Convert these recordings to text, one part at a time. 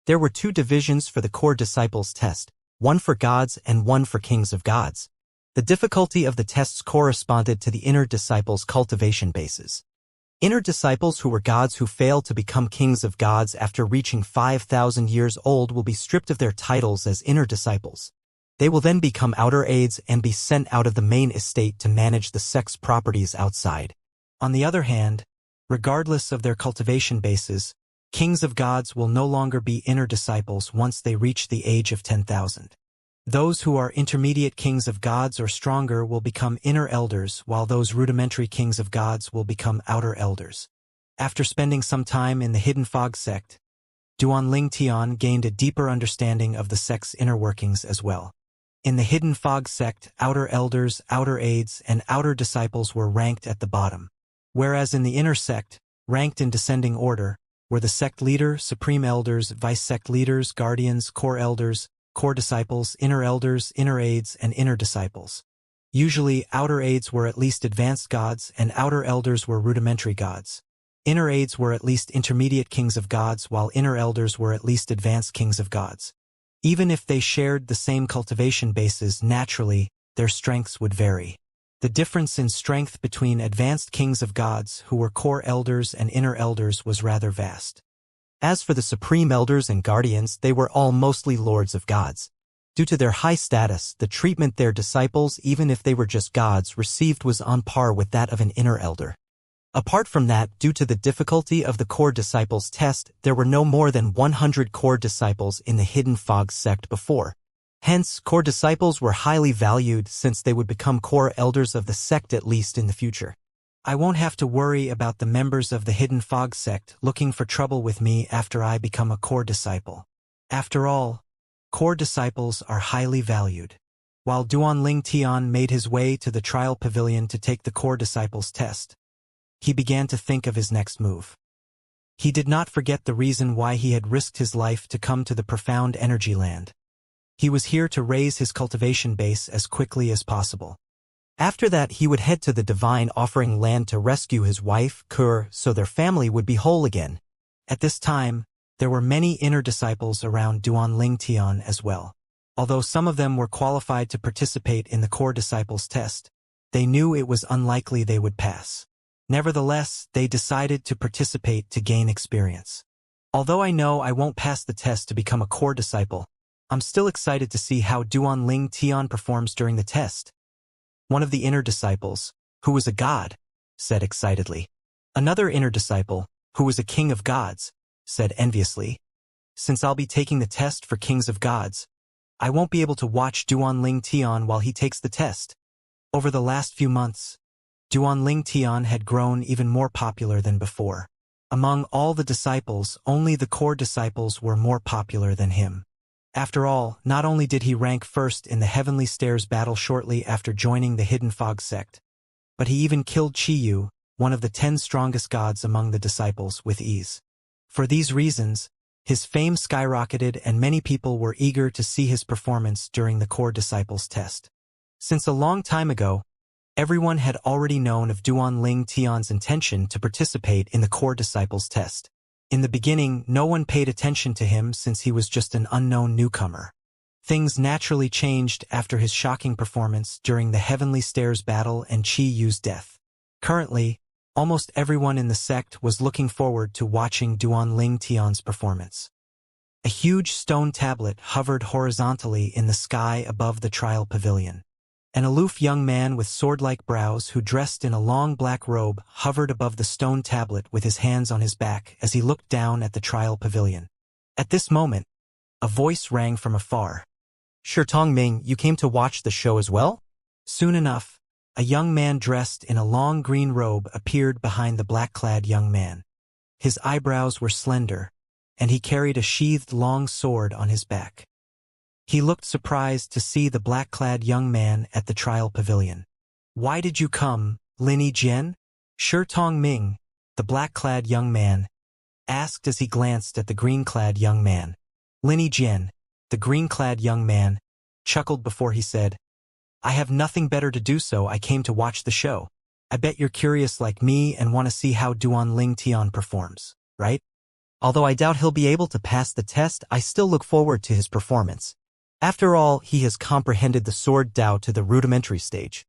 There were two divisions for the core disciples test, one for gods and one for kings of gods. The difficulty of the tests corresponded to the inner disciples' cultivation bases. Inner disciples who were gods who failed to become kings of gods after reaching 5,000 years old will be stripped of their titles as inner disciples. They will then become outer aides and be sent out of the main estate to manage the sect's properties outside. On the other hand, regardless of their cultivation bases, kings of gods will no longer be inner disciples once they reach the age of 10,000. Those who are intermediate kings of gods or stronger will become inner elders, while those rudimentary kings of gods will become outer elders. After spending some time in the Hidden Fog sect, Duanling Tian gained a deeper understanding of the sect's inner workings as well. In the Hidden Fog sect, outer elders, outer aides, and outer disciples were ranked at the bottom, whereas in the inner sect, ranked in descending order, were the sect leader, supreme elders, vice-sect leaders, guardians, core elders, core disciples, inner elders, inner aides, and inner disciples. Usually, outer aides were at least advanced gods and outer elders were rudimentary gods. Inner aides were at least intermediate kings of gods while inner elders were at least advanced kings of gods. Even if they shared the same cultivation bases, naturally, their strengths would vary. The difference in strength between advanced kings of gods who were core elders and inner elders was rather vast. As for the supreme elders and guardians, they were all mostly lords of gods. Due to their high status, the treatment their disciples, even if they were just gods, received was on par with that of an inner elder. Apart from that, due to the difficulty of the core disciples test, there were no more than 100 core disciples in the Hidden Fog sect before. Hence, core disciples were highly valued since they would become core elders of the sect at least in the future. I won't have to worry about the members of the Hidden Fog sect looking for trouble with me after I become a core disciple. After all, core disciples are highly valued. While Duanling Tian made his way to the trial pavilion to take the core disciples test, he began to think of his next move. He did not forget the reason why he had risked his life to come to the profound energy land. He was here to raise his cultivation base as quickly as possible. After that, he would head to the divine offering land to rescue his wife, Kur, so their family would be whole again. At this time, there were many inner disciples around Duanling Tian as well. Although some of them were qualified to participate in the core disciples test, they knew it was unlikely they would pass. Nevertheless, they decided to participate to gain experience. Although I know I won't pass the test to become a core disciple, I'm still excited to see how Duanling Tian performs during the test. One of the inner disciples, who was a god, said excitedly. Another inner disciple, who was a king of gods, said enviously. Since I'll be taking the test for kings of gods, I won't be able to watch Duanling Tian while he takes the test. Over the last few months, Duanling Tian had grown even more popular than before. Among all the disciples, only the core disciples were more popular than him. After all, not only did he rank first in the Heavenly Stairs battle shortly after joining the Hidden Fog sect, but he even killed Qiyu, one of the 10 strongest gods among the disciples, with ease. For these reasons, his fame skyrocketed and many people were eager to see his performance during the core disciples test. Since a long time ago, everyone had already known of Duanling Tian's intention to participate in the core disciples test. In the beginning, no one paid attention to him since he was just an unknown newcomer. Things naturally changed after his shocking performance during the Heavenly Stairs battle and Qiyu's death. Currently, almost everyone in the sect was looking forward to watching Duanling Tian's performance. A huge stone tablet hovered horizontally in the sky above the trial pavilion. An aloof young man with sword-like brows who dressed in a long black robe hovered above the stone tablet with his hands on his back as he looked down at the trial pavilion. At this moment, a voice rang from afar. "Shitong Ming, you came to watch the show as well?" Soon enough, a young man dressed in a long green robe appeared behind the black-clad young man. His eyebrows were slender, and he carried a sheathed long sword on his back. He looked surprised to see the black-clad young man at the trial pavilion. "Why did you come, Linny Jian?" Shitong Ming, the black-clad young man, asked as he glanced at the green-clad young man. Linny Jian, the green-clad young man, chuckled before he said, "I have nothing better to do, so I came to watch the show. I bet you're curious like me and want to see how Duanling Tian performs, right?" Although I doubt he'll be able to pass the test, I still look forward to his performance. After all, he has comprehended the sword Dao to the rudimentary stage.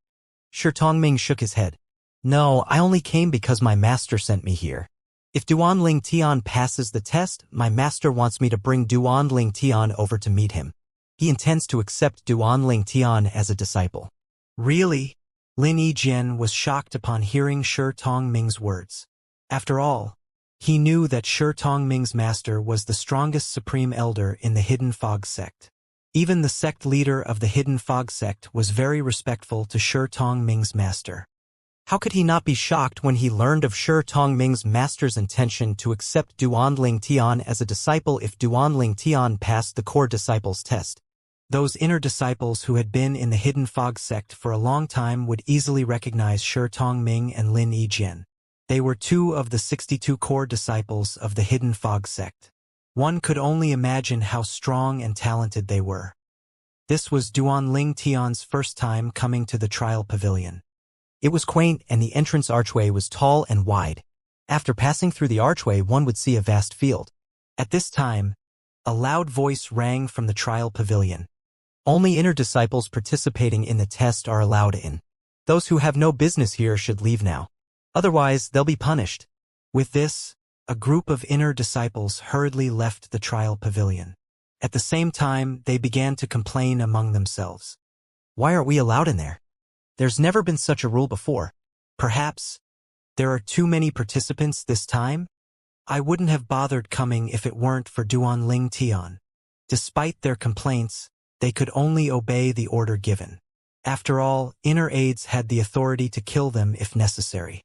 Shi Tongming shook his head. No, I only came because my master sent me here. If Duanling Tian passes the test, my master wants me to bring Duanling Tian over to meet him. He intends to accept Duanling Tian as a disciple. Really? Lin Yijian was shocked upon hearing Shi Tongming's words. After all, he knew that Shi Tongming's master was the strongest supreme elder in the Hidden Fog sect. Even the sect leader of the Hidden Fog sect was very respectful to Shi Tongming's master. How could he not be shocked when he learned of Shi Tongming's master's intention to accept Duanling Tian as a disciple if Duanling Tian passed the core disciples test? Those inner disciples who had been in the Hidden Fog sect for a long time would easily recognize Shi Tongming and Lin Yijian. They were two of the 62 core disciples of the Hidden Fog sect. One could only imagine how strong and talented they were. This was Duanling Tian's first time coming to the trial pavilion. It was quaint, and the entrance archway was tall and wide. After passing through the archway, one would see a vast field. At this time, a loud voice rang from the trial pavilion. Only inner disciples participating in the test are allowed in. Those who have no business here should leave now. Otherwise, they'll be punished. With this, a group of inner disciples hurriedly left the trial pavilion. At the same time, they began to complain among themselves. Why aren't we allowed in there? There's never been such a rule before. Perhaps there are too many participants this time? I wouldn't have bothered coming if it weren't for Duanling Tian. Despite their complaints, they could only obey the order given. After all, inner aides had the authority to kill them if necessary.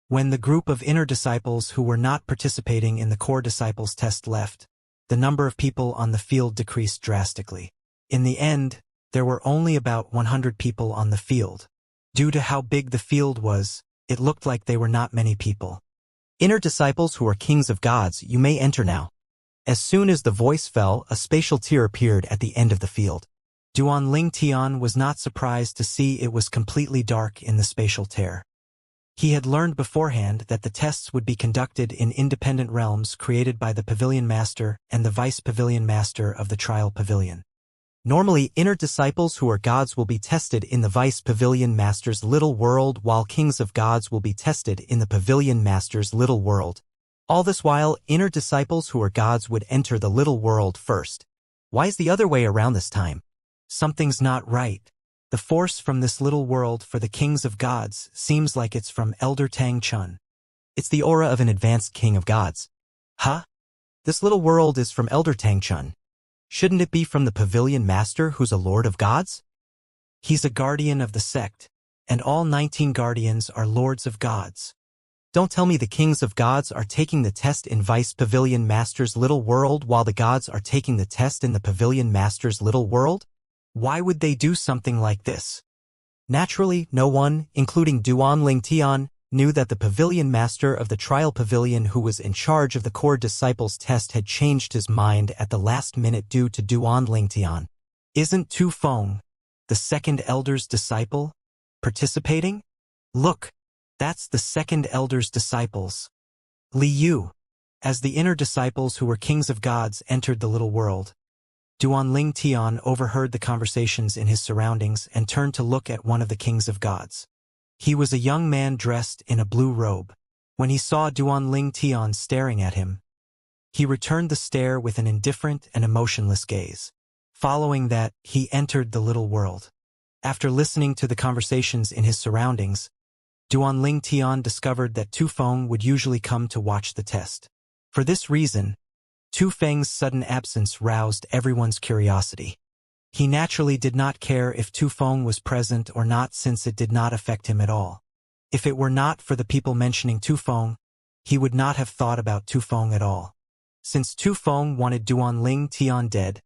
When the group of inner disciples who were not participating in the core disciples test left, the number of people on the field decreased drastically. In the end, there were only about 100 people on the field. Due to how big the field was, it looked like they were not many people. Inner disciples who are kings of gods, you may enter now. As soon as the voice fell, a spatial tier appeared at the end of the field. Duanling Tian was not surprised to see it was completely dark in the spatial tier. He had learned beforehand that the tests would be conducted in independent realms created by the Pavilion Master and the Vice Pavilion Master of the Trial Pavilion. Normally, inner disciples who are gods will be tested in the Vice Pavilion Master's little world, while kings of gods will be tested in the Pavilion Master's little world. All this while, inner disciples who are gods would enter the little world first. Why is the other way around this time? Something's not right. The force from this little world for the kings of gods seems like it's from Elder Tang Chun. It's the aura of an advanced king of gods. Huh? This little world is from Elder Tang Chun. Shouldn't it be from the Pavilion Master who's a lord of gods? He's a guardian of the sect, and all 19 guardians are lords of gods. Don't tell me the kings of gods are taking the test in Vice Pavilion Master's little world while the gods are taking the test in the Pavilion Master's little world? Why would they do something like this? Naturally, no one, including Duanling Tian, knew that the Pavilion Master of the Trial Pavilion who was in charge of the Core Disciples test had changed his mind at the last minute due to Duanling Tian. Isn't Tu Feng, the second elder's disciple, participating? Look, that's the second elder's disciples. Li Yu. As the inner disciples who were kings of gods entered the little world, Duanling Tian overheard the conversations in his surroundings and turned to look at one of the kings of gods. He was a young man dressed in a blue robe. When he saw Duanling Tian staring at him, he returned the stare with an indifferent and emotionless gaze. Following that, he entered the little world. After listening to the conversations in his surroundings, Duanling Tian discovered that Tu Feng would usually come to watch the test. For this reason, Tu Feng's sudden absence roused everyone's curiosity. He naturally did not care if Tu Feng was present or not, since it did not affect him at all. If it were not for the people mentioning Tu Feng, he would not have thought about Tu Feng at all. Since Tu Feng wanted Duanling Tian dead,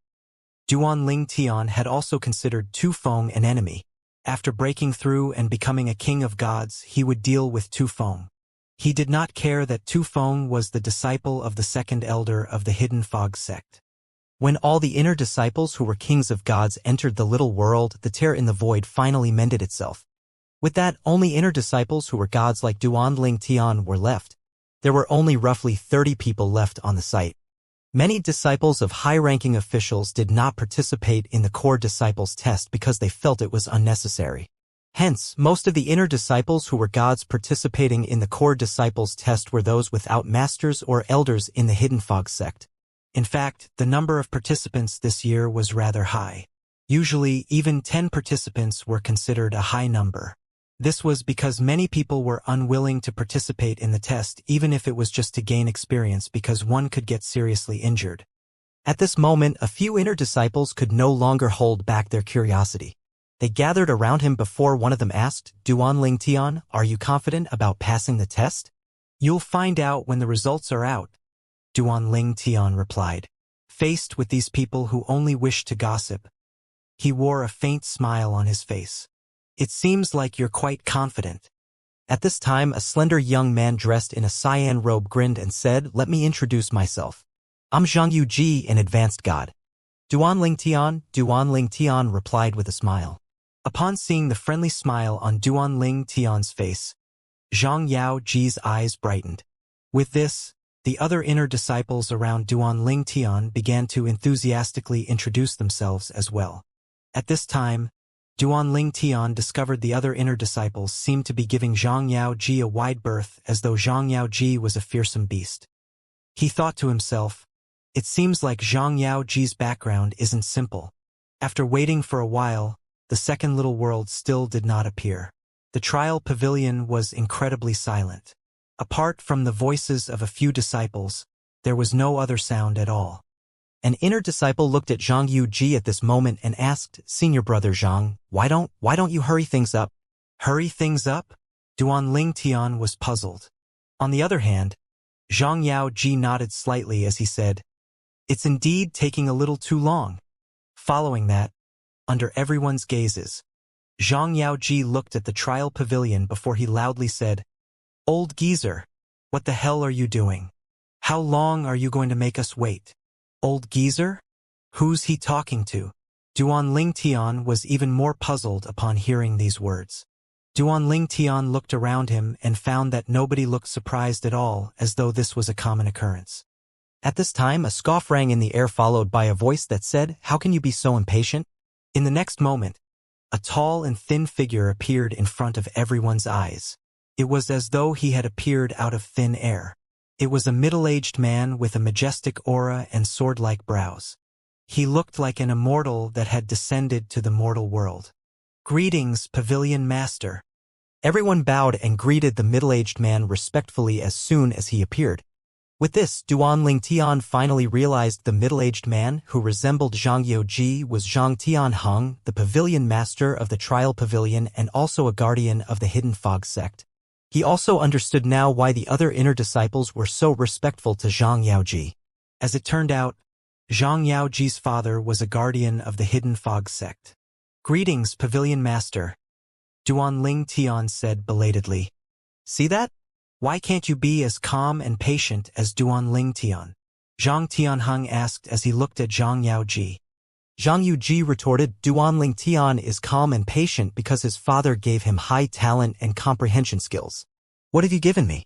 Duanling Tian had also considered Tu Feng an enemy. After breaking through and becoming a king of gods, he would deal with Tu Feng. He did not care that Tu Feng was the disciple of the second elder of the Hidden Fog sect. When all the inner disciples who were kings of gods entered the little world, the tear in the void finally mended itself. With that, only inner disciples who were gods like Duanling Tian were left. There were only roughly 30 people left on the site. Many disciples of high-ranking officials did not participate in the core disciples test because they felt it was unnecessary. Hence, most of the inner disciples who were gods participating in the core disciples test were those without masters or elders in the Hidden Fog sect. In fact, the number of participants this year was rather high. Usually, even 10 participants were considered a high number. This was because many people were unwilling to participate in the test even if it was just to gain experience because one could get seriously injured. At this moment, a few inner disciples could no longer hold back their curiosity. They gathered around him before one of them asked, Duan Ling Tian, are you confident about passing the test? You'll find out when the results are out, Duan Ling Tian replied. Faced with these people who only wished to gossip, he wore a faint smile on his face. It seems like you're quite confident. At this time, a slender young man dressed in a cyan robe grinned and said, let me introduce myself. I'm Zhang Ji, an advanced god. Duan Ling Tian replied with a smile. Upon seeing the friendly smile on Duan Ling Tian's face, Zhang Ji's eyes brightened. With this, the other inner disciples around Duan Ling Tian began to enthusiastically introduce themselves as well. At this time, Duan Ling Tian discovered the other inner disciples seemed to be giving Zhang Ji a wide berth as though Zhang Ji was a fearsome beast. He thought to himself, it seems like Zhang Ji's background isn't simple. After waiting for a while, the second little world still did not appear. The trial pavilion was incredibly silent. Apart from the voices of a few disciples, there was no other sound at all. An inner disciple looked at Zhang Ji at this moment and asked, Senior brother Zhang, why don't you hurry things up? Hurry things up? Duan Ling Tian was puzzled. On the other hand, Zhang Ji nodded slightly as he said, it's indeed taking a little too long. Following that, under everyone's gazes, Zhang Ji looked at the trial pavilion before he loudly said, Old geezer, what the hell are you doing? How long are you going to make us wait? Old geezer? Who's he talking to? Duan Ling Tian was even more puzzled upon hearing these words. Duan Ling Tian looked around him and found that nobody looked surprised at all, as though this was a common occurrence. At this time, a scoff rang in the air followed by a voice that said, How can you be so impatient? In the next moment, a tall and thin figure appeared in front of everyone's eyes. It was as though he had appeared out of thin air. It was a middle-aged man with a majestic aura and sword-like brows. He looked like an immortal that had descended to the mortal world. Greetings, Pavilion Master. Everyone bowed and greeted the middle-aged man respectfully as soon as he appeared. With this, Duan Ling Tian finally realized the middle-aged man who resembled Zhang Ji was Zhang Tianheng, the Pavilion Master of the Trial Pavilion and also a guardian of the Hidden Fog sect. He also understood now why the other inner disciples were so respectful to Zhang Ji. As it turned out, Zhang Ji's father was a guardian of the Hidden Fog sect. Greetings, Pavilion Master, Duan Ling Tian said belatedly. See that? Why can't you be as calm and patient as Duan Ling Tian? Zhang Tianheng asked as he looked at Zhang Ji. Zhang Ji retorted, Duan Ling Tian is calm and patient because his father gave him high talent and comprehension skills. What have you given me?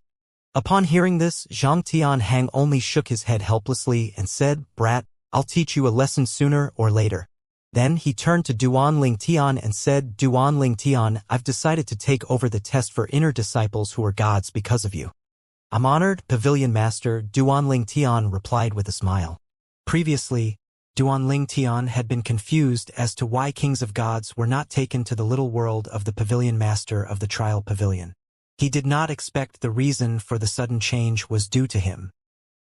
Upon hearing this, Zhang Tianheng only shook his head helplessly and said, Brat, I'll teach you a lesson sooner or later. Then he turned to Duan Ling Tian and said, Duan Ling Tian, I've decided to take over the test for inner disciples who are gods because of you. I'm honored, Pavilion Master, Duan Ling Tian replied with a smile. Previously, Duan Ling Tian had been confused as to why kings of gods were not taken to the little world of the Pavilion Master of the Trial Pavilion. He did not expect the reason for the sudden change was due to him.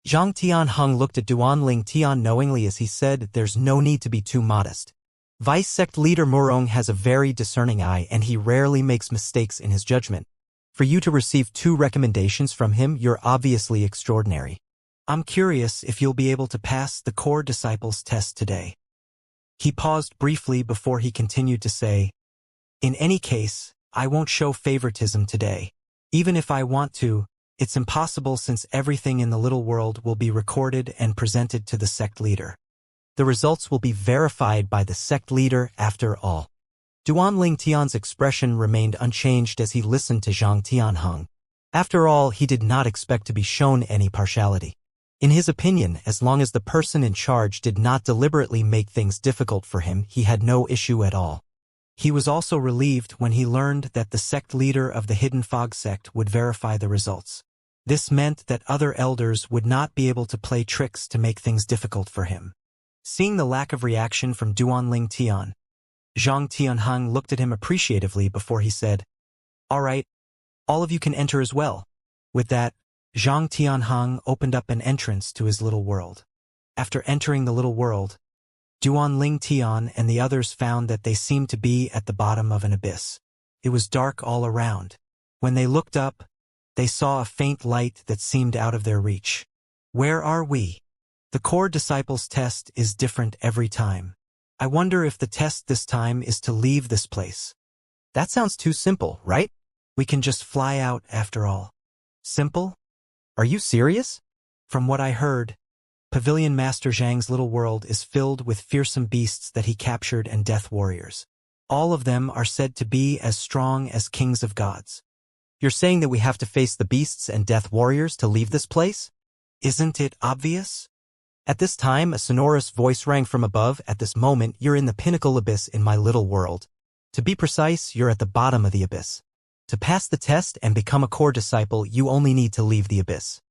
Zhang Tianheng looked at Duan Ling Tian knowingly as he said, there's no need to be too modest. Vice Sect Leader Murong has a very discerning eye and he rarely makes mistakes in his judgment. For you to receive 2 recommendations from him, you're obviously extraordinary. I'm curious if you'll be able to pass the core disciples test today. He paused briefly before he continued to say, in any case, I won't show favoritism today. Even if I want to, it's impossible since everything in the little world will be recorded and presented to the sect leader. The results will be verified by the sect leader after all. Duan Ling Tian's expression remained unchanged as he listened to Zhang Tianheng. After all, he did not expect to be shown any partiality. In his opinion, as long as the person in charge did not deliberately make things difficult for him, he had no issue at all. He was also relieved when he learned that the sect leader of the Hidden Fog sect would verify the results. This meant that other elders would not be able to play tricks to make things difficult for him. Seeing the lack of reaction from Duanling Tian, Zhang Tianheng looked at him appreciatively before he said, "All right, all of you can enter as well." With that, Zhang Tianheng opened up an entrance to his little world. After entering the little world, Duanling Tian and the others found that they seemed to be at the bottom of an abyss. It was dark all around. When they looked up, they saw a faint light that seemed out of their reach. Where are we? The core disciples test is different every time. I wonder if the test this time is to leave this place. That sounds too simple, right? We can just fly out after all. Simple? Are you serious? From what I heard, Pavilion Master Zhang's little world is filled with fearsome beasts that he captured and death warriors. All of them are said to be as strong as kings of gods. You're saying that we have to face the beasts and death warriors to leave this place? Isn't it obvious? At this time, a sonorous voice rang from above. At this moment, you're in the pinnacle abyss in my little world. To be precise, you're at the bottom of the abyss. To pass the test and become a core disciple, you only need to leave the abyss.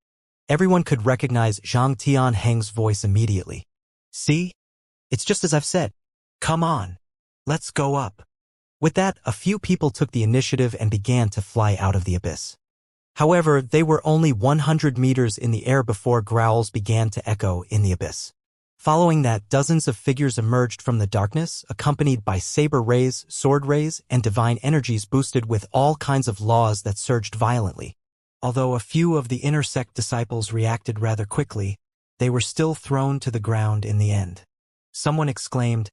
Everyone could recognize Zhang Tianheng's voice immediately. See? It's just as I've said. Come on. Let's go up. With that, a few people took the initiative and began to fly out of the abyss. However, they were only 100 meters in the air before growls began to echo in the abyss. Following that, dozens of figures emerged from the darkness, accompanied by saber rays, sword rays, and divine energies boosted with all kinds of laws that surged violently. Although a few of the inner sect disciples reacted rather quickly, they were still thrown to the ground in the end. Someone exclaimed,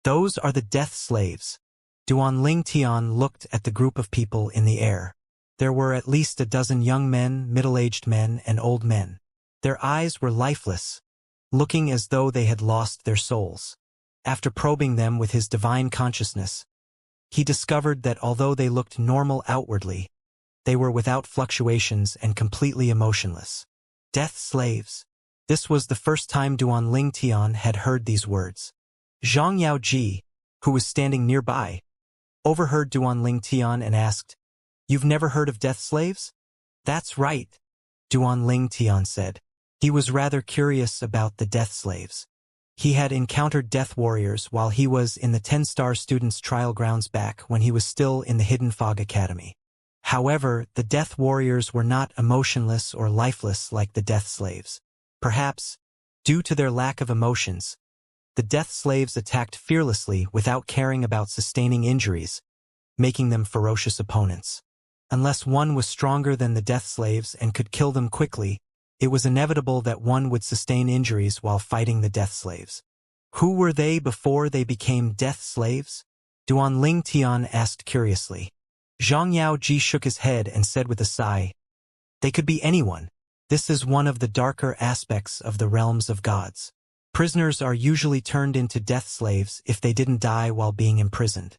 "Those are the death slaves." Duanling Tian looked at the group of people in the air. There were at least a dozen young men, middle-aged men, and old men. Their eyes were lifeless, looking as though they had lost their souls. After probing them with his divine consciousness, he discovered that although they looked normal outwardly, they were without fluctuations and completely emotionless. Death slaves. This was the first time Duanling Tian had heard these words. Zhang Yaoji, who was standing nearby, overheard Duanling Tian and asked, "You've never heard of death slaves?" "That's right," Duanling Tian said. He was rather curious about the death slaves. He had encountered death warriors while he was in the 10-star students' trial grounds back when he was still in the Hidden Fog Academy. However, the death warriors were not emotionless or lifeless like the death slaves. Perhaps, due to their lack of emotions, the death slaves attacked fearlessly without caring about sustaining injuries, making them ferocious opponents. Unless one was stronger than the death slaves and could kill them quickly, it was inevitable that one would sustain injuries while fighting the death slaves. Who were they before they became death slaves? Duanling Tian asked curiously. Zhang Yaoji shook his head and said with a sigh, "They could be anyone. This is one of the darker aspects of the realms of gods. Prisoners are usually turned into death slaves if they didn't die while being imprisoned.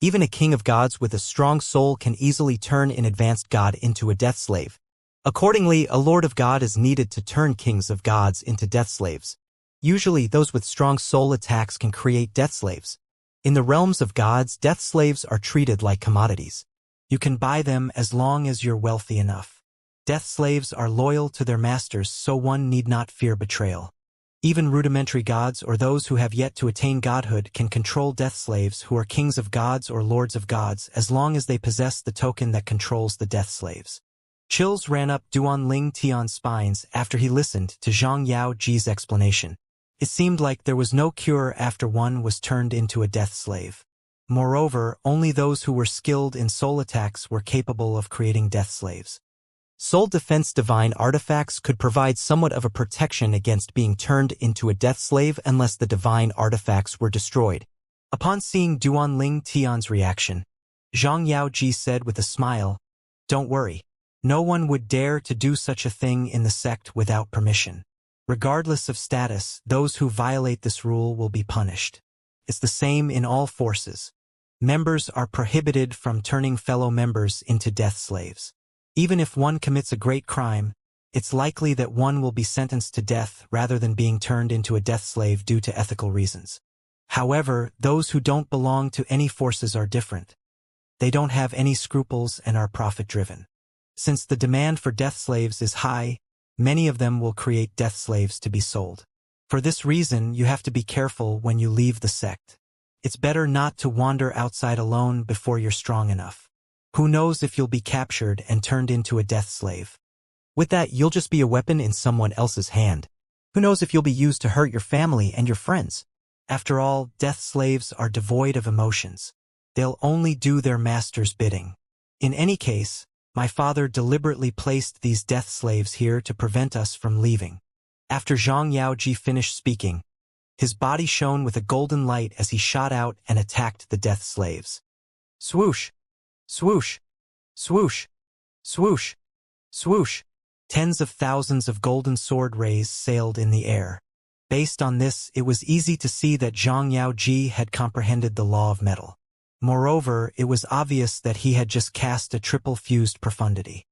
Even a king of gods with a strong soul can easily turn an advanced god into a death slave. Accordingly, a lord of god is needed to turn kings of gods into death slaves. Usually, those with strong soul attacks can create death slaves. In the realms of gods, death slaves are treated like commodities. You can buy them as long as you're wealthy enough. Death slaves are loyal to their masters, so one need not fear betrayal. Even rudimentary gods or those who have yet to attain godhood can control death slaves who are kings of gods or lords of gods as long as they possess the token that controls the death slaves. Chills ran up Duanling Tian's spines after he listened to Zhang Yaoji's explanation. It seemed like there was no cure after one was turned into a death slave. Moreover, only those who were skilled in soul attacks were capable of creating death slaves. Soul Defense divine artifacts could provide somewhat of a protection against being turned into a death slave unless the divine artifacts were destroyed. Upon seeing Duanling Tian's reaction, Zhang Yaoji said with a smile, "Don't worry. No one would dare to do such a thing in the sect without permission. Regardless of status, those who violate this rule will be punished. It's the same in all forces. Members are prohibited from turning fellow members into death slaves. Even if one commits a great crime, it's likely that one will be sentenced to death rather than being turned into a death slave due to ethical reasons. However, those who don't belong to any forces are different. They don't have any scruples and are profit-driven. Since the demand for death slaves is high, many of them will create death slaves to be sold. For this reason, you have to be careful when you leave the sect. It's better not to wander outside alone before you're strong enough. Who knows if you'll be captured and turned into a death slave? With that, you'll just be a weapon in someone else's hand. Who knows if you'll be used to hurt your family and your friends? After all, death slaves are devoid of emotions. They'll only do their master's bidding. In any case, my father deliberately placed these death slaves here to prevent us from leaving. After Xianxia finished speaking, his body shone with a golden light as he shot out and attacked the death slaves. Swoosh! Swoosh! Swoosh! Swoosh! Swoosh! Tens of thousands of golden sword rays sailed in the air. Based on this, it was easy to see that Xianxia had comprehended the law of metal. Moreover, it was obvious that he had just cast a triple-fused profundity.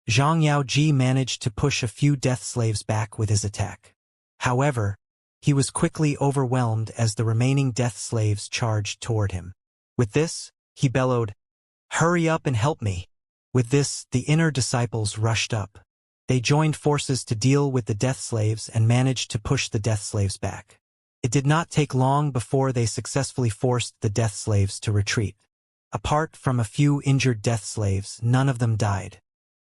Xianxia managed to push a few death slaves back with his attack. However, he was quickly overwhelmed as the remaining death slaves charged toward him. With this, he bellowed, "Hurry up and help me!" With this, the inner disciples rushed up. They joined forces to deal with the death slaves and managed to push the death slaves back. It did not take long before they successfully forced the death slaves to retreat. Apart from a few injured death slaves, none of them died.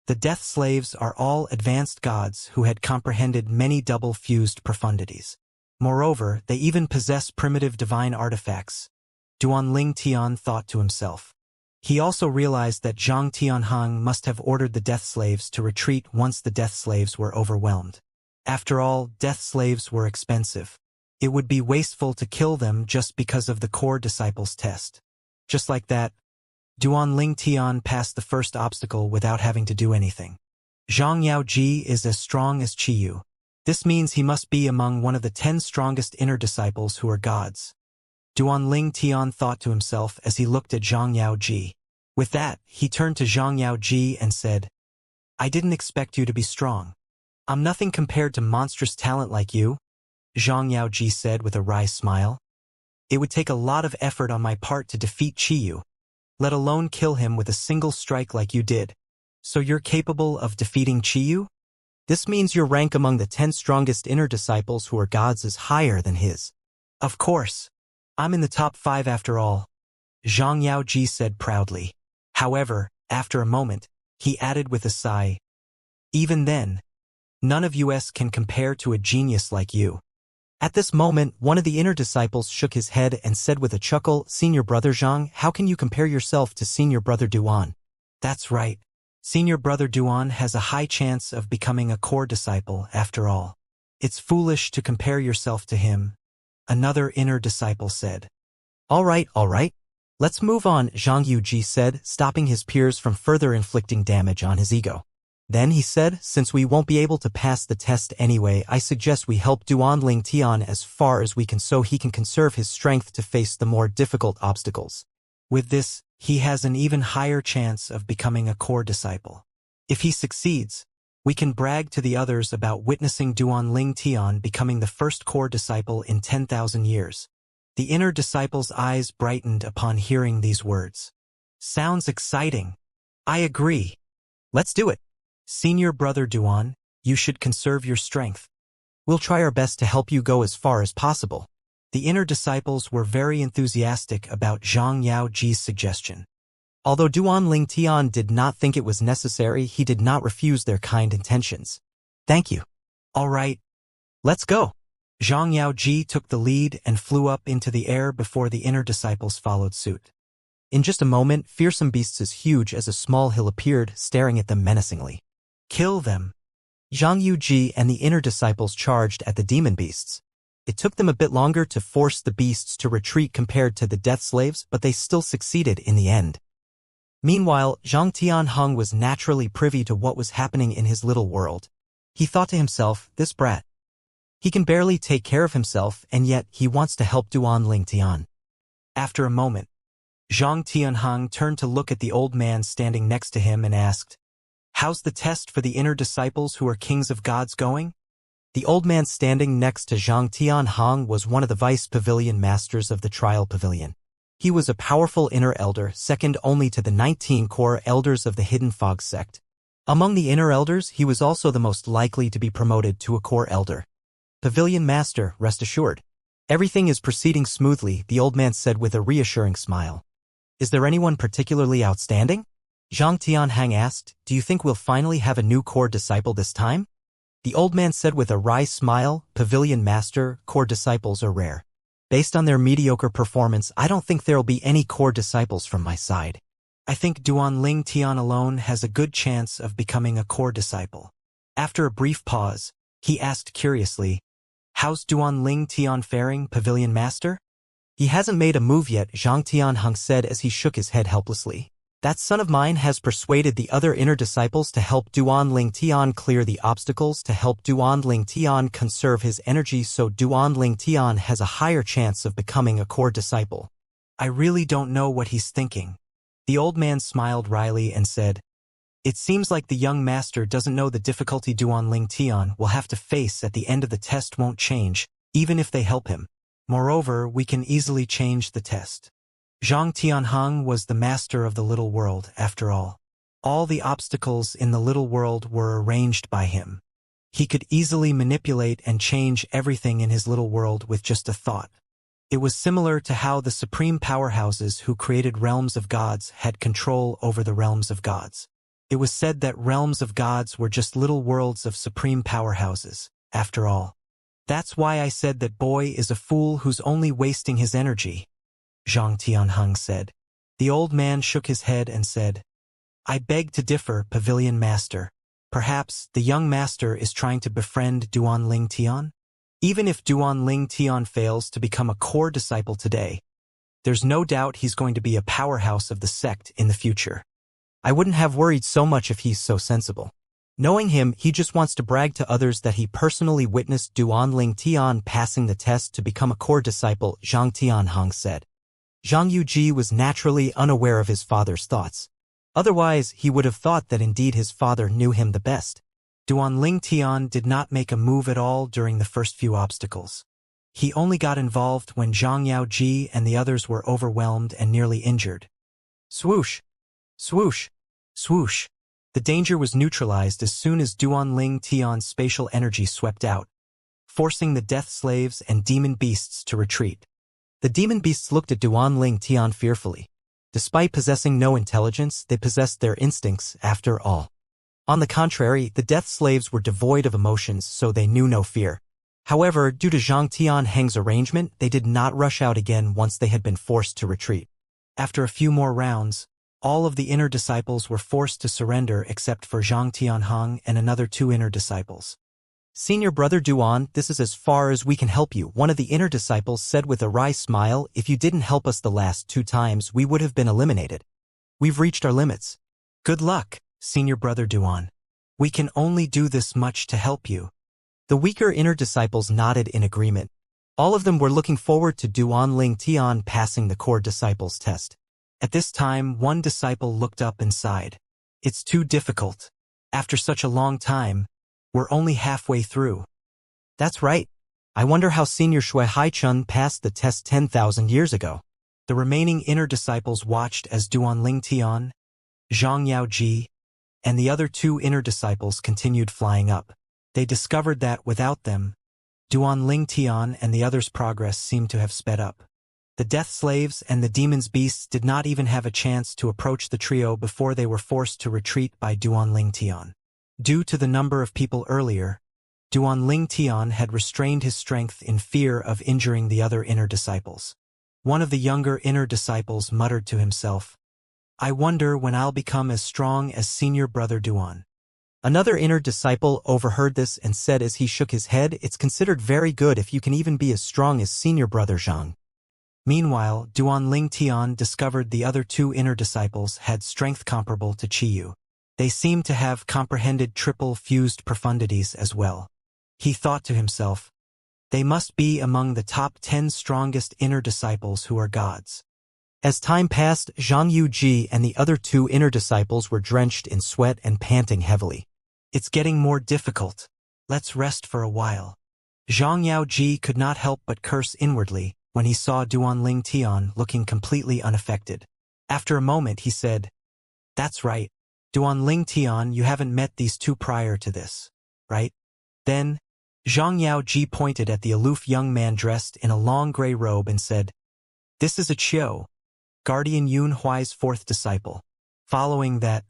The death slaves are all advanced gods who had comprehended many double-fused profundities. Moreover, they even possess primitive divine artifacts. Duanling Tian thought to himself. He also realized that Zhang Tianheng must have ordered the death slaves to retreat once the death slaves were overwhelmed. After all, death slaves were expensive. It would be wasteful to kill them just because of the core disciples test. Just like that, Duanling Tian passed the first obstacle without having to do anything. Zhang Yaoji is as strong as Qiyu. This means he must be among one of the 10 strongest inner disciples who are gods. Duanling Tian thought to himself as he looked at Zhang Yaoji. With that, he turned to Zhang Yaoji and said, "I didn't expect you to be strong. I'm nothing compared to monstrous talent like you," Zhang Yaoji said with a wry smile. "It would take a lot of effort on my part to defeat Qiyu, let alone kill him with a single strike like you did. So you're capable of defeating Qiyu? This means your rank among the 10 strongest inner disciples who are gods is higher than his." "Of course. I'm in the top 5 after all," Zhang Yaoji said proudly. However, after a moment, he added with a sigh, "Even then, none of us can compare to a genius like you." At this moment, one of the inner disciples shook his head and said with a chuckle, "Senior brother Zhang, how can you compare yourself to senior brother Duan?" "That's right. Senior brother Duan has a high chance of becoming a core disciple after all. It's foolish to compare yourself to him," another inner disciple said. All right. Let's move on," Zhang Yuji said, stopping his peers from further inflicting damage on his ego. Then he said, "Since we won't be able to pass the test anyway, I suggest we help Duanling Tian as far as we can so he can conserve his strength to face the more difficult obstacles. With this, he has an even higher chance of becoming a core disciple. If he succeeds, we can brag to the others about witnessing Duanling Tian becoming the first core disciple in 10,000 years. The inner disciple's eyes brightened upon hearing these words. "Sounds exciting. I agree. Let's do it. Senior brother Duan, you should conserve your strength. We'll try our best to help you go as far as possible." The inner disciples were very enthusiastic about Zhang Yaoji's suggestion. Although Duanling Tian did not think it was necessary, he did not refuse their kind intentions. "Thank you. All right. Let's go." Zhang Yaoji took the lead and flew up into the air before the inner disciples followed suit. In just a moment, fearsome beasts as huge as a small hill appeared, staring at them menacingly. "Kill them." Zhang Yuji and the inner disciples charged at the demon beasts. It took them a bit longer to force the beasts to retreat compared to the death slaves, but they still succeeded in the end. Meanwhile, Zhang Tianheng was naturally privy to what was happening in his little world. He thought to himself, "This brat. He can barely take care of himself, and yet he wants to help Duanling Tian." After a moment, Zhang Tianheng turned to look at the old man standing next to him and asked, How's the test for the inner disciples who are kings of gods going? The old man standing next to Zhang Tianhong was one of the vice pavilion masters of the trial pavilion. He was a powerful inner elder, second only to the 19 core elders of the Hidden Fog sect. Among the inner elders, he was also the most likely to be promoted to a core elder. Pavilion master, rest assured. Everything is proceeding smoothly, the old man said with a reassuring smile. Is there anyone particularly outstanding? Zhang Tianhong asked, do you think we'll finally have a new core disciple this time? The old man said with a wry smile, Pavilion master, core disciples are rare. Based on their mediocre performance, I don't think there'll be any core disciples from my side. I think Duanling Tian alone has a good chance of becoming a core disciple. After a brief pause, he asked curiously, how's Duanling Tian faring, Pavilion master? He hasn't made a move yet, Zhang Tianhong said as he shook his head helplessly. That son of mine has persuaded the other inner disciples to help Duanling Tian clear the obstacles, to help Duanling Tian conserve his energy, so Duanling Tian has a higher chance of becoming a core disciple. I really don't know what he's thinking. The old man smiled wryly and said, it seems like the young master doesn't know the difficulty Duanling Tian will have to face at the end of the test won't change, even if they help him. Moreover, we can easily change the test. Zhang Tianhong was the master of the little world, after all. All the obstacles in the little world were arranged by him. He could easily manipulate and change everything in his little world with just a thought. It was similar to how the supreme powerhouses who created realms of gods had control over the realms of gods. It was said that realms of gods were just little worlds of supreme powerhouses, after all. That's why I said that boy is a fool who's only wasting his energy, Zhang Tianhong said. The old man shook his head and said, I beg to differ, Pavilion master. Perhaps the young master is trying to befriend Duanling Tian? Even if Duanling Tian fails to become a core disciple today, there's no doubt he's going to be a powerhouse of the sect in the future. I wouldn't have worried so much if he's so sensible. Knowing him, he just wants to brag to others that he personally witnessed Duanling Tian passing the test to become a core disciple, Zhang Tianhong said. Zhang Yuji was naturally unaware of his father's thoughts. Otherwise, he would have thought that indeed his father knew him the best. Duanling Tian did not make a move at all during the first few obstacles. He only got involved when Zhang Yaoji and the others were overwhelmed and nearly injured. Swoosh! Swoosh! Swoosh! The danger was neutralized as soon as Duanling Tian's spatial energy swept out, forcing the death slaves and demon beasts to retreat. The demon beasts looked at Duanling Tian fearfully. Despite possessing no intelligence, they possessed their instincts, after all. On the contrary, the death slaves were devoid of emotions, so they knew no fear. However, due to Zhang Tianhong's arrangement, they did not rush out again once they had been forced to retreat. After a few more rounds, all of the inner disciples were forced to surrender except for Zhang Tianhong and another 2 inner disciples. Senior brother Duan, this is as far as we can help you, one of the inner disciples said with a wry smile. If you didn't help us the last 2 times, we would have been eliminated. We've reached our limits. Good luck, senior brother Duan. We can only do this much to help you. The weaker inner disciples nodded in agreement. All of them were looking forward to Duanling Tian passing the core disciples test. At this time, one disciple looked up and sighed. It's too difficult. After such a long time, we're only halfway through. That's right. I wonder how Senior Shui Haichun passed the test 10,000 years ago. The remaining inner disciples watched as Duanling Tian, Zhang Yaoji, and the other 2 inner disciples continued flying up. They discovered that without them, Duanling Tian and the others' progress seemed to have sped up. The death slaves and the demon's beasts did not even have a chance to approach the trio before they were forced to retreat by Duanling Tian. Due to the number of people earlier, Duanling Tian had restrained his strength in fear of injuring the other inner disciples. One of the younger inner disciples muttered to himself, I wonder when I'll become as strong as senior brother Duan. Another inner disciple overheard this and said as he shook his head, it's considered very good if you can even be as strong as senior brother Zhang. Meanwhile, Duanling Tian discovered the other 2 inner disciples had strength comparable to Qiyu. They seemed to have comprehended triple fused profundities as well. He thought to himself, they must be among the top 10 strongest inner disciples who are gods. As time passed, Zhang Yuji and the other two inner disciples were drenched in sweat and panting heavily. It's getting more difficult. Let's rest for a while. Zhang Yaoji could not help but curse inwardly when he saw Duanling Tian looking completely unaffected. After a moment he said, "That's right. Duanling Tian, you haven't met these two prior to this, right?" Then, Zhang Yaoji pointed at the aloof young man dressed in a long gray robe and said, "This is a Qiu, Guardian Yun Huai's fourth disciple." Following that,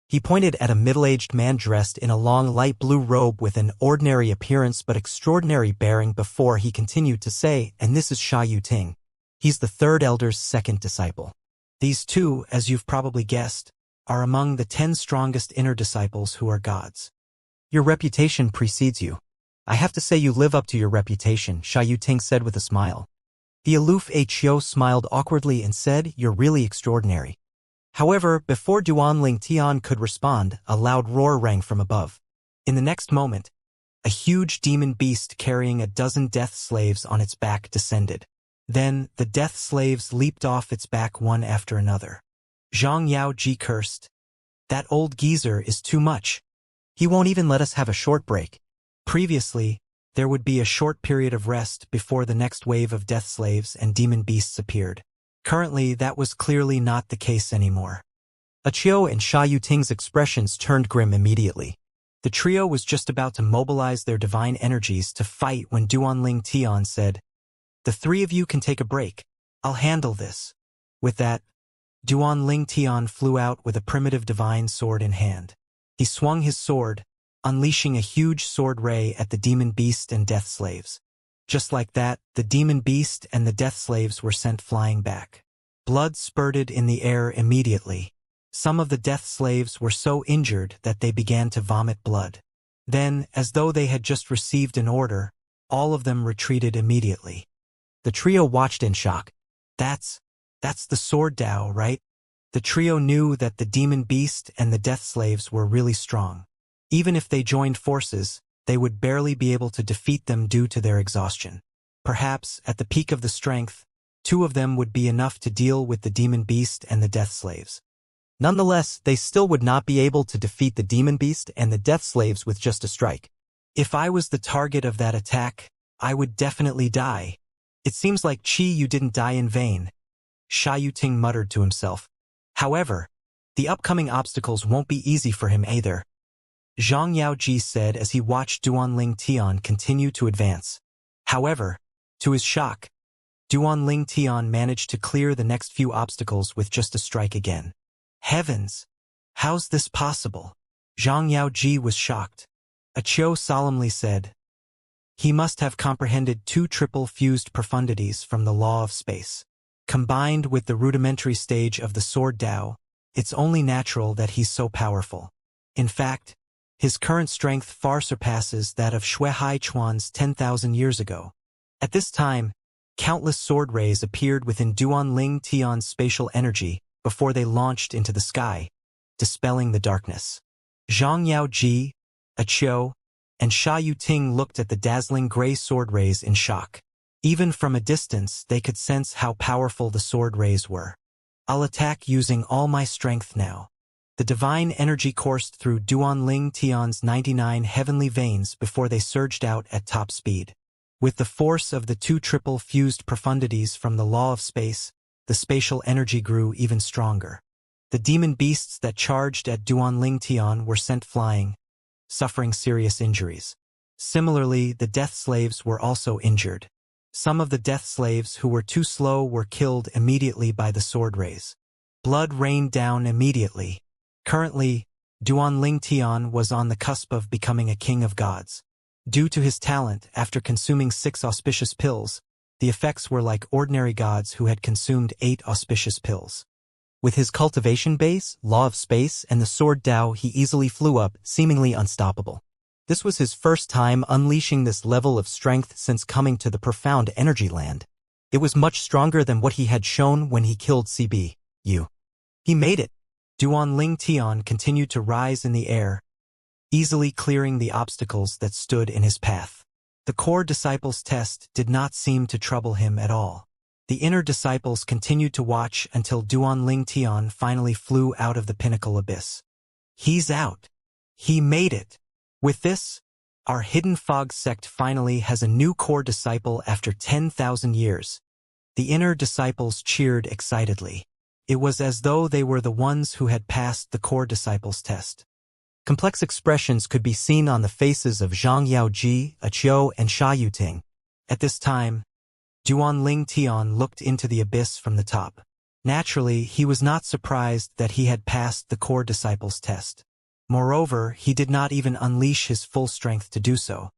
he pointed at a middle-aged man dressed in a long light blue robe with an ordinary appearance but extraordinary bearing before he continued to say, "And this is Sha Yuting. He's the third elder's second disciple. These two, as you've probably guessed, are among the 10 strongest inner disciples who are gods. Your reputation precedes you. I have to say you live up to your reputation," Sha Yuting said with a smile. The aloof Qiu smiled awkwardly and said, "You're really extraordinary." However, before Duanling Tian could respond, a loud roar rang from above. In the next moment, a huge demon beast carrying a dozen death slaves on its back descended. Then, the death slaves leaped off its back one after another. Zhang Yaoji cursed, "That old geezer is too much. He won't even let us have a short break." Previously, there would be a short period of rest before the next wave of death slaves and demon beasts appeared. Currently, that was clearly not the case anymore. Qiu and Sha Yuting's expressions turned grim immediately. The trio was just about to mobilize their divine energies to fight when Duanling Tian said, "The three of you can take a break. I'll handle this." With that, Duanling Tian flew out with a primitive divine sword in hand. He swung his sword, unleashing a huge sword ray at the demon beast and death slaves. Just like that, the demon beast and the death slaves were sent flying back. Blood spurted in the air immediately. Some of the death slaves were so injured that they began to vomit blood. Then, as though they had just received an order, all of them retreated immediately. The trio watched in shock. That's the sword Dao, right? The trio knew that the demon beast and the death slaves were really strong. Even if they joined forces, they would barely be able to defeat them due to their exhaustion. Perhaps, at the peak of the strength, 2 of them would be enough to deal with the demon beast and the death slaves. Nonetheless, they still would not be able to defeat the demon beast and the death slaves with just a strike. If I was the target of that attack, I would definitely die. It seems like Qi, you didn't die in vain, Sha Yuting muttered to himself. However, the upcoming obstacles won't be easy for him either, Zhang Yaoji said as he watched Duanling Tian continue to advance. However, to his shock, Duanling Tian managed to clear the next few obstacles with just a strike again. Heavens! How's this possible? Zhang Yaoji was shocked. Qiu solemnly said, "He must have comprehended 2 triple fused profundities from the law of space. Combined with the rudimentary stage of the sword Dao, it's only natural that he's so powerful. In fact, his current strength far surpasses that of Shui Chuan's 10,000 years ago." At this time, countless sword rays appeared within Duanling Tian's spatial energy before they launched into the sky, dispelling the darkness. Zhang Yaoji, Qiu, and Sha Yuting looked at the dazzling gray sword rays in shock. Even from a distance, they could sense how powerful the sword rays were. "I'll attack using all my strength now." The divine energy coursed through Duanling Tian's 99 heavenly veins before they surged out at top speed. With the force of the 2 triple fused profundities from the law of space, the spatial energy grew even stronger. The demon beasts that charged at Duanling Tian were sent flying, suffering serious injuries. Similarly, the death slaves were also injured. Some of the death slaves who were too slow were killed immediately by the sword rays. Blood rained down immediately. Currently, Duanling Tian was on the cusp of becoming a king of gods. Due to his talent, after consuming 6 auspicious pills, the effects were like ordinary gods who had consumed 8 auspicious pills. With his cultivation base, law of space, and the sword Dao, he easily flew up, seemingly unstoppable. This was his first time unleashing this level of strength since coming to the profound energy land. It was much stronger than what he had shown when he killed CB.U. He made it. Duanling Tian continued to rise in the air, easily clearing the obstacles that stood in his path. The core disciples test did not seem to trouble him at all. The inner disciples continued to watch until Duan Tian finally flew out of the pinnacle abyss. He's out. He made it. With this, our hidden fog sect finally has a new core disciple after 10,000 years. The inner disciples cheered excitedly. It was as though they were the ones who had passed the core disciples test. Complex expressions could be seen on the faces of Zhang Yaoji, Aqiu, and Sha Yuting. At this time, Duan Tian looked into the abyss from the top. Naturally, he was not surprised that he had passed the core disciples test. Moreover, he did not even unleash his full strength to do so.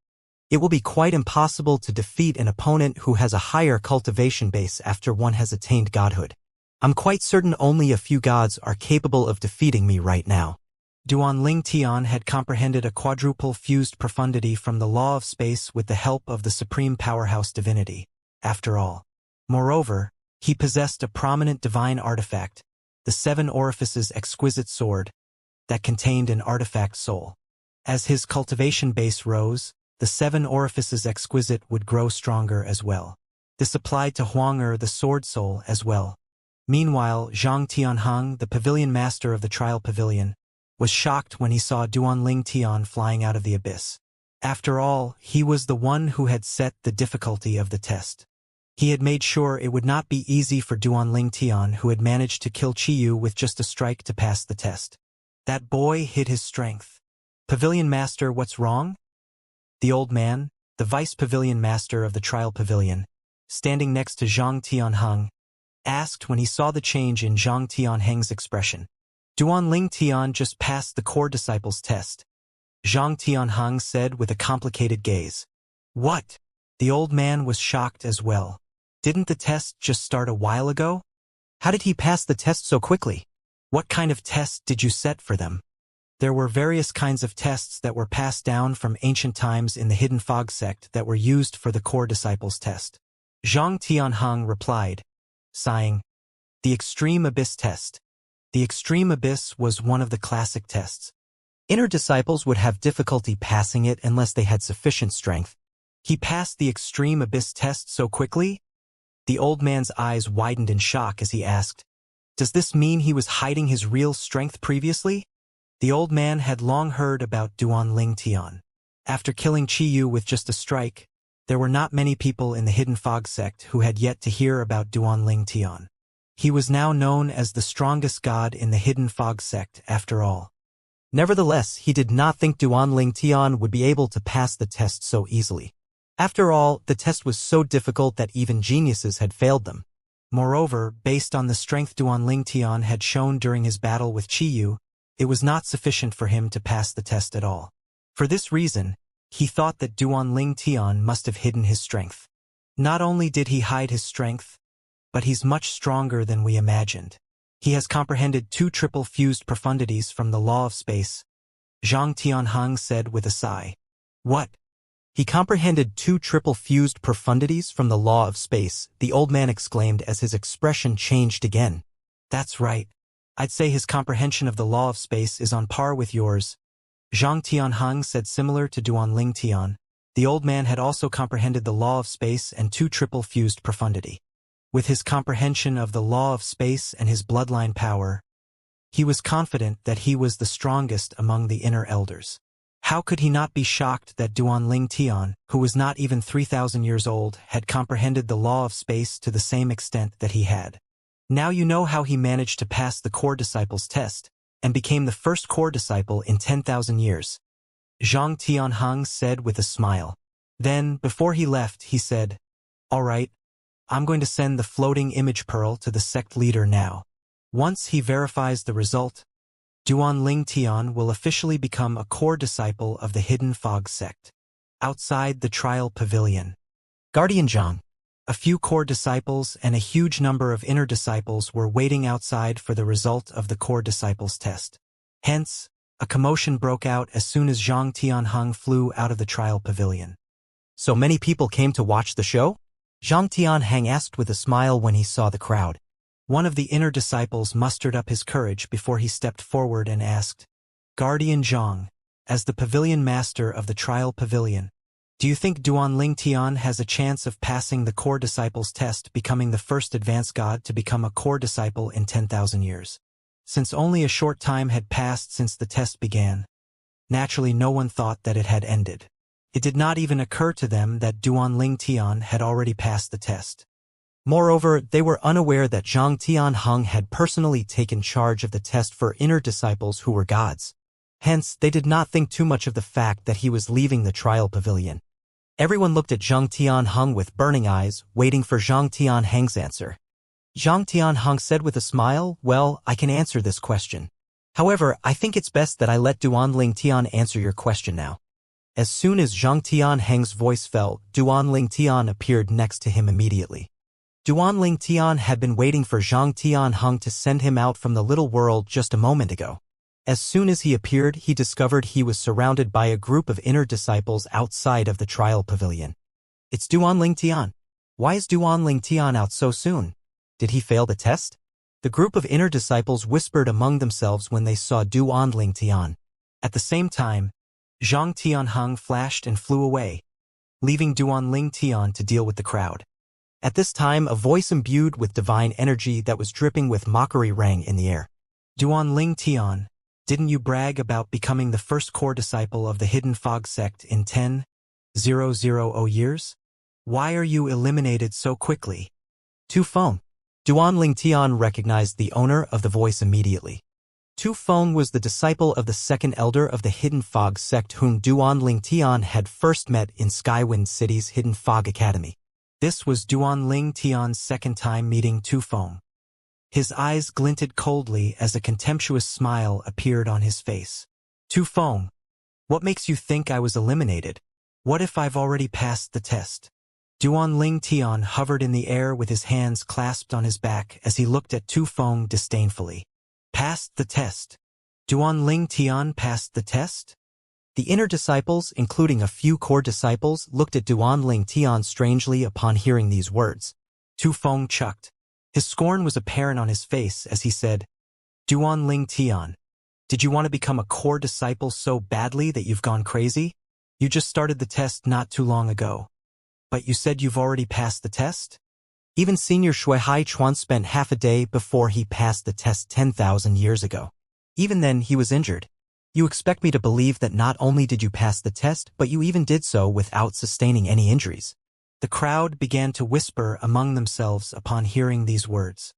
It will be quite impossible to defeat an opponent who has a higher cultivation base after one has attained godhood. I'm quite certain only a few gods are capable of defeating me right now. Duan Tian had comprehended a quadruple fused profundity from the law of space with the help of the supreme powerhouse divinity, after all. Moreover, he possessed a prominent divine artifact, the Seven Orifices exquisite sword, that contained an artifact soul. As his cultivation base rose, the Seven Orifices exquisite would grow stronger as well. This applied to Huang the sword soul as well. Meanwhile, Zhang Tianheng, the pavilion master of the trial pavilion, was shocked when he saw Duan Tian flying out of the abyss. After all, he was the one who had set the difficulty of the test. He had made sure it would not be easy for Duan Tian, who had managed to kill Qiyu with just a strike, to pass the test. That boy hid his strength. Pavilion master, what's wrong? The old man, the vice pavilion master of the trial pavilion, standing next to Zhang Tianheng, asked when he saw the change in Zhang Tianheng's expression. Duan Tian just passed the core disciples test. Zhang Tianheng said with a complicated gaze. What? The old man was shocked as well. Didn't the test just start a while ago? How did he pass the test so quickly? What kind of test did you set for them? There were various kinds of tests that were passed down from ancient times in the Hidden Fog sect that were used for the core disciples test. Zhang Tianheng replied, sighing. The Extreme Abyss test. The Extreme Abyss was one of the classic tests. Inner disciples would have difficulty passing it unless they had sufficient strength. He passed the Extreme Abyss test so quickly? The old man's eyes widened in shock as he asked, does this mean he was hiding his real strength previously? The old man had long heard about Duan Tian. After killing Qiyu with just a strike, there were not many people in the Hidden Fog sect who had yet to hear about Duan Tian. He was now known as the strongest god in the Hidden Fog sect after all. Nevertheless, he did not think Duan Tian would be able to pass the test so easily. After all, the test was so difficult that even geniuses had failed them. Moreover, based on the strength Duan Tian had shown during his battle with Qiyu, it was not sufficient for him to pass the test at all. For this reason, he thought that Duan Tian must have hidden his strength. Not only did he hide his strength, but he's much stronger than we imagined. He has comprehended 2 triple fused profundities from the law of space, Zhang Tianheng said with a sigh. What? He comprehended 2 triple fused profundities from the law of space, the old man exclaimed as his expression changed again. That's right. I'd say his comprehension of the law of space is on par with yours. Zhang Tianheng said, similar to Duan Tian. The old man had also comprehended the law of space and 2 triple fused profundity. With his comprehension of the law of space and his bloodline power, he was confident that he was the strongest among the inner elders. How could he not be shocked that Duan Tian, who was not even 3,000 years old, had comprehended the law of space to the same extent that he had? Now you know how he managed to pass the core disciples test, and became the first core disciple in 10,000 years. Zhang Tianheng said with a smile. Then, before he left, he said, all right, I'm going to send the floating image pearl to the sect leader now. Once he verifies the result, Duan Tian will officially become a core disciple of the Hidden Fog sect. Outside the trial pavilion, Guardian Zhang, a few core disciples and a huge number of inner disciples were waiting outside for the result of the core disciples test. Hence, a commotion broke out as soon as Zhang Tianheng flew out of the trial pavilion. So many people came to watch the show? Zhang Tianheng asked with a smile when he saw the crowd. One of the inner disciples mustered up his courage before he stepped forward and asked, Guardian Zhang, as the pavilion master of the trial pavilion, Do you think Duan Ling Tian has a chance of passing the core disciples test, becoming the first advanced god to become a core disciple in 10,000 years? Since only a short time had passed since the test began, naturally no one thought that it had ended. It did not even occur to them that Duan Ling Tian had already passed the test. Moreover, they were unaware that Zhang Tianheng had personally taken charge of the test for inner disciples who were gods. Hence, they did not think too much of the fact that he was leaving the trial pavilion. Everyone looked at Zhang Tianheng with burning eyes, waiting for Zhang Tianheng's answer. Zhang Tianheng said with a smile, "Well, I can answer this question. However, I think it's best that I let Duan Ling Tian answer your question now." As soon as Zhang Tianheng's voice fell, Duan Ling Tian appeared next to him immediately. Duan Ling Tian had been waiting for Zhang Tianheng to send him out from the little world just a moment ago. As soon as he appeared, he discovered he was surrounded by a group of inner disciples outside of the trial pavilion. "It's Duan Ling Tian. Why is Duan Ling Tian out so soon? Did he fail the test?" The group of inner disciples whispered among themselves when they saw Duan Ling Tian. At the same time, Zhang Tianheng flashed and flew away, leaving Duan Ling Tian to deal with the crowd. At this time, a voice imbued with divine energy that was dripping with mockery rang in the air. "Duan Ling Tian, didn't you brag about becoming the first core disciple of the Hidden Fog sect in 10,000 years? Why are you eliminated so quickly?" Tu Feng. Duan Ling Tian recognized the owner of the voice immediately. Tu Feng was the disciple of the second elder of the Hidden Fog sect whom Duan Ling Tian had first met in Skywind City's Hidden Fog Academy. This was Duan Ling Tian's second time meeting Tu Feng. His eyes glinted coldly as a contemptuous smile appeared on his face. "Tu Feng, what makes you think I was eliminated? What if I've already passed the test?" Duan Ling Tian hovered in the air with his hands clasped on his back as he looked at Tu Feng disdainfully. "Passed the test? Duan Ling Tian passed the test?" The inner disciples, including a few core disciples, looked at Duan Ling Tian strangely upon hearing these words. Tu Feng chucked. His scorn was apparent on his face as he said, "Duan Ling Tian, did you want to become a core disciple so badly that you've gone crazy? You just started the test not too long ago. But you said you've already passed the test? Even Senior Shui Hai Chuan spent half a day before he passed the test 10,000 years ago. Even then, he was injured. You expect me to believe that not only did you pass the test, but you even did so without sustaining any injuries?" The crowd began to whisper among themselves upon hearing these words.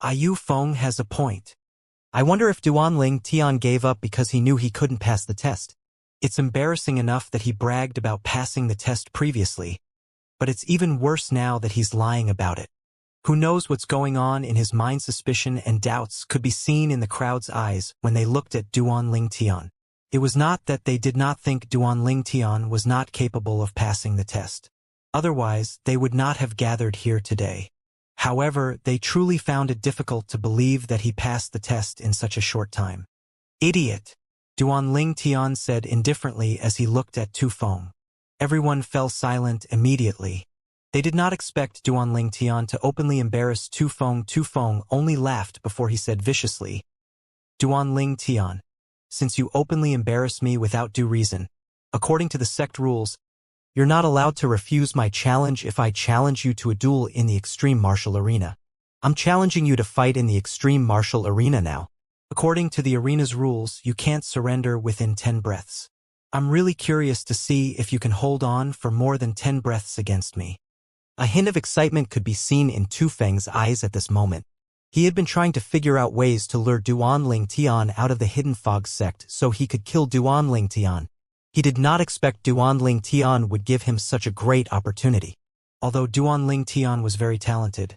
"Yu Feng has a point. I wonder if Duan Ling Tian gave up because he knew he couldn't pass the test. It's embarrassing enough that he bragged about passing the test previously, but it's even worse now that he's lying about it. Who knows what's going on in his mind?" Suspicion and doubts could be seen in the crowd's eyes when they looked at Duan Ling Tian. It was not that they did not think Duan Ling Tian was not capable of passing the test. Otherwise, they would not have gathered here today. However, they truly found it difficult to believe that he passed the test in such a short time. "Idiot," Duan Ling Tian said indifferently as he looked at Tu Feng. Everyone fell silent immediately. They did not expect Duan Ling Tian to openly embarrass Tu Feng. Tu Feng only laughed before he said viciously, "Duan Ling Tian, since you openly embarrass me without due reason, according to the sect rules, you're not allowed to refuse my challenge if I challenge you to a duel in the extreme martial arena. I'm challenging you to fight in the extreme martial arena now. According to the arena's rules, you can't surrender within 10 breaths. I'm really curious to see if you can hold on for more than 10 breaths against me." A hint of excitement could be seen in Tu Feng's eyes at this moment. He had been trying to figure out ways to lure Duan Ling Tian out of the Hidden Fog sect so he could kill Duan Ling Tian. He did not expect Duan Ling Tian would give him such a great opportunity. Although Duan Ling Tian was very talented,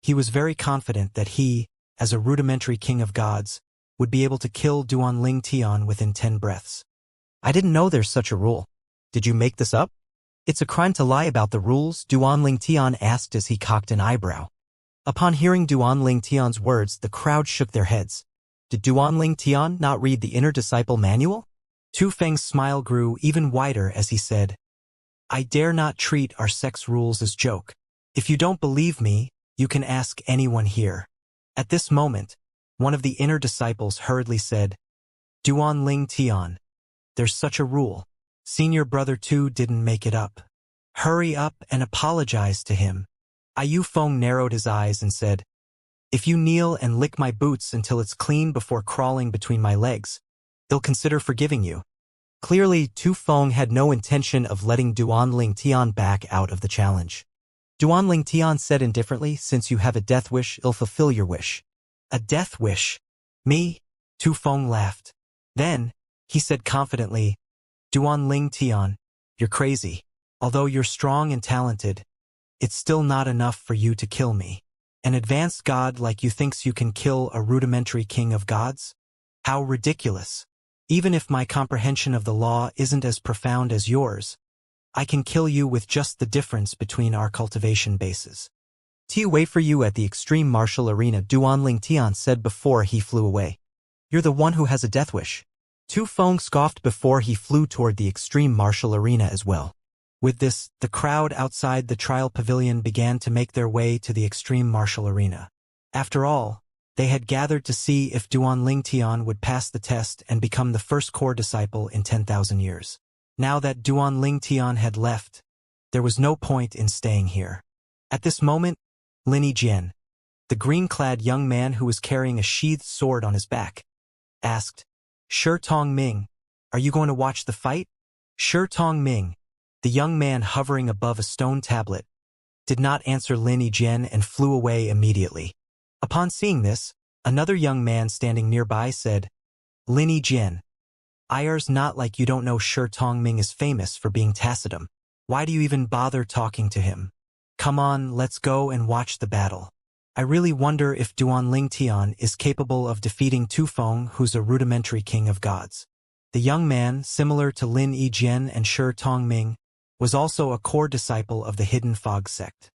he was very confident that he, as a rudimentary king of gods, would be able to kill Duan Ling Tian within 10 breaths. "I didn't know there's such a rule. Did you make this up?" "It's a crime to lie about the rules?" Duan Ling Tian asked as he cocked an eyebrow. Upon hearing Duan Ling Tian's words, the crowd shook their heads. Did Duan Ling Tian not read the Inner Disciple Manual? Tu Feng's smile grew even wider as he said, "I dare not treat our sect's rules as joke. If you don't believe me, you can ask anyone here." At this moment, one of the inner disciples hurriedly said, "Duan Ling Tian, there's such a rule. Senior brother 2 didn't make it up. Hurry up and apologize to him. Yu Feng narrowed his eyes and said, if you kneel and lick my boots until it's clean before crawling between my legs, they'll consider forgiving you. Clearly, Tu Feng had no intention of letting Duan Ling Tian back out of the challenge. Duan Ling Tian said indifferently, since you have a death wish, it'll fulfill your wish. A death wish? Me? Tu Feng laughed. Then, he said confidently, Duan Ling Tian, you're crazy. Although you're strong and talented, it's still not enough for you to kill me. An advanced god like you thinks you can kill a rudimentary king of gods? How ridiculous. Even if my comprehension of the law isn't as profound as yours, I can kill you with just the difference between our cultivation bases. To wait for you at the extreme martial arena, Duan Ling Tian said before he flew away. You're the one who has a death wish. Tu Feng scoffed before he flew toward the extreme martial arena as well. With this, the crowd outside the trial pavilion began to make their way to the extreme martial arena. After all, they had gathered to see if Duan Ling Tian would pass the test and become the first core disciple in 10,000 years. Now that Duan Ling Tian had left, there was no point in staying here. At this moment, Lin Yijian, the green-clad young man who was carrying a sheathed sword on his back, asked, Shi Tongming, are you going to watch the fight? Shi Tongming, the young man hovering above a stone tablet, did not answer Lin Yijian and flew away immediately. Upon seeing this, another young man standing nearby said, Lin Yijian, IR's not like you don't know Shi Tongming is famous for being taciturn. Why do you even bother talking to him? Come on, let's go and watch the battle. I really wonder if Duan Ling Tian is capable of defeating Tu Feng, who's a rudimentary king of gods. The young man, similar to Lin Yijian and Shi Tongming, was also a core disciple of the Hidden Fog sect.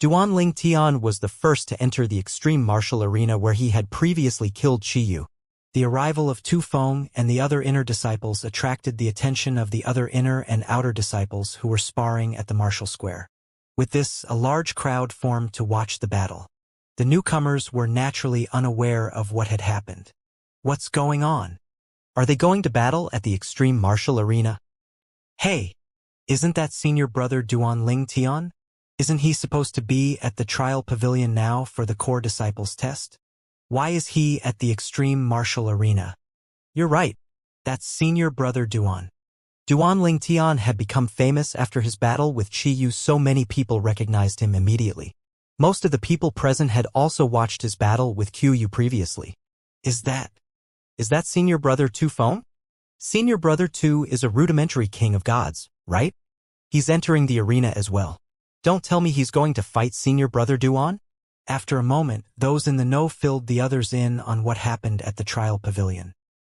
Duan Ling Tian was the first to enter the extreme martial arena where he had previously killed Qiyu. The arrival of Tu Feng and the other inner disciples attracted the attention of the other inner and outer disciples who were sparring at the martial square. With this, a large crowd formed to watch the battle. The newcomers were naturally unaware of what had happened. What's going on? Are they going to battle at the extreme martial arena? Hey! Isn't that senior brother Duan Ling Tian? Isn't he supposed to be at the trial pavilion now for the core disciples test? Why is he at the extreme martial arena? You're right. That's senior brother Duan. Duan Ling Tian had become famous after his battle with Qiyu, so many people recognized him immediately. Most of the people present had also watched his battle with Qiyu previously. Is that senior brother Tu Feng? Senior brother 2 is a rudimentary king of gods, right? He's entering the arena as well. Don't tell me he's going to fight senior brother Duan? After a moment, those in the know filled the others in on what happened at the trial pavilion.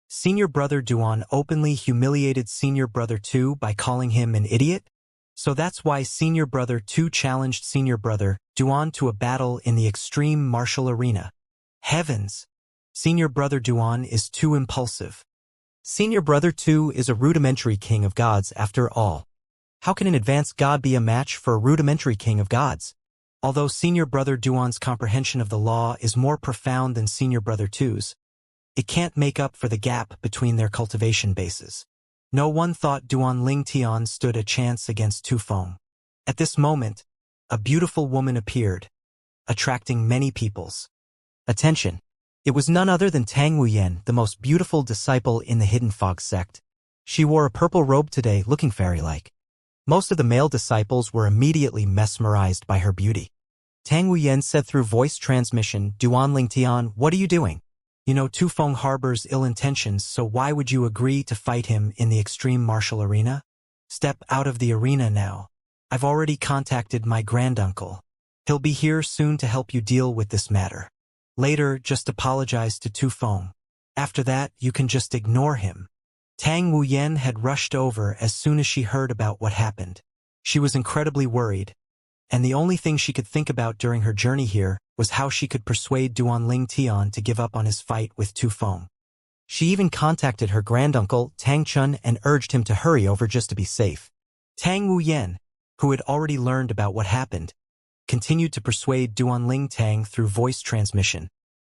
Senior brother Duan openly humiliated senior brother 2 by calling him an idiot? So that's why senior brother 2 challenged senior brother Duan to a battle in the extreme martial arena. Heavens! Senior brother Duan is too impulsive. Senior brother 2 is a rudimentary king of gods after all. How can an advanced god be a match for a rudimentary king of gods? Although senior brother Duan's comprehension of the law is more profound than senior brother 2's, it can't make up for the gap between their cultivation bases. No one thought Duan Ling Tian stood a chance against Tu Feng. At this moment, a beautiful woman appeared, attracting many people's attention. It was none other than Tang Wuyan, the most beautiful disciple in the Hidden Fog sect. She wore a purple robe today, looking fairy-like. Most of the male disciples were immediately mesmerized by her beauty. Tang Wuyan said through voice transmission, Duan Ling Tian, what are you doing? You know Tu Feng harbors ill intentions, so why would you agree to fight him in the extreme martial arena? Step out of the arena now. I've already contacted my granduncle. He'll be here soon to help you deal with this matter. Later, just apologize to Tu Feng. After that, you can just ignore him. Tang Wuyan had rushed over as soon as she heard about what happened. She was incredibly worried, and the only thing she could think about during her journey here was how she could persuade Duan Ling Tian to give up on his fight with Tu Feng. She even contacted her granduncle, Tang Chun, and urged him to hurry over just to be safe. Tang Wuyan, who had already learned about what happened, continued to persuade Duan Ling Tang through voice transmission.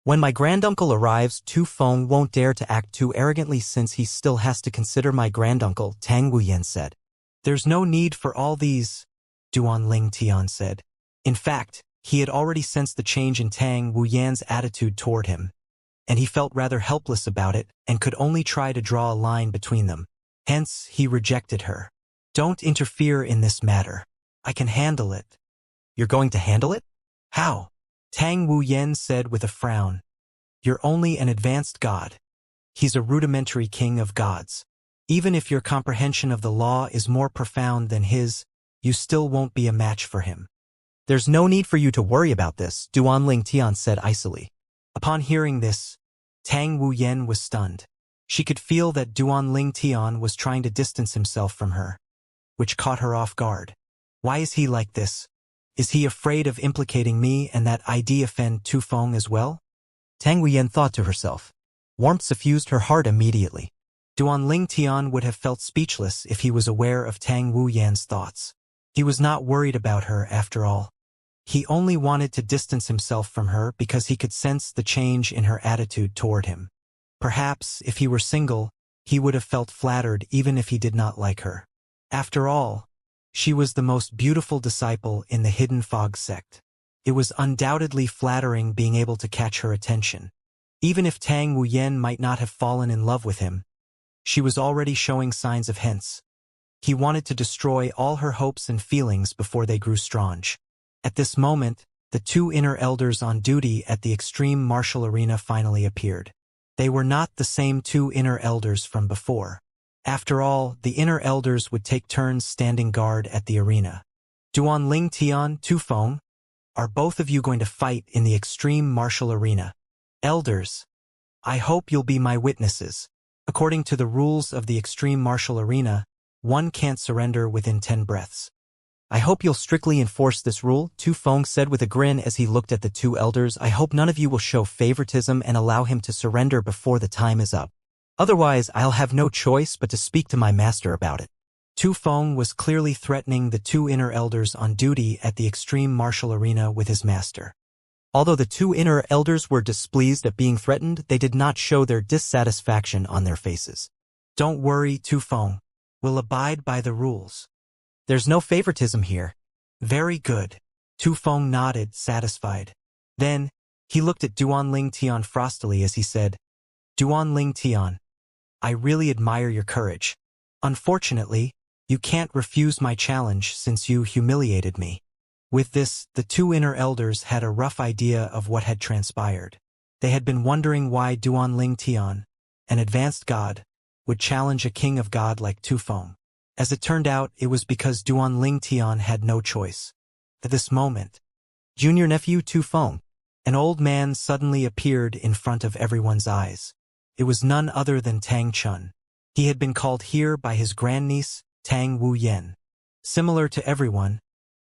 When my granduncle arrives, Tu Feng won't dare to act too arrogantly since he still has to consider my granduncle, Tang Wuyan said. There's no need for all these, Duan Tian said. In fact, he had already sensed the change in Tang Wuyan's attitude toward him, and he felt rather helpless about it and could only try to draw a line between them. Hence, he rejected her. Don't interfere in this matter. I can handle it. You're going to handle it? How? Tang Wuyan said with a frown. You're only an advanced god. He's a rudimentary king of gods. Even if your comprehension of the law is more profound than his, you still won't be a match for him. There's no need for you to worry about this, Duan Tian said icily. Upon hearing this, Tang Wuyan was stunned. She could feel that Duan Tian was trying to distance himself from her, which caught her off guard. Why is he like this? Is he afraid of implicating me and that ID offend Tu Feng as well? Tang Wuyan thought to herself. Warmth suffused her heart immediately. Duan Tian would have felt speechless if he was aware of Tang Wuyan's thoughts. He was not worried about her after all. He only wanted to distance himself from her because he could sense the change in her attitude toward him. Perhaps, if he were single, he would have felt flattered even if he did not like her. After all, she was the most beautiful disciple in the Hidden Fog sect. It was undoubtedly flattering being able to catch her attention. Even if Tang Wuyan might not have fallen in love with him, she was already showing signs of hints. He wanted to destroy all her hopes and feelings before they grew strong. At this moment, the two inner elders on duty at the extreme martial arena finally appeared. They were not the same two inner elders from before. After all, the inner elders would take turns standing guard at the arena. Duan Tian, Tu Feng, are both of you going to fight in the extreme martial arena? Elders, I hope you'll be my witnesses. According to the rules of the extreme martial arena, one can't surrender within 10 breaths. I hope you'll strictly enforce this rule, Tu Feng said with a grin as he looked at the two elders. I hope none of you will show favoritism and allow him to surrender before the time is up. Otherwise, I'll have no choice but to speak to my master about it. Tu Feng was clearly threatening the two inner elders on duty at the extreme martial arena with his master. Although the two inner elders were displeased at being threatened, they did not show their dissatisfaction on their faces. Don't worry, Tu Feng. We'll abide by the rules. There's no favoritism here. Very good. Tu Feng nodded, satisfied. Then, he looked at Duan Tian frostily as he said, Duan Tian, I really admire your courage. Unfortunately, you can't refuse my challenge since you humiliated me. With this, the two inner elders had a rough idea of what had transpired. They had been wondering why Duan Tian, an advanced god, would challenge a king of god like Tu Feng. As it turned out, it was because Duan Tian had no choice. At this moment, junior nephew Tu Feng, an old man, suddenly appeared in front of everyone's eyes. It was none other than Tang Chun. He had been called here by his grandniece, Tang Wuyan. Similar to everyone,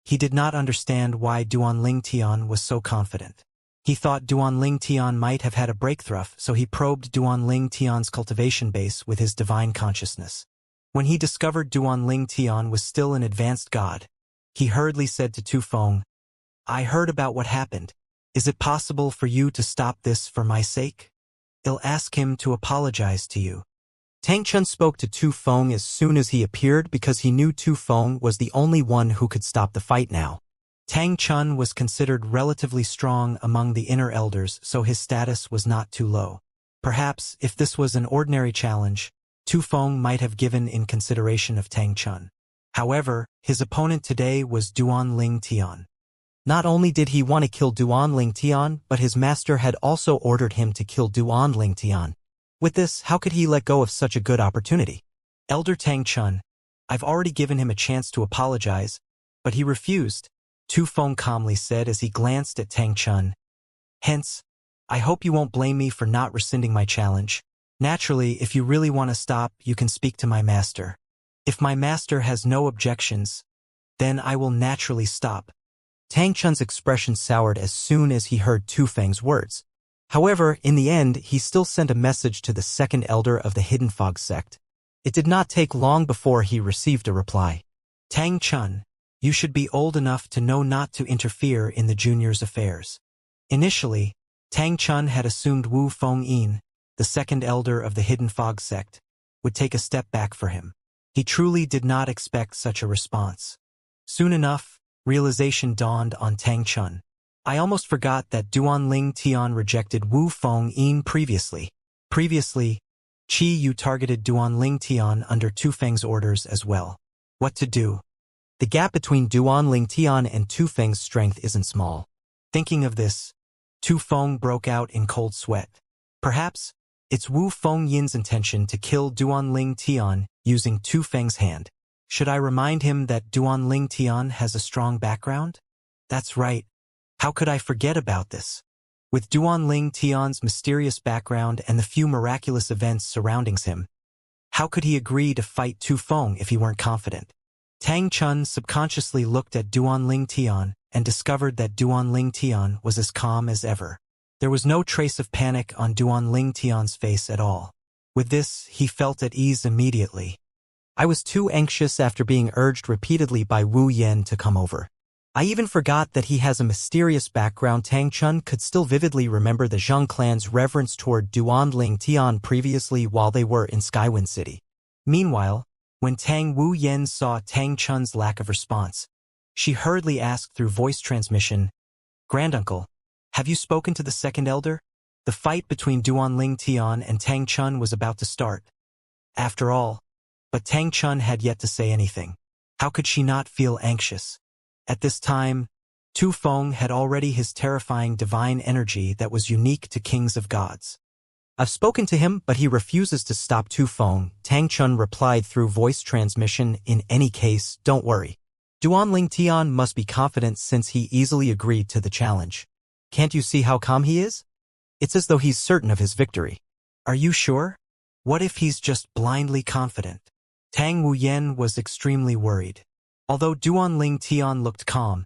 he did not understand why Duan Tian was so confident. He thought Duan Tian might have had a breakthrough, so he probed Duan Tian's cultivation base with his divine consciousness. When he discovered Duan Tian was still an advanced god, he hurriedly said to Tu Feng, I heard about what happened. Is it possible for you to stop this for my sake? I'll ask him to apologize to you. Tang Chun spoke to Tu Feng as soon as he appeared because he knew Tu Feng was the only one who could stop the fight now. Tang Chun was considered relatively strong among the inner elders, so his status was not too low. Perhaps, if this was an ordinary challenge, Tu Feng might have given in consideration of Tang Chun. However, his opponent today was Duan Tian. Not only did he want to kill Duan Tian, but his master had also ordered him to kill Duan Tian. With this, how could he let go of such a good opportunity? Elder Tang Chun, I've already given him a chance to apologize, but he refused, Tu Feng calmly said as he glanced at Tang Chun. Hence, I hope you won't blame me for not rescinding my challenge. Naturally, if you really want to stop, you can speak to my master. If my master has no objections, then I will naturally stop. Tang Chun's expression soured as soon as he heard Tu Feng's words. However, in the end, he still sent a message to the second elder of the Hidden Fog sect. It did not take long before he received a reply. Tang Chun, you should be old enough to know not to interfere in the junior's affairs. Initially, Tang Chun had assumed Wu Feng Yin, the second elder of the Hidden Fog sect, would take a step back for him. He truly did not expect such a response. Soon enough, realization dawned on Tang Chun. I almost forgot that Duanling Tian rejected Wu Feng Yin previously. Previously, Qi Yu targeted Duanling Tian under Tu Feng's orders as well. What to do? The gap between Duanling Tian and Tu Feng's strength isn't small. Thinking of this, Tu Feng broke out in cold sweat. Perhaps, it's Wu Feng Yin's intention to kill Duanling Tian using Tu Feng's hand. Should I remind him that Duanling Tian has a strong background? That's right. How could I forget about this? With Duanling Tian's mysterious background and the few miraculous events surrounding him, how could he agree to fight Tu Feng if he weren't confident? Tang Chun subconsciously looked at Duanling Tian and discovered that Duanling Tian was as calm as ever. There was no trace of panic on Duanling Tian's face at all. With this, he felt at ease immediately. I was too anxious after being urged repeatedly by Wu Yen to come over. I even forgot that he has a mysterious background. Tang Chun could still vividly remember the Zheng clan's reverence toward Duanling Tian previously while they were in Skywind City. Meanwhile, when Tang Wu Yen saw Tang Chun's lack of response, she hurriedly asked through voice transmission, "Granduncle, have you spoken to the second elder?" The fight between Duanling Tian and Tang Chun was about to start. After all, but Tang Chun had yet to say anything. How could she not feel anxious? At this time, Tu Feng had already his terrifying divine energy that was unique to kings of gods. "I've spoken to him, but he refuses to stop Tu Feng," Tang Chun replied through voice transmission. "In any case, don't worry. Duanling Tian must be confident since he easily agreed to the challenge. Can't you see how calm he is? It's as though he's certain of his victory." "Are you sure? What if he's just blindly confident?" Tang Wu Yen was extremely worried. Although Duanling Tian looked calm,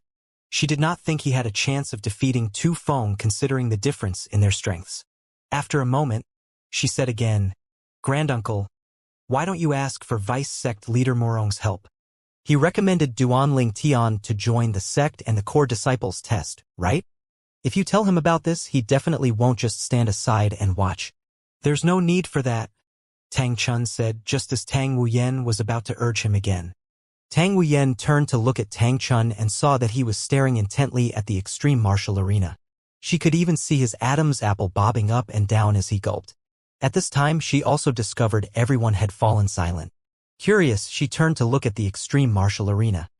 she did not think he had a chance of defeating Tu Feng considering the difference in their strengths. After a moment, she said again, "Granduncle, why don't you ask for Vice Sect Leader Morong's help? He recommended Duanling Tian to join the sect and the core disciples test, right? If you tell him about this, he definitely won't just stand aside and watch." "There's no need for that," Tang Chun said just as Tang Wu Yen was about to urge him again. Tang Wu Yen turned to look at Tang Chun and saw that he was staring intently at the extreme martial arena. She could even see his Adam's apple bobbing up and down as he gulped. At this time, she also discovered everyone had fallen silent. Curious, she turned to look at the extreme martial arena.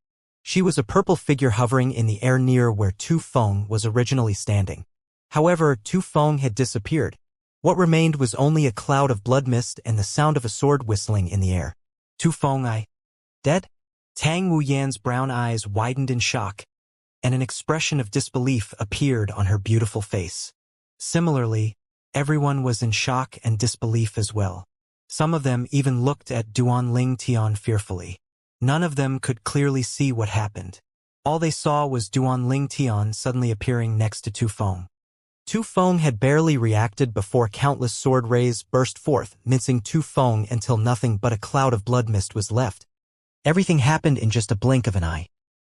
She was a purple figure hovering in the air near where Tu Feng was originally standing. However, Tu Feng had disappeared. What remained was only a cloud of blood mist and the sound of a sword whistling in the air. "Tu Feng, dead?" Tang Wu Yan's brown eyes widened in shock, and an expression of disbelief appeared on her beautiful face. Similarly, everyone was in shock and disbelief as well. Some of them even looked at Duanling Tian fearfully. None of them could clearly see what happened. All they saw was Duanling Tian suddenly appearing next to Tu Feng. Tu Feng had barely reacted before countless sword rays burst forth, mincing Tu Feng until nothing but a cloud of blood mist was left. Everything happened in just a blink of an eye.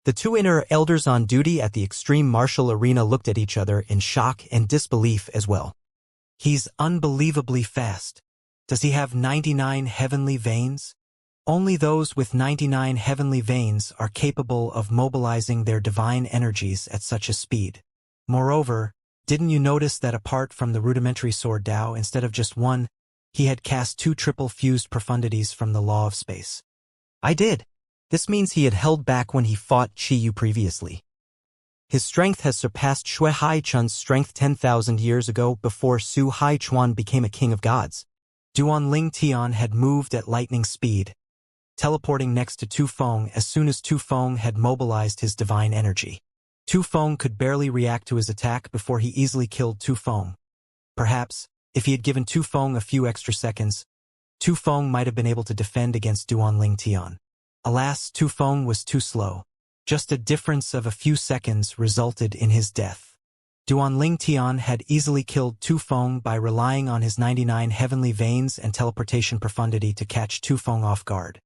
The two inner elders on duty at the extreme martial arena looked at each other in shock and disbelief as well. "He's unbelievably fast. Does he have 99 heavenly veins?" Only those with 99 heavenly veins are capable of mobilizing their divine energies at such a speed. Moreover, didn't you notice that apart from the rudimentary sword Dao, instead of just one, he had cast 2 triple fused profundities from the law of space? "I did. This means he had held back when he fought Qi Yu previously. His strength has surpassed Shui Haichun's strength 10,000 years ago before Su Haichuan became a king of gods." Duanling Tian had moved at lightning speed, teleporting next to Tu Feng as soon as Tu Feng had mobilized his divine energy. Tu Feng could barely react to his attack before he easily killed Tu Feng. Perhaps, if he had given Tu Feng a few extra seconds, Tu Feng might have been able to defend against Duanling Tian. Alas, Tu Feng was too slow. Just a difference of a few seconds resulted in his death. Duanling Tian had easily killed Tu Feng by relying on his 99 heavenly veins and teleportation profundity to catch Tu Feng off guard.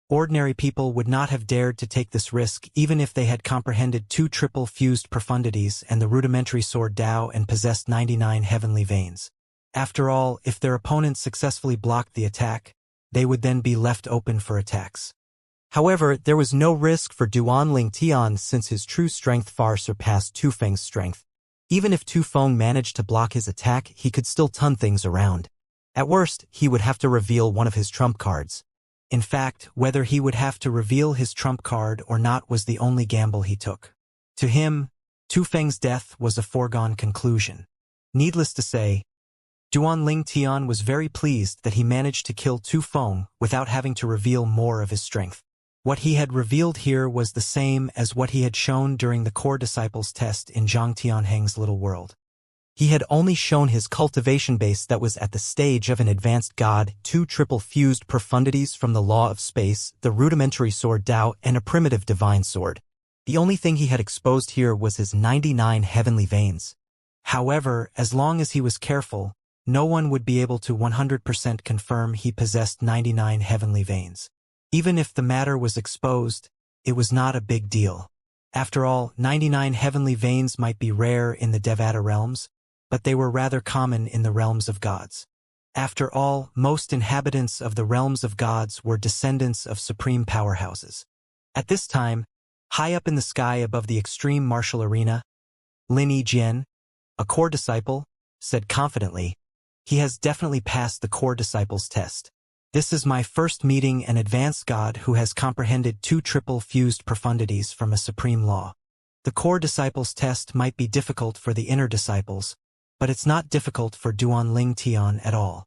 Ordinary people would not have dared to take this risk even if they had comprehended 2 triple fused profundities and the rudimentary sword Dao and possessed 99 heavenly veins. After all, if their opponents successfully blocked the attack, they would then be left open for attacks. However, there was no risk for Duanling Tian since his true strength far surpassed Tu Feng's strength. Even if Tu Feng managed to block his attack, he could still turn things around. At worst, he would have to reveal one of his trump cards. In fact, whether he would have to reveal his trump card or not was the only gamble he took. To him, Tu Feng's death was a foregone conclusion. Needless to say, Duanling Tian was very pleased that he managed to kill Tu Feng without having to reveal more of his strength. What he had revealed here was the same as what he had shown during the core disciples test in Zhang Tianheng's little world. He had only shown his cultivation base that was at the stage of an advanced god, 2 triple fused profundities from the law of space, the rudimentary sword Dao, and a primitive divine sword. The only thing he had exposed here was his 99 heavenly veins. However, as long as he was careful, no one would be able to 100% confirm he possessed 99 heavenly veins. Even if the matter was exposed, it was not a big deal. After all, 99 heavenly veins might be rare in the Devata realms, but they were rather common in the realms of gods. After all, most inhabitants of the realms of gods were descendants of supreme powerhouses. At this time, high up in the sky above the extreme martial arena, Lin Yijian, a core disciple, said confidently, "He has definitely passed the core disciples test. This is my first meeting an advanced god who has comprehended 2 triple fused profundities from a supreme law. The core disciples test might be difficult for the inner disciples, but it's not difficult for Duanling Tian at all."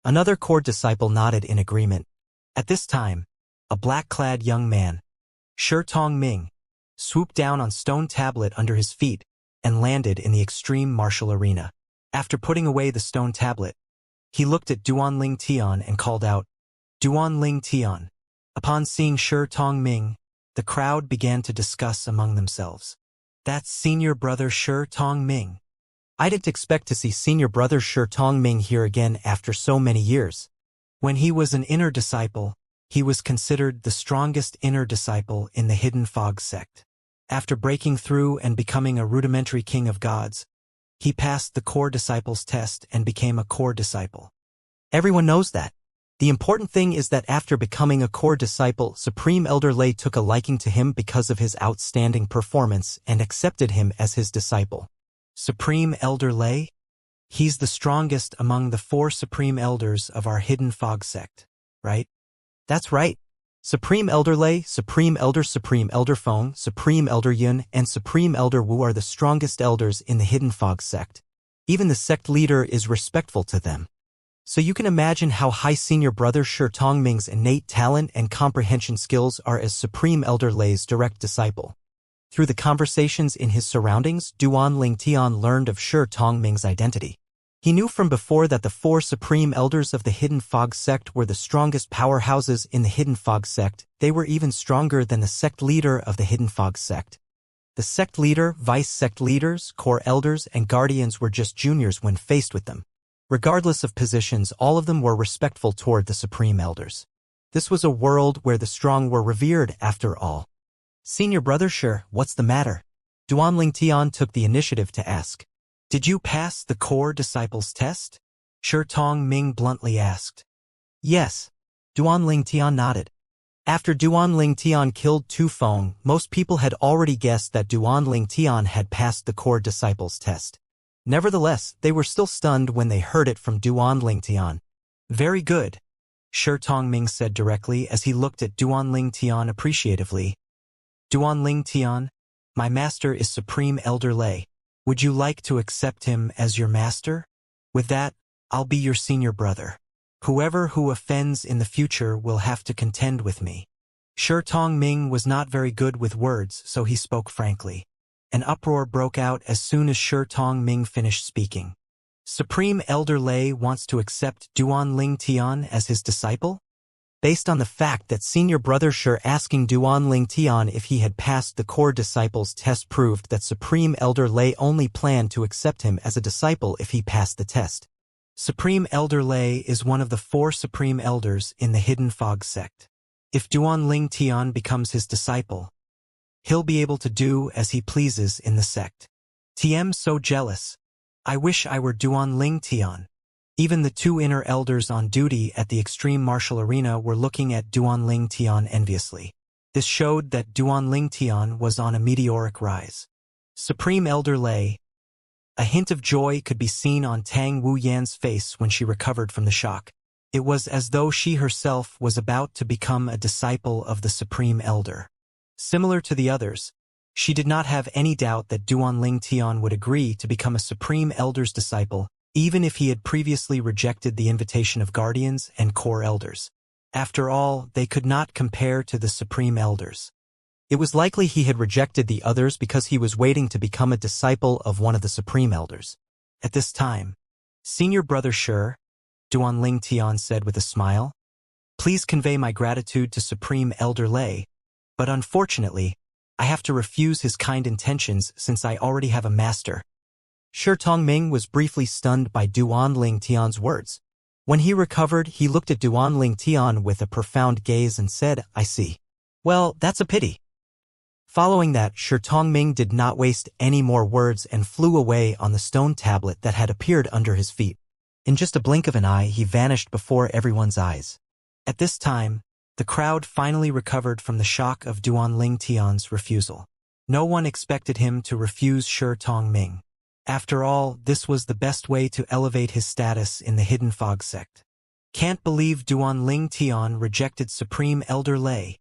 Another core disciple nodded in agreement. At this time, a black-clad young man, Shi Tongming, swooped down on stone tablet under his feet and landed in the extreme martial arena. After putting away the stone tablet, he looked at Duanling Tian and called out, "Duanling Tian." Upon seeing Shi Tongming, the crowd began to discuss among themselves. "That's senior brother Shi Tongming. I didn't expect to see senior brother Shi Tongming here again after so many years." When he was an inner disciple, he was considered the strongest inner disciple in the Hidden Fog sect. After breaking through and becoming a rudimentary king of gods, he passed the core disciples test and became a core disciple. Everyone knows that. The important thing is that after becoming a core disciple, Supreme Elder Lei took a liking to him because of his outstanding performance and accepted him as his disciple. Supreme Elder Lei? He's the strongest among the 4 Supreme Elders of our Hidden Fog sect, right? That's right. Supreme Elder Lei, Supreme Elder Feng, Supreme Elder Yun, and Supreme Elder Wu are the strongest elders in the Hidden Fog sect. Even the sect leader is respectful to them. So you can imagine how high senior brother Shi Tongming's innate talent and comprehension skills are as Supreme Elder Lei's direct disciple. Through the conversations in his surroundings, Duanling Tian learned of Shi Tongming's identity. He knew from before that the 4 supreme elders of the Hidden Fog sect were the strongest powerhouses in the Hidden Fog sect. They were even stronger than the sect leader of the Hidden Fog sect. The sect leader, vice-sect leaders, core elders, and guardians were just juniors when faced with them. Regardless of positions, all of them were respectful toward the supreme elders. This was a world where the strong were revered after all. "Senior brother Shi, what's the matter?" Duanling Tian took the initiative to ask. "Did you pass the core disciples test?" Shi Tongming bluntly asked. "Yes." Duanling Tian nodded. After Duanling Tian killed Tu Feng, most people had already guessed that Duanling Tian had passed the core disciples test. Nevertheless, they were still stunned when they heard it from Duanling Tian. "Very good," Shi Tongming said directly as he looked at Duanling Tian appreciatively. "Duanling Tian, my master is Supreme Elder Lei. Would you like to accept him as your master? With that, I'll be your senior brother. Whoever who offends in the future will have to contend with me." Shi Tongming was not very good with words, so he spoke frankly. An uproar broke out as soon as Shi Tongming finished speaking. Supreme Elder Lei wants to accept Duanling Tian as his disciple? Based on the fact that senior brother Shi asking Duanling Tian if he had passed the core disciples test proved that Supreme Elder Lei only planned to accept him as a disciple if he passed the test. Supreme Elder Lei is one of the 4 Supreme Elders in the Hidden Fog sect. If Duan Ling Tian becomes his disciple, he'll be able to do as he pleases in the sect. TM's so jealous. I wish I were Duan Ling Tian. Even the two inner elders on duty at the extreme martial arena were looking at Duan Ling Tian enviously. This showed that Duan Ling Tian was on a meteoric rise. Supreme Elder Lei. A hint of joy could be seen on Tang Wu Yan's face when she recovered from the shock. It was as though she herself was about to become a disciple of the Supreme Elder. Similar to the others, she did not have any doubt that Duan Ling Tian would agree to become a Supreme Elder's disciple, even if he had previously rejected the invitation of Guardians and Core Elders. After all, they could not compare to the Supreme Elders. It was likely he had rejected the others because he was waiting to become a disciple of one of the Supreme Elders. At this time, Senior Brother Shi, Duan Ling Tian said with a smile, "Please convey my gratitude to Supreme Elder Lei, but unfortunately, I have to refuse his kind intentions since I already have a master." Shi Tongming was briefly stunned by Duan Ling Tian's words. When he recovered, he looked at Duan Ling Tian with a profound gaze and said, "I see. Well, that's a pity." Following that, Shi Tongming did not waste any more words and flew away on the stone tablet that had appeared under his feet. In just a blink of an eye, he vanished before everyone's eyes. At this time, the crowd finally recovered from the shock of Duan Ling Tian's refusal. No one expected him to refuse Shi Tongming. After all, this was the best way to elevate his status in the Hidden Fog sect. Can't believe Duan Ling Tian rejected Supreme Elder Lei.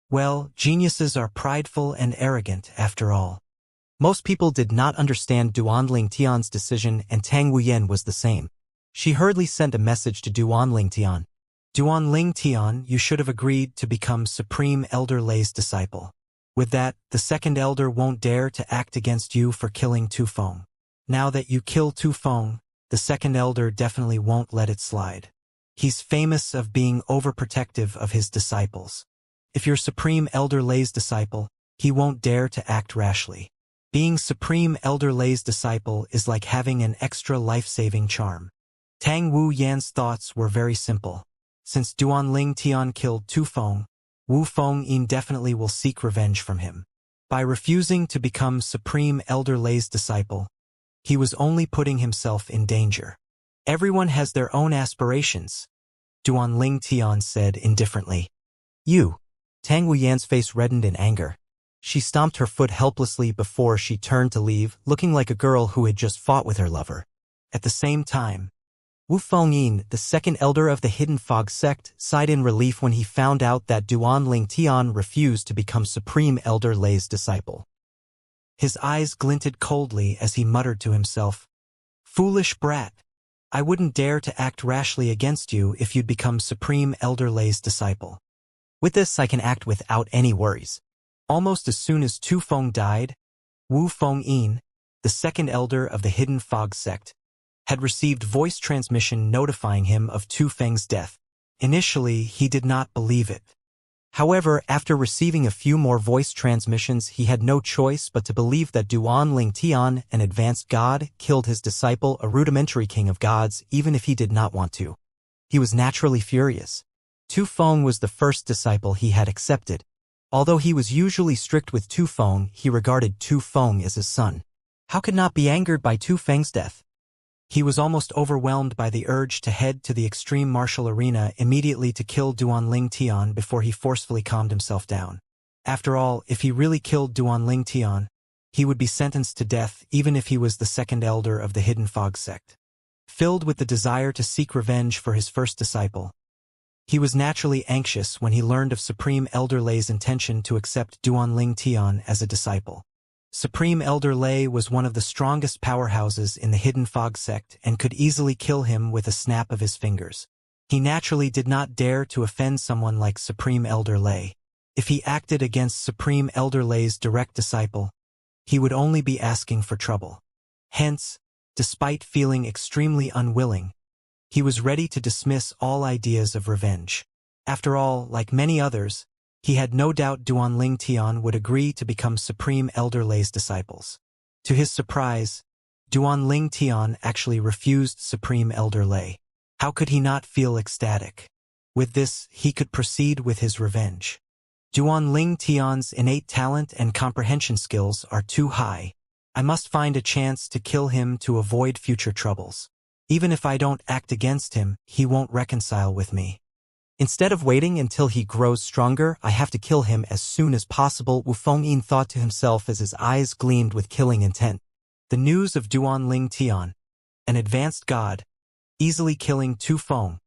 Well, geniuses are prideful and arrogant after all. Most people did not understand Duan Ling Tian's decision, and Tang Wuyan was the same. She hurriedly sent a message to Duan Ling Tian. "Duan Ling Tian, you should have agreed to become Supreme Elder Lei's disciple. With that, the second elder won't dare to act against you for killing Tu Feng. Now that you kill Tu Feng, the second elder definitely won't let it slide. He's famous of being overprotective of his disciples. If you're Supreme Elder Lei's disciple, he won't dare to act rashly. Being Supreme Elder Lei's disciple is like having an extra life-saving charm." Tang Wu Yan's thoughts were very simple. Since Duan Ling Tian killed Tu Feng, Wu Fengyin definitely will seek revenge from him. By refusing to become Supreme Elder Lei's disciple, he was only putting himself in danger. "Everyone has their own aspirations," Duan Ling Tian said indifferently. "You." Tang Wuyan's face reddened in anger. She stomped her foot helplessly before she turned to leave, looking like a girl who had just fought with her lover. At the same time, Wu Fengyin, the second elder of the Hidden Fog sect, sighed in relief when he found out that Duan Ling Tian refused to become Supreme Elder Lei's disciple. His eyes glinted coldly as he muttered to himself, "Foolish brat. I wouldn't dare to act rashly against you if you'd become Supreme Elder Lei's disciple. With this, I can act without any worries." Almost as soon as Tu Feng died, Wu Fengyin, the second elder of the Hidden Fog sect, had received voice transmission notifying him of Tu Feng's death. Initially, he did not believe it. However, after receiving a few more voice transmissions, he had no choice but to believe that Duan Ling Tian, an advanced god, killed his disciple, a rudimentary king of gods, even if he did not want to. He was naturally furious. Tu Feng was the first disciple he had accepted. Although he was usually strict with Tu Feng, he regarded Tu Feng as his son. How could not be angered by Tu Feng's death? He was almost overwhelmed by the urge to head to the extreme martial arena immediately to kill Duan Ling Tian before he forcefully calmed himself down. After all, if he really killed Duan Ling Tian, he would be sentenced to death even if he was the second elder of the Hidden Fog sect. Filled with the desire to seek revenge for his first disciple, he was naturally anxious when he learned of Supreme Elder Lei's intention to accept Duan Ling Tian as a disciple. Supreme Elder Lei was one of the strongest powerhouses in the Hidden Fog sect and could easily kill him with a snap of his fingers. He naturally did not dare to offend someone like Supreme Elder Lei. If he acted against Supreme Elder Lei's direct disciple, he would only be asking for trouble. Hence, despite feeling extremely unwilling, he was ready to dismiss all ideas of revenge. After all, like many others, he had no doubt Duan Ling Tian would agree to become Supreme Elder Lei's disciples. To his surprise, Duan Ling Tian actually refused Supreme Elder Lei. How could he not feel ecstatic? With this, he could proceed with his revenge. Duan Ling Tian's innate talent and comprehension skills are too high. I must find a chance to kill him to avoid future troubles. Even if I don't act against him, he won't reconcile with me. Instead of waiting until he grows stronger, I have to kill him as soon as possible, Wu Fengyin thought to himself as his eyes gleamed with killing intent. The news of Duan Ling Tian, an advanced god, easily killing Tu Feng,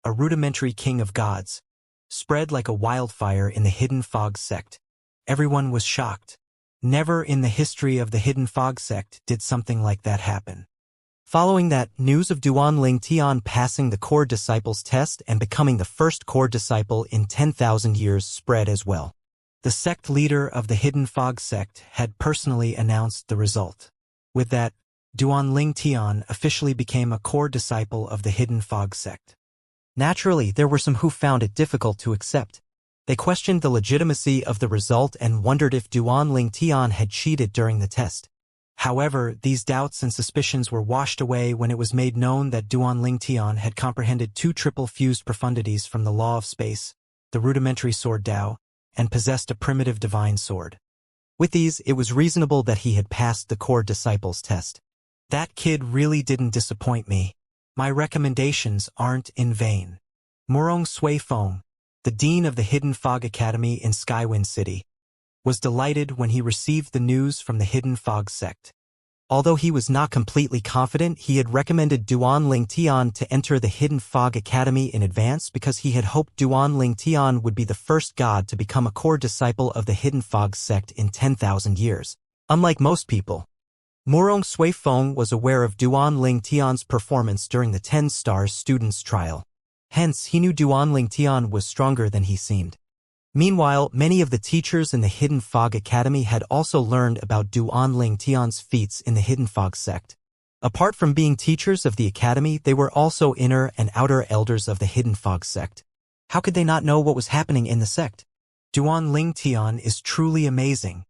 a rudimentary king of gods, spread like a wildfire in the Hidden Fog sect. Everyone was shocked. Never in the history of the Hidden Fog sect did something like that happen. Following that, news of Duan Ling Tian passing the core disciples test and becoming the first core disciple in 10,000 years spread as well. The sect leader of the Hidden Fog sect had personally announced the result. With that, Duan Ling Tian officially became a core disciple of the Hidden Fog sect. Naturally, there were some who found it difficult to accept. They questioned the legitimacy of the result and wondered if Duan Ling Tian had cheated during the test. However, these doubts and suspicions were washed away when it was made known that Duan Ling Tian had comprehended 2 triple-fused profundities from the law of space, the rudimentary sword Dao, and possessed a primitive divine sword. With these, it was reasonable that he had passed the core disciples test. That kid really didn't disappoint me. My recommendations aren't in vain. Murong Sui Feng, the dean of the Hidden Fog Academy in Skywind City, was delighted when he received the news from the Hidden Fog sect. Although he was not completely confident, he had recommended Duan Ling Tian to enter the Hidden Fog Academy in advance because he had hoped Duan Ling Tian would be the first god to become a core disciple of the Hidden Fog sect in 10,000 years. Unlike most people, Murong Sui Feng was aware of Duan Ling Tian's performance during the 10 Stars students trial. Hence, he knew Duan Ling Tian was stronger than he seemed. Meanwhile, many of the teachers in the Hidden Fog Academy had also learned about Duan Ling Tian's feats in the Hidden Fog sect. Apart from being teachers of the academy, they were also inner and outer elders of the Hidden Fog sect. How could they not know what was happening in the sect? Duan Ling Tian is truly amazing.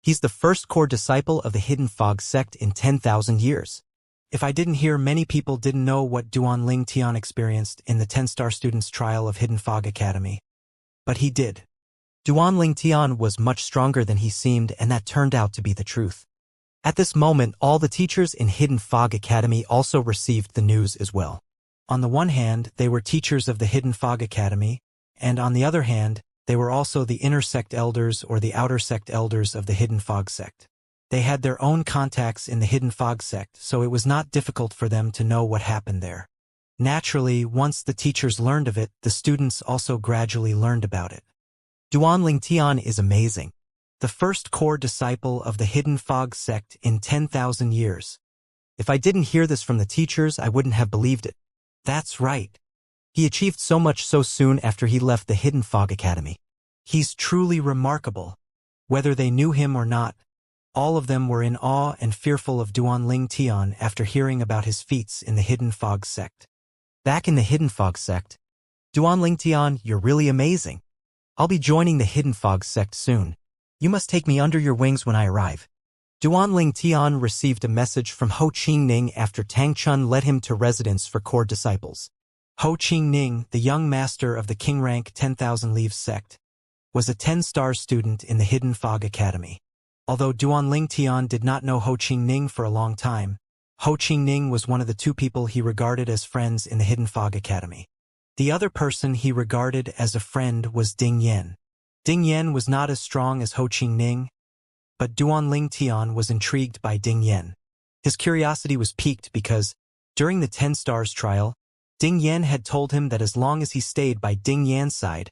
He's the first core disciple of the Hidden Fog sect in 10,000 years. If I didn't hear, many people didn't know what Duan Ling Tian experienced in the 10-star students trial of Hidden Fog Academy. But he did. Duan Ling Tian was much stronger than he seemed, and that turned out to be the truth. At this moment, all the teachers in Hidden Fog Academy also received the news as well. On the one hand, they were teachers of the Hidden Fog Academy, and on the other hand, they were also the inner sect elders or the outer sect elders of the Hidden Fog sect. They had their own contacts in the Hidden Fog sect, so it was not difficult for them to know what happened there. Naturally, once the teachers learned of it, the students also gradually learned about it. Duan Ling Tian is amazing. The first core disciple of the Hidden Fog sect in 10,000 years. If I didn't hear this from the teachers, I wouldn't have believed it. That's right. He achieved so much so soon after he left the Hidden Fog Academy. He's truly remarkable. Whether they knew him or not, all of them were in awe and fearful of Duan Ling Tian after hearing about his feats in the Hidden Fog sect. Back in the Hidden Fog sect, Duan Ling Tian, you're really amazing. I'll be joining the Hidden Fog sect soon. You must take me under your wings when I arrive. Duan Ling Tian received a message from Ho Qingning after Tang Chun led him to residence for core disciples. Ho Qingning, the young master of the King Rank 10,000 Leaves sect, was a 10-star student in the Hidden Fog Academy. Although Duan Ling Tian did not know Ho Qingning for a long time, Ho Qingning was one of the 2 people he regarded as friends in the Hidden Fog Academy. The other person he regarded as a friend was Ding Yan. Ding Yan was not as strong as Ho Qingning, but Duan Ling Tian was intrigued by Ding Yan. His curiosity was piqued because, during the 10 Stars trial, Ding Yan had told him that as long as he stayed by Ding Yan's side,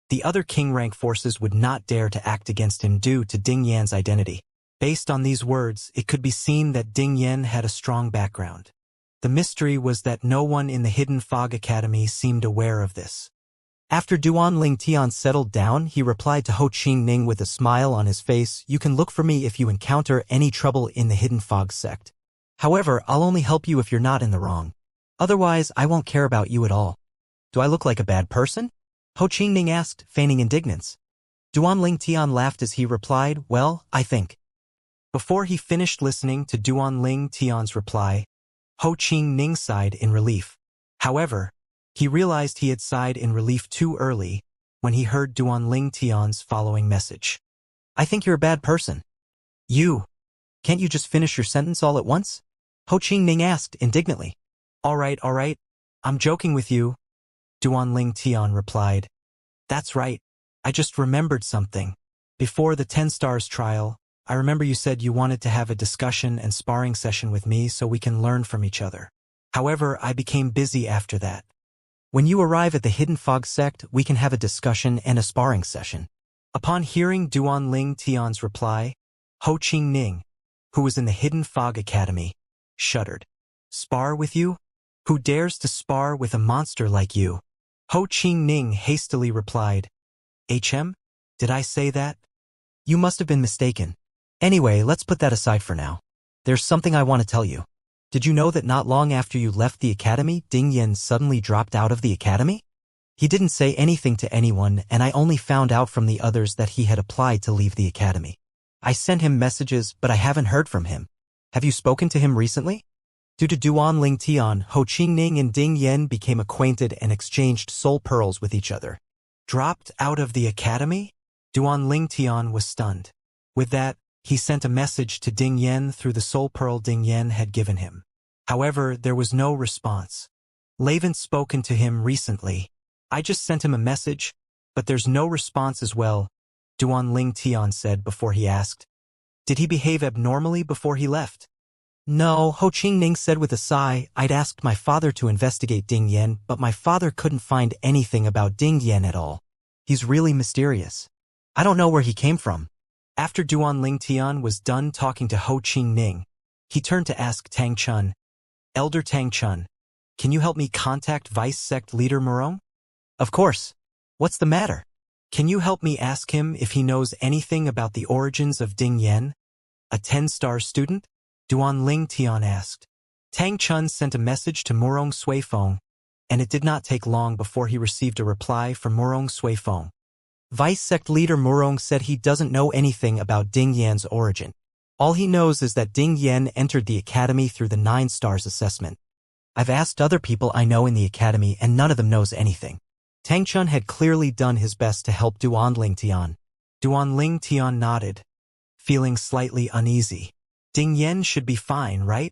the other King Rank forces would not dare to act against him due to Ding Yan's identity. Based on these words, it could be seen that Ding Yan had a strong background. The mystery was that no one in the Hidden Fog Academy seemed aware of this. After Duan Ling Tian settled down, he replied to Ho Qingning with a smile on his face, "You can look for me if you encounter any trouble in the Hidden Fog sect. However, I'll only help you if you're not in the wrong. Otherwise, I won't care about you at all." "Do I look like a bad person?" Ho Qingning asked, feigning indignance. Duan Ling Tian laughed as he replied, "Well, I think." Before he finished listening to Duan Ling Tian's reply, Ho Qingning sighed in relief. However, He realized he had sighed in relief too early when he heard Duanling Tian's following message. I think you're a bad person. Can't you just finish your sentence all at once? Ho Qingning asked indignantly. All right, I'm joking with you, Duanling Tian replied. That's right. I just remembered something. Before the 10 stars trial, I remember you said you wanted to have a discussion and sparring session with me so we can learn from each other. However, I became busy after that. When you arrive at the Hidden Fog sect, we can have a discussion and a sparring session. Upon hearing Duanling Tian's reply, Ho Qingning, who was in the Hidden Fog Academy, shuddered. Spar with you? Who dares to spar with a monster like you? Ho Qingning hastily replied. HM? Did I say that? You must have been mistaken. Anyway, let's put that aside for now. There's something I want to tell you. Did you know that not long after you left the academy, Ding Yan suddenly dropped out of the academy? He didn't say anything to anyone, and I only found out from the others that he had applied to leave the academy. I sent him messages, but I haven't heard from him. Have you spoken to him recently? Due to Duanling Tian, Ho Qingning and Ding Yan became acquainted and exchanged soul pearls with each other. Dropped out of the academy? Duanling Tian was stunned. With that, he sent a message to Ding Yan through the soul pearl Ding Yan had given him. However, there was no response. Laven't spoken to him recently. I just sent him a message, but there's no response as well, Duanling Tian said before he asked. Did he behave abnormally before he left? No, Ho Qingning said with a sigh. I'd asked my father to investigate Ding Yan, but my father couldn't find anything about Ding Yan at all. He's really mysterious. I don't know where he came from. After Duanling Tian was done talking to Ho Qingning, he turned to ask Tang Chun, Elder Tang Chun, can you help me contact Vice Sect Leader Murong? Of course. What's the matter? Can you help me ask him if he knows anything about the origins of Ding Yan? A 10-star student? Duanling Tian asked. Tang Chun sent a message to Murong Suifeng, and it did not take long before he received a reply from Murong Suifeng. Vice Sect Leader Murong said he doesn't know anything about Ding Yan's origin. All he knows is that Ding Yan entered the academy through the 9 stars assessment. I've asked other people I know in the academy and none of them knows anything. Tang Chun had clearly done his best to help Duanling Tian. Duanling Tian nodded, feeling slightly uneasy. Ding Yan should be fine, right?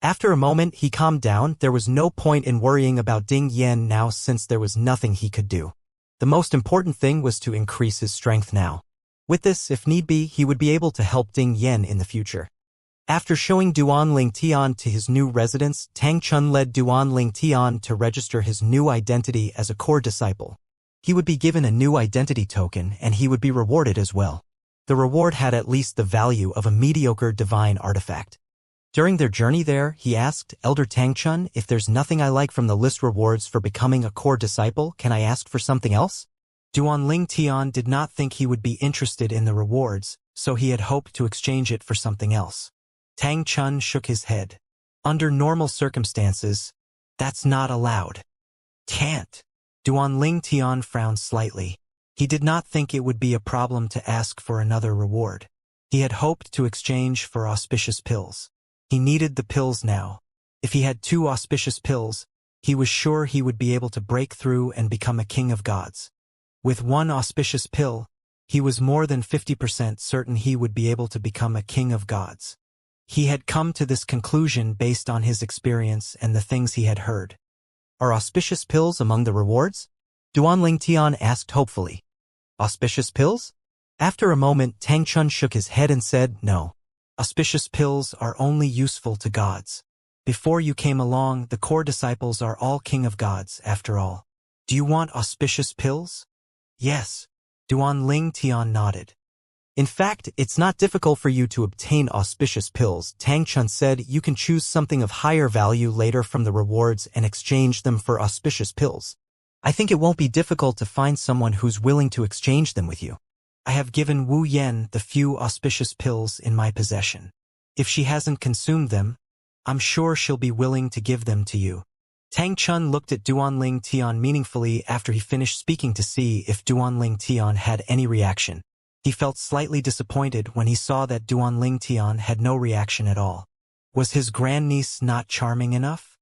After a moment, he calmed down. There was no point in worrying about Ding Yan now since there was nothing he could do. The most important thing was to increase his strength now. With this, if need be, he would be able to help Ding Yan in the future. After showing Duanling Tian to his new residence, Tang Chun led Duanling Tian to register his new identity as a core disciple. He would be given a new identity token and he would be rewarded as well. The reward had at least the value of a mediocre divine artifact. During their journey there, he asked Elder Tang Chun, if there's nothing I like from the list rewards for becoming a core disciple, can I ask for something else? Duanling Tian did not think he would be interested in the rewards, so he had hoped to exchange it for something else. Tang Chun shook his head. Under normal circumstances, that's not allowed. Can't. Duanling Tian frowned slightly. He did not think it would be a problem to ask for another reward. He had hoped to exchange for auspicious pills. He needed the pills now. If he had 2 auspicious pills, he was sure he would be able to break through and become a king of gods. With 1 auspicious pill, he was more than 50% certain he would be able to become a king of gods. He had come to this conclusion based on his experience and the things he had heard. Are auspicious pills among the rewards? Duanling Tian asked hopefully. Auspicious pills? After a moment, Tang Chun shook his head and said, no. Auspicious pills are only useful to gods. Before you came along, the core disciples are all king of gods, after all. Do you want auspicious pills? Yes. Duanling Tian nodded. In fact, it's not difficult for you to obtain auspicious pills. Tang Chun said you can choose something of higher value later from the rewards and exchange them for auspicious pills. I think it won't be difficult to find someone who's willing to exchange them with you. I have given Wu Yan the few auspicious pills in my possession. If she hasn't consumed them, I'm sure she'll be willing to give them to you. Tang Chun looked at Duanling Tian meaningfully after he finished speaking to see if Duanling Tian had any reaction. He felt slightly disappointed when he saw that Duanling Tian had no reaction at all. Was his grandniece not charming enough?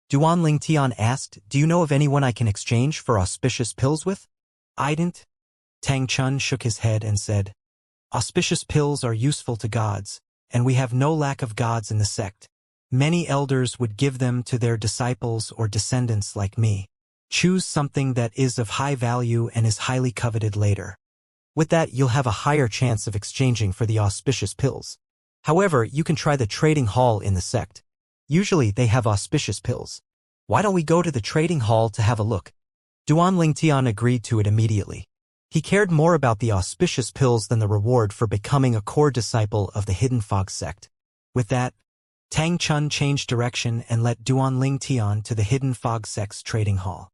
Duan Tian asked, "Do you know of anyone I can exchange for auspicious pills with?" "I didn't." Tang Chun shook his head and said, "Auspicious pills are useful to gods, and we have no lack of gods in the sect. Many elders would give them to their disciples or descendants like me. Choose something that is of high value and is highly coveted later. With that, you'll have a higher chance of exchanging for the auspicious pills. However, you can try the trading hall in the sect. Usually they have auspicious pills. Why don't we go to the trading hall to have a look?" Duan Lingtian agreed to it immediately. He cared more about the auspicious pills than the reward for becoming a core disciple of the Hidden Fog sect. With that, Tang Chun changed direction and led Duan Lingtian to the Hidden Fog sect's trading hall.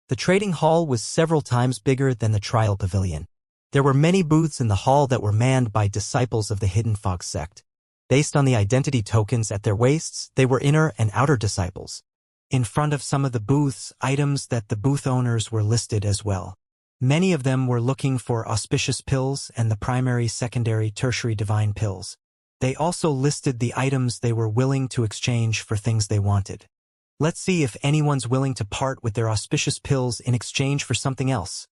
The trading hall was several times bigger than the trial pavilion. There were many booths in the hall that were manned by disciples of the Hidden Fog sect. Based on the identity tokens at their waists, they were inner and outer disciples. In front of some of the booths, items that the booth owners were listed as well. Many of them were looking for auspicious pills and the primary, secondary, tertiary divine pills. They also listed the items they were willing to exchange for things they wanted. Let's see if anyone's willing to part with their auspicious pills in exchange for something else.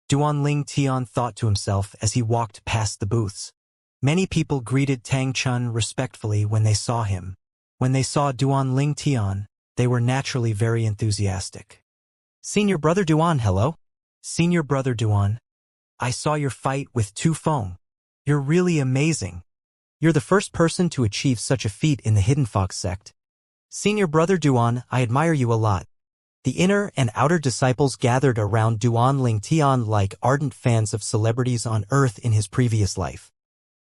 Duan Ling Tian thought to himself as he walked past the booths. Many people greeted Tang Chun respectfully when they saw him. When they saw Duan Ling Tian, they were naturally very enthusiastic. "Senior Brother Duan, hello." "Senior Brother Duan, I saw your fight with Tu Feng. You're really amazing. You're the first person to achieve such a feat in the Hidden Fog sect. Senior Brother Duan, I admire you a lot." The inner and outer disciples gathered around Duan Ling Tian like ardent fans of celebrities on Earth in his previous life.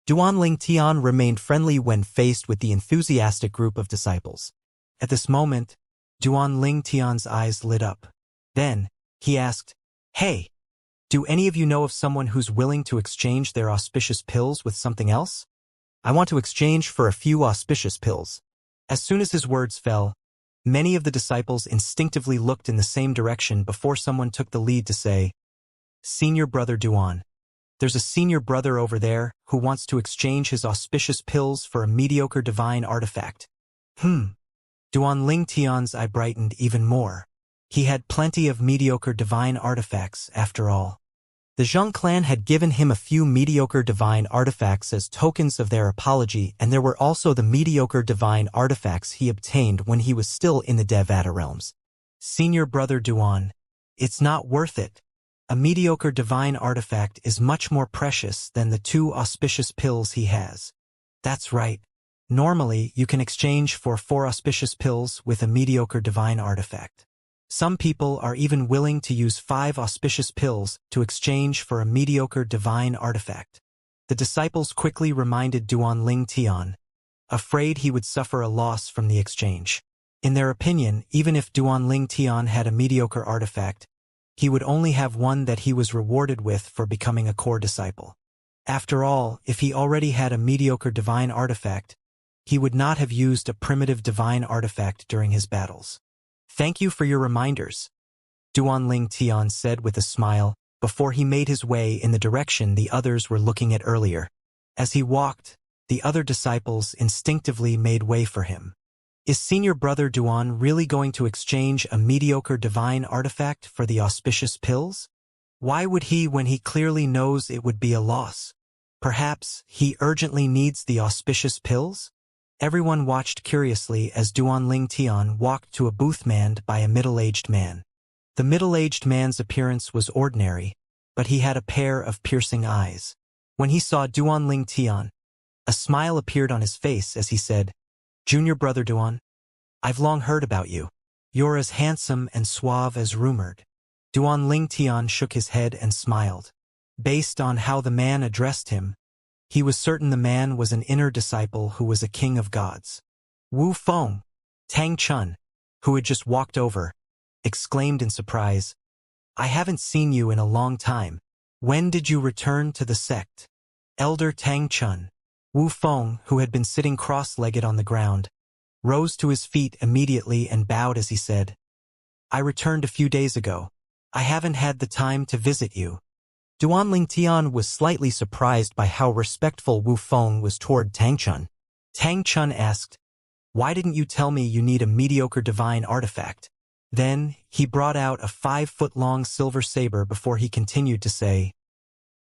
Duan Ling Tian remained friendly when faced with the enthusiastic group of disciples. At this moment, Duan Ling Tian's eyes lit up. Then, he asked, "Hey, do any of you know of someone who's willing to exchange their auspicious pills with something else? I want to exchange for a few auspicious pills." As soon as his words fell, many of the disciples instinctively looked in the same direction before someone took the lead to say, "Senior Brother Duan, there's a senior brother over there who wants to exchange his auspicious pills for a mediocre divine artifact." Duan Ling Tian's eye brightened even more. He had plenty of mediocre divine artifacts, after all. The Zhang clan had given him a few mediocre divine artifacts as tokens of their apology, and there were also the mediocre divine artifacts he obtained when he was still in the Devata realms. "Senior Brother Duan, it's not worth it. A mediocre divine artifact is much more precious than the 2 auspicious pills he has." "That's right. Normally, you can exchange for 4 auspicious pills with a mediocre divine artifact. Some people are even willing to use 5 auspicious pills to exchange for a mediocre divine artifact." The disciples quickly reminded Duan Ling Tian, afraid he would suffer a loss from the exchange. In their opinion, even if Duan Ling Tian had a mediocre artifact, he would only have one that he was rewarded with for becoming a core disciple. After all, if he already had a mediocre divine artifact, he would not have used a primitive divine artifact during his battles. "Thank you for your reminders," Duan Ling Tian said with a smile, before he made his way in the direction the others were looking at earlier. As he walked, the other disciples instinctively made way for him. Is Senior Brother Duan really going to exchange a mediocre divine artifact for the auspicious pills? Why would he when he clearly knows it would be a loss? Perhaps he urgently needs the auspicious pills? Everyone watched curiously as Duan Ling Tian walked to a booth manned by a middle-aged man. The middle-aged man's appearance was ordinary, but he had a pair of piercing eyes. When he saw Duan Ling Tian, a smile appeared on his face as he said, "Junior Brother Duan, I've long heard about you. You're as handsome and suave as rumored." Duan Ling Tian shook his head and smiled. Based on how the man addressed him, he was certain the man was an inner disciple who was a king of gods. Wu Feng, Tang Chun, who had just walked over, exclaimed in surprise, "I haven't seen you in a long time. When did you return to the sect?" Elder Tang Chun, Wu Feng, who had been sitting cross-legged on the ground, rose to his feet immediately and bowed as he said, "I returned a few days ago. I haven't had the time to visit you." Duan Ling Tian was slightly surprised by how respectful Wu Feng was toward Tang Chun. Tang Chun asked, Why didn't you tell me you need a mediocre divine artifact? Then, he brought out a 5-foot-long silver saber before he continued to say,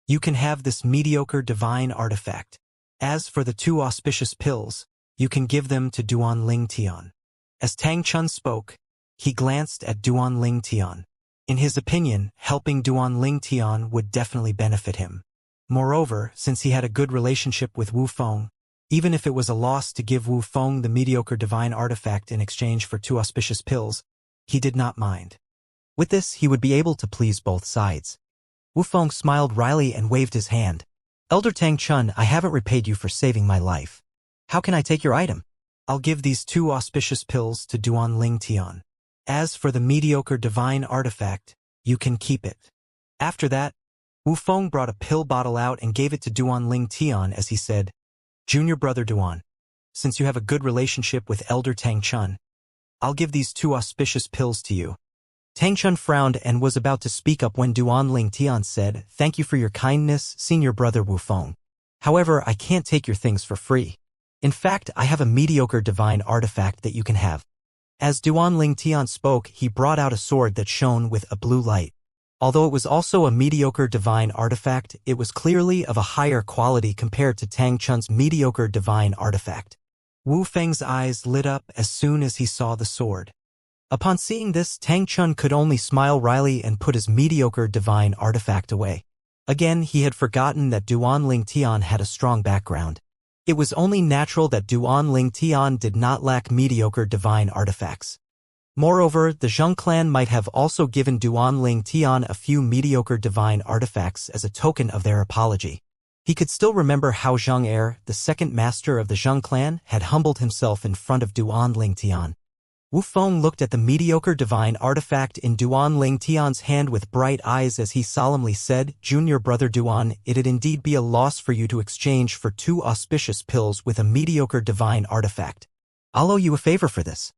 you can have this mediocre divine artifact. As for the 2 auspicious pills, you can give them to Duan Ling Tian. As Tang Chun spoke, he glanced at Duan Ling Tian. In his opinion, helping Duan Ling Tian would definitely benefit him. Moreover, since he had a good relationship with Wu Feng, even if it was a loss to give Wu Feng the mediocre divine artifact in exchange for 2 auspicious pills, he did not mind. With this, he would be able to please both sides. Wu Feng smiled wryly and waved his hand. Elder Tang Chun, I haven't repaid you for saving my life. How can I take your item? I'll give these 2 auspicious pills to Duan Ling Tian. As for the mediocre divine artifact, you can keep it. After that, Wu Feng brought a pill bottle out and gave it to Duan Ling Tian as he said, Junior brother Duan, since you have a good relationship with Elder Tang Chun, I'll give these 2 auspicious pills to you. Tang Chun frowned and was about to speak up when Duan Ling Tian said, thank you for your kindness, senior brother Wu Feng. However, I can't take your things for free. In fact, I have a mediocre divine artifact that you can have. As Duan Ling Tian spoke, he brought out a sword that shone with a blue light. Although it was also a mediocre divine artifact, it was clearly of a higher quality compared to Tang Chun's mediocre divine artifact. Wu Feng's eyes lit up as soon as he saw the sword. Upon seeing this, Tang Chun could only smile wryly and put his mediocre divine artifact away. Again, he had forgotten that Duan Ling Tian had a strong background. It was only natural that Duan Ling Tian did not lack mediocre divine artifacts. Moreover, the Zheng clan might have also given Duan Ling Tian a few mediocre divine artifacts as a token of their apology. He could still remember how Zheng Er, the second master of the Zheng clan, had humbled himself in front of Duan Ling Tian. Wu Feng looked at the mediocre divine artifact in Duan Ling Tian's hand with bright eyes as he solemnly said, Junior brother Duan, it'd indeed be a loss for you to exchange for 2 auspicious pills with a mediocre divine artifact. I'll owe you a favor for this.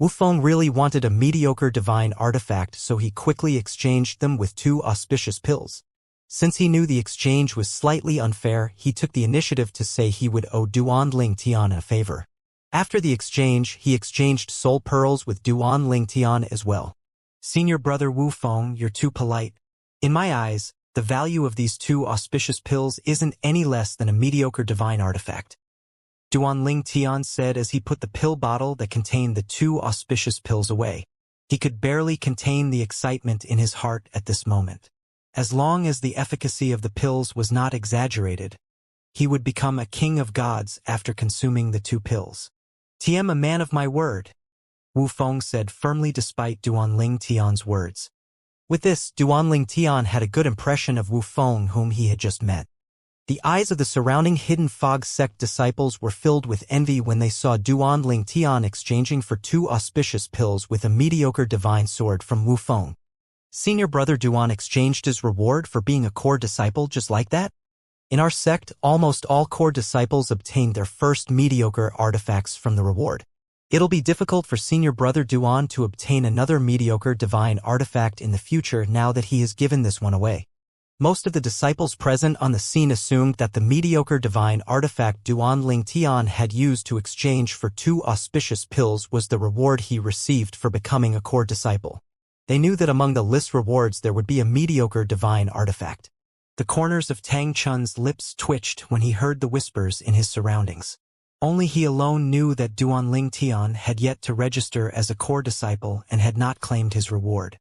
Wu Feng really wanted a mediocre divine artifact, so he quickly exchanged them with 2 auspicious pills. Since he knew the exchange was slightly unfair, he took the initiative to say he would owe Duan Ling Tian a favor. After the exchange, he exchanged soul pearls with Duan Ling Tian as well. Senior brother Wu Feng, you're too polite. In my eyes, the value of these 2 auspicious pills isn't any less than a mediocre divine artifact. Duan Ling Tian said as he put the pill bottle that contained the 2 auspicious pills away. He could barely contain the excitement in his heart at this moment. As long as the efficacy of the pills was not exaggerated, he would become a king of gods after consuming the 2 pills. Tiem, a man of my word, Wu Feng said firmly despite Duan Ling Tian's words. With this, Duan Ling Tian had a good impression of Wu Feng whom he had just met. The eyes of the surrounding Hidden Fog sect disciples were filled with envy when they saw Duan Ling Tian exchanging for 2 auspicious pills with a mediocre divine sword from Wu Feng. Senior brother Duan exchanged his reward for being a core disciple just like that? In our sect, almost all core disciples obtained their first mediocre artifacts from the reward. It'll be difficult for senior brother Duan to obtain another mediocre divine artifact in the future now that he has given this one away. Most of the disciples present on the scene assumed that the mediocre divine artifact Duan Ling Tian had used to exchange for 2 auspicious pills was the reward he received for becoming a core disciple. They knew that among the list rewards there would be a mediocre divine artifact. The corners of Tang Chun's lips twitched when he heard the whispers in his surroundings. Only he alone knew that Duan Ling Tian had yet to register as a core disciple and had not claimed his reward.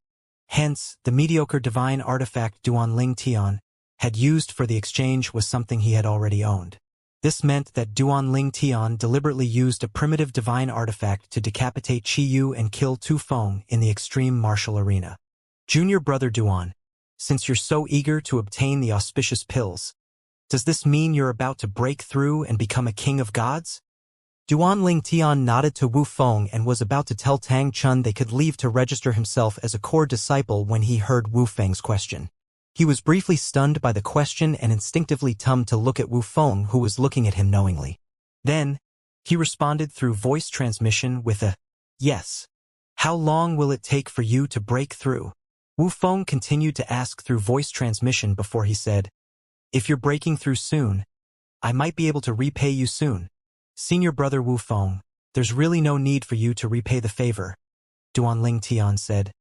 Hence, the mediocre divine artifact Duan Ling Tian had used for the exchange was something he had already owned. This meant that Duan Ling Tian deliberately used a primitive divine artifact to decapitate Qi Yu and kill Tu Feng in the extreme martial arena. Junior brother Duan, since you're so eager to obtain the auspicious pills, does this mean you're about to break through and become a king of gods? Duan Ling Tian nodded to Wu Feng and was about to tell Tang Chun they could leave to register himself as a core disciple when he heard Wu Feng's question. He was briefly stunned by the question and instinctively turned to look at Wu Feng, who was looking at him knowingly. Then, he responded through voice transmission with a, yes. How long will it take for you to break through? Wu Feng continued to ask through voice transmission before he said, if you're breaking through soon, I might be able to repay you soon. Senior brother Wu Feng, There's really no need for you to repay the favor, Duanling Tian said.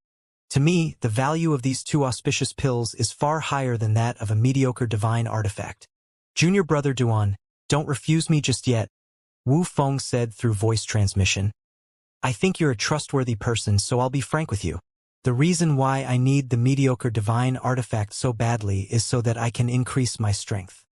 To me, the value of these 2 auspicious pills is far higher than that of a mediocre divine artifact. Junior brother Duan, don't refuse me just yet, Wu Feng said through voice transmission. I think you're a trustworthy person, so I'll be frank with you. The reason why I need the mediocre divine artifact so badly is so that I can increase my strength.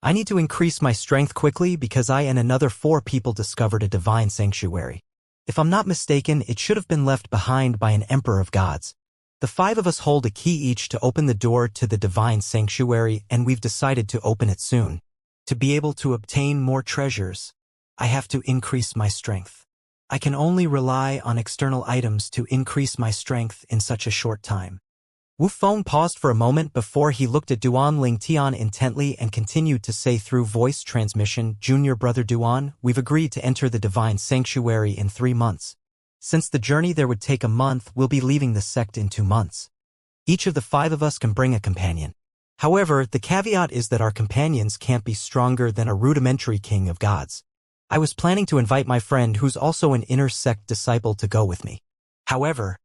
I need to increase my strength quickly because I and another 4 people discovered a divine sanctuary. If I'm not mistaken, it should have been left behind by an emperor of gods. The 5 of us hold a key each to open the door to the divine sanctuary, and we've decided to open it soon. To be able to obtain more treasures, I have to increase my strength. I can only rely on external items to increase my strength in such a short time. Wu Feng paused for a moment before he looked at Duanling Tian intently and continued to say through voice transmission, Junior brother Duan, we've agreed to enter the divine sanctuary in 3 months. Since the journey there would take a month, we'll be leaving the sect in 2 months. Each of the 5 of us can bring a companion. However, the caveat is that our companions can't be stronger than a rudimentary king of gods. I was planning to invite my friend who's also an inner sect disciple to go with me. However,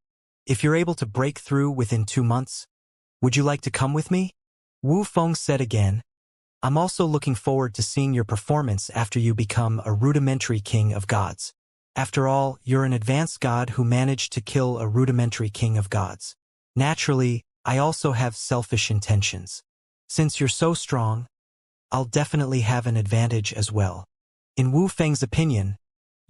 if you're able to break through within 2 months, would you like to come with me? Wu Feng said again. I'm also looking forward to seeing your performance after you become a rudimentary king of gods. After all, you're an advanced god who managed to kill a rudimentary king of gods. Naturally, I also have selfish intentions. Since you're so strong, I'll definitely have an advantage as well. In Wu Feng's opinion,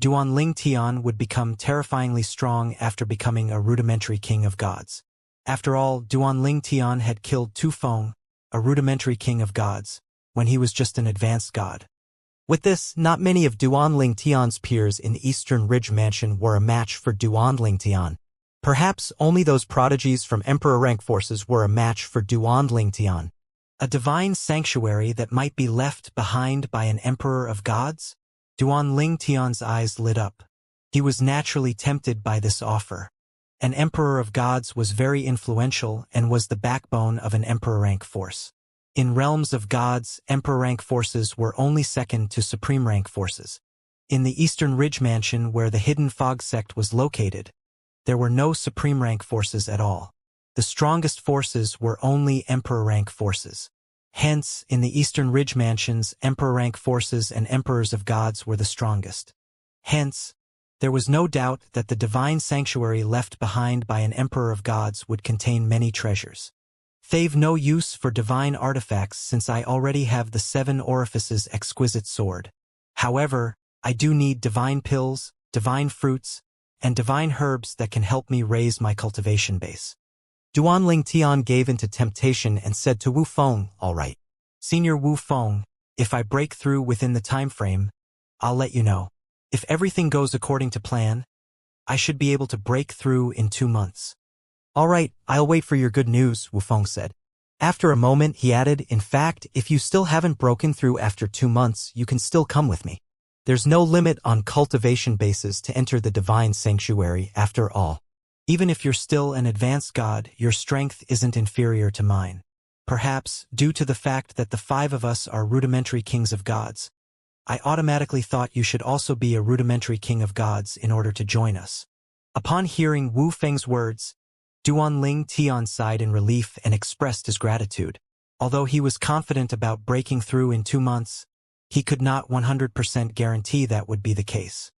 Duanling Tian would become terrifyingly strong after becoming a rudimentary king of gods. After all, Duanling Tian had killed Tu Feng, a rudimentary king of gods, when he was just an advanced god. With this, not many of Duanling Tian's peers in the Eastern Ridge Mansion were a match for Duanling Tian. Perhaps only those prodigies from Emperor rank forces were a match for Duanling Tian. A divine sanctuary that might be left behind by an emperor of gods? Duanling Tian's eyes lit up. He was naturally tempted by this offer. An emperor of gods was very influential and was the backbone of an emperor rank force. In realms of gods, emperor rank forces were only second to supreme rank forces. In the Eastern Ridge Mansion where the Hidden Fog sect was located, there were no supreme rank forces at all. The strongest forces were only emperor rank forces. Hence, in the Eastern Ridge Mansions, emperor rank forces and emperors of gods were the strongest. Hence, there was no doubt that the divine sanctuary left behind by an emperor of gods would contain many treasures. They've no use for divine artifacts since I already have the 7 orifices exquisite sword. However, I do need divine pills, divine fruits, and divine herbs that can help me raise my cultivation base. Duanling Tian gave into temptation and said to Wu Feng, all right. Senior Wu Feng, if I break through within the time frame, I'll let you know. If everything goes according to plan, I should be able to break through in 2 months. All right, I'll wait for your good news, Wu Feng said. After a moment, he added, in fact, if you still haven't broken through after 2 months, you can still come with me. There's no limit on cultivation bases to enter the divine sanctuary after all. Even if you're still an advanced god, your strength isn't inferior to mine. Perhaps, due to the fact that the 5 of us are rudimentary kings of gods, I automatically thought you should also be a rudimentary king of gods in order to join us. Upon hearing Wu Feng's words, Duanling Tian sighed in relief and expressed his gratitude. Although he was confident about breaking through in 2 months, he could not 100% guarantee that would be the case.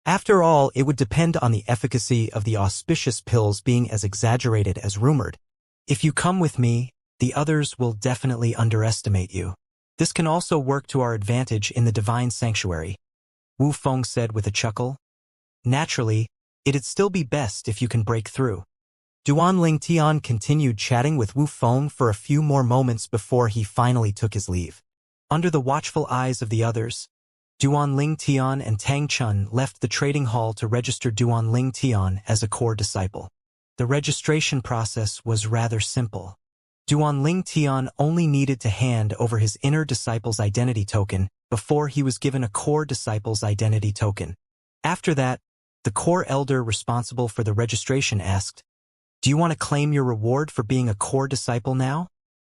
After all, it would depend on the efficacy of the auspicious pills being as exaggerated as rumored. If you come with me, the others will definitely underestimate you. This can also work to our advantage in the divine sanctuary, Wu Feng said with a chuckle. Naturally, it'd still be best if you can break through. Duanling Tian continued chatting with Wu Feng for a few more moments before he finally took his leave. Under the watchful eyes of the others, Duanling Tian and Tang Chun left the trading hall to register Duanling Tian as a core disciple. The registration process was rather simple. Duanling Tian only needed to hand over his inner disciple's identity token before he was given a core disciple's identity token. After that, the core elder responsible for the registration asked, "Do you want to claim your reward for being a core disciple now?"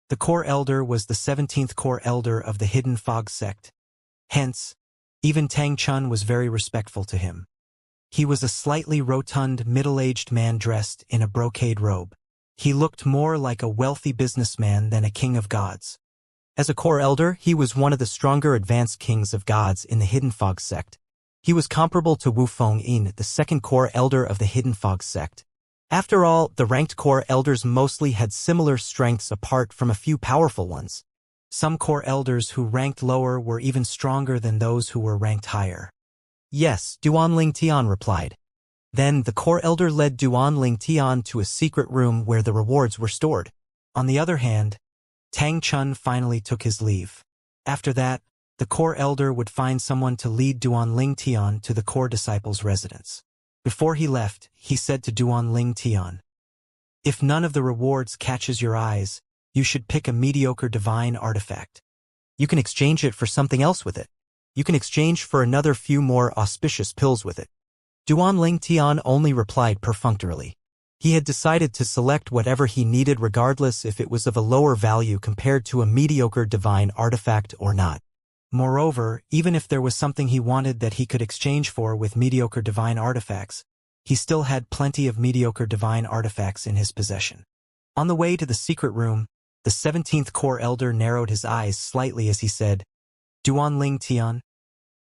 The core elder was the 17th core elder of the Hidden Fog sect. Hence, Even Tang Chun was very respectful to him. He was a slightly rotund, middle-aged man dressed in a brocade robe. He looked more like a wealthy businessman than a king of gods. As a core elder, he was one of the stronger advanced kings of gods in the Hidden Fog sect. He was comparable to Wu Feng-yin, the second core elder of the Hidden Fog sect. After all, the ranked core elders mostly had similar strengths apart from a few powerful ones. Some core elders who ranked lower were even stronger than those who were ranked higher. Yes, Duanling Tian replied. Then the core elder led Duanling Tian to a secret room where the rewards were stored. On the other hand, Tang Chun finally took his leave. After that, the core elder would find someone to lead Duanling Tian to the core disciple's residence. Before he left, he said to Duanling Tian, "If none of the rewards catches your eyes, you should pick a mediocre divine artifact. You can exchange it for something else with it. You can exchange for another few more auspicious pills with it." Duanling Tian only replied perfunctorily. He had decided to select whatever he needed regardless if it was of a lower value compared to a mediocre divine artifact or not. Moreover, even if there was something he wanted that he could exchange for with mediocre divine artifacts, he still had plenty of mediocre divine artifacts in his possession. On the way to the secret room, the 17th core elder narrowed his eyes slightly as he said, "Duanling Tian,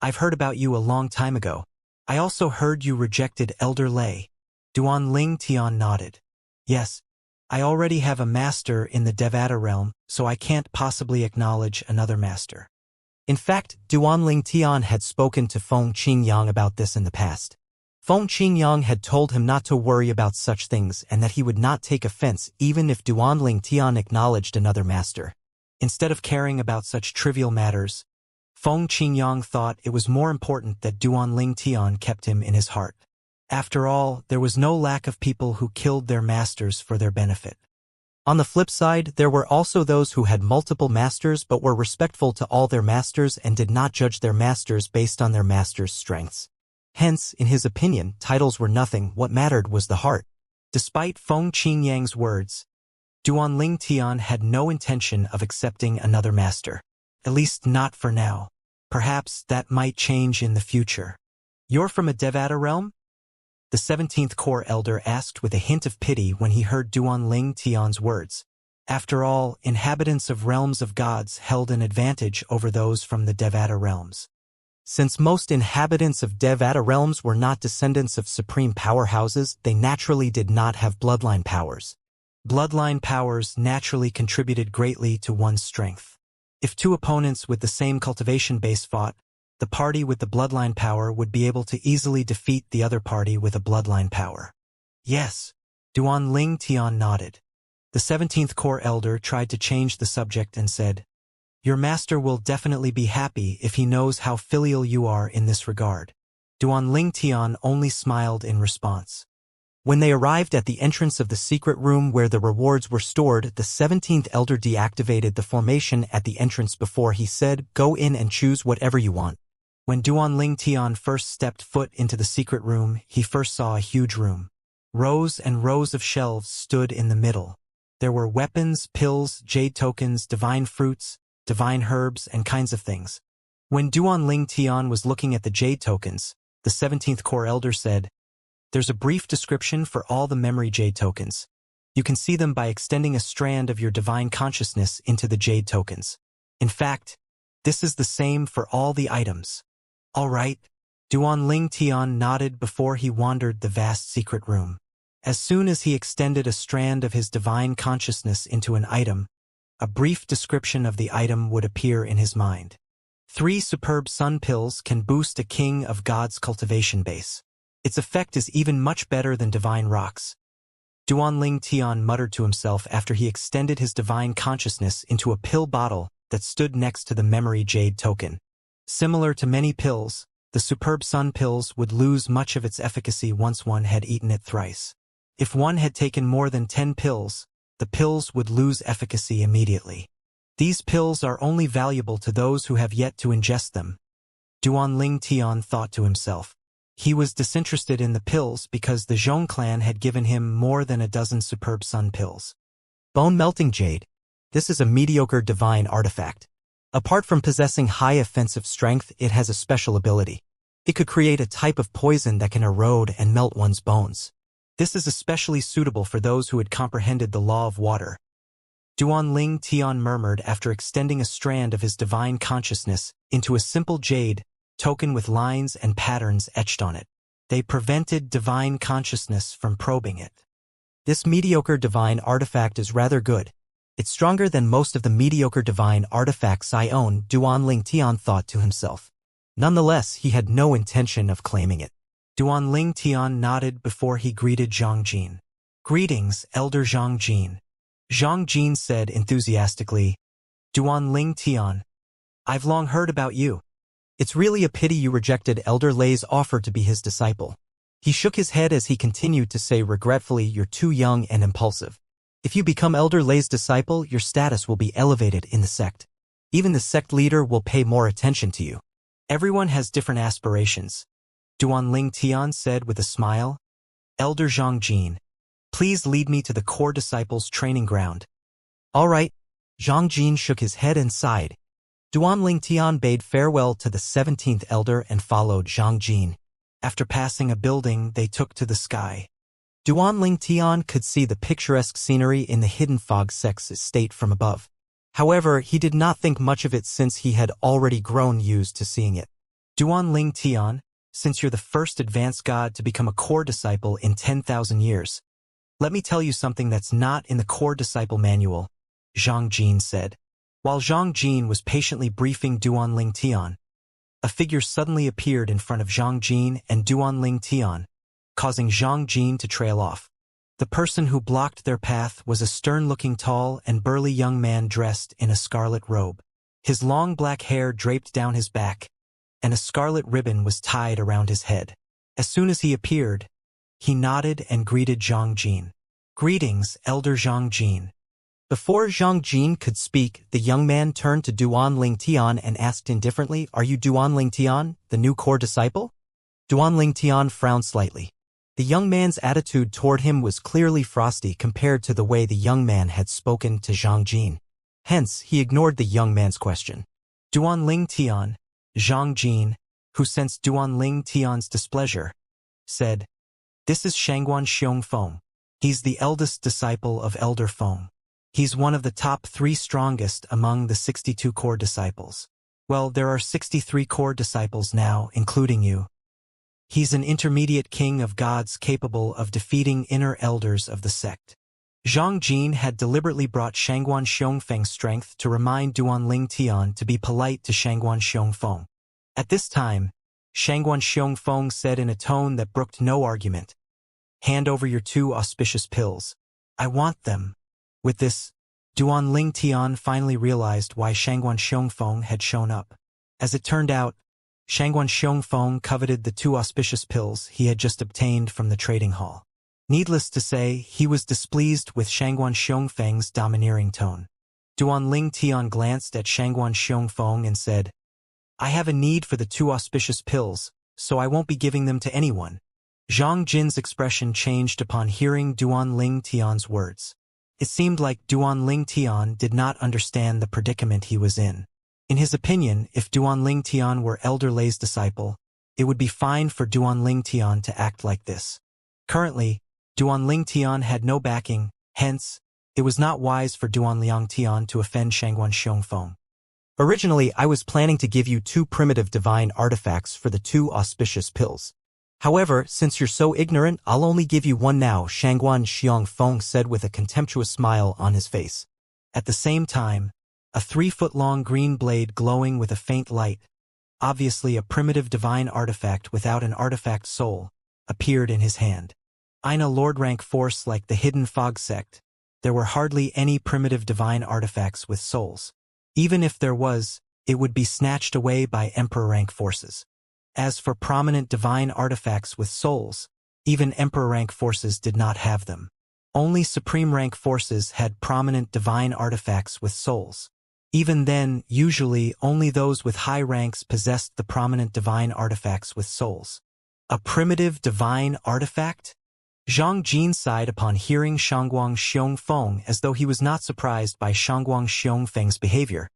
I've heard about you a long time ago. I also heard you rejected Elder Lei." Duanling Tian nodded. "Yes, I already have a master in the Devata realm, so I can't possibly acknowledge another master." In fact, Duanling Tian had spoken to Feng Qingyang about this in the past. Feng Qingyang had told him not to worry about such things and that he would not take offense even if Duanling Tian acknowledged another master. Instead of caring about such trivial matters, Feng Qingyang thought it was more important that Duanling Tian kept him in his heart. After all, there was no lack of people who killed their masters for their benefit. On the flip side, there were also those who had multiple masters but were respectful to all their masters and did not judge their masters based on their masters' strengths. Hence, in his opinion, titles were nothing, what mattered was the heart. Despite Feng Qingyang's words, Duanling Tian had no intention of accepting another master. At least not for now. Perhaps that might change in the future. "You're from a Devata realm?" The 17th core elder asked with a hint of pity when he heard Duanling Tian's words. After all, inhabitants of realms of gods held an advantage over those from the Devata realms. Since most inhabitants of Devata realms were not descendants of supreme powerhouses, they naturally did not have bloodline powers. Bloodline powers naturally contributed greatly to one's strength. If two opponents with the same cultivation base fought, the party with the bloodline power would be able to easily defeat the other party with a bloodline power. Yes, Duanling Tian nodded. The 17th core elder tried to change the subject and said, "Your master will definitely be happy if he knows how filial you are in this regard." Duanling Tian only smiled in response. When they arrived at the entrance of the secret room where the rewards were stored, the 17th elder deactivated the formation at the entrance before he said, "Go in and choose whatever you want." When Duanling Tian first stepped foot into the secret room, he first saw a huge room. Rows and rows of shelves stood in the middle. There were weapons, pills, jade tokens, divine fruits, divine herbs, and kinds of things. When Duanling Tian was looking at the jade tokens, the 17th core elder said, "There's a brief description for all the memory jade tokens. You can see them by extending a strand of your divine consciousness into the jade tokens. In fact, this is the same for all the items." "All right." Duanling Tian nodded before he wandered the vast secret room. As soon as he extended a strand of his divine consciousness into an item, a brief description of the item would appear in his mind. 3 superb sun pills can boost a king of God's cultivation base. Its effect is even much better than divine rocks. Duanling Tian muttered to himself after he extended his divine consciousness into a pill bottle that stood next to the memory jade token. Similar to many pills, the superb sun pills would lose much of its efficacy once one had eaten it thrice. If one had taken more than 10 pills, the pills would lose efficacy immediately. These pills are only valuable to those who have yet to ingest them. Duanling Tian thought to himself. He was disinterested in the pills because the Zhong clan had given him more than a dozen superb sun pills. Bone melting jade. This is a mediocre divine artifact. Apart from possessing high offensive strength, it has a special ability. It could create a type of poison that can erode and melt one's bones. This is especially suitable for those who had comprehended the law of water. Duanling Tian murmured after extending a strand of his divine consciousness into a simple jade token with lines and patterns etched on it. They prevented divine consciousness from probing it. This mediocre divine artifact is rather good. It's stronger than most of the mediocre divine artifacts I own, Duanling Tian thought to himself. Nonetheless, he had no intention of claiming it. Duanling Tian nodded before he greeted Zhang Jin. "Greetings, Elder Zhang Jin." Zhang Jin said enthusiastically. "Duanling Tian, I've long heard about you. It's really a pity you rejected Elder Lei's offer to be his disciple." He shook his head as he continued to say regretfully, "You're too young and impulsive. If you become Elder Lei's disciple, your status will be elevated in the sect. Even the sect leader will pay more attention to you. Everyone has different aspirations." Duanling Tian said with a smile. "Elder Zhang Jin, please lead me to the core disciples' training ground." "All right." Zhang Jin shook his head and sighed. Duanling Tian bade farewell to the 17th elder and followed Zhang Jin. After passing a building, they took to the sky. Duanling Tian could see the picturesque scenery in the hidden fog sect's estate from above. However, he did not think much of it since he had already grown used to seeing it. "Duanling Tian, since you're the first advanced god to become a core disciple in 10,000 years, let me tell you something that's not in the core disciple manual," Zhang Jin said. While Zhang Jin was patiently briefing Duanling Tian, a figure suddenly appeared in front of Zhang Jin and Duanling Tian, causing Zhang Jin to trail off. The person who blocked their path was a stern-looking tall and burly young man dressed in a scarlet robe. His long black hair draped down his back, and a scarlet ribbon was tied around his head. As soon as he appeared, he nodded and greeted Zhang Jin. "Greetings, Elder Zhang Jin." Before Zhang Jin could speak, the young man turned to Duanling Tian and asked indifferently, "Are you Duanling Tian, the new core disciple?" Duanling Tian frowned slightly. The young man's attitude toward him was clearly frosty compared to the way the young man had spoken to Zhang Jin. Hence, he ignored the young man's question. Duanling Tian, Zhang Jin, who sensed Duanling Tian's displeasure, said, "This is Shangguan Xiongfeng. He's the eldest disciple of Elder Feng. He's one of the top 3 strongest among the 62 core disciples. Well, there are 63 core disciples now, including you. He's an intermediate king of gods capable of defeating inner elders of the sect." Zhang Jin had deliberately brought Shangguan Xiongfeng's strength to remind Duanling Tian to be polite to Shangguan Xiongfeng. At this time, Shangguan Xiongfeng said in a tone that brooked no argument, "Hand over your 2 auspicious pills. I want them." With this, Duanling Tian finally realized why Shangguan Xiongfeng had shown up. As it turned out, Shangguan Xiongfeng coveted the 2 auspicious pills he had just obtained from the trading hall. Needless to say, he was displeased with Shangguan Xiongfeng's domineering tone. Duanling Tian glanced at Shangguan Xiongfeng and said, "I have a need for the 2 auspicious pills, so I won't be giving them to anyone." Zhang Jin's expression changed upon hearing Duanling Tian's words. It seemed like Duanling Tian did not understand the predicament he was in. In his opinion, if Duanling Tian were Elder Lei's disciple, it would be fine for Duanling Tian to act like this. Currently, Duanling Tian had no backing, hence, it was not wise for Duanling Tian to offend Shangguan Xiongfeng. "Originally, I was planning to give you 2 primitive divine artifacts for the 2 auspicious pills. However, since you're so ignorant, I'll only give you 1 now," Shangguan Xiongfeng said with a contemptuous smile on his face. At the same time, a 3-foot-long green blade glowing with a faint light, obviously a primitive divine artifact without an artifact soul, appeared in his hand. In a Lord-rank force like the Hidden Fog sect, there were hardly any primitive divine artifacts with souls. Even if there was, it would be snatched away by Emperor-rank forces. As for prominent divine artifacts with souls, even Emperor-rank forces did not have them. Only Supreme-rank forces had prominent divine artifacts with souls. Even then, usually only those with high ranks possessed the prominent divine artifacts with souls. A primitive divine artifact? Zhang Jin sighed upon hearing Shangguan Xiongfeng as though he was not surprised by Shangguan Xiongfeng's behavior.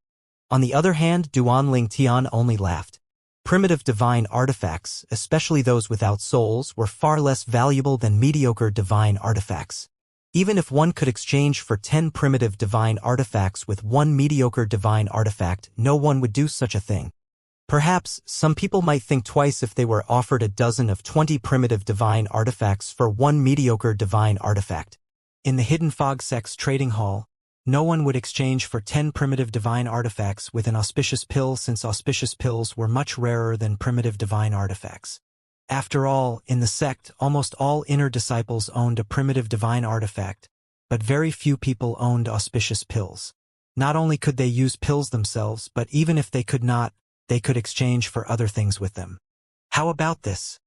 On the other hand, Duanling Tian only laughed. Primitive divine artifacts, especially those without souls, were far less valuable than mediocre divine artifacts. Even if one could exchange for 10 primitive divine artifacts with one mediocre divine artifact, no one would do such a thing. Perhaps, some people might think twice if they were offered a dozen of 20 primitive divine artifacts for one mediocre divine artifact. In the Hidden Fog Sect's trading hall, no one would exchange for 10 primitive divine artifacts with an auspicious pill, since auspicious pills were much rarer than primitive divine artifacts. After all, in the sect, almost all inner disciples owned a primitive divine artifact, but very few people owned auspicious pills. Not only could they use pills themselves, but even if they could not, they could exchange for other things with them. How about this?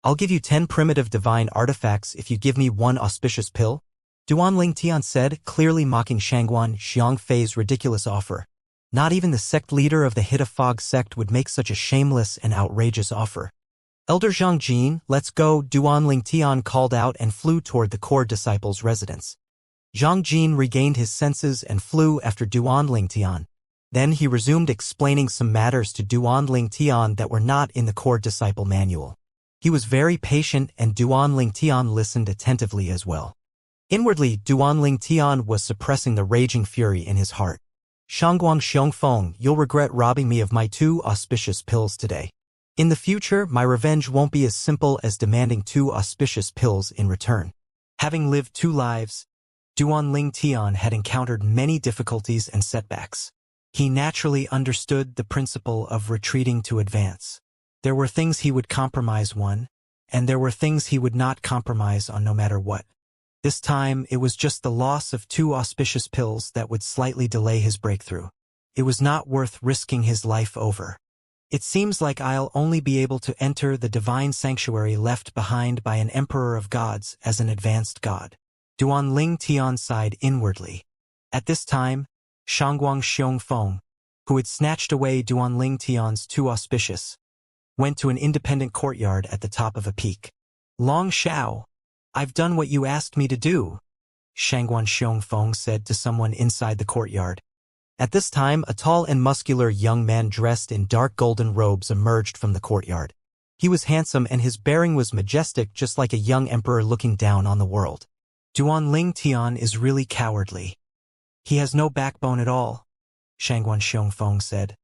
I'll give you 10 primitive divine artifacts if you give me one auspicious pill, Duanling Tian said, clearly mocking Shangguan Xiangfei's ridiculous offer. Not even the sect leader of the Hidden Fog sect would make such a shameless and outrageous offer. Elder Zhang Jin, let's go, Duanling Tian called out and flew toward the core disciple's residence. Zhang Jin regained his senses and flew after Duanling Tian. Then he resumed explaining some matters to Duanling Tian that were not in the core disciple manual. He was very patient and Duanling Tian listened attentively as well. Inwardly, Duanling Tian was suppressing the raging fury in his heart. Shangguang Xiongfeng, you'll regret robbing me of my 2 auspicious pills today. In the future, my revenge won't be as simple as demanding 2 auspicious pills in return. Having lived 2 lives, Duanling Tian had encountered many difficulties and setbacks. He naturally understood the principle of retreating to advance. There were things he would compromise on, and there were things he would not compromise on no matter what. This time, it was just the loss of 2 auspicious pills that would slightly delay his breakthrough. It was not worth risking his life over. It seems like I'll only be able to enter the divine sanctuary left behind by an emperor of gods as an advanced god. Duanling Tian sighed inwardly. At this time, Shangguang Xiongfeng, who had snatched away Duanling Tian's 2 auspicious, went to an independent courtyard at the top of a peak. Long Xiao, I've done what you asked me to do, Shangguan Xiongfeng said to someone inside the courtyard. At this time, a tall and muscular young man dressed in dark golden robes emerged from the courtyard. He was handsome and his bearing was majestic, just like a young emperor looking down on the world. Duanling Tian is really cowardly. He has no backbone at all, Shangguan Xiongfeng said.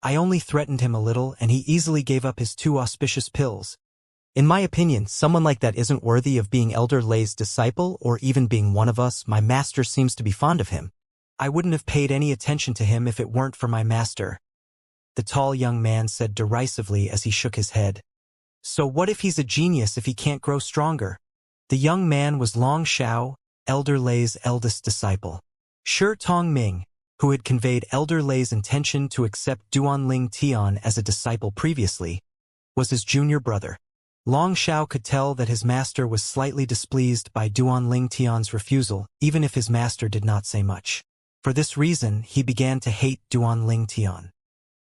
I only threatened him a little and he easily gave up his 2 auspicious pills. In my opinion, someone like that isn't worthy of being Elder Lei's disciple or even being one of us. My master seems to be fond of him. I wouldn't have paid any attention to him if it weren't for my master, the tall young man said derisively as he shook his head. So what if he's a genius if he can't grow stronger? The young man was Long Xiao, Elder Lei's eldest disciple. Shi Tongming, who had conveyed Elder Lei's intention to accept Duanling Tian as a disciple previously, was his junior brother. Long Xiao could tell that his master was slightly displeased by Duanling Tian's refusal, even if his master did not say much. For this reason, he began to hate Duanling Tian.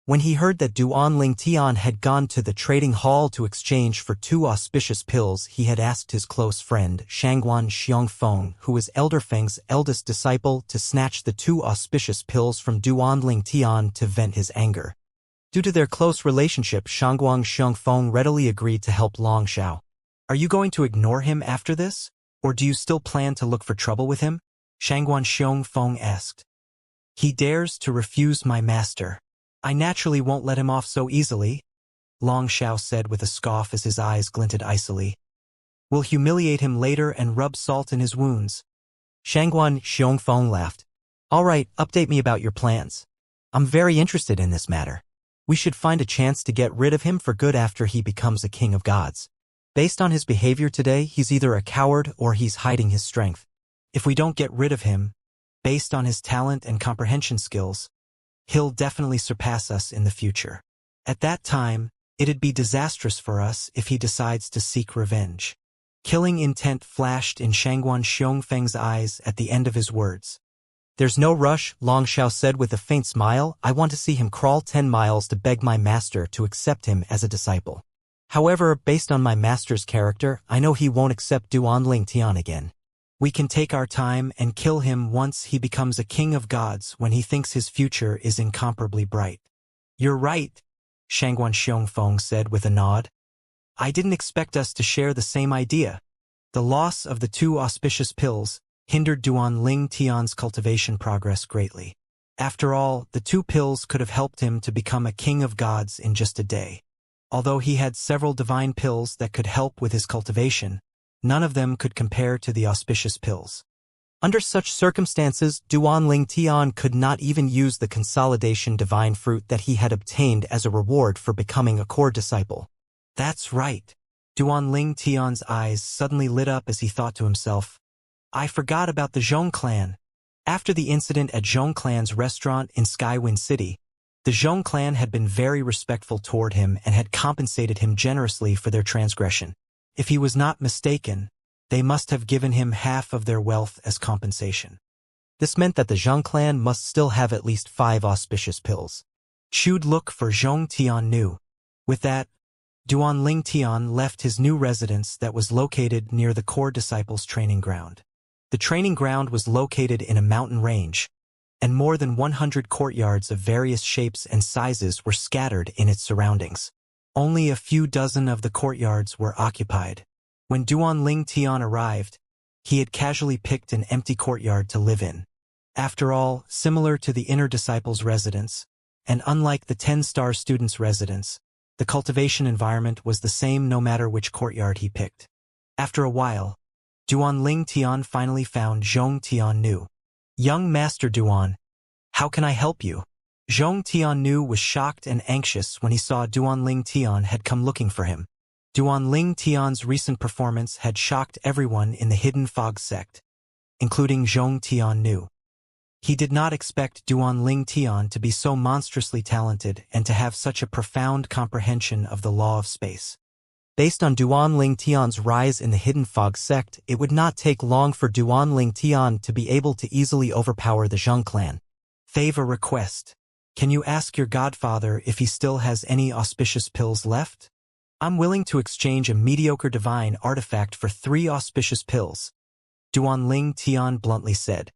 When he heard that Duanling Tian had gone to the trading hall to exchange for 2 auspicious pills, he had asked his close friend, Shangguan Xiongfeng, who was Elder Feng's eldest disciple, to snatch the 2 auspicious pills from Duanling Tian to vent his anger. Due to their close relationship, Shangguan Xiongfeng readily agreed to help Long Xiao. Are you going to ignore him after this? Or do you still plan to look for trouble with him? Shangguan Xiongfeng asked. He dares to refuse my master. I naturally won't let him off so easily, Long Xiao said with a scoff as his eyes glinted icily. We'll humiliate him later and rub salt in his wounds. Shangguan Xiongfeng laughed. All right, update me about your plans. I'm very interested in this matter. We should find a chance to get rid of him for good after he becomes a king of gods. Based on his behavior today, he's either a coward or he's hiding his strength. If we don't get rid of him, based on his talent and comprehension skills, he'll definitely surpass us in the future. At that time, it'd be disastrous for us if he decides to seek revenge. Killing intent flashed in Shangguan Xiongfeng's eyes at the end of his words. There's no rush, Long Xiao said with a faint smile. I want to see him crawl 10 miles to beg my master to accept him as a disciple. However, based on my master's character, I know he won't accept Duanling Tian again. We can take our time and kill him once he becomes a king of gods when he thinks his future is incomparably bright. You're right, Shangguan Xiongfeng said with a nod. I didn't expect us to share the same idea. The loss of the 2 auspicious pills hindered Duan Ling Tian's cultivation progress greatly. After all, the 2 pills could have helped him to become a king of gods in just a day. Although he had several divine pills that could help with his cultivation, none of them could compare to the auspicious pills. Under such circumstances, Duan Ling Tian could not even use the consolidation divine fruit that he had obtained as a reward for becoming a core disciple. That's right. Duan Ling Tian's eyes suddenly lit up as he thought to himself, I forgot about the Zhong clan. After the incident at Zhong clan's restaurant in Skywind City, the Zhong clan had been very respectful toward him and had compensated him generously for their transgression. If he was not mistaken, they must have given him half of their wealth as compensation. This meant that the Zhong clan must still have at least 5 auspicious pills. Chu'd look for Zhong Tian knew. With that, Duan Ling Tian left his new residence that was located near the core disciples' training ground. The training ground was located in a mountain range, and more than 100 courtyards of various shapes and sizes were scattered in its surroundings. Only a few dozen of the courtyards were occupied. When Duan Ling Tian arrived, he had casually picked an empty courtyard to live in. After all, similar to the inner disciples' residence, and unlike the 10-star students' residence, the cultivation environment was the same no matter which courtyard he picked. After a while, Duan Ling Tian finally found Zhong Tiannu. Young Master Duan, how can I help you? Zhong Tiannu was shocked and anxious when he saw Duan Ling Tian had come looking for him. Duan Ling Tian's recent performance had shocked everyone in the Hidden Fog sect, including Zhong Tiannu. He did not expect Duan Ling Tian to be so monstrously talented and to have such a profound comprehension of the law of space. Based on Duan Ling Tian's rise in the Hidden Fog sect, it would not take long for Duan Ling Tian to be able to easily overpower the Zhong clan. Favor request. Can you ask your godfather if he still has any auspicious pills left? I'm willing to exchange a mediocre divine artifact for 3 auspicious pills, Duan Ling Tian bluntly said.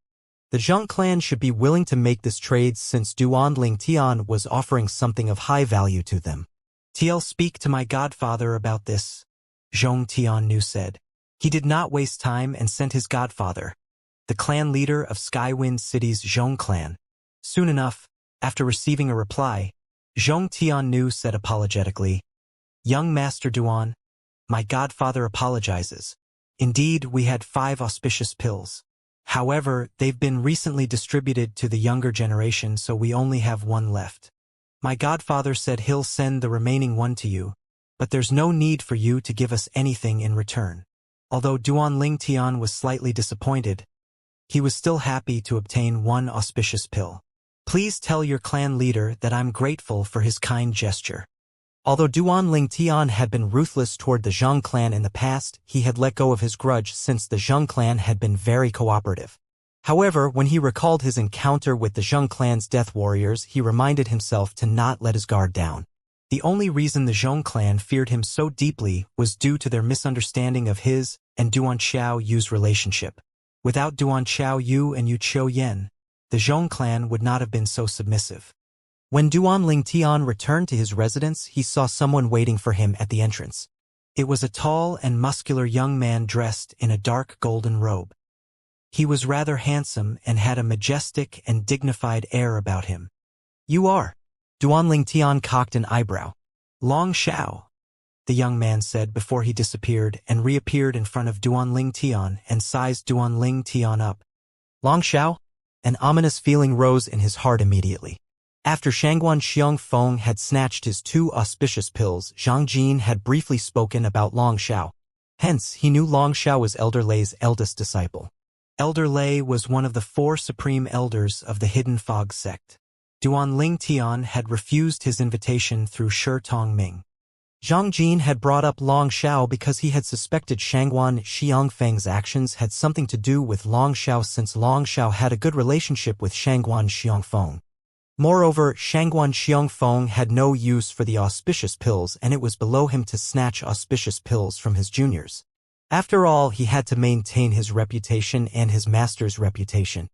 The Zhong clan should be willing to make this trade since Duan Ling Tian was offering something of high value to them. TL speak to my godfather about this, Zhong Tiannu said. He did not waste time and sent his godfather, the clan leader of Skywind City's Zhong clan. Soon enough, after receiving a reply, Zhong Tiannu said apologetically, Young Master Duan, my godfather apologizes. Indeed, we had 5 auspicious pills. However, they've been recently distributed to the younger generation, so we only have 1 left. My godfather said he'll send the remaining 1 to you, but there's no need for you to give us anything in return. Although Duan Ling Tian was slightly disappointed, he was still happy to obtain 1 auspicious pill. Please tell your clan leader that I'm grateful for his kind gesture. Although Duan Ling Tian had been ruthless toward the Zhong clan in the past, he had let go of his grudge since the Zhong clan had been very cooperative. However, when he recalled his encounter with the Zhong clan's death warriors, he reminded himself to not let his guard down. The only reason the Zhong clan feared him so deeply was due to their misunderstanding of his and Duan Xiaoyu's relationship. Without Duan Xiaoyu and Yu Qiuyan, the Zhong clan would not have been so submissive. When Duan Ling Tian returned to his residence, he saw someone waiting for him at the entrance. It was a tall and muscular young man dressed in a dark golden robe. He was rather handsome and had a majestic and dignified air about him. You are? Duan Ling Tian cocked an eyebrow. Long Xiao, the young man said before he disappeared and reappeared in front of Duan Ling Tian and sized Duan Ling Tian up. Long Xiao? An ominous feeling rose in his heart immediately. After Shangguan Xiongfeng had snatched his 2 auspicious pills, Zhang Jin had briefly spoken about Long Xiao. Hence, he knew Long Xiao was Elder Lei's eldest disciple. Elder Lei was one of the 4 supreme elders of the Hidden Fog sect. Duan Ling Tian had refused his invitation through Shi Tongming. Zhang Jin had brought up Long Xiao because he had suspected Shangguan Xiongfeng's actions had something to do with Long Xiao since Long Xiao had a good relationship with Shangguan Xiongfeng. Moreover, Shangguan Xiongfeng had no use for the auspicious pills and it was below him to snatch auspicious pills from his juniors. After all, he had to maintain his reputation and his master's reputation.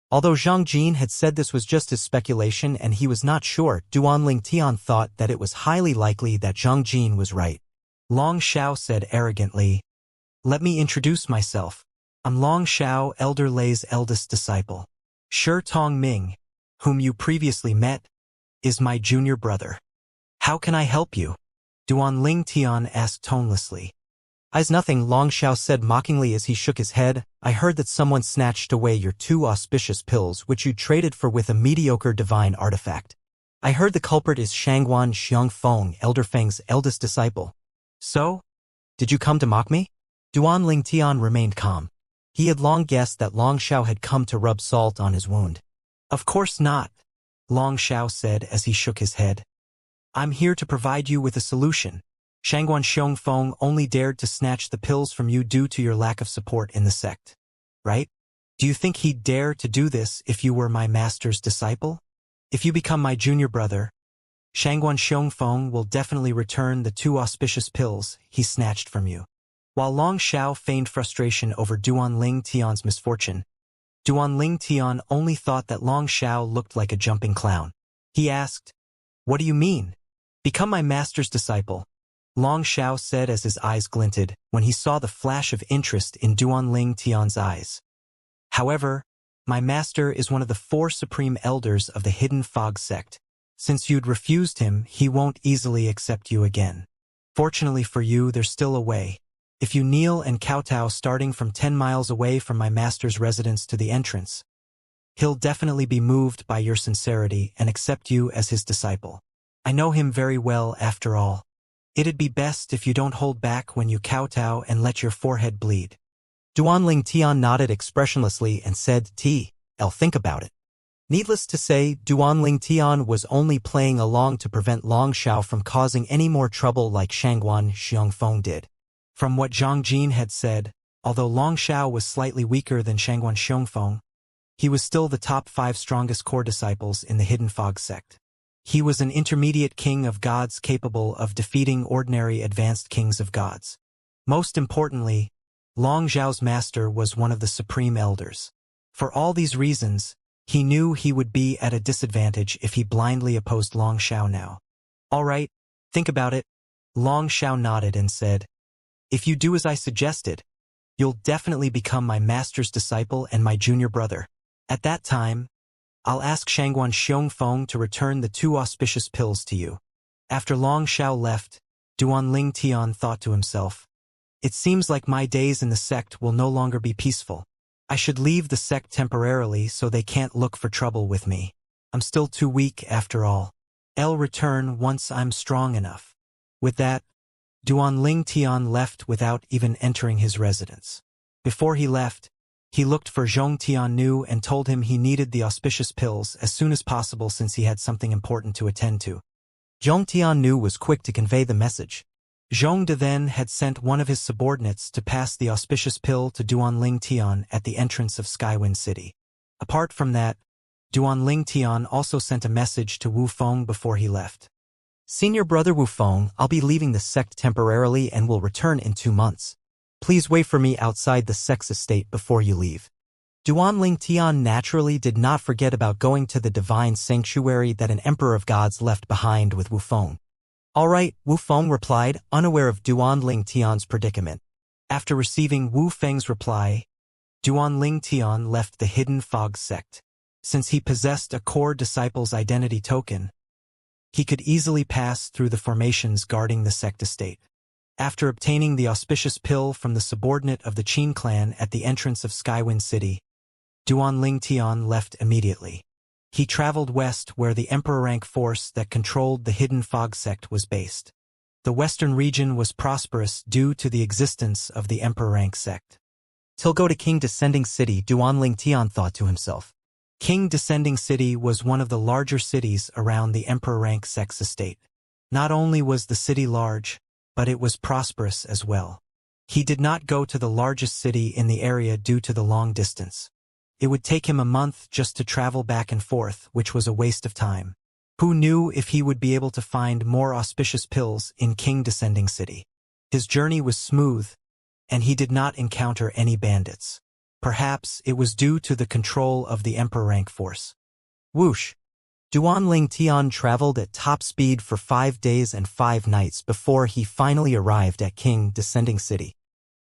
Although Zhang Jin had said this was just his speculation and he was not sure, Duanling Tian thought that it was highly likely that Zhang Jin was right. Long Xiao said arrogantly, "Let me introduce myself. I'm Long Xiao, Elder Lei's eldest disciple. Shi Tong Ming, whom you previously met, is my junior brother. How can I help you?" Duanling Tian asked tonelessly. "I's nothing," Long Xiao said mockingly as he shook his head. "I heard that someone snatched away your 2 auspicious pills which you traded for with a mediocre divine artifact. I heard the culprit is Shangguan Xiangfeng, Elder Feng's eldest disciple. So? Did you come to mock me?" Duanling Tian remained calm. He had long guessed that Long Xiao had come to rub salt on his wound. "Of course not," Long Xiao said as he shook his head. "I'm here to provide you with a solution. Shangguan Xiangfeng only dared to snatch the pills from you due to your lack of support in the sect. Right? Do you think he'd dare to do this if you were my master's disciple? If you become my junior brother, Shangguan Xiangfeng will definitely return the 2 auspicious pills he snatched from you." While Long Xiao feigned frustration over Duanling Tian's misfortune, Duanling Tian only thought that Long Xiao looked like a jumping clown. He asked, "What do you mean? Become my master's disciple?" Long Xiao said as his eyes glinted when he saw the flash of interest in Duanling Tian's eyes. "However, my master is one of the 4 supreme elders of the Hidden Fog sect. Since you'd refused him, he won't easily accept you again. Fortunately for you, there's still a way. If you kneel and kowtow starting from 10 miles away from my master's residence to the entrance, he'll definitely be moved by your sincerity and accept you as his disciple. I know him very well after all. It'd be best if you don't hold back when you kowtow and let your forehead bleed." Duanling Tian nodded expressionlessly and said, "I'll think about it." Needless to say, Duanling Tian was only playing along to prevent Long Xiao from causing any more trouble like Shangguan Xiangfeng did. From what Zhang Jin had said, although Long Xiao was slightly weaker than Shangguan Xiangfeng, he was still the top 5 strongest core disciples in the Hidden Fog sect. He was an intermediate king of gods capable of defeating ordinary advanced kings of gods. Most importantly, Long Xiao's master was one of the supreme elders. For all these reasons, he knew he would be at a disadvantage if he blindly opposed Long Xiao now. "All right, think about it." Long Xiao nodded and said, "If you do as I suggested, you'll definitely become my master's disciple and my junior brother. At that time, I'll ask Shangguan Xiangfeng to return the 2 auspicious pills to you." After Long Xiao left, Duanling Tian thought to himself, "It seems like my days in the sect will no longer be peaceful. I should leave the sect temporarily so they can't look for trouble with me. I'm still too weak after all. I'll return once I'm strong enough." With that, Duanling Tian left without even entering his residence. Before he left, he looked for Zhong Tiannu and told him he needed the auspicious pills as soon as possible since he had something important to attend to. Zhong Tiannu was quick to convey the message. Zhong De then had sent one of his subordinates to pass the auspicious pill to Duanling Tian at the entrance of Skywind City. Apart from that, Duanling Tian also sent a message to Wu Feng before he left. "Senior brother Wu Feng, I'll be leaving the sect temporarily and will return in 2 months. Please wait for me outside the sect's estate before you leave." Duanling Tian naturally did not forget about going to the divine sanctuary that an emperor of gods left behind with Wu Feng. "All right," Wu Feng replied, unaware of Duanling Tian's predicament. After receiving Wu Feng's reply, Duanling Tian left the Hidden Fog sect. Since he possessed a core disciple's identity token, he could easily pass through the formations guarding the sect estate. After obtaining the auspicious pill from the subordinate of the Qin clan at the entrance of Skywind City, Duanling Tian left immediately. He traveled west where the emperor rank force that controlled the Hidden Fog sect was based. The western region was prosperous due to the existence of the emperor rank sect. "Till go to King Descending City," Duanling Tian thought to himself. King Descending City was one of the larger cities around the emperor rank sect's estate. Not only was the city large, but it was prosperous as well. He did not go to the largest city in the area due to the long distance. It would take him a month just to travel back and forth, which was a waste of time. Who knew if he would be able to find more auspicious pills in King Descending City? His journey was smooth, and he did not encounter any bandits. Perhaps it was due to the control of the Emperor rank force. Whoosh! Duanling Tian traveled at top speed for 5 days and 5 nights before he finally arrived at King Descending City.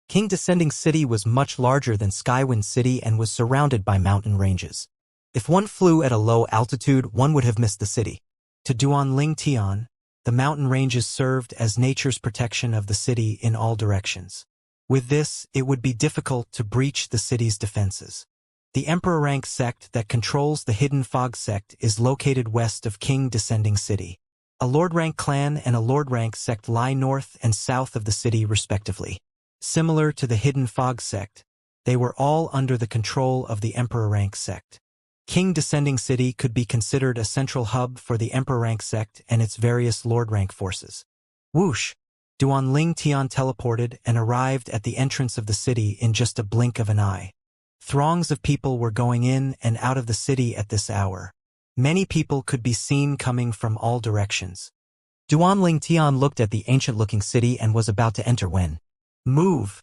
King Descending City was much larger than Skywind City and was surrounded by mountain ranges. If one flew at a low altitude, one would have missed the city. To Duanling Tian, the mountain ranges served as nature's protection of the city in all directions. With this, it would be difficult to breach the city's defenses. The Emperor rank sect that controls the Hidden Fog sect is located west of King Descending City. A Lord rank clan and a Lord rank sect lie north and south of the city respectively. Similar to the Hidden Fog sect, they were all under the control of the Emperor rank sect. King Descending City could be considered a central hub for the Emperor rank sect and its various Lord rank forces. Whoosh! Duanling Tian teleported and arrived at the entrance of the city in just a blink of an eye. Throngs of people were going in and out of the city at this hour. Many people could be seen coming from all directions. Duanling Tian looked at the ancient-looking city and was about to enter when, "Move!"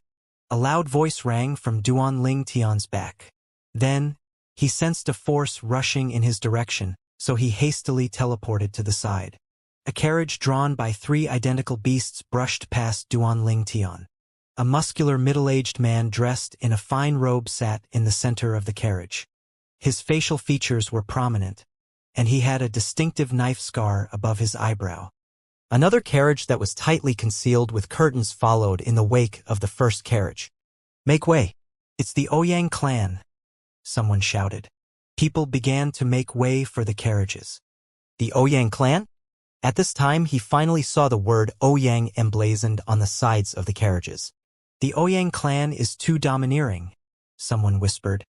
A loud voice rang from Duanling Tian's back. Then, he sensed a force rushing in his direction, so he hastily teleported to the side. A carriage drawn by 3 identical beasts brushed past Duanling Tian. A muscular middle-aged man dressed in a fine robe sat in the center of the carriage. His facial features were prominent, and he had a distinctive knife scar above his eyebrow. Another carriage that was tightly concealed with curtains followed in the wake of the first carriage. "Make way! It's the Ouyang clan!" someone shouted. People began to make way for the carriages. The Ouyang clan? At this time, he finally saw the word Ouyang emblazoned on the sides of the carriages. "The Ouyang clan is too domineering," someone whispered.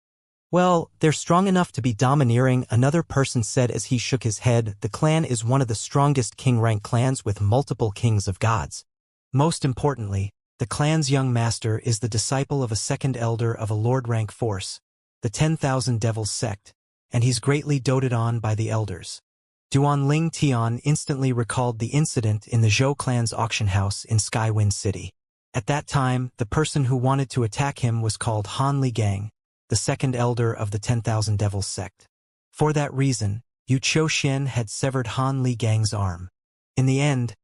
"Well, they're strong enough to be domineering," another person said as he shook his head. "The clan is one of the strongest king-rank clans with multiple kings of gods. Most importantly, the clan's young master is the disciple of a second elder of a lord-rank force, the 10,000 Devils sect, and he's greatly doted on by the elders." Duanling Tian instantly recalled the incident in the Zhou clan's auction house in Skywind City. At that time, the person who wanted to attack him was called Han Li Gang, the second elder of the 10,000 Devils sect. For that reason, Yu Qiuxian had severed Han Li Gang's arm. In the end,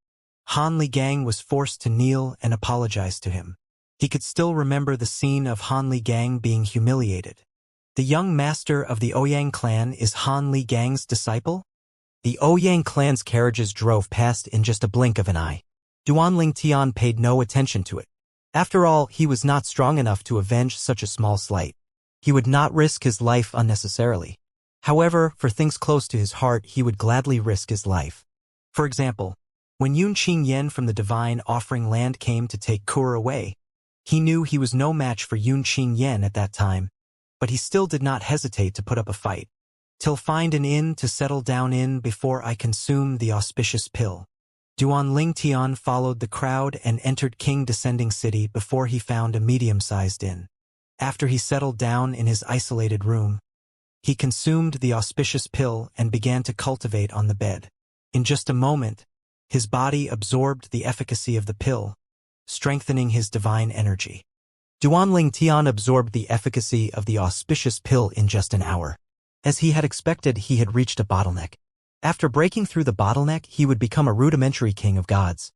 Han Li Gang was forced to kneel and apologize to him. He could still remember the scene of Han Li Gang being humiliated. The young master of the Ouyang clan is Han Li Gang's disciple? The Ouyang clan's carriages drove past in just a blink of an eye. Duanling Tian paid no attention to it. After all, he was not strong enough to avenge such a small slight. He would not risk his life unnecessarily. However, for things close to his heart, he would gladly risk his life. For example, when Yun Qingyan from the Divine Offering Land came to take Kur away, he knew he was no match for Yun Qingyan at that time, but he still did not hesitate to put up a fight. "Till find an inn to settle down in before I consume the auspicious pill." Duanling Tian followed the crowd and entered King Descending City before he found a medium-sized inn. After he settled down in his isolated room, he consumed the auspicious pill and began to cultivate on the bed. In just a moment, his body absorbed the efficacy of the pill, strengthening his divine energy. Duanling Tian absorbed the efficacy of the auspicious pill in just an hour. As he had expected, he had reached a bottleneck. After breaking through the bottleneck, he would become a rudimentary king of gods.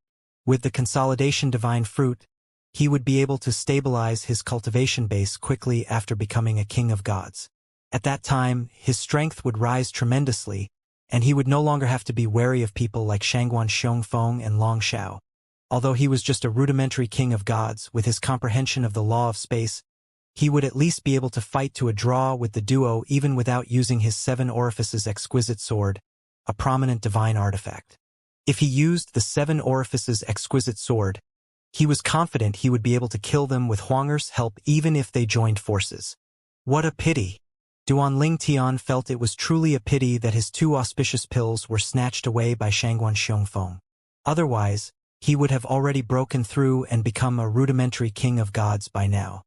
With the consolidation divine fruit, he would be able to stabilize his cultivation base quickly after becoming a king of gods. At that time, his strength would rise tremendously, and he would no longer have to be wary of people like Shangguan Xiongfeng and Long Xiao. Although he was just a rudimentary king of gods, with his comprehension of the law of space, he would at least be able to fight to a draw with the duo even without using his 7 Orifices exquisite sword, a prominent divine artifact. If he used the 7 Orifices exquisite sword, he was confident he would be able to kill them with Huanger's help even if they joined forces. What a pity! Duanling Tian felt it was truly a pity that his 2 auspicious pills were snatched away by Shangguan Xiongfeng. Otherwise, he would have already broken through and become a rudimentary king of gods by now.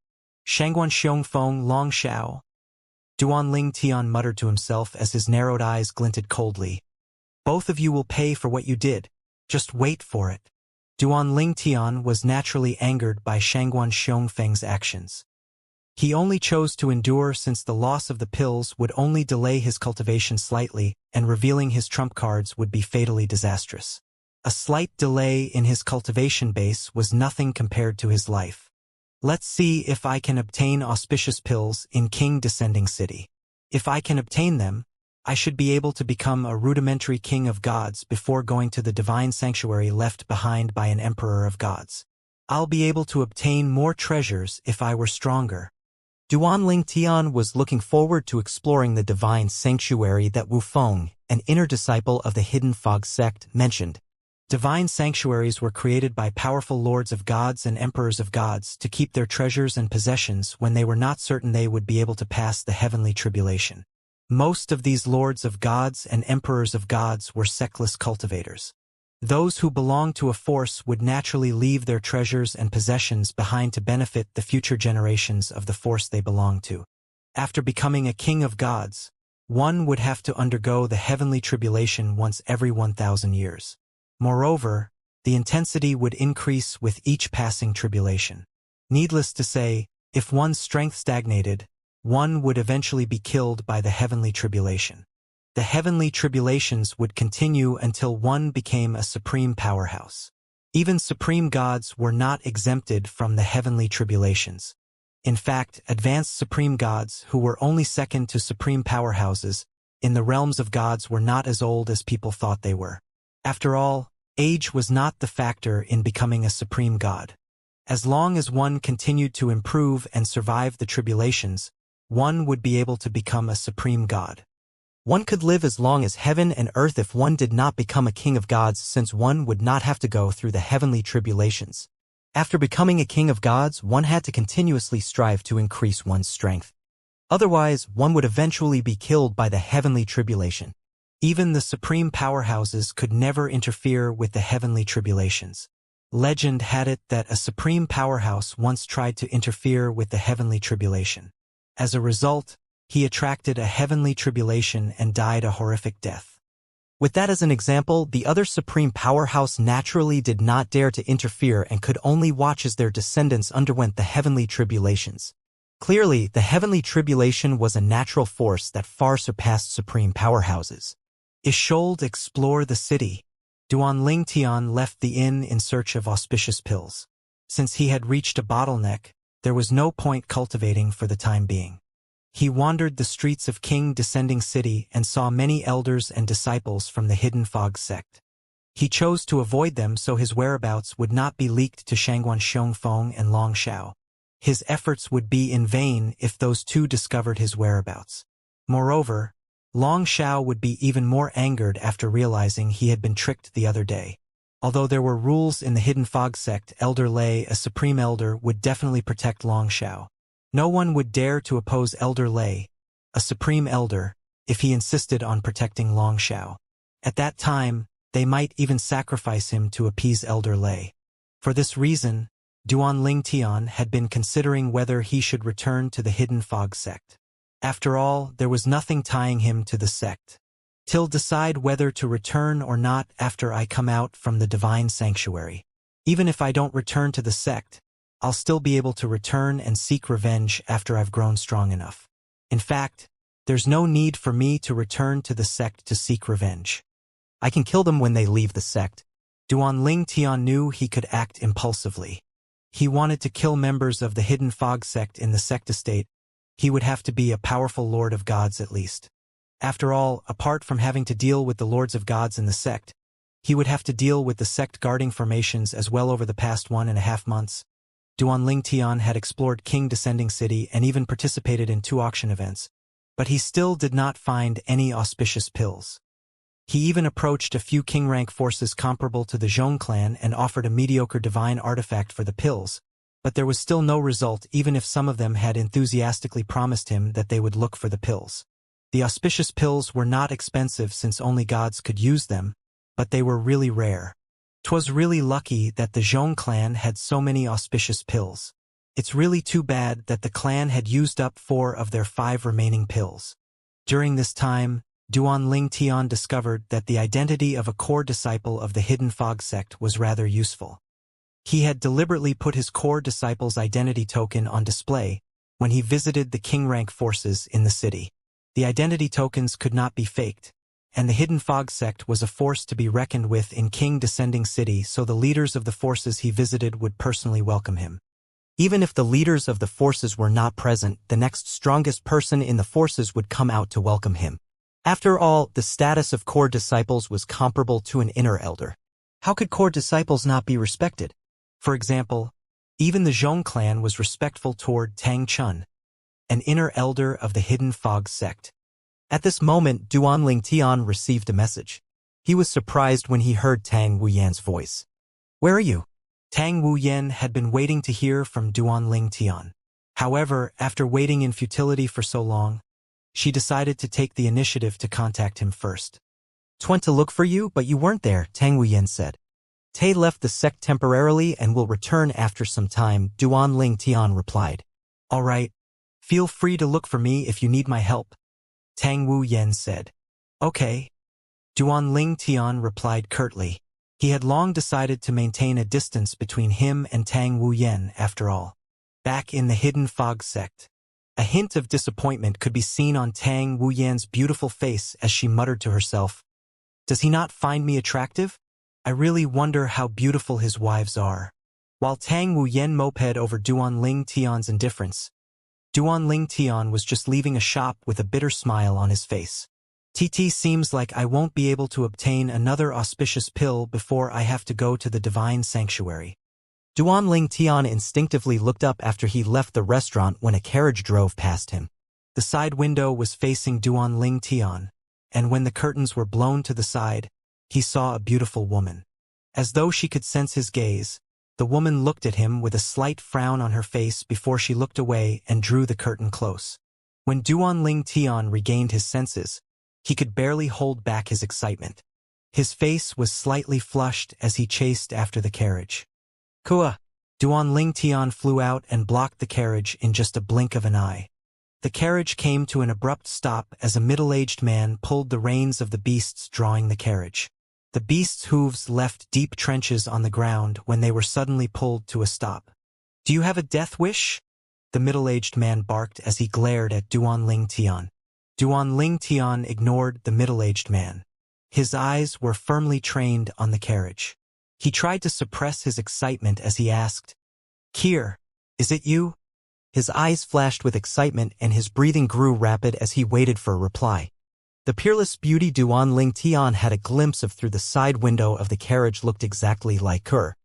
Shangguan Xiongfeng, Long Xiao. Duanling Tian muttered to himself as his narrowed eyes glinted coldly. "Both of you will pay for what you did. Just wait for it." Duan Ling Tian was naturally angered by Shangguan Xiongfeng's actions. He only chose to endure since the loss of the pills would only delay his cultivation slightly, and revealing his trump cards would be fatally disastrous. A slight delay in his cultivation base was nothing compared to his life. Let's see if I can obtain auspicious pills in King Descending City. If I can obtain them, I should be able to become a rudimentary king of gods before going to the divine sanctuary left behind by an emperor of gods. I'll be able to obtain more treasures if I were stronger. Duan Ling Tian was looking forward to exploring the divine sanctuary that Wu Feng, an inner disciple of the Hidden Fog sect, mentioned. Divine sanctuaries were created by powerful lords of gods and emperors of gods to keep their treasures and possessions when they were not certain they would be able to pass the heavenly tribulation. Most of these lords of gods and emperors of gods were sectless cultivators. Those who belonged to a force would naturally leave their treasures and possessions behind to benefit the future generations of the force they belonged to. After becoming a king of gods, one would have to undergo the heavenly tribulation once every 1,000 years. Moreover, the intensity would increase with each passing tribulation. Needless to say, if one's strength stagnated, one would eventually be killed by the heavenly tribulation. The heavenly tribulations would continue until one became a supreme powerhouse. Even supreme gods were not exempted from the heavenly tribulations. In fact, advanced supreme gods who were only second to supreme powerhouses in the realms of gods were not as old as people thought they were. After all, age was not the factor in becoming a supreme god. As long as one continued to improve and survive the tribulations, one would be able to become a supreme god. One could live as long as heaven and earth if one did not become a king of gods, since one would not have to go through the heavenly tribulations. After becoming a king of gods, one had to continuously strive to increase one's strength. Otherwise, one would eventually be killed by the heavenly tribulation. Even the supreme powerhouses could never interfere with the heavenly tribulations. Legend had it that a supreme powerhouse once tried to interfere with the heavenly tribulation. As a result, he attracted a heavenly tribulation and died a horrific death. With that as an example, the other supreme powerhouse naturally did not dare to interfere and could only watch as their descendants underwent the heavenly tribulations. Clearly, the heavenly tribulation was a natural force that far surpassed supreme powerhouses. Ishold explore the city. Duan Ling Tian left the inn in search of auspicious pills. Since he had reached a bottleneck, there was no point cultivating for the time being. He wandered the streets of King Descending City and saw many elders and disciples from the Hidden Fog sect. He chose to avoid them so his whereabouts would not be leaked to Shangguan Xiongfeng and Long Xiao. His efforts would be in vain if those two discovered his whereabouts. Moreover, Long Xiao would be even more angered after realizing he had been tricked the other day. Although there were rules in the Hidden Fog sect, Elder Lei, a supreme elder, would definitely protect Long Xiao. No one would dare to oppose Elder Lei, a supreme elder, if he insisted on protecting Long Xiao. At that time, they might even sacrifice him to appease Elder Lei. For this reason, Duan Ling Tian had been considering whether he should return to the Hidden Fog sect. After all, there was nothing tying him to the sect. Till decide whether to return or not after I come out from the divine sanctuary. Even if I don't return to the sect, I'll still be able to return and seek revenge after I've grown strong enough. In fact, there's no need for me to return to the sect to seek revenge. I can kill them when they leave the sect. Duan Ling Tian knew he could act impulsively. He wanted to kill members of the Hidden Fog sect in the sect estate. He would have to be a powerful lord of gods at least. After all, apart from having to deal with the lords of gods in the sect, he would have to deal with the sect guarding formations as well. Over the past 1.5 months. Duan Ling Tian had explored King Descending City and even participated in 2 auction events, but he still did not find any auspicious pills. He even approached a few king-rank forces comparable to the Zhong clan and offered a mediocre divine artifact for the pills, but there was still no result even if some of them had enthusiastically promised him that they would look for the pills. The auspicious pills were not expensive since only gods could use them, but they were really rare. 'Twas really lucky that the Zhong clan had so many auspicious pills. It's really too bad that the clan had used up 4 of their 5 remaining pills. During this time, Duan Ling Tian discovered that the identity of a core disciple of the Hidden Fog sect was rather useful. He had deliberately put his core disciple's identity token on display when he visited the king rank forces in the city. The identity tokens could not be faked, and the Hidden Fog sect was a force to be reckoned with in King Descending City, so the leaders of the forces he visited would personally welcome him. Even if the leaders of the forces were not present, the next strongest person in the forces would come out to welcome him. After all, the status of core disciples was comparable to an inner elder. How could core disciples not be respected? For example, even the Zhong clan was respectful toward Tang Chun, an inner elder of the Hidden Fog sect. At this moment, Duan Ling Tian received a message. He was surprised when he heard Tang Wuyan's voice. "Where are you?" Tang Wuyan had been waiting to hear from Duan Ling Tian. However, after waiting in futility for so long, she decided to take the initiative to contact him first. "Went to look for you, but you weren't there," Tang Wuyan said. "Tay left the sect temporarily and will return after some time," Duan Ling Tian replied. "All right. Feel free to look for me if you need my help," Tang Wuyan said. "Okay." Duan Ling Tian replied curtly. He had long decided to maintain a distance between him and Tang Wuyan after all. Back in the Hidden Fog sect, a hint of disappointment could be seen on Tang Wuyan's beautiful face as she muttered to herself, "Does he not find me attractive? I really wonder how beautiful his wives are." While Tang Wuyan moped over Duan Ling Tian's indifference, Duan Ling Tian was just leaving a shop with a bitter smile on his face. "TT, seems like I won't be able to obtain another auspicious pill before I have to go to the divine sanctuary." Duan Ling Tian instinctively looked up after he left the restaurant when a carriage drove past him. The side window was facing Duan Ling Tian, and when the curtains were blown to the side, he saw a beautiful woman. As though she could sense his gaze, the woman looked at him with a slight frown on her face before she looked away and drew the curtain close. When Duan Ling Tian regained his senses, he could barely hold back his excitement. His face was slightly flushed as he chased after the carriage. "Kua!" Duan Ling Tian flew out and blocked the carriage in just a blink of an eye. The carriage came to an abrupt stop as a middle-aged man pulled the reins of the beasts drawing the carriage. The beasts' hooves left deep trenches on the ground when they were suddenly pulled to a stop. "Do you have a death wish?" the middle-aged man barked as he glared at Duan Ling Tian. Duan Ling Tian ignored the middle-aged man. His eyes were firmly trained on the carriage. He tried to suppress his excitement as he asked, "Kier, is it you?" His eyes flashed with excitement and his breathing grew rapid as he waited for a reply. The peerless beauty Duan Ling Tian had a glimpse of through the side window of the carriage looked exactly like her.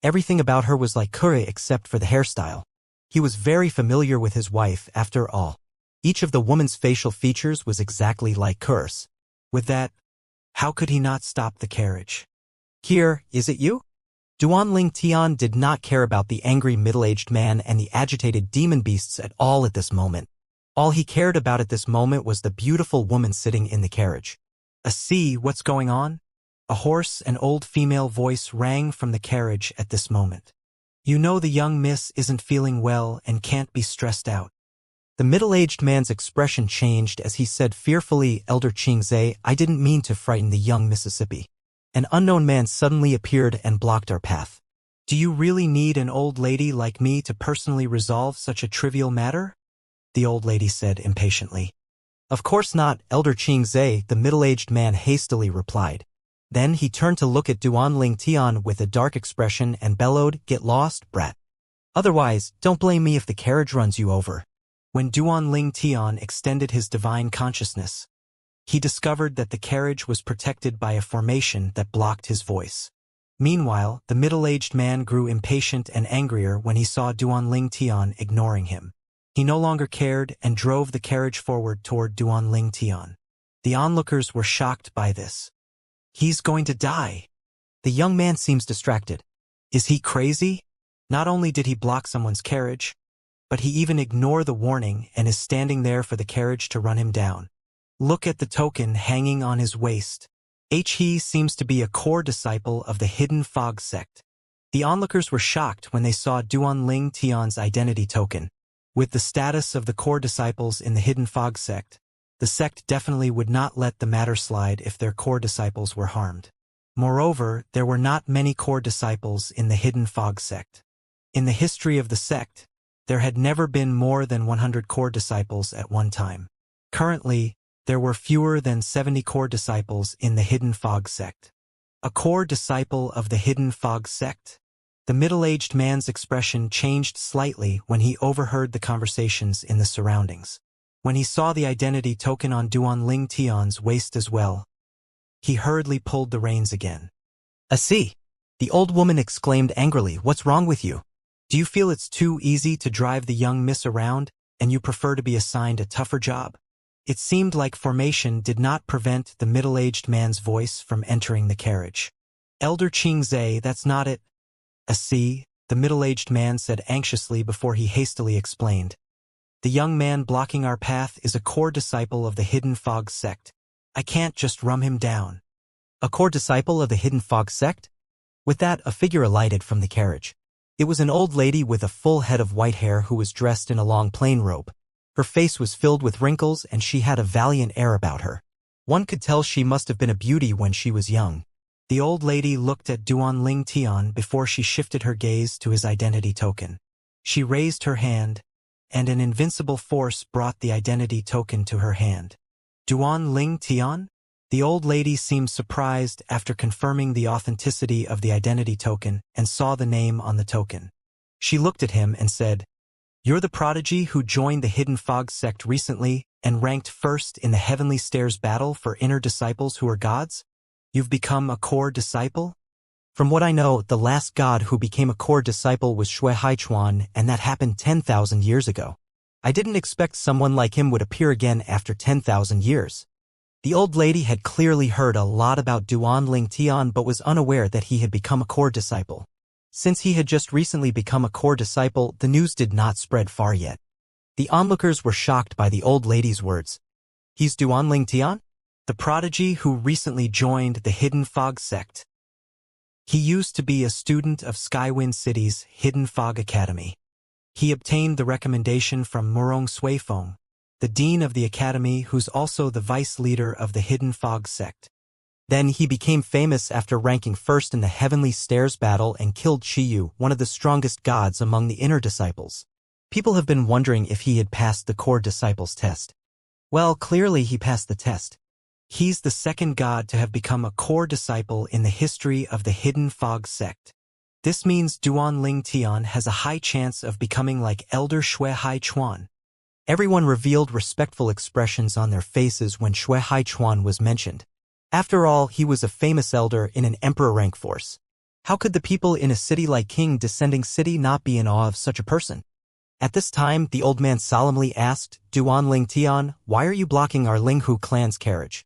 Everything about her was like her except for the hairstyle. He was very familiar with his wife, after all. Each of the woman's facial features was exactly like hers. With that, how could he not stop the carriage? "Kier, is it you?" Duan Ling Tian did not care about the angry middle-aged man and the agitated demon beasts at all at this moment. All he cared about at this moment was the beautiful woman sitting in the carriage. "See, what's going on?" A hoarse and old female voice rang from the carriage at this moment. "You know the young miss isn't feeling well and can't be stressed out." The middle-aged man's expression changed as he said fearfully, "Elder Xianxia, I didn't mean to frighten the young Mississippi." An unknown man suddenly appeared and blocked our path. "Do you really need an old lady like me to personally resolve such a trivial matter?" the old lady said impatiently. "Of course not, Elder Xianxia," the middle-aged man hastily replied. Then he turned to look at Duan Ling Tian with a dark expression and bellowed, "Get lost, brat. Otherwise, don't blame me if the carriage runs you over." When Duan Ling Tian extended his divine consciousness, he discovered that the carriage was protected by a formation that blocked his voice. Meanwhile, the middle-aged man grew impatient and angrier when he saw Duan Ling Tian ignoring him. He no longer cared and drove the carriage forward toward Duan Ling Tian. The onlookers were shocked by this. "He's going to die." The young man seems distracted. Is he crazy? Not only did he block someone's carriage, but he even ignored the warning and is standing there for the carriage to run him down. Look at the token hanging on his waist. He seems to be a core disciple of the Hidden Fog sect. The onlookers were shocked when they saw Duan Ling Tian's identity token. With the status of the core disciples in the Hidden Fog sect, the sect definitely would not let the matter slide if their core disciples were harmed. Moreover, there were not many core disciples in the Hidden Fog sect. In the history of the sect, there had never been more than 100 core disciples at one time. Currently, there were fewer than 70 core disciples in the Hidden Fog sect. A core disciple of the Hidden Fog sect? The middle-aged man's expression changed slightly when he overheard the conversations in the surroundings. When he saw the identity token on Duan Ling Tian's waist as well, he hurriedly pulled the reins again. "See," the old woman exclaimed angrily, "what's wrong with you? Do you feel it's too easy to drive the young miss around, and you prefer to be assigned a tougher job?" It seemed like formation did not prevent the middle-aged man's voice from entering the carriage. "Elder Xianxia, that's not it." "See," the middle-aged man said anxiously before he hastily explained. "The young man blocking our path is a core disciple of the Hidden Fog sect. I can't just run him down." "A core disciple of the Hidden Fog sect?" With that, a figure alighted from the carriage. It was an old lady with a full head of white hair who was dressed in a long plain robe. Her face was filled with wrinkles and she had a valiant air about her. One could tell she must have been a beauty when she was young. The old lady looked at Duan Ling Tian before she shifted her gaze to his identity token. She raised her hand, and an invincible force brought the identity token to her hand. "Duan Ling Tian?" The old lady seemed surprised after confirming the authenticity of the identity token and saw the name on the token. She looked at him and said, "You're the prodigy who joined the Hidden Fog sect recently and ranked first in the Heavenly Stairs battle for inner disciples who are gods? You've become a core disciple?" "From what I know, the last god who became a core disciple was Shui Haichuan, and that happened 10,000 years ago. I didn't expect someone like him would appear again after 10,000 years. The old lady had clearly heard a lot about Duan Ling Tian but was unaware that he had become a core disciple. Since he had just recently become a core disciple, the news did not spread far yet. The onlookers were shocked by the old lady's words. "He's Duan Ling Tian? The prodigy who recently joined the Hidden Fog sect. He used to be a student of Skywind City's Hidden Fog Academy. He obtained the recommendation from Murong Suifeng, the dean of the academy who's also the vice leader of the Hidden Fog sect. Then he became famous after ranking first in the Heavenly Stairs battle and killed Qiyu, one of the strongest gods among the inner disciples. People have been wondering if he had passed the core disciples test. Well, clearly he passed the test. He's the second god to have become a core disciple in the history of the Hidden Fog sect. This means Duan Ling Tian has a high chance of becoming like Elder Shui Haichuan." Everyone revealed respectful expressions on their faces when Shui Haichuan was mentioned. After all, he was a famous elder in an emperor rank force. How could the people in a city like King Descending City not be in awe of such a person? At this time, the old man solemnly asked, "Duan Ling Tian, why are you blocking our Linghu clan's carriage?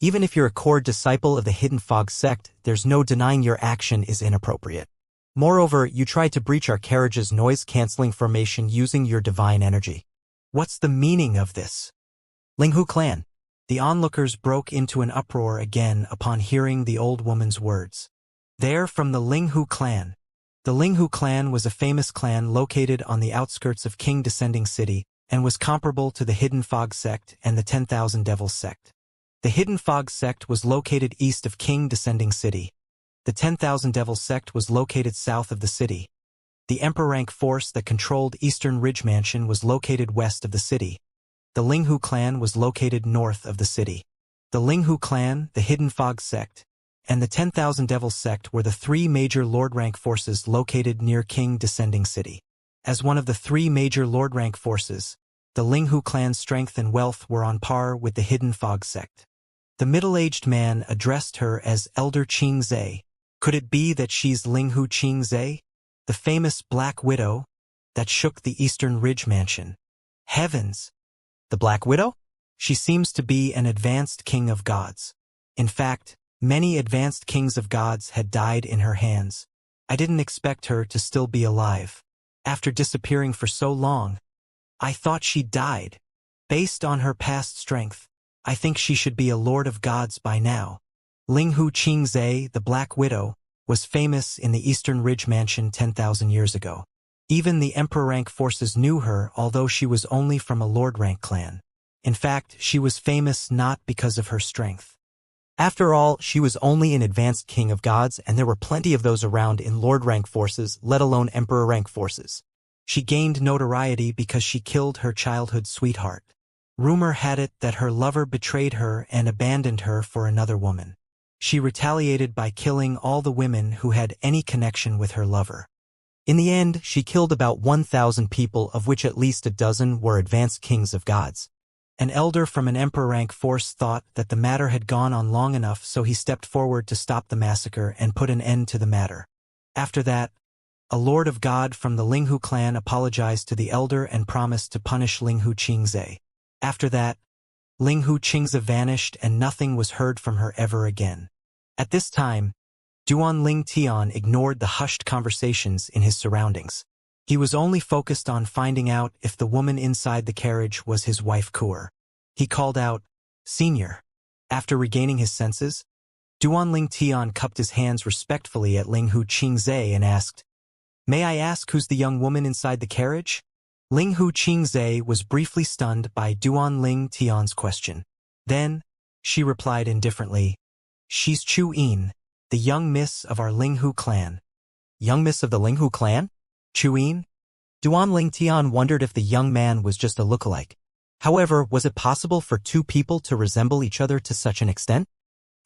Even if you're a core disciple of the Hidden Fog sect, there's no denying your action is inappropriate. Moreover, you tried to breach our carriage's noise-canceling formation using your divine energy. What's the meaning of this?" "Linghu clan." The onlookers broke into an uproar again upon hearing the old woman's words. "They're from the Linghu clan." The Linghu clan was a famous clan located on the outskirts of King Descending City and was comparable to the Hidden Fog sect and the 10,000 Devils sect. The Hidden Fog sect was located east of King Descending City. The 10,000 Devils sect was located south of the city. The Emperor rank force that controlled Eastern Ridge Mansion was located west of the city. The Linghu clan was located north of the city. The Linghu clan, the Hidden Fog sect, and the 10,000 Devils sect were the three major Lord rank forces located near King Descending City. As one of the three major Lord rank forces, the Linghu clan's strength and wealth were on par with the Hidden Fog sect. The middle-aged man addressed her as Elder Xianxia. Could it be that she's Linghu Xianxia, the famous Black Widow that shook the Eastern Ridge Mansion? Heavens! The Black Widow? She seems to be an advanced king of gods. In fact, many advanced kings of gods had died in her hands. I didn't expect her to still be alive. After disappearing for so long, I thought she died. Based on her past strength, I think she should be a lord of gods by now. Linghu Xianxia, the Black Widow, was famous in the Eastern Ridge Mansion 10,000 years ago. Even the Emperor rank forces knew her, although she was only from a Lord rank clan. In fact, she was famous not because of her strength. After all, she was only an advanced king of gods, and there were plenty of those around in lord-rank forces, let alone emperor-rank forces. She gained notoriety because she killed her childhood sweetheart. Rumor had it that her lover betrayed her and abandoned her for another woman. She retaliated by killing all the women who had any connection with her lover. In the end, she killed about 1,000 people, of which at least a dozen were advanced kings of gods. An elder from an emperor-rank force thought that the matter had gone on long enough, so he stepped forward to stop the massacre and put an end to the matter. After that, a lord of god from the Linghu clan apologized to the elder and promised to punish Linghu Qingze. After that, Linghu Qingze vanished and nothing was heard from her ever again. At this time, Duanling Tian ignored the hushed conversations in his surroundings. He was only focused on finding out if the woman inside the carriage was his wife Kur. He called out, "Senior." After regaining his senses, Duanling Tian cupped his hands respectfully at Linghu Qingze and asked, "May I ask who's the young woman inside the carriage?" Linghu Qingze was briefly stunned by Duanling Tian's question. Then, she replied indifferently, "She's Chu Yin, the young miss of our Linghu clan." Young miss of the Linghu clan? Chu Yin? Duanling Tian wondered if the young man was just a lookalike. However, was it possible for two people to resemble each other to such an extent?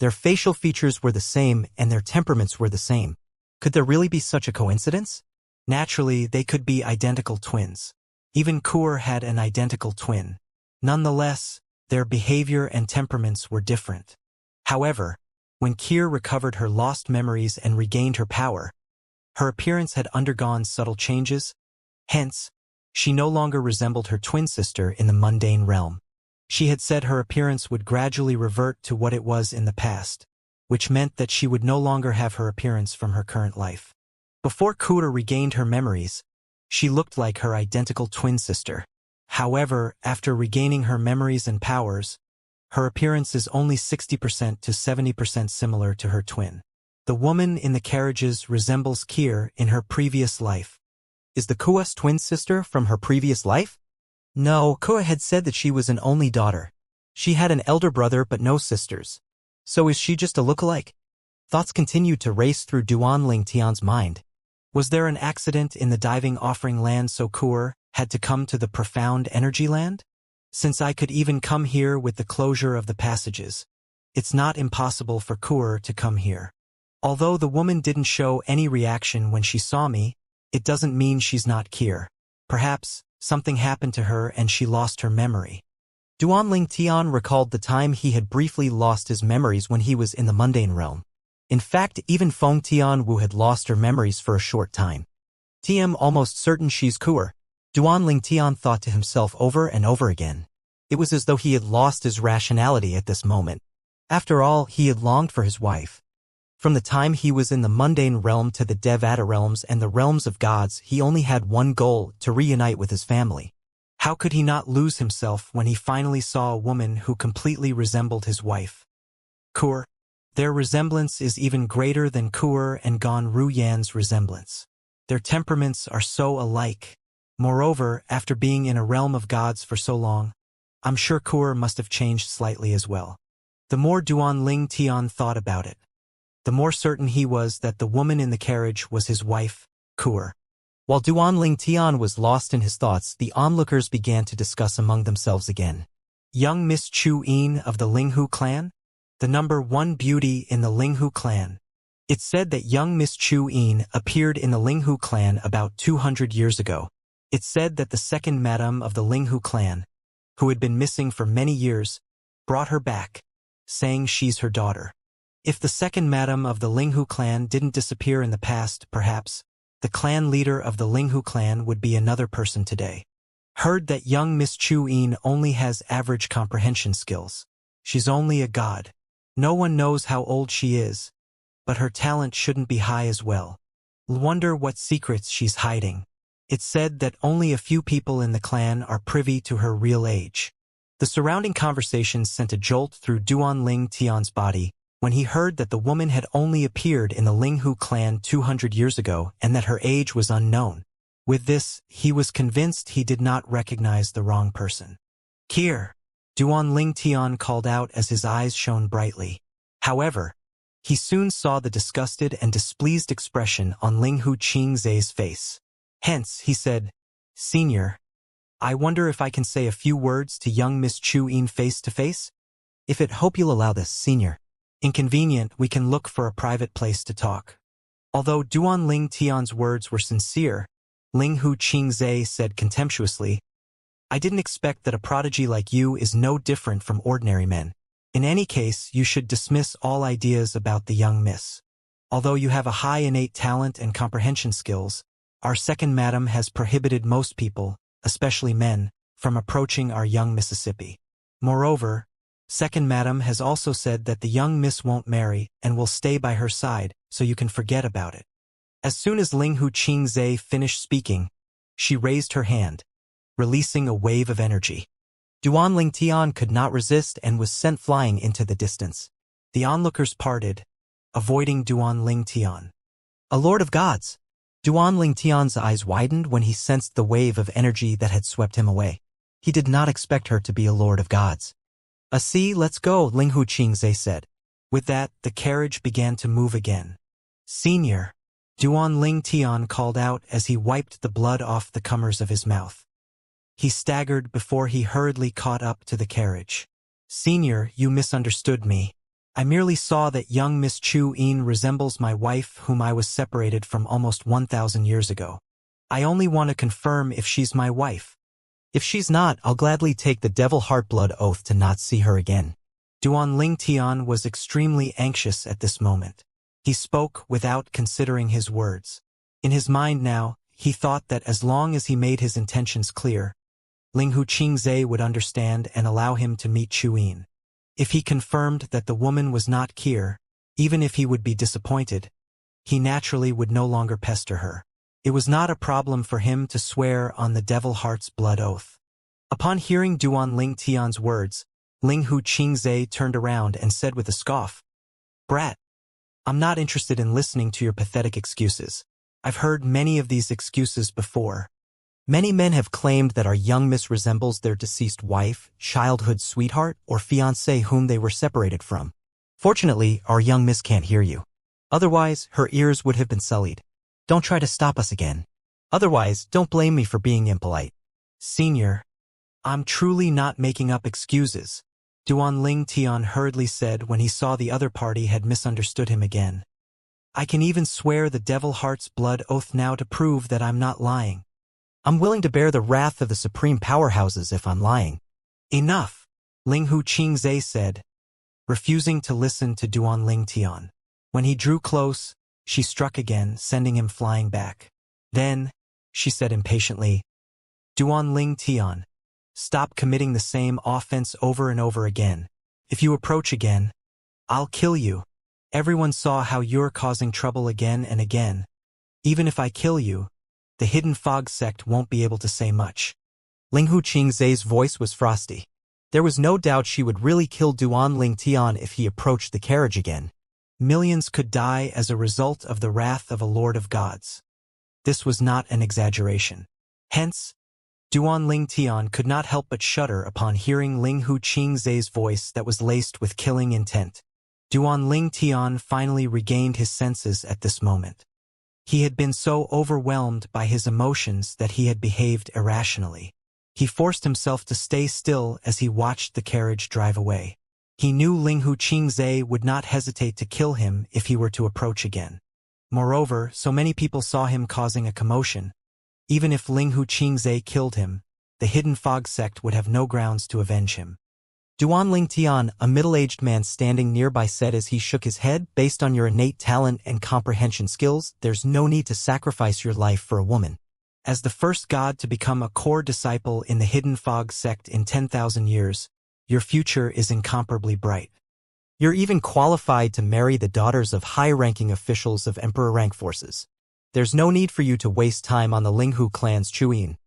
Their facial features were the same and their temperaments were the same. Could there really be such a coincidence? Naturally, they could be identical twins. Even Kur had an identical twin. Nonetheless, their behavior and temperaments were different. However, when Kir recovered her lost memories and regained her power, her appearance had undergone subtle changes. Hence, she no longer resembled her twin sister in the mundane realm. She had said her appearance would gradually revert to what it was in the past, which meant that she would no longer have her appearance from her current life. Before Kur regained her memories, she looked like her identical twin sister. However, after regaining her memories and powers, her appearance is only 60% to 70% similar to her twin. The woman in the carriages resembles Kir in her previous life. Is the Kua's twin sister from her previous life? No, Kua had said that she was an only daughter. She had an elder brother but no sisters. So is she just a lookalike? Thoughts continued to race through Duanling Tian's mind. Was there an accident in the diving offering land so Kur had to come to the profound energy land? Since I could even come here with the closure of the passages, it's not impossible for Kur to come here. Although the woman didn't show any reaction when she saw me, it doesn't mean she's not Kir. Perhaps something happened to her and she lost her memory. Duanling Tian recalled the time he had briefly lost his memories when he was in the mundane realm. In fact, even Feng Tianwu had lost her memories for a short time. "TM almost certain she's Kur," Duanling Tian thought to himself over and over again. It was as though he had lost his rationality at this moment. After all, he had longed for his wife. From the time he was in the mundane realm to the Devata realms and the realms of gods, he only had one goal: to reunite with his family. How could he not lose himself when he finally saw a woman who completely resembled his wife? Kur. Their resemblance is even greater than Kur and Gon Ruyan's resemblance. Their temperaments are so alike. Moreover, after being in a realm of gods for so long, I'm sure Kur must have changed slightly as well. The more Duanling Tian thought about it, the more certain he was that the woman in the carriage was his wife, Kur. While Duanling Tian was lost in his thoughts, the onlookers began to discuss among themselves again. Young Miss Chu Yin of the Linghu clan? The number one beauty in the Linghu clan. It's said that young Miss Chu Yin appeared in the Linghu clan about 200 years ago. It's said that the second madam of the Linghu clan, who had been missing for many years, brought her back, saying she's her daughter. If the second madam of the Linghu clan didn't disappear in the past, perhaps the clan leader of the Linghu clan would be another person today. Heard that young Miss Chu Yin only has average comprehension skills. She's only a god. No one knows how old she is, but her talent shouldn't be high as well. Wonder what secrets she's hiding. It's said that only a few people in the clan are privy to her real age. The surrounding conversations sent a jolt through Duanling Tian's body when he heard that the woman had only appeared in the Linghu clan 200 years ago and that her age was unknown. With this, he was convinced he did not recognize the wrong person. "Kir," Duanling Tian called out as his eyes shone brightly. However, he soon saw the disgusted and displeased expression on Linghu Qingzai's face. Hence, he said, "Senior, I wonder if I can say a few words to young Miss Chu Yin face to face? If it hope you'll allow this, Senior. Inconvenient, we can look for a private place to talk." Although Duan Ling Tian's words were sincere, Linghu Qingzai said contemptuously, "I didn't expect that a prodigy like you is no different from ordinary men. In any case, you should dismiss all ideas about the young miss. Although you have a high innate talent and comprehension skills, our second madam has prohibited most people, especially men, from approaching our young Mississippi. Moreover, second madam has also said that the young miss won't marry and will stay by her side, so you can forget about it." As soon as Linghu Qingzai finished speaking, she raised her hand, releasing a wave of energy. Duan Ling Tian could not resist and was sent flying into the distance. The onlookers parted, avoiding Duan Ling Tian. A lord of gods! Duan Ling Tian's eyes widened when he sensed the wave of energy that had swept him away. He did not expect her to be a lord of gods. "See, let's go," Linghu Qingzai said. With that, the carriage began to move again. "Senior," Duan Ling Tian called out as he wiped the blood off the corners of his mouth. He staggered before he hurriedly caught up to the carriage. "Senior, you misunderstood me. I merely saw that young Miss Chu Yin resembles my wife whom I was separated from almost 1,000 years ago. I only want to confirm if she's my wife. If she's not, I'll gladly take the devil heartblood oath to not see her again." Duan Ling Tian was extremely anxious at this moment. He spoke without considering his words. In his mind now, he thought that as long as he made his intentions clear, Linghu Qingzai would understand and allow him to meet Chu Yin. If he confirmed that the woman was not Kier, even if he would be disappointed, he naturally would no longer pester her. It was not a problem for him to swear on the devil heart's blood oath. Upon hearing Duan Ling Tian's words, Linghu Qingzai turned around and said with a scoff, "Brat, I'm not interested in listening to your pathetic excuses. I've heard many of these excuses before. Many men have claimed that our young miss resembles their deceased wife, childhood sweetheart, or fiancé whom they were separated from. Fortunately, our young miss can't hear you. Otherwise, her ears would have been sullied. Don't try to stop us again. Otherwise, don't blame me for being impolite." "Senior, I'm truly not making up excuses," Duan Ling Tian hurriedly said when he saw the other party had misunderstood him again. "I can even swear the devil heart's blood oath now to prove that I'm not lying. I'm willing to bear the wrath of the supreme powerhouses if I'm lying." "Enough," Linghu Qingzai said, refusing to listen to Duan Ling Tian. When he drew close, she struck again, sending him flying back. "Then," she said impatiently, "Duan Ling Tian, stop committing the same offense over and over again. If you approach again, I'll kill you. Everyone saw how you're causing trouble again and again. Even if I kill you, the Hidden Fog sect won't be able to say much." Linghu Qingzai's voice was frosty. There was no doubt she would really kill Duan Ling Tian if he approached the carriage again. Millions could die as a result of the wrath of a lord of gods. This was not an exaggeration. Hence, Duan Ling Tian could not help but shudder upon hearing Linghu Qingzai's voice that was laced with killing intent. Duan Ling Tian finally regained his senses at this moment. He had been so overwhelmed by his emotions that he had behaved irrationally. He forced himself to stay still as he watched the carriage drive away. He knew Linghu Qingzai would not hesitate to kill him if he were to approach again. Moreover, so many people saw him causing a commotion. Even if Linghu Qingzai killed him, the Hidden Fog sect would have no grounds to avenge him. Duan Ling Tian, a middle-aged man standing nearby, said as he shook his head, "Based on your innate talent and comprehension skills, there's no need to sacrifice your life for a woman. As the first god to become a core disciple in the Hidden Fog sect in 10,000 years, your future is incomparably bright. You're even qualified to marry the daughters of high-ranking officials of Emperor rank forces. There's no need for you to waste time on the Linghu clan's Chu Yin."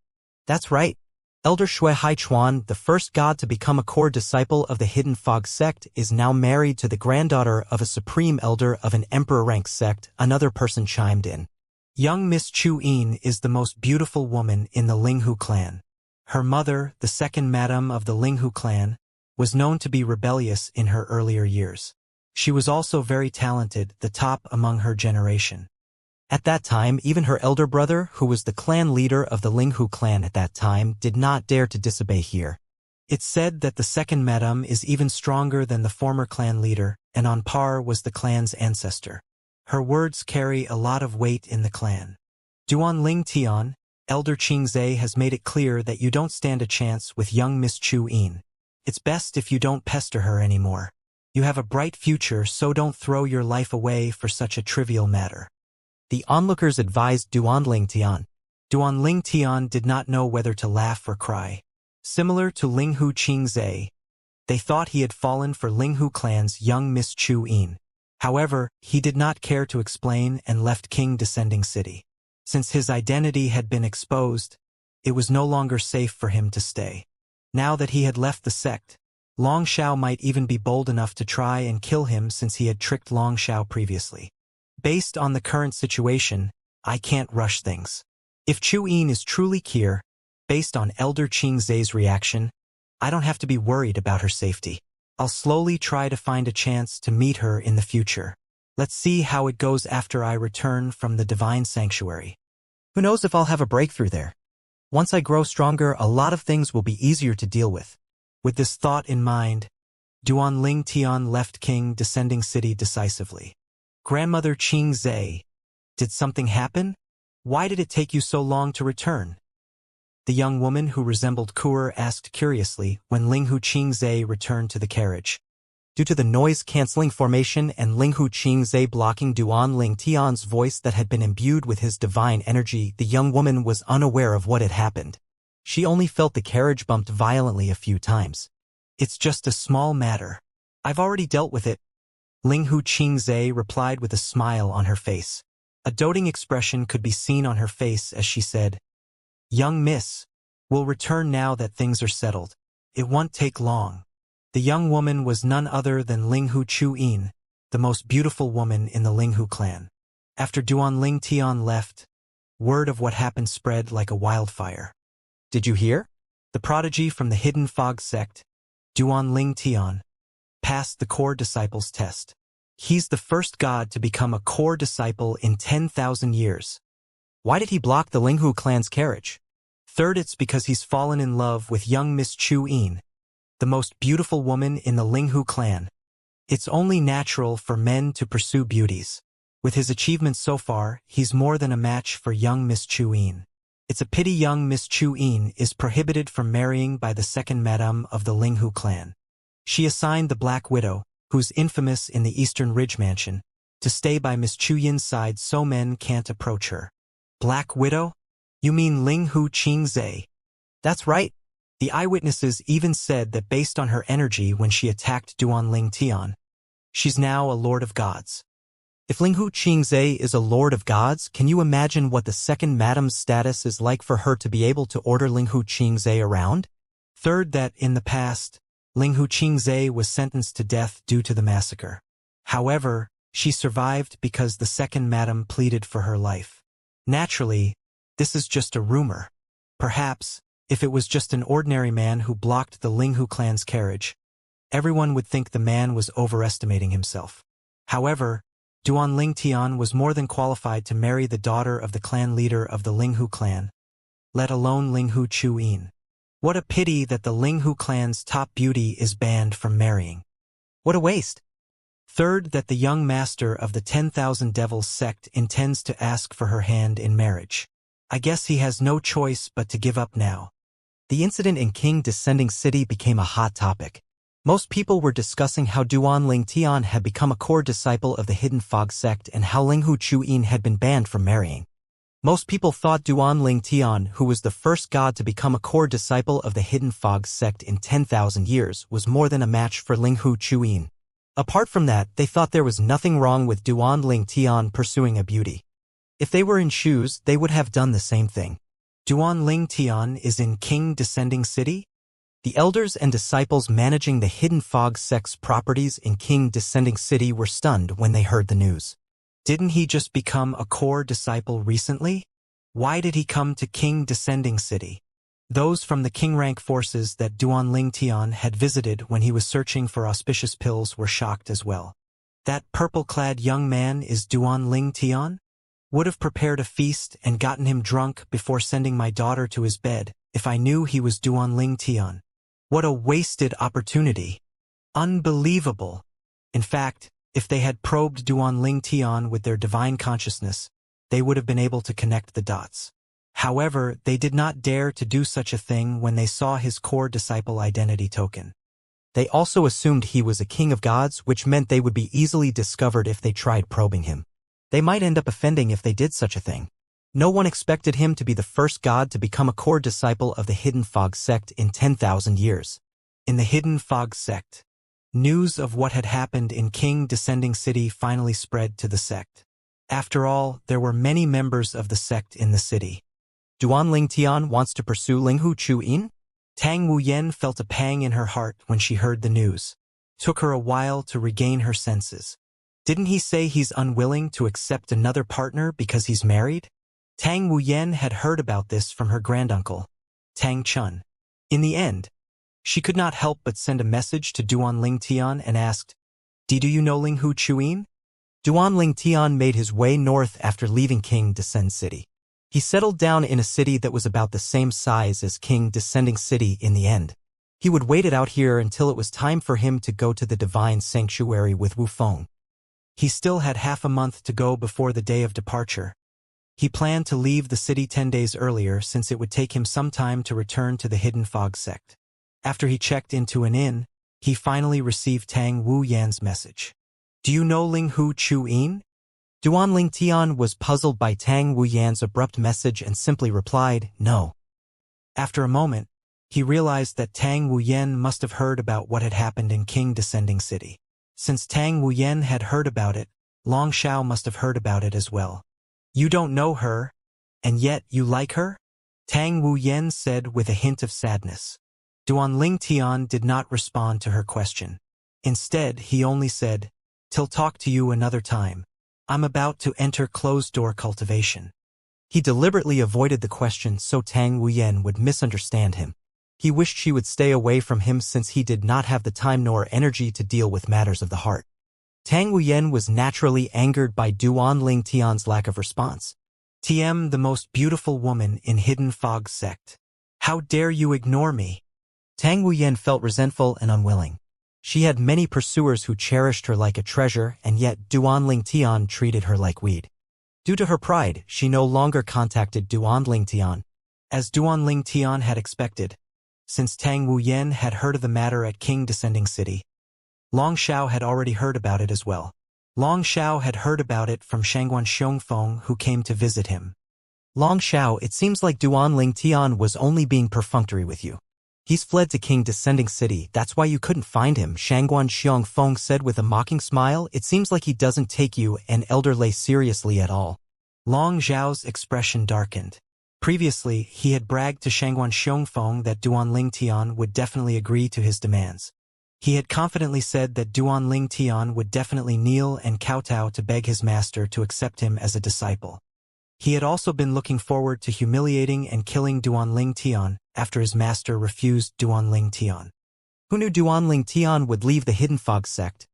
"That's right. Elder Shui Haichuan, the first god to become a core disciple of the Hidden Fog sect, is now married to the granddaughter of a supreme elder of an emperor rank sect," another person chimed in. "Young Miss Chu Yin is the most beautiful woman in the Linghu clan. Her mother, the second madam of the Linghu clan, was known to be rebellious in her earlier years. She was also very talented, the top among her generation. At that time, even her elder brother, who was the clan leader of the Linghu clan at that time, did not dare to disobey here. It's said that the second madam is even stronger than the former clan leader, and on par was the clan's ancestor. Her words carry a lot of weight in the clan. Duan Ling Tian, Elder Qingzhe has made it clear that you don't stand a chance with young Miss Chu Yin. It's best if you don't pester her anymore. You have a bright future, so don't throw your life away for such a trivial matter. The onlookers advised Duan Ling Tian. Duan Ling Tian did not know whether to laugh or cry. Similar to Linghu Qingzhe, they thought he had fallen for Linghu clan's young Miss Chu Yin. However, he did not care to explain and left King Descending City. Since his identity had been exposed, it was no longer safe for him to stay. Now that he had left the sect, Long Shao might even be bold enough to try and kill him since he had tricked Long Shao previously. Based on the current situation, I can't rush things. If Chu Yin is truly here, based on Elder Qingzhe's reaction, I don't have to be worried about her safety. I'll slowly try to find a chance to meet her in the future. Let's see how it goes after I return from the Divine Sanctuary. Who knows if I'll have a breakthrough there? Once I grow stronger, a lot of things will be easier to deal with. With this thought in mind, Duan Ling Tian left King Descending City decisively. Grandmother Qingzhe, did something happen? Why did it take you so long to return? The young woman who resembled Kuer asked curiously when Linghu Qingzhe returned to the carriage. Due to the noise-canceling formation and Linghu Qingzhe blocking Duan Ling Tian's voice that had been imbued with his divine energy, the young woman was unaware of what had happened. She only felt the carriage bumped violently a few times. It's just a small matter. I've already dealt with it. Linghu Qingzhe replied with a smile on her face. A doting expression could be seen on her face as she said, "Young miss, we'll return now that things are settled. It won't take long." The young woman was none other than Linghu Chu Yin, the most beautiful woman in the Linghu clan. After Duan Ling Tian left, word of what happened spread like a wildfire. Did you hear? The prodigy from the Hidden Fog sect, Duan Ling Tian, passed the core disciples test. He's the first god to become a core disciple in 10,000 years. Why did he block the Linghu clan's carriage? Third, it's because he's fallen in love with young Miss Chu Yin, the most beautiful woman in the Linghu clan. It's only natural for men to pursue beauties. With his achievements so far, he's more than a match for young Miss Chu Yin. It's a pity young Miss Chu Yin is prohibited from marrying by the second madam of the Linghu clan. She assigned the Black Widow, who's infamous in the Eastern Ridge Mansion, to stay by Miss Chu Yin's side so men can't approach her. Black Widow? You mean Linghu Qingzhe? That's right. The eyewitnesses even said that based on her energy when she attacked Duan Ling Tian, she's now a Lord of Gods. If Linghu Qingzhe is a Lord of Gods, can you imagine what the second madam's status is like for her to be able to order Linghu Qingzhe around? Third, that in the past, Linghu Qingzhe was sentenced to death due to the massacre. However, she survived because the second madam pleaded for her life. Naturally, this is just a rumor. Perhaps, if it was just an ordinary man who blocked the Linghu clan's carriage, everyone would think the man was overestimating himself. However, Duan Ling Tian was more than qualified to marry the daughter of the clan leader of the Linghu clan, let alone Linghu Chu Yin. What a pity that the Linghu clan's top beauty is banned from marrying. What a waste. Third, that the young master of the 10,000 Devils sect intends to ask for her hand in marriage. I guess he has no choice but to give up now. The incident in King Descending City became a hot topic. Most people were discussing how Duan Ling Tian had become a core disciple of the Hidden Fog sect and how Linghu Chu Yin had been banned from marrying. Most people thought Duan Ling Tian, who was the first god to become a core disciple of the Hidden Fog sect in 10,000 years, was more than a match for Linghu Chu Yin. Apart from that, they thought there was nothing wrong with Duan Ling Tian pursuing a beauty. If they were in shoes, they would have done the same thing. Duan Ling Tian is in King Descending City? The elders and disciples managing the Hidden Fog sect's properties in King Descending City were stunned when they heard the news. Didn't he just become a core disciple recently? Why did he come to King Descending City? Those from the king rank forces that Duan Ling Tian had visited when he was searching for auspicious pills were shocked as well. That purple-clad young man is Duan Ling Tian? Would have prepared a feast and gotten him drunk before sending my daughter to his bed, if I knew he was Duan Ling Tian. What a wasted opportunity. Unbelievable. In fact, if they had probed Duan Ling Tian with their divine consciousness, they would have been able to connect the dots. However, they did not dare to do such a thing when they saw his core disciple identity token. They also assumed he was a king of gods, which meant they would be easily discovered if they tried probing him. They might end up offending if they did such a thing. No one expected him to be the first god to become a core disciple of the Hidden Fog sect in 10,000 years. In the Hidden Fog sect, news of what had happened in King Descending City finally spread to the sect. After all, there were many members of the sect in the city. Duan Ling Tian wants to pursue Linghu Chuyin? Tang Wuyen felt a pang in her heart when she heard the news. Took her a while to regain her senses. Didn't he say he's unwilling to accept another partner because he's married? Tang Wuyen had heard about this from her granduncle, Tang Chun. In the end, she could not help but send a message to Duan Ling Tian and asked, Do you know Linghu Chuyin? Duan Ling Tian made his way north after leaving King Descend City. He settled down in a city that was about the same size as King Descending City in the end. He would wait it out here until it was time for him to go to the divine sanctuary with Wu Feng. He still had half a month to go before the day of departure. He planned to leave the city 10 days earlier since it would take him some time to return to the Hidden Fog sect. After he checked into an inn, he finally received Tang Wu Yan's message. Do you know Linghu Chuyin? Duan Ling Tian was puzzled by Tang Wu Yan's abrupt message and simply replied, no. After a moment, he realized that Tang Wu Yan must have heard about what had happened in King Descending City. Since Tang Wu Yan had heard about it, Long Xiao must have heard about it as well. You don't know her, and yet you like her? Tang Wu Yan said with a hint of sadness. Duan Ling Tian did not respond to her question. Instead, he only said, Till talk to you another time. I'm about to enter closed-door cultivation. He deliberately avoided the question so Tang Wu Yan would misunderstand him. He wished she would stay away from him since he did not have the time nor energy to deal with matters of the heart. Tang Wu Yan was naturally angered by Duan Ling Tian's lack of response. TM, the most beautiful woman in Hidden Fog sect. How dare you ignore me? Tang Wu Yan felt resentful and unwilling. She had many pursuers who cherished her like a treasure, and yet Duan Ling Tian treated her like weed. Due to her pride, she no longer contacted Duan Ling Tian, as Duan Ling Tian had expected, since Tang Wu Yan had heard of the matter at King Descending City. Long Xiao had already heard about it as well. Long Xiao had heard about it from Shangguan Xiongfeng, who came to visit him. Long Xiao, it seems like Duan Ling Tian was only being perfunctory with you. He's fled to King Descending City, that's why you couldn't find him, Shangguan Xiongfeng said with a mocking smile. It seems like he doesn't take you, an elder lay, seriously at all. Long Xiao's expression darkened. Previously, he had bragged to Shangguan Xiongfeng that Duan Ling Tian would definitely agree to his demands. He had confidently said that Duan Ling Tian would definitely kneel and kowtow to beg his master to accept him as a disciple. He had also been looking forward to humiliating and killing Duan Ling Tian after his master refused Duan Ling Tian. Who knew Duan Ling Tian would leave the Hidden Fog sect?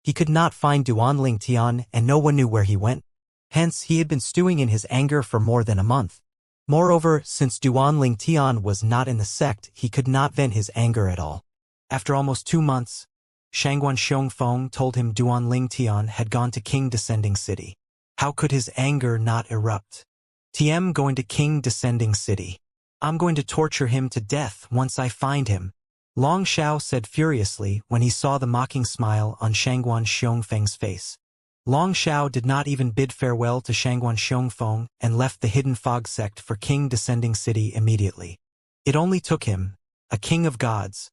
He could not find Duan Ling Tian, and no one knew where he went. Hence, he had been stewing in his anger for more than a month. Moreover, since Duan Ling Tian was not in the sect, he could not vent his anger at all. After almost 2 months, Shangguan Xiongfeng told him Duan Ling Tian had gone to King Descending City. How could his anger not erupt? TM going to King Descending City. I'm going to torture him to death once I find him, Long Xiao said furiously when he saw the mocking smile on Shangguan Xiongfeng's face. Long Xiao did not even bid farewell to Shangguan Xiongfeng and left the Hidden Fog sect for King Descending City immediately. It only took him, a king of gods,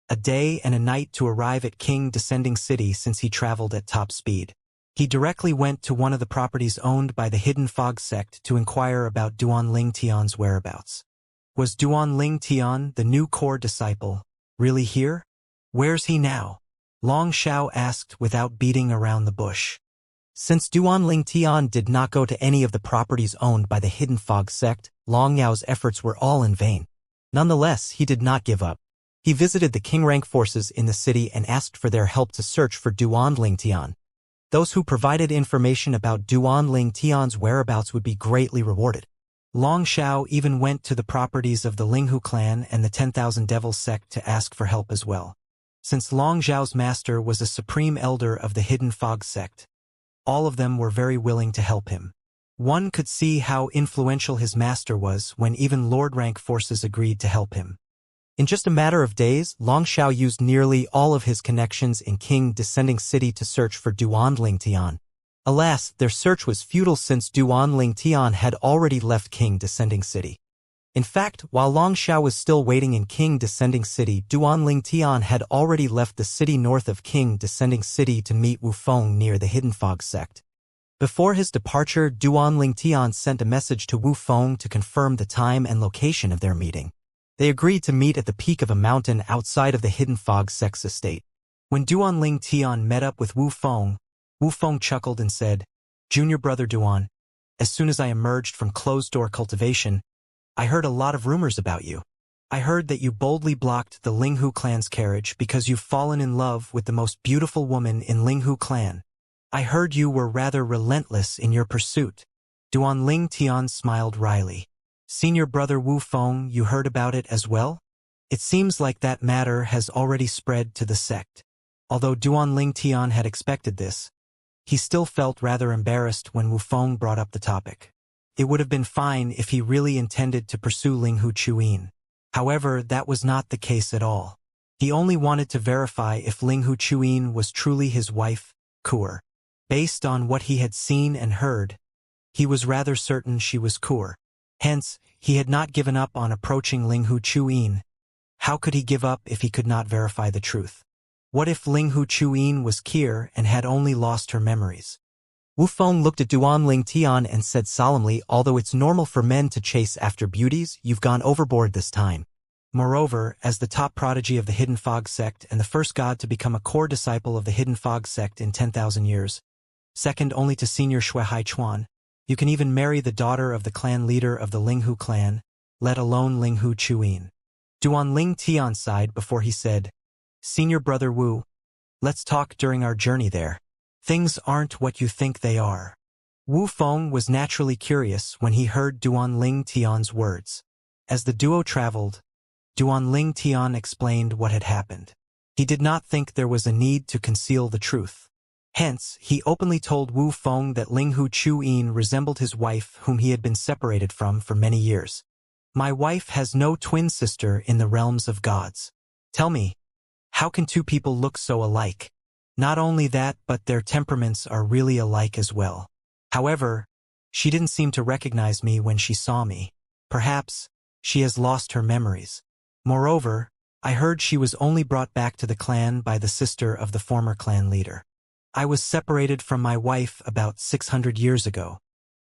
a day and a night to arrive at King Descending City since he traveled at top speed. He directly went to one of the properties owned by the Hidden Fog sect to inquire about Duan Ling Tian's whereabouts. Was Duan Ling Tian, the new core disciple, really here? Where's he now? Long Xiao asked without beating around the bush. Since Duan Ling Tian did not go to any of the properties owned by the Hidden Fog sect, Long Yao's efforts were all in vain. Nonetheless, he did not give up. He visited the king rank forces in the city and asked for their help to search for Duan Ling Tian. Those who provided information about Duan Ling Tian's whereabouts would be greatly rewarded. Long Xiao even went to the properties of the Linghu clan and the 10,000 Devils sect to ask for help as well. Since Long Xiao's master was a supreme elder of the Hidden Fog sect, all of them were very willing to help him. One could see how influential his master was when even Lord-rank forces agreed to help him. In just a matter of days, Long Xiao used nearly all of his connections in King Descending City to search for Duan Ling Tian. Alas, their search was futile since Duan Ling Tian had already left King Descending City. In fact, while Long Xiao was still waiting in King Descending City, Duan Ling Tian had already left the city north of King Descending City to meet Wu Feng near the Hidden Fog sect. Before his departure, Duan Ling Tian sent a message to Wu Feng to confirm the time and location of their meeting. They agreed to meet at the peak of a mountain outside of the Hidden Fog sect's estate. When Duan Ling Tian met up with Wu Feng chuckled and said, "Junior brother Duan, as soon as I emerged from closed-door cultivation, I heard a lot of rumors about you. I heard that you boldly blocked the Linghu clan's carriage because you've fallen in love with the most beautiful woman in Linghu clan. I heard you were rather relentless in your pursuit." Duan Ling Tian smiled wryly. "Senior brother Wu Feng, you heard about it as well? It seems like that matter has already spread to the sect." Although Duan Ling Tian had expected this, he still felt rather embarrassed when Wu Feng brought up the topic. It would have been fine if he really intended to pursue Linghu Chuyin. However, that was not the case at all. He only wanted to verify if Linghu Chuyin was truly his wife, Kur. Based on what he had seen and heard, he was rather certain she was Kur. Hence, he had not given up on approaching Linghu Chuyin. How could he give up if he could not verify the truth? What if Linghu Chuyin was Kir and had only lost her memories? Wu Feng looked at Duan Ling Tian and said solemnly, "Although it's normal for men to chase after beauties, you've gone overboard this time." Moreover, as the top prodigy of the Hidden Fog sect and the first god to become a core disciple of the Hidden Fog sect in 10,000 years, second only to senior Shui Hai Chuan, you can even marry the daughter of the clan leader of the Linghu clan, let alone Linghu Chuyin. Duan Ling Tian sighed before he said, "Senior brother Wu, let's talk during our journey there. Things aren't what you think they are." Wu Feng was naturally curious when he heard Duan Ling Tian's words. As the duo traveled, Duan Ling Tian explained what had happened. He did not think there was a need to conceal the truth. Hence, he openly told Wu Feng that Linghu Chuyin resembled his wife whom he had been separated from for many years. "My wife has no twin sister in the realms of gods. Tell me, how can two people look so alike? Not only that, but their temperaments are really alike as well. However, she didn't seem to recognize me when she saw me. Perhaps she has lost her memories. Moreover, I heard she was only brought back to the clan by the sister of the former clan leader. I was separated from my wife about 600 years ago."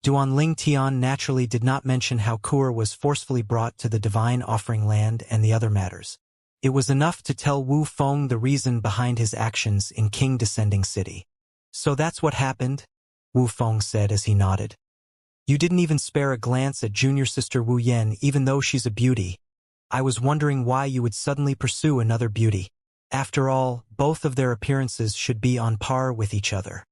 Duan Ling Tian naturally did not mention how Kur was forcefully brought to the divine offering land and the other matters. It was enough to tell Wu Feng the reason behind his actions in King Descending City. "So that's what happened?" Wu Feng said as he nodded. "You didn't even spare a glance at junior sister Wu Yan even though she's a beauty. I was wondering why you would suddenly pursue another beauty. After all, both of their appearances should be on par with each other.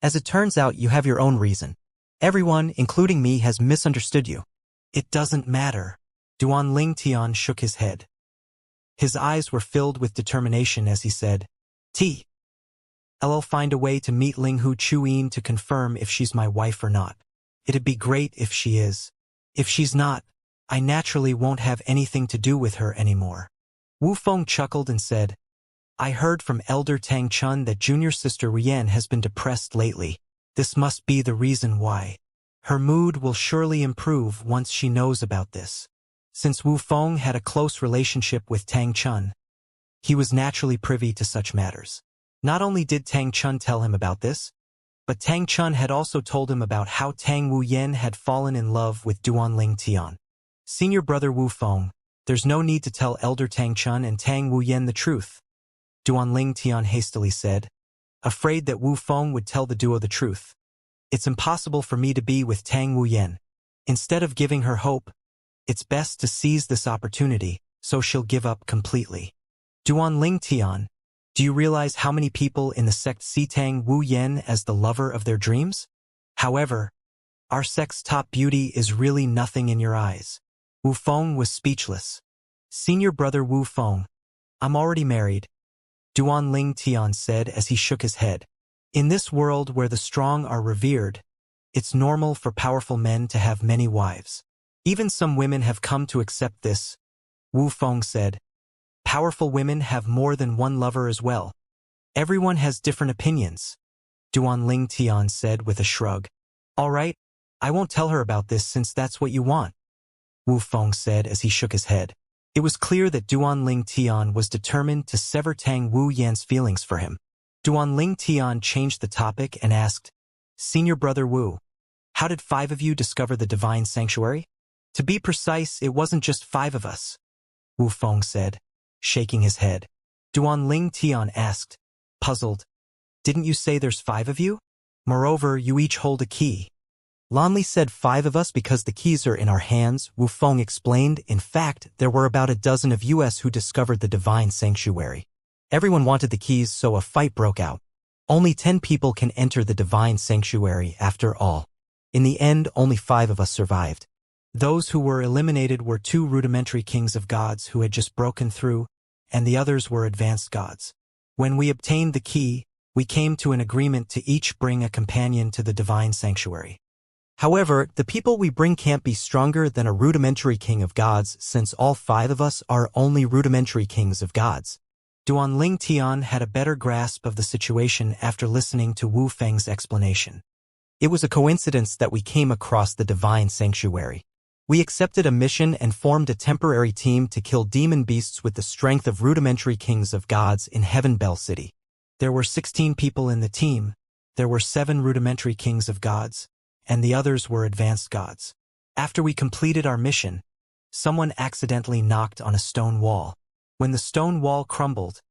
As it turns out, you have your own reason. Everyone, including me, has misunderstood you." "It doesn't matter." Duan Ling Tian shook his head. His eyes were filled with determination as he said, "I'll find a way to meet Linghu Chuyin to confirm if she's my wife or not. It'd be great if she is. If she's not, I naturally won't have anything to do with her anymore." Wu Feng chuckled and said, "I heard from Elder Tang Chun that junior sister Rian has been depressed lately. This must be the reason why. Her mood will surely improve once she knows about this." Since Wu Feng had a close relationship with Tang Chun, he was naturally privy to such matters. Not only did Tang Chun tell him about this, but Tang Chun had also told him about how Tang Wu Yen had fallen in love with Duan Ling Tian. "Senior brother Wu Feng, there's no need to tell Elder Tang Chun and Tang Wu Yen the truth," Duan Ling Tian hastily said, afraid that Wu Feng would tell the duo the truth. "It's impossible for me to be with Tang Wu Yen. Instead of giving her hope, it's best to seize this opportunity, so she'll give up completely." Duan Ling Tian, Do you realize how many people in the sect Sitang Wu Yen as the lover of their dreams? However, our sect's top beauty is really nothing in your eyes. Wu Feng was speechless. Senior brother Wu Feng, I'm already married, Duan Ling Tian said as he shook his head. In this world where the strong are revered, it's normal for powerful men to have many wives. Even some women have come to accept this, Wu Feng said. Powerful women have more than one lover as well. Everyone has different opinions, Duan Ling Tian said with a shrug. All right, I won't tell her about this since that's what you want, Wu Feng said as he shook his head. It was clear that Duan Ling Tian was determined to sever Tang Wu Yan's feelings for him. Duan Ling Tian changed the topic and asked, Senior brother Wu, how did 5 of you discover the divine sanctuary? To be precise, it wasn't just 5 of us, Wu Feng said, shaking his head. Duan Ling Tian asked, puzzled, didn't you say there's 5 of you? Moreover, you each hold a key. Lanli said 5 of us because the keys are in our hands, Wu Feng explained. In fact, there were about a dozen of us who discovered the divine sanctuary. Everyone wanted the keys, so a fight broke out. Only 10 people can enter the divine sanctuary after all. In the end, only 5 of us survived. Those who were eliminated were 2 rudimentary kings of gods who had just broken through, and the others were advanced gods. When we obtained the key, we came to an agreement to each bring a companion to the divine sanctuary. However, the people we bring can't be stronger than a rudimentary king of gods since all 5 of us are only rudimentary kings of gods. Duan Ling Tian had a better grasp of the situation after listening to Wu Feng's explanation. It was a coincidence that we came across the divine sanctuary. We accepted a mission and formed a temporary team to kill demon beasts with the strength of rudimentary kings of gods in Heaven Bell City. There were 16 people in the team. There were 7 rudimentary kings of gods, and the others were advanced gods. After we completed our mission, someone accidentally knocked on a stone wall. When the stone wall crumbled,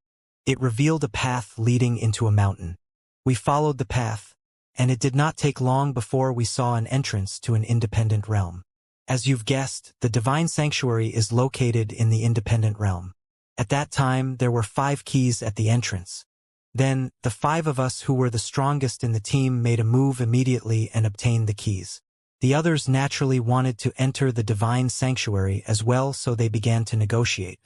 it revealed a path leading into a mountain. We followed the path, and it did not take long before we saw an entrance to an independent realm. As you've guessed, the divine sanctuary is located in the independent realm. At that time, there were 5 keys at the entrance. Then, the 5 of us who were the strongest in the team made a move immediately and obtained the keys. The others naturally wanted to enter the divine sanctuary as well, so they began to negotiate.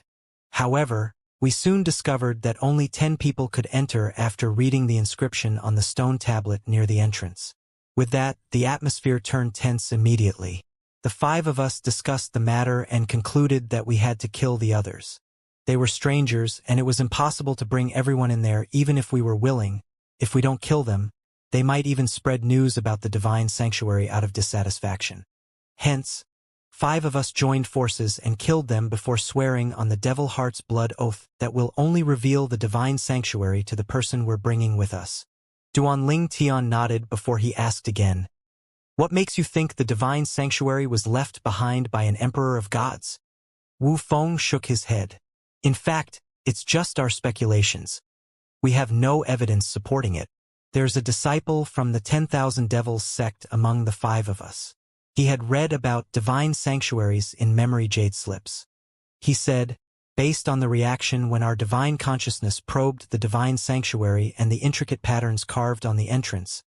However, we soon discovered that only 10 people could enter after reading the inscription on the stone tablet near the entrance. With that, the atmosphere turned tense immediately. The 5 of us discussed the matter and concluded that we had to kill the others. They were strangers, and it was impossible to bring everyone in there even if we were willing. If we don't kill them, they might even spread news about the divine sanctuary out of dissatisfaction. Hence, 5 of us joined forces and killed them before swearing on the Devil Heart's blood oath that will only reveal the divine sanctuary to the person we're bringing with us. Duan Ling Tian nodded before he asked again, what makes you think the divine sanctuary was left behind by an emperor of gods? Wu Feng shook his head. In fact, it's just our speculations. We have no evidence supporting it. There's a disciple from the 10,000 Devils sect among the 5 of us. He had read about divine sanctuaries in memory jade slips. He said, based on the reaction when our divine consciousness probed the divine sanctuary and the intricate patterns carved on the entrance,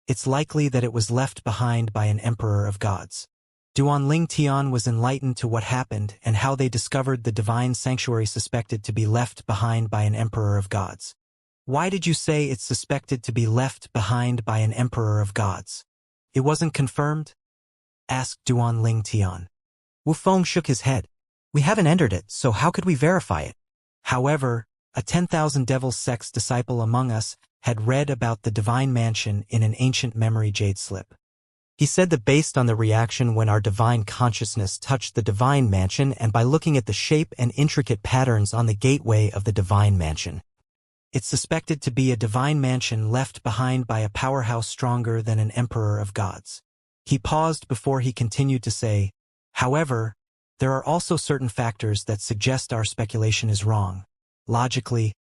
it's likely that it was left behind by an emperor of gods. Duan Ling Tian was enlightened to what happened and how they discovered the divine sanctuary suspected to be left behind by an emperor of gods. Why did you say it's suspected to be left behind by an emperor of gods? It wasn't confirmed? Asked Duan Ling Tian. Wu Feng shook his head. We haven't entered it, so how could we verify it? However, a 10,000 Devils sect's disciple among us had read about the divine mansion in an ancient memory jade slip. He said that based on the reaction when our divine consciousness touched the divine mansion and by looking at the shape and intricate patterns on the gateway of the divine mansion, it's suspected to be a divine mansion left behind by a powerhouse stronger than an emperor of gods. He paused before he continued to say, however, there are also certain factors that suggest our speculation is wrong. Logically,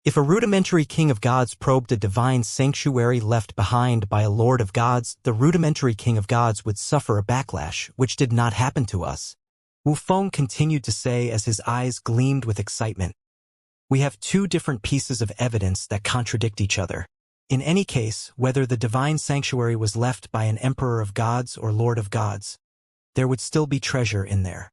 if a rudimentary king of gods probed a divine sanctuary left behind by a lord of gods, the rudimentary king of gods would suffer a backlash, which did not happen to us. Wu Feng continued to say as his eyes gleamed with excitement. We have two different pieces of evidence that contradict each other. In any case, whether the divine sanctuary was left by an emperor of gods or lord of gods, there would still be treasure in there.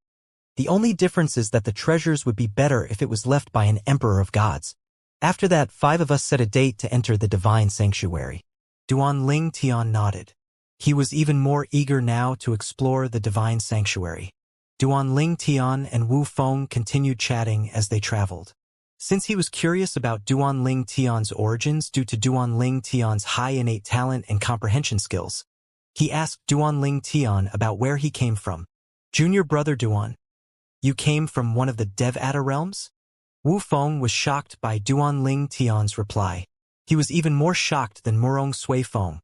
The only difference is that the treasures would be better if it was left by an emperor of gods. After that, 5 of us set a date to enter the divine sanctuary. Duan Ling Tian nodded. He was even more eager now to explore the divine sanctuary. Duan Ling Tian and Wu Feng continued chatting as they traveled. Since he was curious about Duan Ling Tian's origins due to Duan Ling Tian's high innate talent and comprehension skills, he asked Duan Ling Tian about where he came from. Junior brother Duan, you came from one of the Devata realms? Wu Feng was shocked by Duan Ling Tian's reply. He was even more shocked than Murong Sui Feng,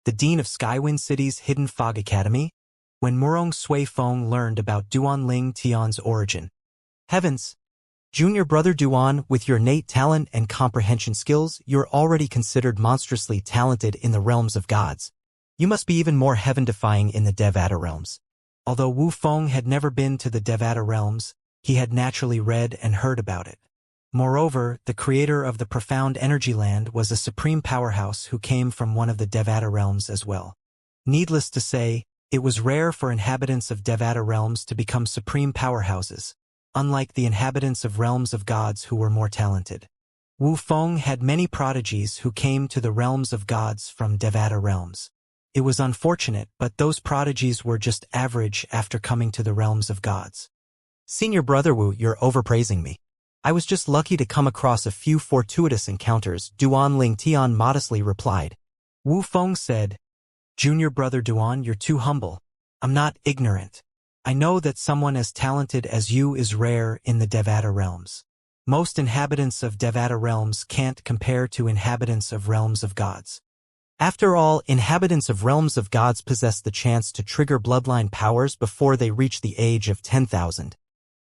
the dean of Skywind City's Hidden Fog Academy, when Murong Sui Feng learned about Duan Ling Tian's origin. Heavens! Junior brother Duan, with your innate talent and comprehension skills, you're already considered monstrously talented in the realms of gods. You must be even more heaven-defying in the Devata realms. Although Wu Feng had never been to the Devata realms, he had naturally read and heard about it. Moreover, the creator of the profound energy land was a supreme powerhouse who came from one of the Devata realms as well. Needless to say, it was rare for inhabitants of Devata realms to become supreme powerhouses, unlike the inhabitants of realms of gods who were more talented. Wu Feng had many prodigies who came to the realms of gods from Devata realms. It was unfortunate, but those prodigies were just average after coming to the realms of gods. Senior brother Wu, you're overpraising me. I was just lucky to come across a few fortuitous encounters, Duan Ling Tian modestly replied. Wu Feng said, Junior brother Duan, you're too humble. I'm not ignorant. I know that someone as talented as you is rare in the Devata realms. Most inhabitants of Devata realms can't compare to inhabitants of realms of gods. After all, inhabitants of realms of gods possess the chance to trigger bloodline powers before they reach the age of 10,000.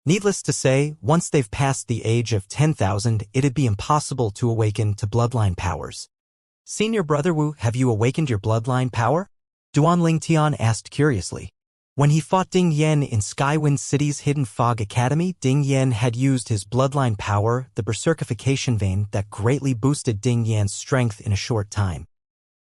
Needless to say, once they've passed the age of 10,000, it'd be impossible to awaken to bloodline powers. Senior brother Wu, have you awakened your bloodline power? Duan Ling Tian asked curiously. When he fought Ding Yan in Skywind City's Hidden Fog Academy, Ding Yan had used his bloodline power, the berserkification vein, that greatly boosted Ding Yan's strength in a short time.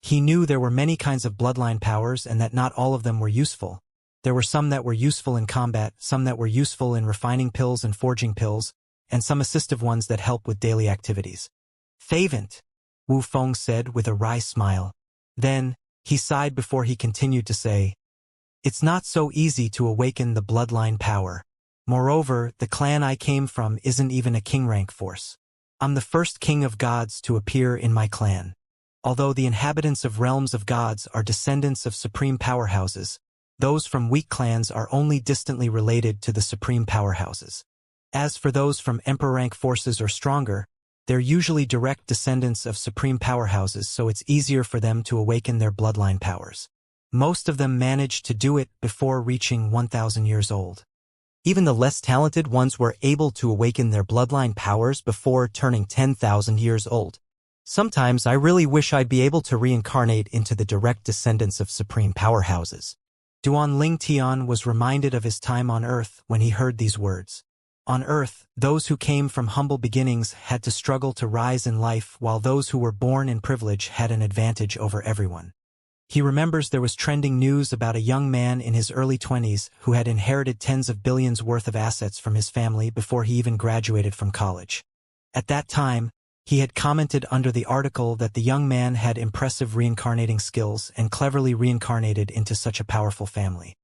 He knew there were many kinds of bloodline powers and that not all of them were useful. There were some that were useful in combat, some that were useful in refining pills and forging pills, and some assistive ones that help with daily activities. Favant, Wu Feng said with a wry smile. Then, he sighed before he continued to say, It's not so easy to awaken the bloodline power. Moreover, the clan I came from isn't even a king rank force. I'm the first king of gods to appear in my clan. Although the inhabitants of realms of gods are descendants of supreme powerhouses, those from weak clans are only distantly related to the supreme powerhouses. As for those from emperor rank forces or stronger, they're usually direct descendants of supreme powerhouses, so it's easier for them to awaken their bloodline powers. Most of them manage to do it before reaching 1,000 years old. Even the less talented ones were able to awaken their bloodline powers before turning 10,000 years old. Sometimes I really wish I'd be able to reincarnate into the direct descendants of supreme powerhouses. Duan Ling Tian was reminded of his time on Earth when he heard these words. On Earth, those who came from humble beginnings had to struggle to rise in life, while those who were born in privilege had an advantage over everyone. He remembers there was trending news about a young man in his early 20s who had inherited tens of billions worth of assets from his family before he even graduated from college. At that time, he had commented under the article that the young man had impressive reincarnating skills and cleverly reincarnated into such a powerful family.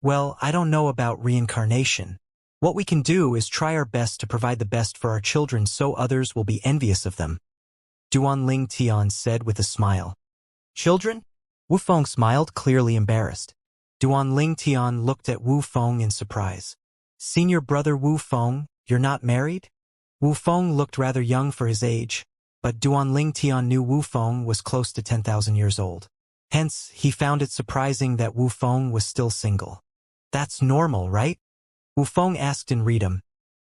Well, I don't know about reincarnation. What we can do is try our best to provide the best for our children so others will be envious of them, Duan Ling Tian said with a smile. Children? Wu Feng smiled, clearly embarrassed. Duan Ling Tian looked at Wu Feng in surprise. Senior brother Wu Feng, you're not married? Wu Feng looked rather young for his age, but Duan Ling Tian knew Wu Feng was close to 10,000 years old. Hence, he found it surprising that Wu Feng was still single. That's normal, right? Wu Feng asked in Redom.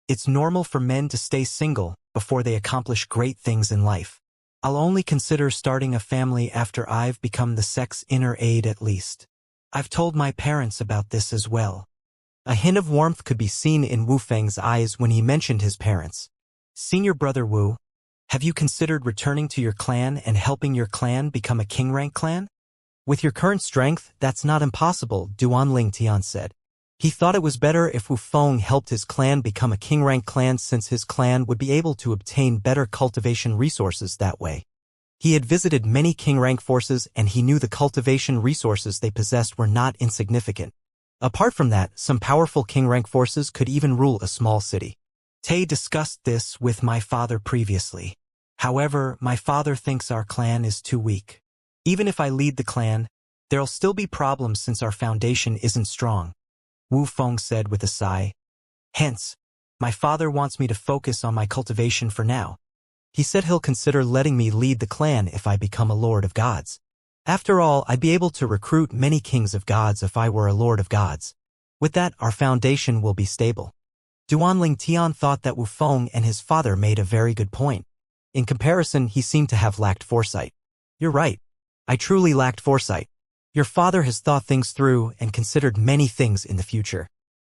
It's normal for men to stay single before they accomplish great things in life. I'll only consider starting a family after I've become the sex inner aid at least. I've told my parents about this as well. A hint of warmth could be seen in Wu Feng's eyes when he mentioned his parents. Senior Brother Wu, have you considered returning to your clan and helping your clan become a king-rank clan? With your current strength, that's not impossible, Duanling Tian said. He thought it was better if Wu Feng helped his clan become a king-rank clan since his clan would be able to obtain better cultivation resources that way. He had visited many king-rank forces and he knew the cultivation resources they possessed were not insignificant. Apart from that, some powerful king-rank forces could even rule a small city. Tay discussed this with my father previously. However, my father thinks our clan is too weak. Even if I lead the clan, there'll still be problems since our foundation isn't strong, Wu Feng said with a sigh. Hence, my father wants me to focus on my cultivation for now. He said he'll consider letting me lead the clan if I become a Lord of Gods. After all, I'd be able to recruit many kings of gods if I were a Lord of Gods. With that, our foundation will be stable. Duanling Tian thought that Wu Feng and his father made a very good point. In comparison, he seemed to have lacked foresight. You're right. I truly lacked foresight. Your father has thought things through and considered many things in the future.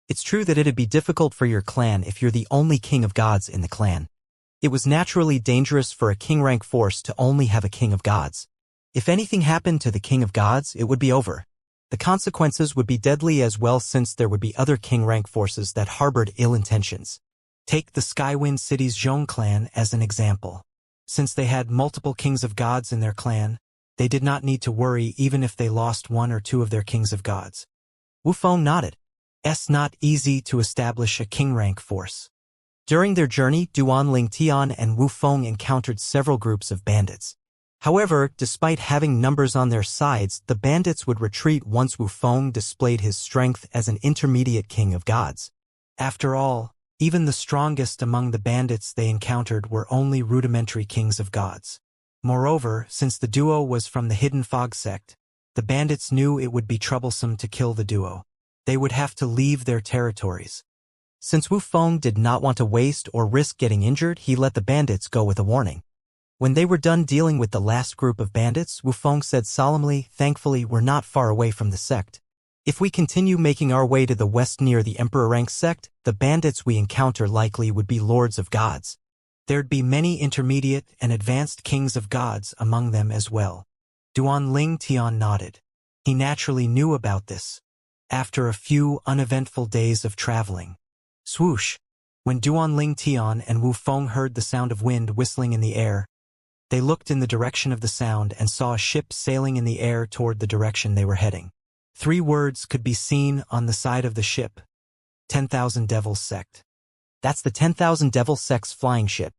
It's true that it'd be difficult for your clan if you're the only king of gods in the clan. It was naturally dangerous for a king-rank force to only have a king of gods. If anything happened to the king of gods, it would be over. The consequences would be deadly as well since there would be other king-rank forces that harbored ill intentions. Take the Skywind City's Zhong clan as an example. Since they had multiple kings of gods in their clan, they did not need to worry even if they lost one or two of their kings of gods. Wu Feng nodded. It's not easy to establish a king-rank force. During their journey, Duanling Tian and Wu Feng encountered several groups of bandits. However, despite having numbers on their sides, the bandits would retreat once Wu Feng displayed his strength as an intermediate king of gods. After all, even the strongest among the bandits they encountered were only rudimentary kings of gods. Moreover, since the duo was from the Hidden Fog sect, the bandits knew it would be troublesome to kill the duo. They would have to leave their territories. Since Wu Feng did not want to waste or risk getting injured, he let the bandits go with a warning. When they were done dealing with the last group of bandits, Wu Feng said solemnly, "Thankfully, we're not far away from the sect. If we continue making our way to the west near the Emperor Rank sect, the bandits we encounter likely would be lords of gods. There'd be many intermediate and advanced kings of gods among them as well." Duanling Tian nodded. He naturally knew about this. After a few uneventful days of traveling. Swoosh! When Duanling Tian and Wu Feng heard the sound of wind whistling in the air, they looked in the direction of the sound and saw a ship sailing in the air toward the direction they were heading. 3 words could be seen on the side of the ship. 10,000 Devil Sect. That's the 10,000 Devil Sect's flying ship.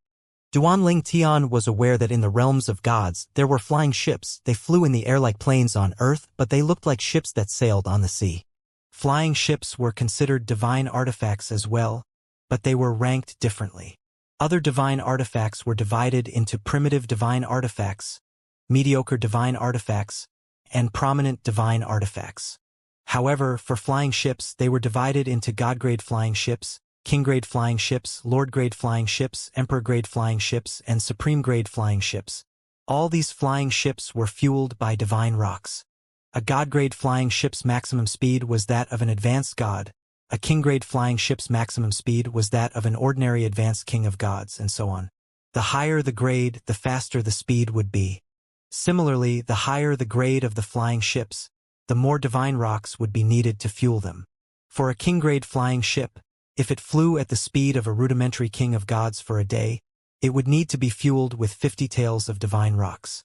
Duanling Tian was aware that in the realms of gods, there were flying ships. They flew in the air like planes on Earth, but they looked like ships that sailed on the sea. Flying ships were considered divine artifacts as well, but they were ranked differently. Other divine artifacts were divided into primitive divine artifacts, mediocre divine artifacts, and prominent divine artifacts. However, for flying ships, they were divided into God-grade flying ships, King-grade flying ships, Lord-grade flying ships, Emperor-grade flying ships, and Supreme-grade flying ships. All these flying ships were fueled by divine rocks. A God-grade flying ship's maximum speed was that of an advanced god, a King-grade flying ship's maximum speed was that of an ordinary advanced king of gods, and so on. The higher the grade, the faster the speed would be. Similarly, the higher the grade of the flying ships, the more divine rocks would be needed to fuel them. For a King-grade flying ship, if it flew at the speed of a rudimentary king of gods for a day, it would need to be fueled with 50 taels of divine rocks.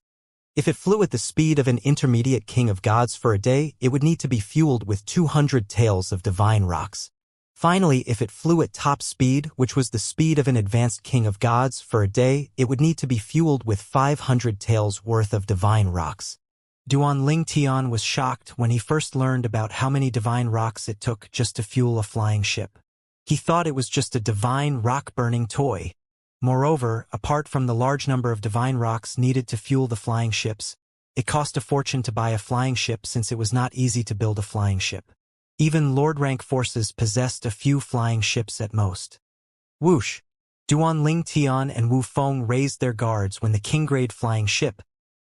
If it flew at the speed of an intermediate king of gods for a day, it would need to be fueled with 200 taels of divine rocks. Finally, if it flew at top speed, which was the speed of an advanced king of gods for a day, it would need to be fueled with 500 taels worth of divine rocks. Duanling Tian was shocked when he first learned about how many divine rocks it took just to fuel a flying ship. He thought it was just a divine rock-burning toy. Moreover, apart from the large number of divine rocks needed to fuel the flying ships, it cost a fortune to buy a flying ship since it was not easy to build a flying ship. Even Lord-rank forces possessed a few flying ships at most. Whoosh! Duanling Tian and Wu Feng raised their guards when the King-grade flying ship,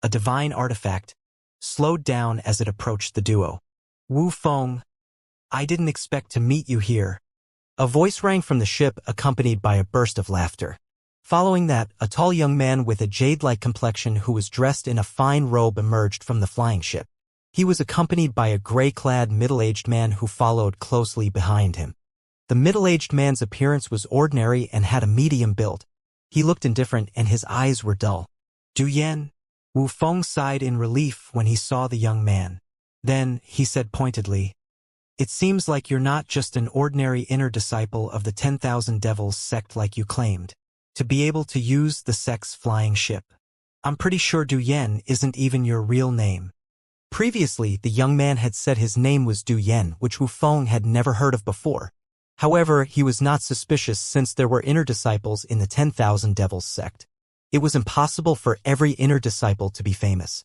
a divine artifact, slowed down as it approached the duo. Wu Feng, I didn't expect to meet you here. A voice rang from the ship accompanied by a burst of laughter. Following that, a tall young man with a jade-like complexion who was dressed in a fine robe emerged from the flying ship. He was accompanied by a gray-clad middle-aged man who followed closely behind him. The middle-aged man's appearance was ordinary and had a medium build. He looked indifferent and his eyes were dull. "Du Yan?" Wu Feng sighed in relief when he saw the young man. Then, he said pointedly, "It seems like you're not just an ordinary inner disciple of the 10,000 Devils sect like you claimed. To be able to use the sect's flying ship. I'm pretty sure Du Yan isn't even your real name." Previously, the young man had said his name was Du Yan, which Wu Feng had never heard of before. However, he was not suspicious since there were inner disciples in the 10,000 Devils sect. It was impossible for every inner disciple to be famous.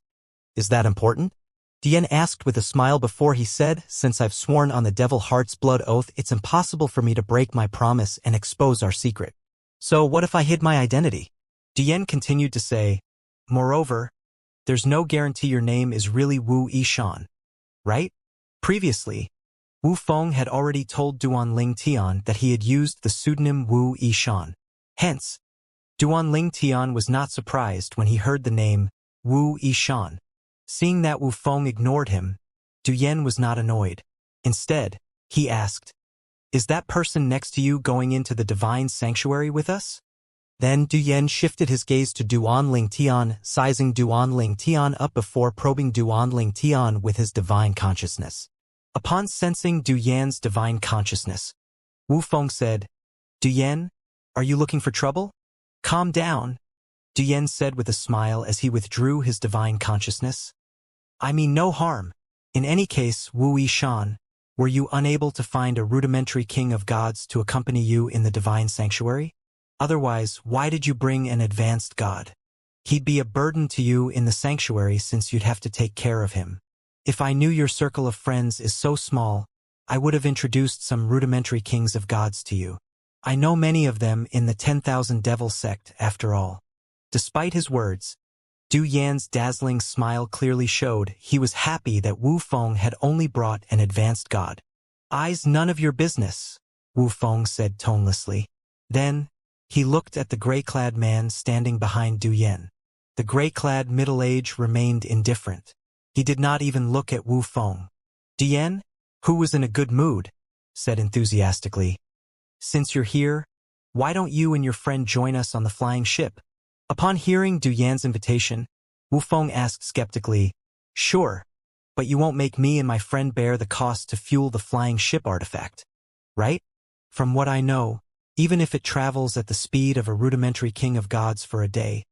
"Is that important?" Dian asked with a smile before he said, "Since I've sworn on the Devil Heart's blood oath, it's impossible for me to break my promise and expose our secret. So what if I hid my identity?" Dian continued to say, "Moreover, there's no guarantee your name is really Wu Yishan, right?" Previously, Wu Feng had already told Duan Ling Tian that he had used the pseudonym Wu Yishan. Hence, Duan Ling Tian was not surprised when he heard the name Wu Yishan. Seeing that Wu Feng ignored him, Du Yan was not annoyed. Instead, he asked, "Is that person next to you going into the divine sanctuary with us?" Then Du Yan shifted his gaze to Duan Ling Tian, sizing Duan Ling Tian up before probing Duan Ling Tian with his divine consciousness. Upon sensing Du Yan's divine consciousness, Wu Feng said, "Du Yan, are you looking for trouble?" "Calm down," Du Yan said with a smile as he withdrew his divine consciousness. "I mean no harm. In any case, Wu Yishan, were you unable to find a rudimentary king of gods to accompany you in the divine sanctuary? Otherwise, why did you bring an advanced god? He'd be a burden to you in the sanctuary since you'd have to take care of him. If I knew your circle of friends is so small, I would have introduced some rudimentary kings of gods to you. I know many of them in the 10,000 Devil sect, after all." Despite his words, Du Yan's dazzling smile clearly showed he was happy that Wu Feng had only brought an advanced god. "Eyes none of your business," Wu Feng said tonelessly. Then, he looked at the gray-clad man standing behind Du Yan. The gray-clad middle-age remained indifferent. He did not even look at Wu Feng. Du Yan, who was in a good mood, said enthusiastically, "Since you're here, why don't you and your friend join us on the flying ship?" Upon hearing Du Yan's invitation, Wu Feng asked skeptically, "Sure, but you won't make me and my friend bear the cost to fuel the flying ship artifact, right? From what I know, even if it travels at the speed of a rudimentary king of gods for a day,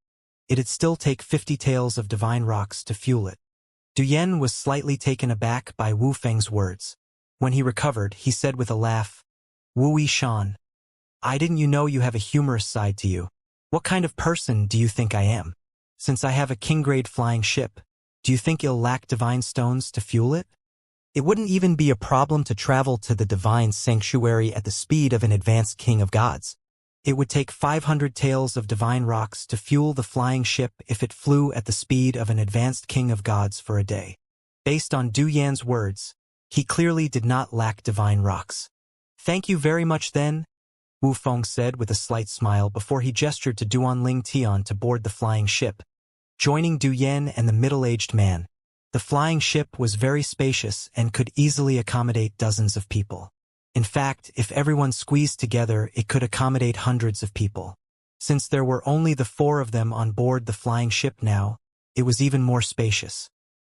it'd still take 50 taels of divine rocks to fuel it." Du Yan was slightly taken aback by Wu Feng's words. When he recovered, he said with a laugh, "Wu Yishan, didn't you know you have a humorous side to you? What kind of person do you think I am? Since I have a king-grade flying ship, do you think it'll lack divine stones to fuel it? It wouldn't even be a problem to travel to the divine sanctuary at the speed of an advanced king of gods. It would take 500 taels of divine rocks to fuel the flying ship if it flew at the speed of an advanced king of gods for a day." Based on Du Yan's words, he clearly did not lack divine rocks. "Thank you very much then," Wu Feng said with a slight smile before he gestured to Duan Ling Tian to board the flying ship. Joining Du Yan and the middle-aged man, the flying ship was very spacious and could easily accommodate dozens of people. In fact, if everyone squeezed together, it could accommodate hundreds of people. Since there were only the 4 of them on board the flying ship now, it was even more spacious.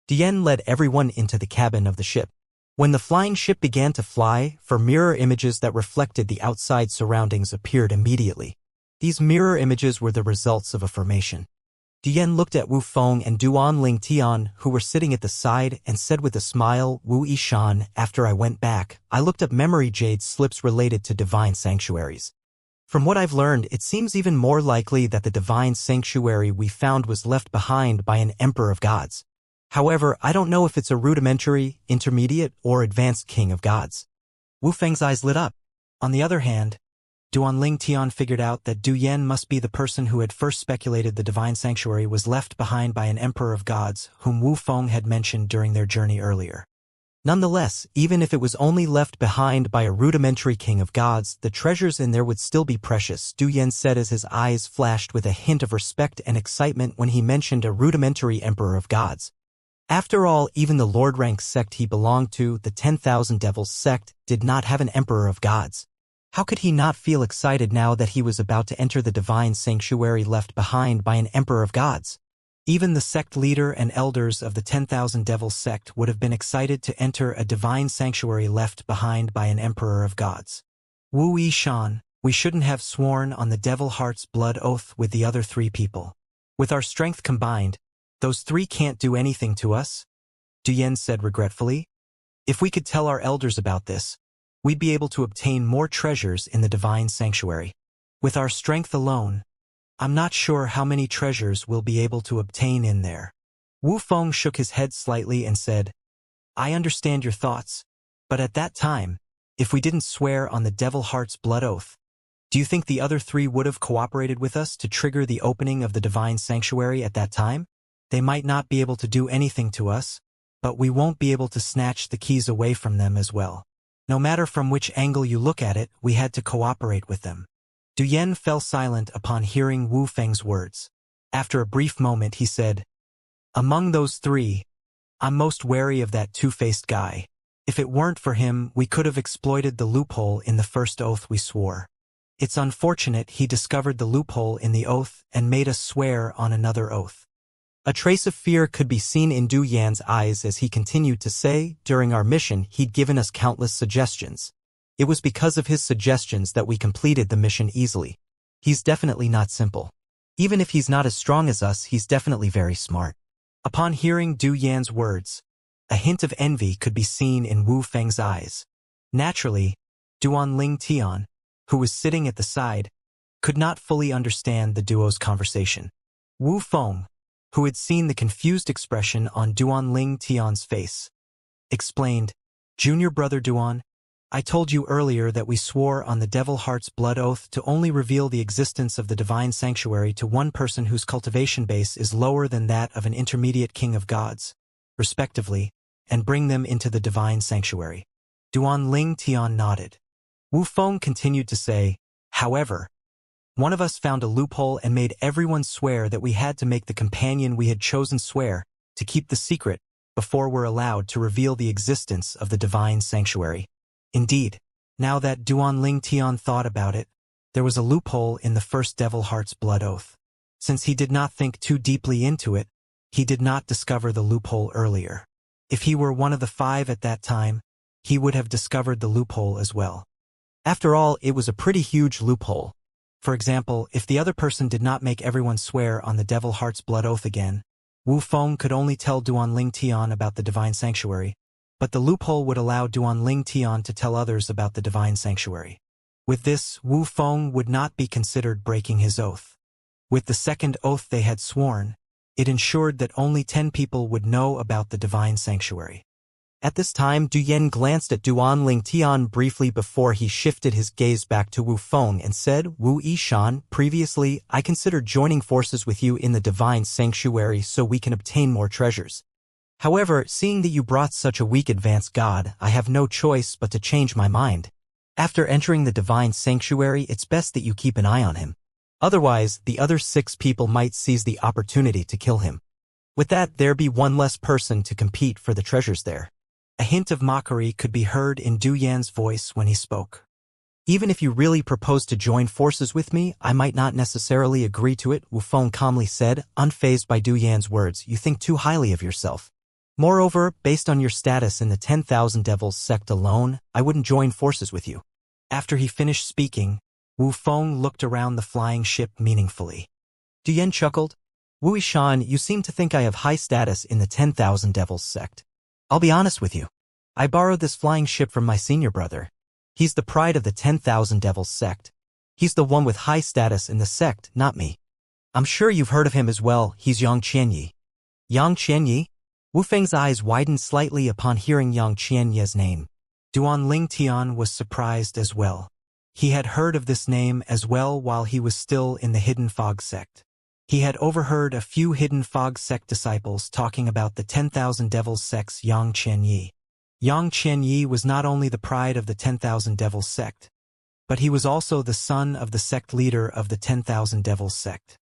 Dian led everyone into the cabin of the ship. When the flying ship began to fly, mirror images that reflected the outside surroundings appeared immediately. These mirror images were the results of a formation. Dian looked at Wu Feng and Duan Ling Tian, who were sitting at the side, and said with a smile, "Wu Yishan, after I went back, I looked up memory jade slips related to divine sanctuaries. From what I've learned, it seems even more likely that the divine sanctuary we found was left behind by an emperor of gods. However, I don't know if it's a rudimentary, intermediate, or advanced king of gods." Wu Feng's eyes lit up. On the other hand, Duan Ling Tian figured out that Du Yan must be the person who had first speculated the divine sanctuary was left behind by an emperor of gods, whom Wu Feng had mentioned during their journey earlier. Nonetheless, even if it was only left behind by a rudimentary king of gods, the treasures in there would still be precious, Du Yan said as his eyes flashed with a hint of respect and excitement when he mentioned a rudimentary emperor of gods. After all, even the Lord rank sect he belonged to, the 10,000 Devils sect, did not have an emperor of gods. How could he not feel excited now that he was about to enter the divine sanctuary left behind by an emperor of gods? Even the sect leader and elders of the 10,000 Devils sect would have been excited to enter a divine sanctuary left behind by an emperor of gods. Wu Yishan, we shouldn't have sworn on the Devil Heart's blood oath with the other 3 people. With our strength combined, those 3 can't do anything to us, Du Yan said regretfully. If we could tell our elders about this, we'd be able to obtain more treasures in the divine sanctuary. With our strength alone, I'm not sure how many treasures we'll be able to obtain in there. Wu Feng shook his head slightly and said, I understand your thoughts, but at that time, if we didn't swear on the Devil Heart's blood oath, do you think the other 3 would have cooperated with us to trigger the opening of the divine sanctuary at that time? They might not be able to do anything to us, but we won't be able to snatch the keys away from them as well. No matter from which angle you look at it, we had to cooperate with them. Du Yan fell silent upon hearing Wu Feng's words. After a brief moment he said, Among those 3, I'm most wary of that two-faced guy. If it weren't for him, we could have exploited the loophole in the first oath we swore. It's unfortunate he discovered the loophole in the oath and made us swear on another oath. A trace of fear could be seen in Du Yan's eyes as he continued to say, during our mission he'd given us countless suggestions. It was because of his suggestions that we completed the mission easily. He's definitely not simple. Even if he's not as strong as us, he's definitely very smart. Upon hearing Du Yan's words, a hint of envy could be seen in Wu Feng's eyes. Naturally, Duan Ling Tian, who was sitting at the side, could not fully understand the duo's conversation. Wu Feng, who had seen the confused expression on Duan Ling Tian's face, explained, Junior brother Duan, I told you earlier that we swore on the Devil Heart's blood oath to only reveal the existence of the divine sanctuary to one person whose cultivation base is lower than that of an intermediate king of gods, respectively, and bring them into the divine sanctuary. Duan Ling Tian nodded. Wu Feng continued to say, however, one of us found a loophole and made everyone swear that we had to make the companion we had chosen swear to keep the secret before we're allowed to reveal the existence of the divine sanctuary. Indeed, now that Duan Ling Tian thought about it, there was a loophole in the first Devil Heart's blood oath. Since he did not think too deeply into it, he did not discover the loophole earlier. If he were one of the 5 at that time, he would have discovered the loophole as well. After all, it was a pretty huge loophole. For example, if the other person did not make everyone swear on the Devil Heart's blood oath again, Wu Feng could only tell Duan Ling Tian about the divine sanctuary, but the loophole would allow Duan Ling Tian to tell others about the divine sanctuary. With this, Wu Feng would not be considered breaking his oath. With the second oath they had sworn, it ensured that only 10 people would know about the divine sanctuary. At this time, Du Yan glanced at Duan Ling Tian briefly before he shifted his gaze back to Wu Feng and said, Wu Yishan, previously, I considered joining forces with you in the divine sanctuary so we can obtain more treasures. However, seeing that you brought such a weak advanced god, I have no choice but to change my mind. After entering the divine sanctuary, it's best that you keep an eye on him. Otherwise, the other 6 people might seize the opportunity to kill him. With that, there be one less person to compete for the treasures there. A hint of mockery could be heard in Du Yan's voice when he spoke. Even if you really propose to join forces with me, I might not necessarily agree to it, Wu Feng calmly said, unfazed by Du Yan's words. You think too highly of yourself. Moreover, based on your status in the 10,000 Devils sect alone, I wouldn't join forces with you. After he finished speaking, Wu Feng looked around the flying ship meaningfully. Du Yan chuckled. Wu Yishan, you seem to think I have high status in the 10,000 Devils sect. I'll be honest with you. I borrowed this flying ship from my senior brother. He's the pride of the 10,000 Devils sect. He's the one with high status in the sect, not me. I'm sure you've heard of him as well. He's Yang Qianyi. Yang Qianyi? Wu Feng's eyes widened slightly upon hearing Yang Qianyi's name. Duan Ling Tian was surprised as well. He had heard of this name as well while he was still in the Hidden Fog sect. He had overheard a few Hidden Fog sect disciples talking about the 10,000 Devils sect's Yang Qianyi. Yang Qianyi was not only the pride of the 10,000 Devils sect, but he was also the son of the sect leader of the 10,000 Devils sect.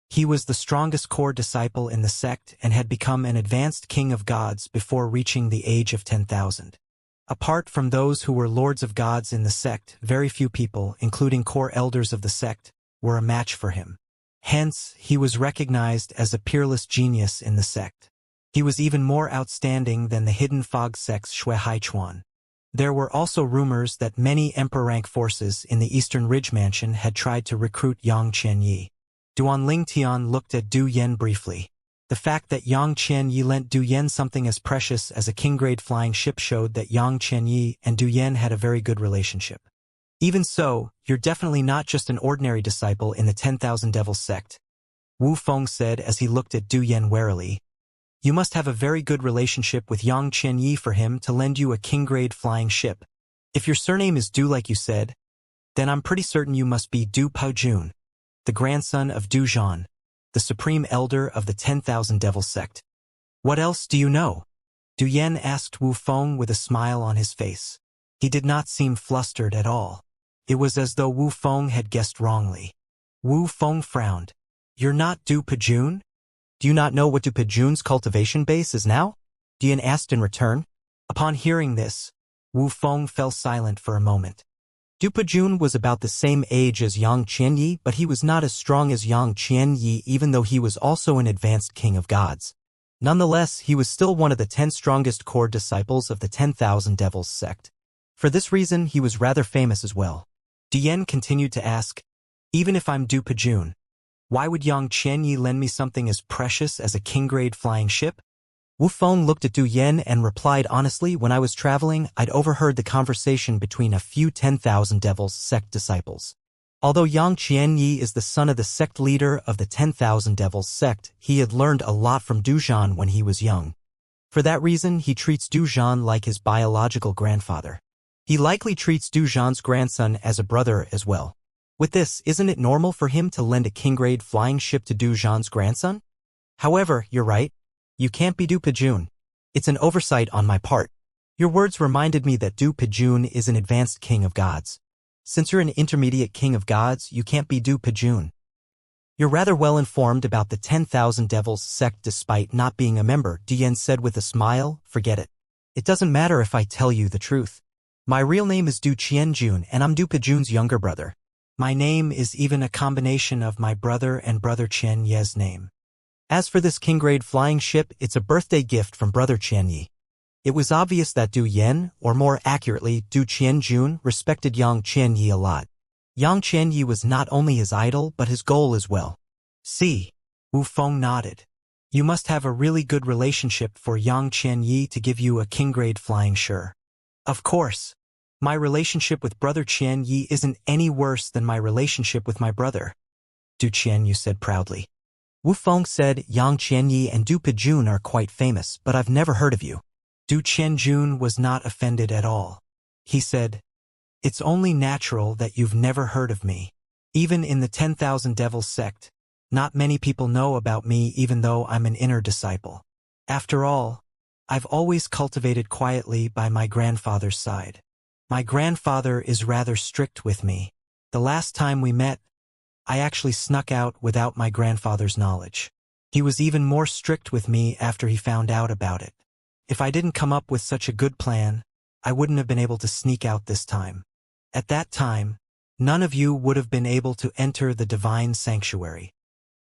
He was the strongest core disciple in the sect and had become an advanced king of gods before reaching the age of 10,000. Apart from those who were lords of gods in the sect, very few people, including core elders of the sect, were a match for him. Hence, he was recognized as a peerless genius in the sect. He was even more outstanding than the hidden fog sect's Shui Haichuan. There were also rumors that many emperor-rank forces in the Eastern Ridge Mansion had tried to recruit Yang Qianyi. Duan Lingtian looked at Du Yen briefly. The fact that Yang Qianyi lent Du Yen something as precious as a king-grade flying ship showed that Yang Qianyi and Du Yen had a very good relationship. Even so, you're definitely not just an ordinary disciple in the 10,000 Devils sect, Wu Feng said as he looked at Du Yen warily. You must have a very good relationship with Yang Qianyi for him to lend you a king-grade flying ship. If your surname is Du like you said, then I'm pretty certain you must be Du Paojun, the grandson of Du Zhan, the supreme elder of the 10,000 Devils sect. What else do you know? Du Yen asked Wu Feng with a smile on his face. He did not seem flustered at all. It was as though Wu Feng had guessed wrongly. Wu Feng frowned. You're not Du Paojun? Do you not know what Du Paojun's cultivation base is now? Du Yen asked in return. Upon hearing this, Wu Feng fell silent for a moment. Du Paojun was about the same age as Yang Qianyi, but he was not as strong as Yang Qianyi even though he was also an advanced king of gods. Nonetheless, he was still one of the 10 strongest core disciples of the 10,000 Devils sect. For this reason, he was rather famous as well. Du Yen continued to ask, even if I'm Du Paojun, why would Yang Qianyi lend me something as precious as a king-grade flying ship? Wu Feng looked at Du Yen and replied honestly, when I was traveling, I'd overheard the conversation between a few 10,000 Devils sect disciples. Although Yang Qianyi is the son of the sect leader of the 10,000 Devils sect, he had learned a lot from Du Zhan when he was young. For that reason, he treats Du Zhan like his biological grandfather. He likely treats Du Zhan's grandson as a brother as well. With this, isn't it normal for him to lend a king-grade flying ship to Du Zhan's grandson? However, you're right. You can't be Du Paojun. It's an oversight on my part. Your words reminded me that Du Paojun is an advanced king of gods. Since you're an intermediate king of gods, you can't be Du Paojun. You're rather well informed about the 10,000 Devils sect despite not being a member, Du Yen said with a smile. Forget it. It doesn't matter if I tell you the truth. My real name is Du Qianjun and I'm Du Paojun's younger brother. My name is even a combination of my brother and brother Qian Ye's name. As for this king-grade flying ship, it's a birthday gift from brother Qianyi. It was obvious that Du Yen, or more accurately, Du Qianjun, respected Yang Qianyi a lot. Yang Qianyi was not only his idol but his goal as well. See, Wu Feng nodded. You must have a really good relationship for Yang Qianyi to give you a king-grade flying ship. Of course. My relationship with brother Qianyi isn't any worse than my relationship with my brother, Du Qianyu said proudly. Wu Feng said, Yang Qianyi and Du Paojun are quite famous, but I've never heard of you. Du Qianjun was not offended at all. He said, it's only natural that you've never heard of me. Even in the 10,000 Devils sect, not many people know about me even though I'm an inner disciple. After all, I've always cultivated quietly by my grandfather's side. My grandfather is rather strict with me. The last time we met, I actually snuck out without my grandfather's knowledge. He was even more strict with me after he found out about it. If I didn't come up with such a good plan, I wouldn't have been able to sneak out this time. At that time, none of you would have been able to enter the divine sanctuary.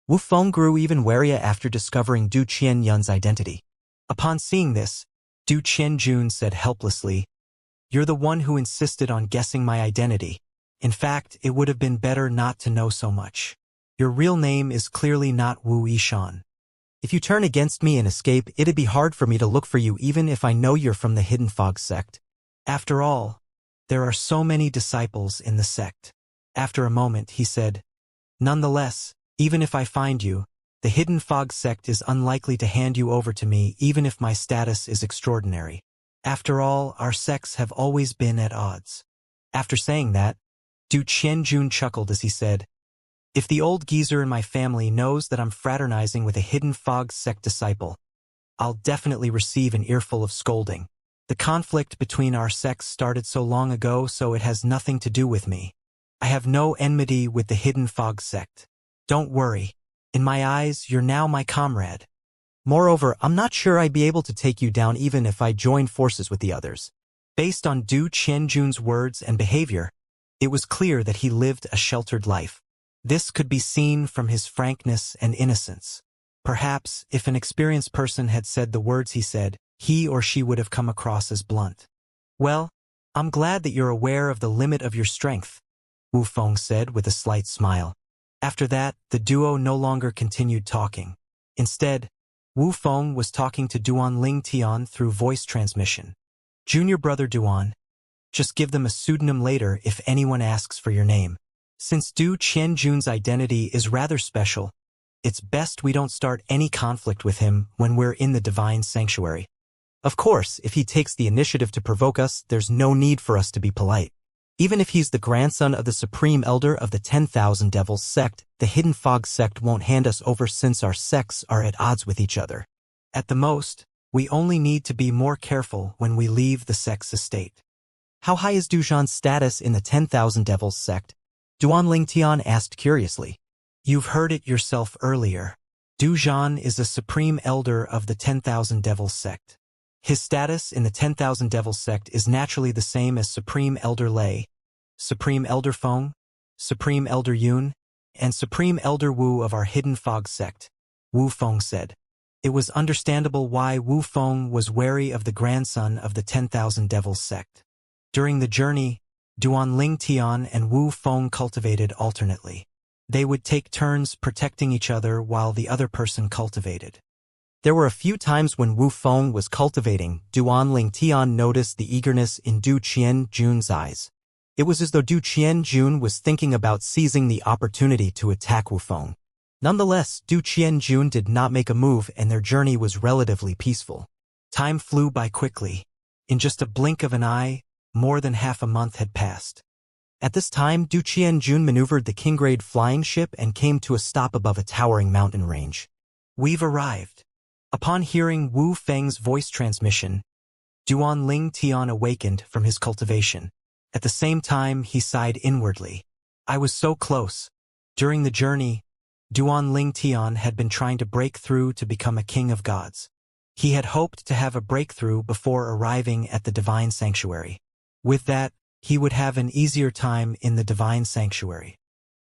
Wu Feng grew even warier after discovering Du Qianyun's identity. Upon seeing this, Du Qianjun said helplessly, you're the one who insisted on guessing my identity. In fact, it would have been better not to know so much. Your real name is clearly not Wu Yishan. If you turn against me and escape, it'd be hard for me to look for you even if I know you're from the Hidden Fog sect. After all, there are so many disciples in the sect. After a moment, he said, nonetheless, even if I find you, the Hidden Fog sect is unlikely to hand you over to me even if my status is extraordinary. After all, our sects have always been at odds. After saying that, Du Qianjun chuckled as he said, if the old geezer in my family knows that I'm fraternizing with a Hidden Fog sect disciple, I'll definitely receive an earful of scolding. The conflict between our sects started so long ago, so it has nothing to do with me. I have no enmity with the Hidden Fog sect. Don't worry. In my eyes, you're now my comrade. Moreover, I'm not sure I'd be able to take you down even if I joined forces with the others. Based on Du Qianjun's words and behavior, it was clear that he lived a sheltered life. This could be seen from his frankness and innocence. Perhaps, if an experienced person had said the words he said, he or she would have come across as blunt. Well, I'm glad that you're aware of the limit of your strength, Wu Feng said with a slight smile. After that, the duo no longer continued talking. Instead, Wu Feng was talking to Duan Ling Tian through voice transmission. Junior brother Duan, just give them a pseudonym later if anyone asks for your name. Since Du Qianjun's identity is rather special, it's best we don't start any conflict with him when we're in the divine sanctuary. Of course, if he takes the initiative to provoke us, there's no need for us to be polite. Even if he's the grandson of the Supreme Elder of the 10,000 Devils sect, the Hidden Fog sect won't hand us over since our sects are at odds with each other. At the most, we only need to be more careful when we leave the sect's estate. How high is Dujan's status in the 10,000 Devils sect? Duan Lingtian asked curiously. You've heard it yourself earlier. Dujan is the Supreme Elder of the 10,000 Devils sect. His status in the 10,000 Devils sect is naturally the same as Supreme Elder Lei, Supreme Elder Feng, Supreme Elder Yun, and Supreme Elder Wu of our Hidden Fog sect, Wu Feng said. It was understandable why Wu Feng was wary of the grandson of the 10,000 Devils sect. During the journey, Duan Ling Tian and Wu Feng cultivated alternately. They would take turns protecting each other while the other person cultivated. There were a few times when Wu Feng was cultivating, Duan Ling Tian noticed the eagerness in Du Qianjun's eyes. It was as though Du Qianjun was thinking about seizing the opportunity to attack Wu Feng. Nonetheless, Du Qianjun did not make a move and their journey was relatively peaceful. Time flew by quickly. In just a blink of an eye, more than half a month had passed. At this time, Du Qianjun maneuvered the King-grade flying ship and came to a stop above a towering mountain range. We've arrived. Upon hearing Wu Feng's voice transmission, Duan Ling Tian awakened from his cultivation. At the same time, he sighed inwardly. I was so close. During the journey, Duan Ling Tian had been trying to break through to become a king of gods. He had hoped to have a breakthrough before arriving at the divine sanctuary. With that, he would have an easier time in the divine sanctuary.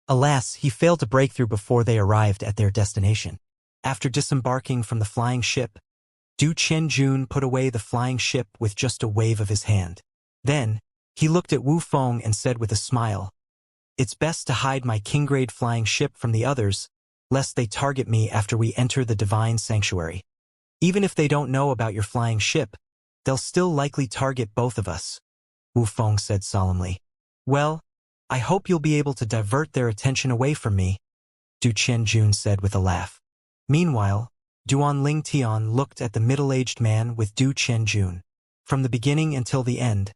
Alas, he failed to break through before they arrived at their destination. After disembarking from the flying ship, Du Qianjun put away the flying ship with just a wave of his hand. Then, he looked at Wu Feng and said with a smile, It's best to hide my king-grade flying ship from the others, lest they target me after we enter the divine sanctuary. Even if they don't know about your flying ship, they'll still likely target both of us, Wu Feng said solemnly. Well, I hope you'll be able to divert their attention away from me, Du Qianjun said with a laugh. Meanwhile, Duan Ling Tian looked at the middle-aged man with Du Qianjun. From the beginning until the end,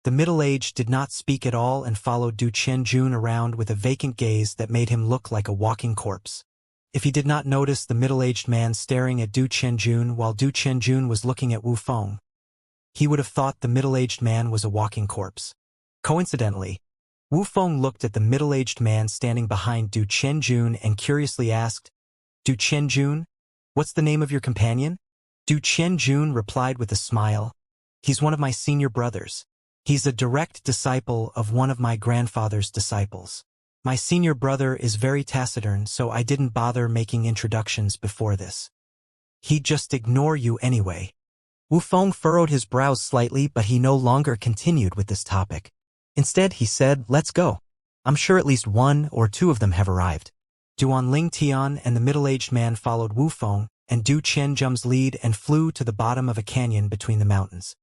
the middle-aged did not speak at all and followed Du Qianjun around with a vacant gaze that made him look like a walking corpse. If he did not notice the middle-aged man staring at Du Qianjun while Du Qianjun was looking at Wu Feng, he would have thought the middle-aged man was a walking corpse. Coincidentally, Wu Feng looked at the middle-aged man standing behind Du Qianjun and curiously asked, Du Qianjun, what's the name of your companion? Du Qianjun replied with a smile, He's one of my senior brothers. He's a direct disciple of one of my grandfather's disciples. My senior brother is very taciturn, so I didn't bother making introductions before this. He'd just ignore you anyway. Wu Feng furrowed his brows slightly, but he no longer continued with this topic. Instead, he said, Let's go. I'm sure at least one or two of them have arrived. Duan Ling Tian and the middle-aged man followed Wu Feng and Du Qianjun's lead and flew to the bottom of a canyon between the mountains.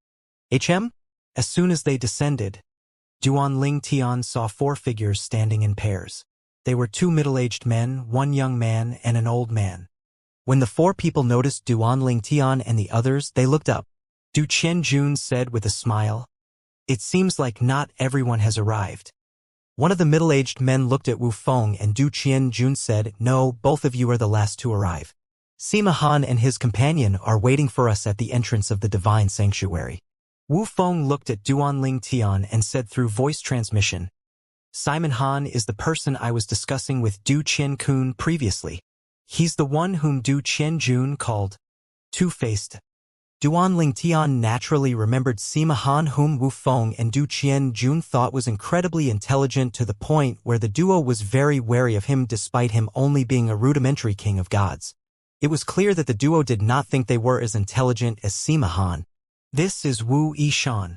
As soon as they descended, Duan Ling Tian saw 4 figures standing in pairs. They were 2 middle-aged men, 1 young man, and an old man. When the 4 people noticed Duan Ling Tian and the others, they looked up. Du Qianjun said with a smile, It seems like not everyone has arrived. One of the middle-aged men looked at Wu Feng and Du Qianjun said, No, both of you are the last to arrive. Sima Han and his companion are waiting for us at the entrance of the divine sanctuary. Wu Feng looked at Duanling Tian and said through voice transmission, Simon Han is the person I was discussing with Du Qian-kun previously. He's the one whom Du Qian-jun called two-faced. Duanling Tian naturally remembered Sima Han, whom Wu Feng and Du Qian-jun thought was incredibly intelligent to the point where the duo was very wary of him despite him only being a rudimentary king of gods. It was clear that the duo did not think they were as intelligent as Sima Han. This is Wu Yishan,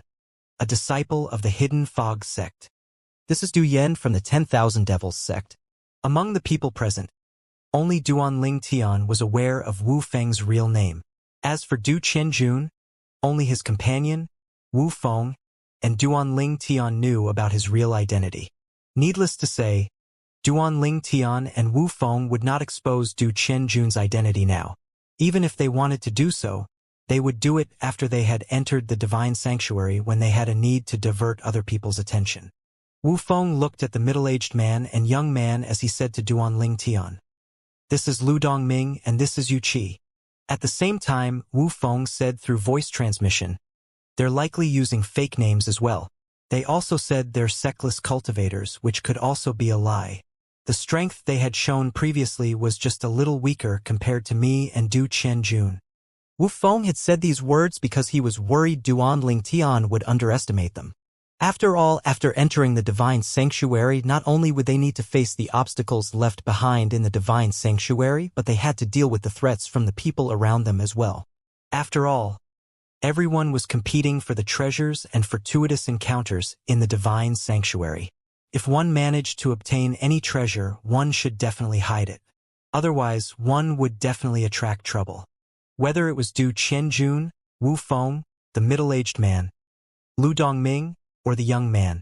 a disciple of the Hidden Fog sect. This is Du Yen from the 10,000 Devils sect. Among the people present, only Duanling Tian was aware of Wu Feng's real name. As for Du Qian-jun, only his companion, Wu Feng, and Duanling Tian knew about his real identity. Needless to say, Duanling Tian and Wu Feng would not expose Du Qian-jun's identity now. Even if they wanted to do so, they would do it after they had entered the divine sanctuary when they had a need to divert other people's attention. Wu Feng looked at the middle-aged man and young man as he said to Duanling Tian, This is Lu Dongming and this is Yu Qi. At the same time, Wu Feng said through voice transmission, They're likely using fake names as well. They also said they're sectless cultivators, which could also be a lie. The strength they had shown previously was just a little weaker compared to me and Du Qian-jun. Wu Feng had said these words because he was worried Duanling Tian would underestimate them. After all, after entering the divine sanctuary, not only would they need to face the obstacles left behind in the divine sanctuary, but they had to deal with the threats from the people around them as well. After all, everyone was competing for the treasures and fortuitous encounters in the divine sanctuary. If one managed to obtain any treasure, one should definitely hide it. Otherwise, one would definitely attract trouble. Whether it was Du Qian-jun, Wu Feng, the middle-aged man, Lu Dongming, or the young man,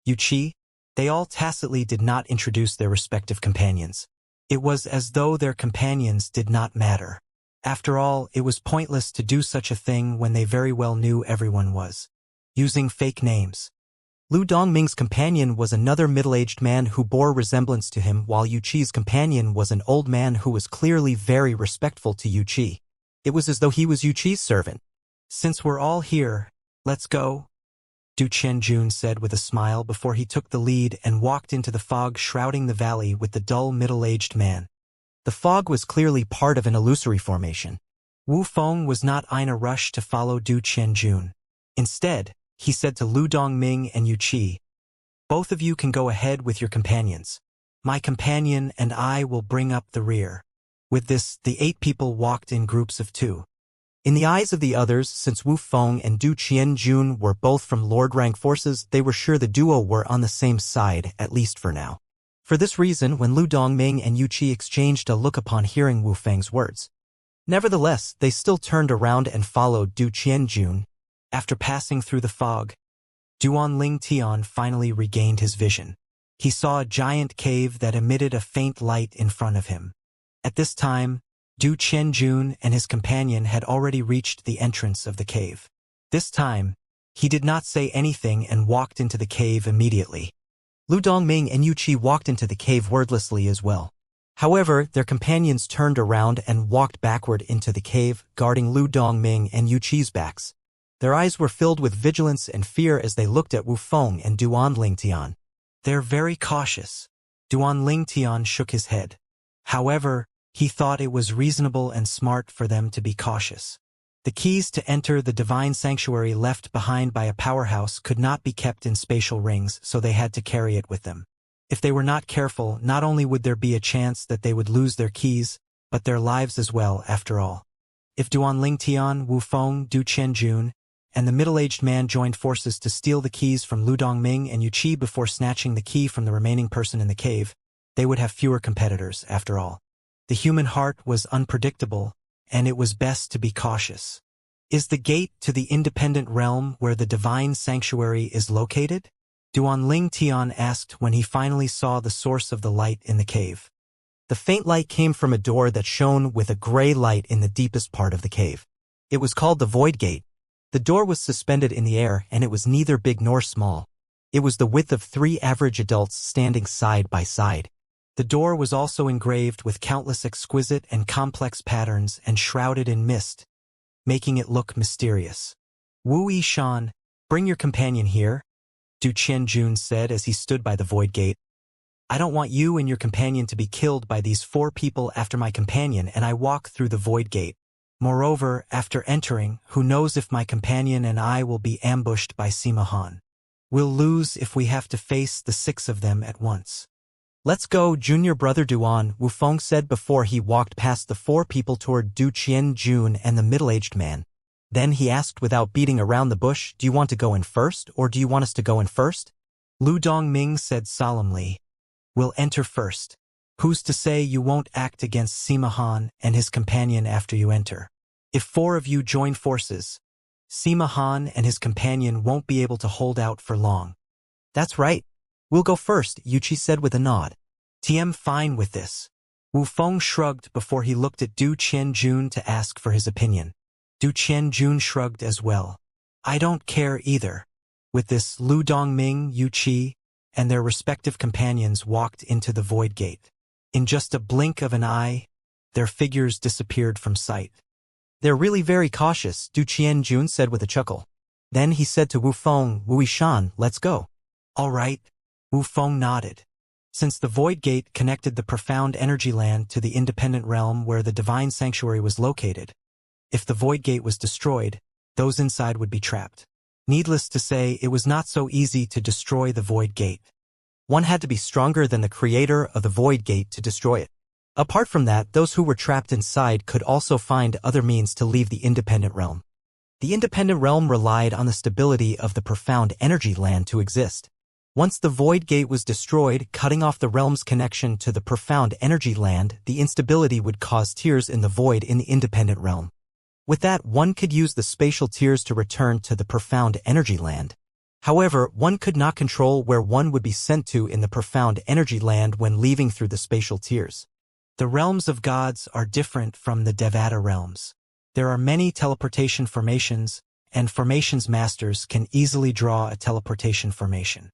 Yu Qi, they all tacitly did not introduce their respective companions. It was as though their companions did not matter. After all, it was pointless to do such a thing when they very well knew everyone was using fake names. Lu Dongming's companion was another middle-aged man who bore resemblance to him, while Yu Qi's companion was an old man who was clearly very respectful to Yu Qi. It was as though he was Yu Qi's servant. Since we're all here, let's go, Du Qian-jun said with a smile before he took the lead and walked into the fog shrouding the valley with the dull middle-aged man. The fog was clearly part of an illusory formation. Wu Feng was not in a rush to follow Du Qian-jun. Instead, he said to Lu Dongming and Yu Qi, Both of you can go ahead with your companions. My companion and I will bring up the rear. With this, the 8 people walked in groups of 2. In the eyes of the others, since Wu Feng and Du Qian-jun were both from Lord rank forces, they were sure the duo were on the same side, at least for now. For this reason, when Lu Dongming and Yu Qi exchanged a look upon hearing Wu Feng's words. Nevertheless, they still turned around and followed Du Qian-jun. After passing through the fog, Duanling Tian finally regained his vision. He saw a giant cave that emitted a faint light in front of him. At this time, Du Qian-jun and his companion had already reached the entrance of the cave. This time, he did not say anything and walked into the cave immediately. Lu Dongming and Yu Qi walked into the cave wordlessly as well. However, their companions turned around and walked backward into the cave, guarding Lu Dongming and Yu Qi's backs. Their eyes were filled with vigilance and fear as they looked at Wu Feng and Duanling Tian. They're very cautious. Duanling Tian shook his head. However, he thought it was reasonable and smart for them to be cautious. The keys to enter the divine sanctuary left behind by a powerhouse could not be kept in spatial rings, so they had to carry it with them. If they were not careful, not only would there be a chance that they would lose their keys, but their lives as well, after all. If Duanling Tian, Wu Feng, Du Qian-jun, and the middle-aged man joined forces to steal the keys from Lu Dongming and Yu Qi before snatching the key from the remaining person in the cave, they would have fewer competitors, after all. The human heart was unpredictable, and it was best to be cautious. Is the gate to the independent realm where the divine sanctuary is located? Duanling Tian asked when he finally saw the source of the light in the cave. The faint light came from a door that shone with a gray light in the deepest part of the cave. It was called the Void Gate. The door was suspended in the air, and it was neither big nor small. It was the width of 3 average adults standing side by side. The door was also engraved with countless exquisite and complex patterns and shrouded in mist, making it look mysterious. Wu Yishan, bring your companion here, Du Qianjun said as he stood by the void gate. I don't want you and your companion to be killed by these 4 people after my companion and I walk through the void gate. Moreover, after entering, who knows if my companion and I will be ambushed by Sima Han. We'll lose if we have to face the 6 of them at once. Let's go, junior brother Duan, Wu Feng said before he walked past the 4 people toward Du Qianjun and the middle-aged man. Then he asked without beating around the bush, do you want to go in first or do you want us to go in first? Lu Dongming said solemnly. We'll enter first. Who's to say you won't act against Sima Han and his companion after you enter? If 4 of you join forces, Sima Han and his companion won't be able to hold out for long. That's right. We'll go first, Yuchi said with a nod. TM fine with this. Wu Feng shrugged before he looked at Du Qianjun to ask for his opinion. Du Qianjun shrugged as well. I don't care either. With this, Lu Dongming, Yuchi, and their respective companions walked into the void gate. In just a blink of an eye, their figures disappeared from sight. They're really very cautious, Du Qianjun said with a chuckle. Then he said to Wu Feng, Wu Yishan, let's go. All right. Wu Feng nodded. Since the void gate connected the profound energy land to the independent realm where the divine sanctuary was located, if the void gate was destroyed, those inside would be trapped. Needless to say, it was not so easy to destroy the void gate. One had to be stronger than the creator of the void gate to destroy it. Apart from that, those who were trapped inside could also find other means to leave the independent realm. The independent realm relied on the stability of the profound energy land to exist. Once the void gate was destroyed, cutting off the realm's connection to the profound energy land, the instability would cause tears in the void in the independent realm. With that, one could use the spatial tears to return to the profound energy land. However, one could not control where one would be sent to in the profound energy land when leaving through the spatial tears. The realms of gods are different from the Devata realms. There are many teleportation formations, and formations masters can easily draw a teleportation formation.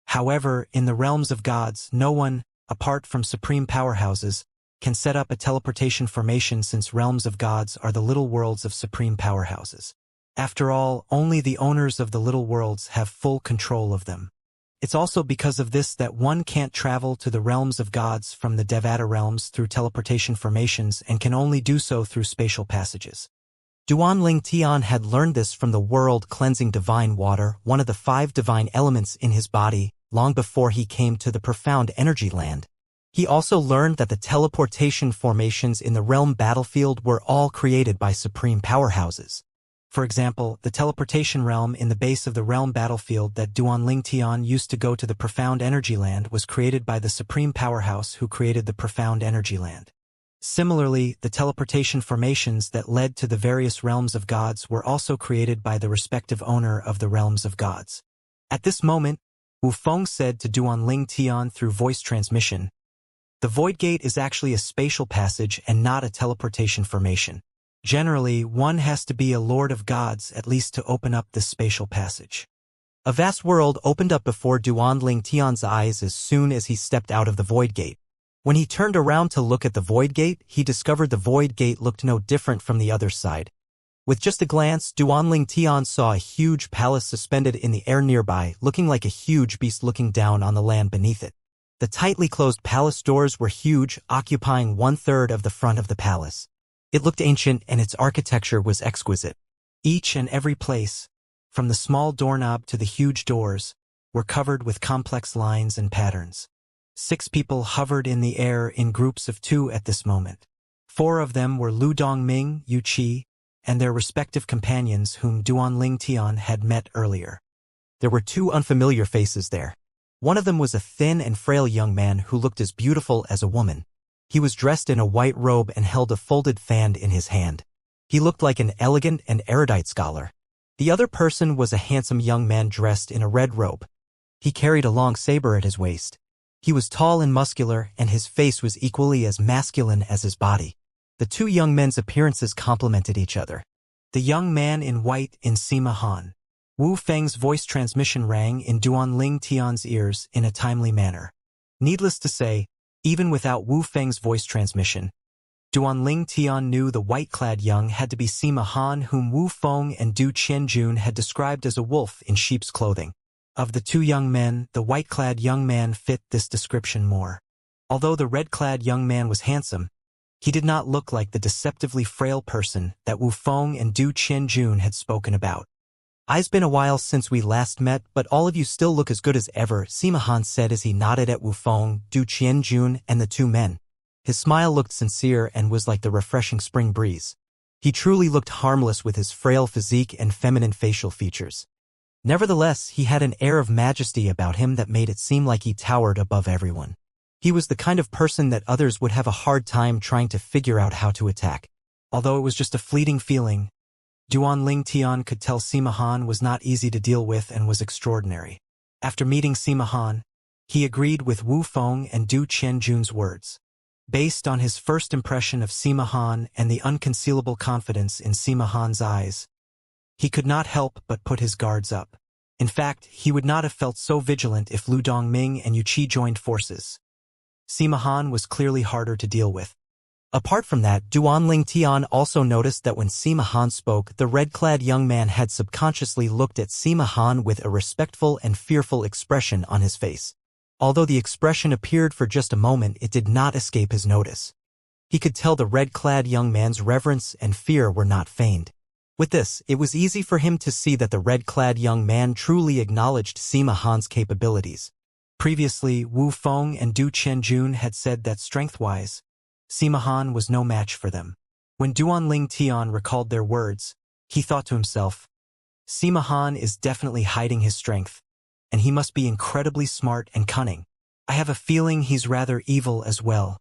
However, in the realms of gods, no one, apart from supreme powerhouses, can set up a teleportation formation since realms of gods are the little worlds of supreme powerhouses. After all, only the owners of the little worlds have full control of them. It's also because of this that one can't travel to the realms of gods from the Devata realms through teleportation formations and can only do so through spatial passages. Duanling Tian had learned this from the world-cleansing divine water, one of the 5 divine elements in his body, long before he came to the profound energy land. He also learned that the teleportation formations in the realm battlefield were all created by supreme powerhouses. For example, the teleportation realm in the base of the realm battlefield that Duanling Tian used to go to the profound energy land was created by the supreme powerhouse who created the profound energy land. Similarly, the teleportation formations that led to the various realms of gods were also created by the respective owner of the realms of gods. At this moment, Wu Feng said to Duanling Tian through voice transmission, the void gate is actually a spatial passage and not a teleportation formation. Generally, one has to be a lord of gods at least to open up this spatial passage. A vast world opened up before Duanling Tian's eyes as soon as he stepped out of the void gate. When he turned around to look at the void gate, he discovered the void gate looked no different from the other side. With just a glance, Duanling Tian saw a huge palace suspended in the air nearby, looking like a huge beast looking down on the land beneath it. The tightly closed palace doors were huge, occupying 1/3 of the front of the palace. It looked ancient and its architecture was exquisite. Each and every place, from the small doorknob to the huge doors, were covered with complex lines and patterns. 6 people hovered in the air in groups of 2 at this moment. 4 of them were Lu Dongming, Yu Qi, and their respective companions whom Duanling Tian had met earlier. There were 2 unfamiliar faces there. One of them was a thin and frail young man who looked as beautiful as a woman. He was dressed in a white robe and held a folded fan in his hand. He looked like an elegant and erudite scholar. The other person was a handsome young man dressed in a red robe. He carried a long saber at his waist. He was tall and muscular, and his face was equally as masculine as his body. The 2 young men's appearances complemented each other. The young man in white in Sima Han. Wu Feng's voice transmission rang in Duanling Tian's ears in a timely manner. Needless to say, even without Wu Feng's voice transmission, Duanling Tian knew the white-clad young had to be Sima Han, whom Wu Feng and Du Qianjun had described as a wolf in sheep's clothing. Of the two young men, the white-clad young man fit this description more. Although the red-clad young man was handsome, he did not look like the deceptively frail person that Wu Feng and Du Qianjun had spoken about. "It's been a while since we last met, but all of you still look as good as ever," Sima Han said as he nodded at Wu Feng, Du Qianjun, and the two men. His smile looked sincere and was like the refreshing spring breeze. He truly looked harmless with his frail physique and feminine facial features. Nevertheless, he had an air of majesty about him that made it seem like he towered above everyone. He was the kind of person that others would have a hard time trying to figure out how to attack. Although it was just a fleeting feeling, Duanling Tian could tell Sima Han was not easy to deal with and was extraordinary. After meeting Sima Han, he agreed with Wu Feng and Du Qianjun's words. Based on his first impression of Sima Han and the unconcealable confidence in Sima Han's eyes, he could not help but put his guards up. In fact, he would not have felt so vigilant if Lu Dongming and Yu Qi joined forces. Sima Han was clearly harder to deal with. Apart from that, Duanling Tian also noticed that when Sima Han spoke, the red-clad young man had subconsciously looked at Sima Han with a respectful and fearful expression on his face. Although the expression appeared for just a moment, it did not escape his notice. He could tell the red-clad young man's reverence and fear were not feigned. With this, it was easy for him to see that the red-clad young man truly acknowledged Sima Han's capabilities. Previously, Wu Feng and Du Qianjun had said that strength-wise, Sima Han was no match for them. When Duanling Tian recalled their words, he thought to himself, Sima Han is definitely hiding his strength, and he must be incredibly smart and cunning. I have a feeling he's rather evil as well.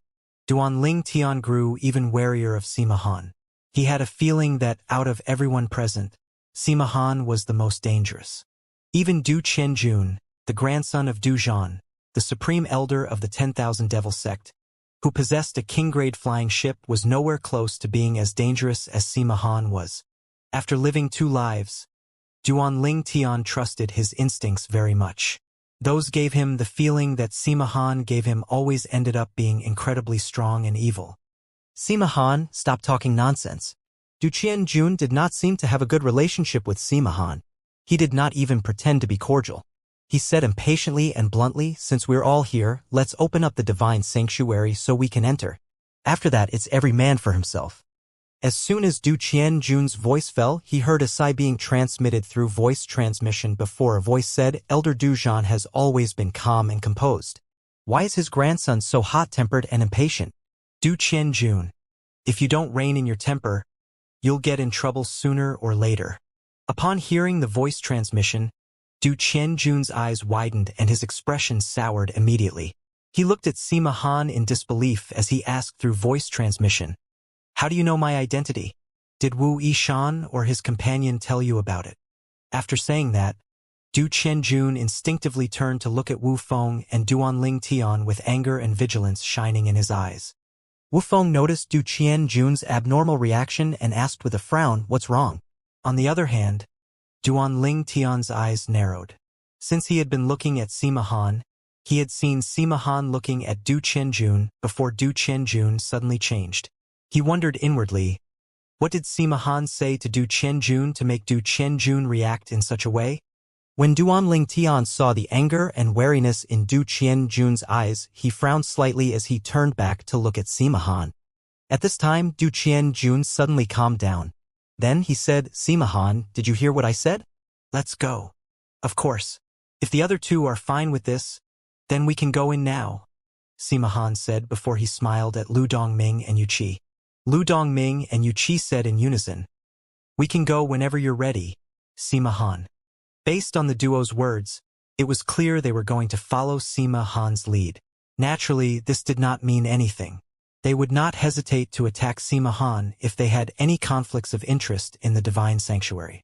Duanling Tian grew even warier of Sima Han. He had a feeling that, out of everyone present, Sima Han was the most dangerous. Even Du Qianjun, the grandson of Du Zhan, the supreme elder of the 10,000 Devil sect, who possessed a king-grade flying ship, was nowhere close to being as dangerous as Sima Han was. After living two lives, Duanling Tian trusted his instincts very much. Those gave him the feeling that Sima Han gave him always ended up being incredibly strong and evil. Sima Han, stop talking nonsense. Du Qianjun did not seem to have a good relationship with Sima Han. He did not even pretend to be cordial. He said impatiently and bluntly, since we're all here, let's open up the divine sanctuary so we can enter. After that, it's every man for himself. As soon as Du Qianjun's voice fell, he heard a sigh being transmitted through voice transmission before a voice said, Elder Du Zhan has always been calm and composed. Why is his grandson so hot-tempered and impatient? Du Qianjun, if you don't rein in your temper, you'll get in trouble sooner or later. Upon hearing the voice transmission, Du Qianjun's eyes widened and his expression soured immediately. He looked at Sima Han in disbelief as he asked through voice transmission, How do you know my identity? Did Wu Yishan or his companion tell you about it? After saying that, Du Qianjun instinctively turned to look at Wu Feng and Duanling Tian with anger and vigilance shining in his eyes. Wu Feng noticed Du Qianjun's abnormal reaction and asked with a frown, What's wrong? On the other hand, Duanling Tian's eyes narrowed. Since he had been looking at Sima Han, he had seen Sima Han looking at Du Qianjun before Du Qianjun suddenly changed. He wondered inwardly, what did Sima Han say to Du Qianjun to make Du Qianjun react in such a way? When Duanling Tian saw the anger and wariness in Du Qianjun's eyes, he frowned slightly as he turned back to look at Sima Han. At this time, Du Qianjun suddenly calmed down. Then he said, Sima Han, did you hear what I said? Let's go. Of course. If the other two are fine with this, then we can go in now, Sima Han said before he smiled at Lu Dongming and Yu Qi. Lu Dongming and Yu Qi said in unison, We can go whenever you're ready, Sima Han. Based on the duo's words, it was clear they were going to follow Sima Han's lead. Naturally, this did not mean anything. They would not hesitate to attack Sima Han if they had any conflicts of interest in the divine sanctuary.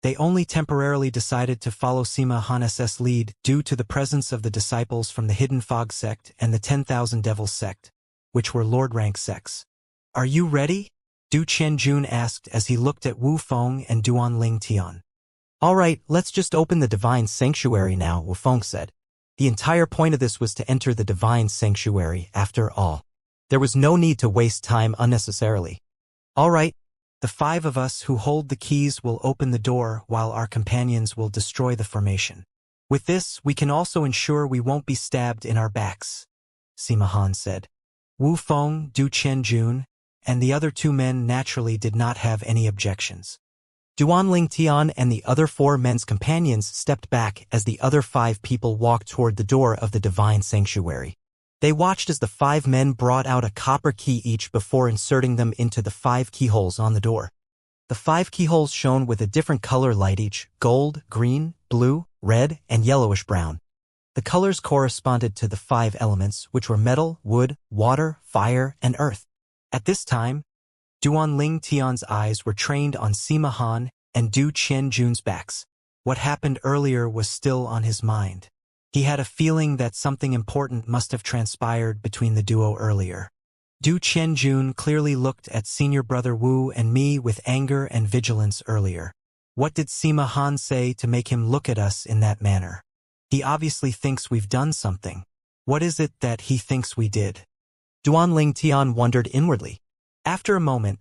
They only temporarily decided to follow Sima Han's lead due to the presence of the disciples from the Hidden Fog sect and the 10,000 Devils sect, which were Lord-rank sects. Are you ready? Du Qianjun asked as he looked at Wu Feng and Duanling Tian. All right, let's just open the divine sanctuary now, Wu Feng said. The entire point of this was to enter the divine sanctuary after all. There was no need to waste time unnecessarily. All right, the 5 of us who hold the keys will open the door while our companions will destroy the formation. With this, we can also ensure we won't be stabbed in our backs, Sima Han said. Wu Feng, Du Qianjun, and the other 2 men naturally did not have any objections. Duanling Tian and the other 4 men's companions stepped back as the other 5 people walked toward the door of the divine sanctuary. They watched as the 5 men brought out a copper key each before inserting them into the 5 keyholes on the door. The 5 keyholes shone with a different color light each: gold, green, blue, red, and yellowish-brown. The colors corresponded to the 5 elements, which were metal, wood, water, fire, and earth. At this time, Duanling Tian's eyes were trained on Sima Han and Du Qianjun's backs. What happened earlier was still on his mind. He had a feeling that something important must have transpired between the duo earlier. Du Qianjun clearly looked at senior brother Wu and me with anger and vigilance earlier. What did Sima Han say to make him look at us in that manner? He obviously thinks we've done something. What is it that he thinks we did? Duanling Tian wondered inwardly. After a moment,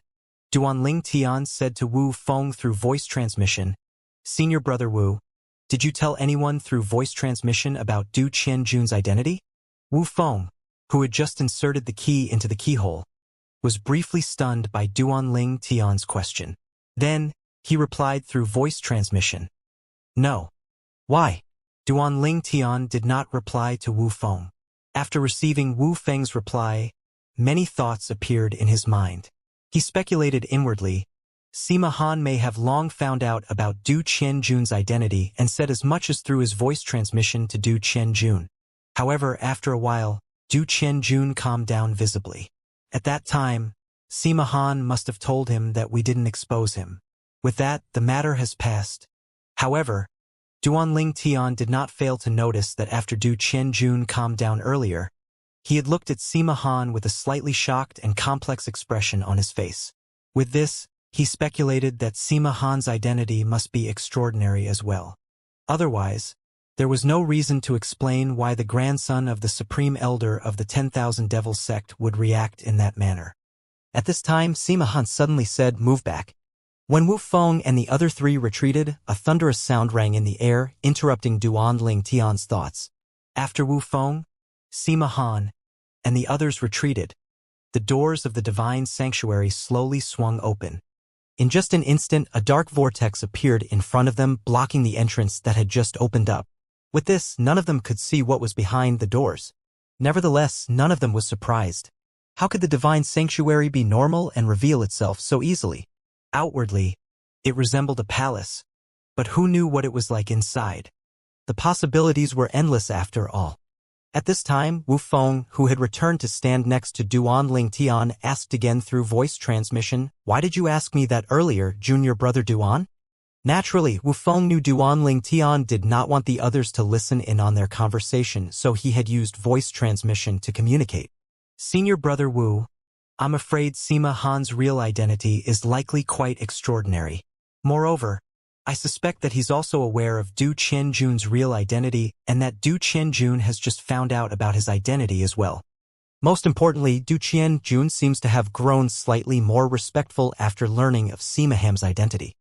Duanling Tian said to Wu Feng through voice transmission, "Senior brother Wu, did you tell anyone through voice transmission about Du Qianjun's identity?" Wu Feng, who had just inserted the key into the keyhole, was briefly stunned by Duanling Tian's question. Then, he replied through voice transmission, "No." "Why?" Duanling Tian did not reply to Wu Feng. After receiving Wu Feng's reply, many thoughts appeared in his mind. He speculated inwardly, Sima Han may have long found out about Du Qianjun's identity and said as much as through his voice transmission to Du Qianjun. However, after a while, Du Qianjun calmed down visibly. At that time, Sima Han must have told him that we didn't expose him. With that, the matter has passed. However, Duanling Tian did not fail to notice that after Du Qianjun calmed down earlier, he had looked at Sima Han with a slightly shocked and complex expression on his face. With this, he speculated that Sima Han's identity must be extraordinary as well. Otherwise, there was no reason to explain why the grandson of the Supreme Elder of the 10,000 Devils sect would react in that manner. At this time, Sima Han suddenly said, "Move back." When Wu Feng and the other 3 retreated, a thunderous sound rang in the air, interrupting Duanling Tian's thoughts. After Wu Feng, Sima Han, and the others retreated, the doors of the divine sanctuary slowly swung open. In just an instant, a dark vortex appeared in front of them, blocking the entrance that had just opened up. With this, none of them could see what was behind the doors. Nevertheless, none of them was surprised. How could the divine sanctuary be normal and reveal itself so easily? Outwardly, it resembled a palace, but who knew what it was like inside? The possibilities were endless after all. At this time, Wu Feng, who had returned to stand next to Duanling Tian, asked again through voice transmission, "Why did you ask me that earlier, junior brother Duan?" Naturally, Wu Feng knew Duanling Tian did not want the others to listen in on their conversation, so he had used voice transmission to communicate. "Senior brother Wu, I'm afraid Sima Han's real identity is likely quite extraordinary. Moreover, I suspect that he's also aware of Du Qianjun's real identity and that Du Qianjun has just found out about his identity as well. Most importantly, Du Qianjun seems to have grown slightly more respectful after learning of Sima Han's identity."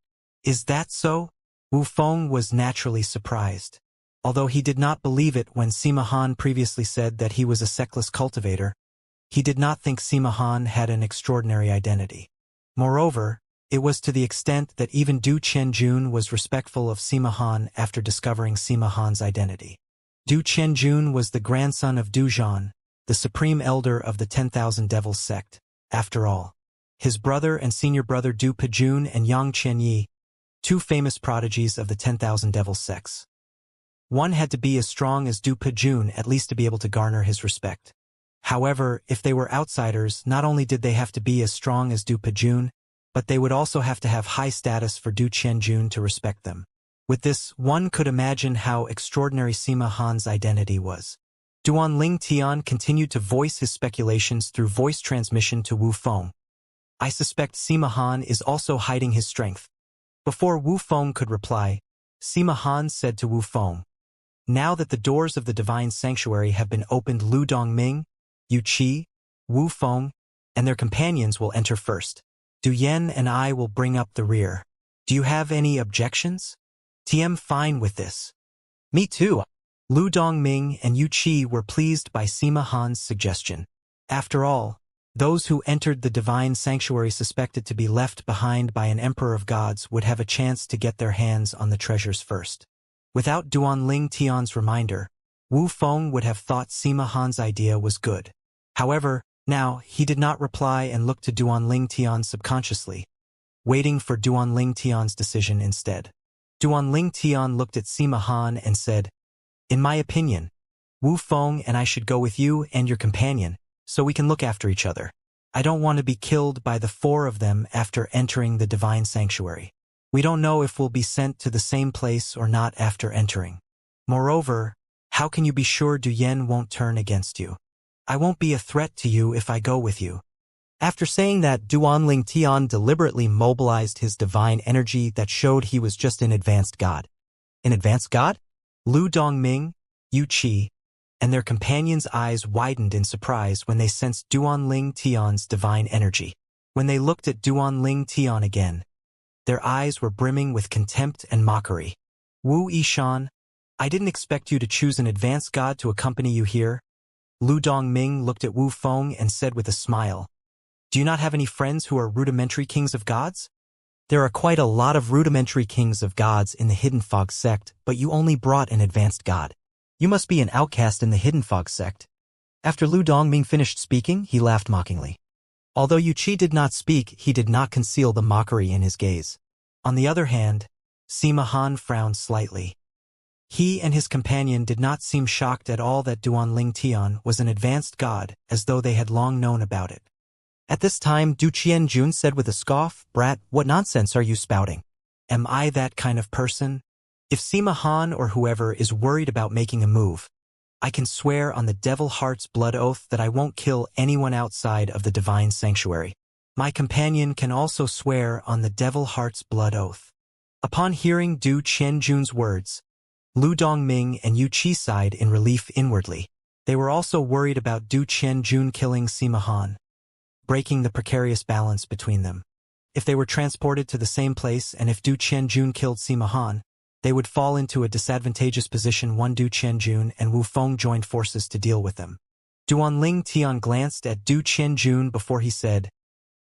"Is that so?" Wu Feng was naturally surprised. Although he did not believe it when Sima Han previously said that he was a sectless cultivator, he did not think Sima Han had an extraordinary identity. Moreover, it was to the extent that even Du Qianjun was respectful of Sima Han after discovering Sima Han's identity. Du Qianjun was the grandson of Du Zhan, the Supreme Elder of the 10,000 Devils sect. After all, his brother and senior brother Du Pejun and Yang Qianyi, 2 famous prodigies of the 10,000 Devils sects. One had to be as strong as Du Pejun at least to be able to garner his respect. However, if they were outsiders, not only did they have to be as strong as Du Pejun, but they would also have to have high status for Du Qianjun to respect them. With this, one could imagine how extraordinary Sima Han's identity was. Duanling Tian continued to voice his speculations through voice transmission to Wu Feng. "I suspect Sima Han is also hiding his strength." Before Wu Feng could reply, Sima Han said to Wu Feng, "Now that the doors of the divine sanctuary have been opened, Lu Dongming, Yu Qi, Wu Feng and their companions will enter first. Du Yan and I will bring up the rear. Do you have any objections? TM fine with this. Me too. Lu Dongming and Yu Qi were pleased by Sima Han's suggestion. After all, those who entered the divine sanctuary suspected to be left behind by an emperor of gods would have a chance to get their hands on the treasures first. Without Duanling Tian's reminder, Wu Feng would have thought Sima Han's idea was good. However, now he did not reply and looked to Duanling Tian subconsciously, waiting for Duanling Tian's decision instead. Duanling Tian looked at Sima Han and said, "In my opinion, Wu Feng and I should go with you and your companion, so we can look after each other. I don't want to be killed by the four of them after entering the divine sanctuary. We don't know if we'll be sent to the same place or not after entering. Moreover, how can you be sure Du Yan won't turn against you? I won't be a threat to you if I go with you." After saying that, Duanling Tian deliberately mobilized his divine energy that showed he was just an advanced god. An advanced god? Lu Dongming, Yu Qi, and their companions' eyes widened in surprise when they sensed Duanling Tian's divine energy. When they looked at Duanling Tian again, their eyes were brimming with contempt and mockery. "Wu Yishan, I didn't expect you to choose an advanced god to accompany you here." Lu Dongming looked at Wu Feng and said with a smile, "Do you not have any friends who are rudimentary kings of gods?" "There are quite a lot of rudimentary kings of gods in the Hidden Fog sect, but you only brought an advanced god. You must be an outcast in the Hidden Fog sect." After Lu Dongming finished speaking, he laughed mockingly. Although Yu Qi did not speak, he did not conceal the mockery in his gaze. On the other hand, Sima Han frowned slightly. He and his companion did not seem shocked at all that Duanling Tian was an advanced god, as though they had long known about it. At this time, Du Qianjun said with a scoff, "Brat, what nonsense are you spouting? Am I that kind of person? If Sima Han or whoever is worried about making a move, I can swear on the Devil Heart's blood oath that I won't kill anyone outside of the divine sanctuary. My companion can also swear on the Devil Heart's blood oath." Upon hearing Du Qianjun's words, Lu Dongming and Yu Qi sighed in relief inwardly. They were also worried about Du Qianjun killing Sima Han, breaking the precarious balance between them. If they were transported to the same place and if Du Qianjun killed Sima Han, they would fall into a disadvantageous position. Du Qianjun and Wu Feng joined forces to deal with them. Duanling Tian glanced at Du Qianjun before he said,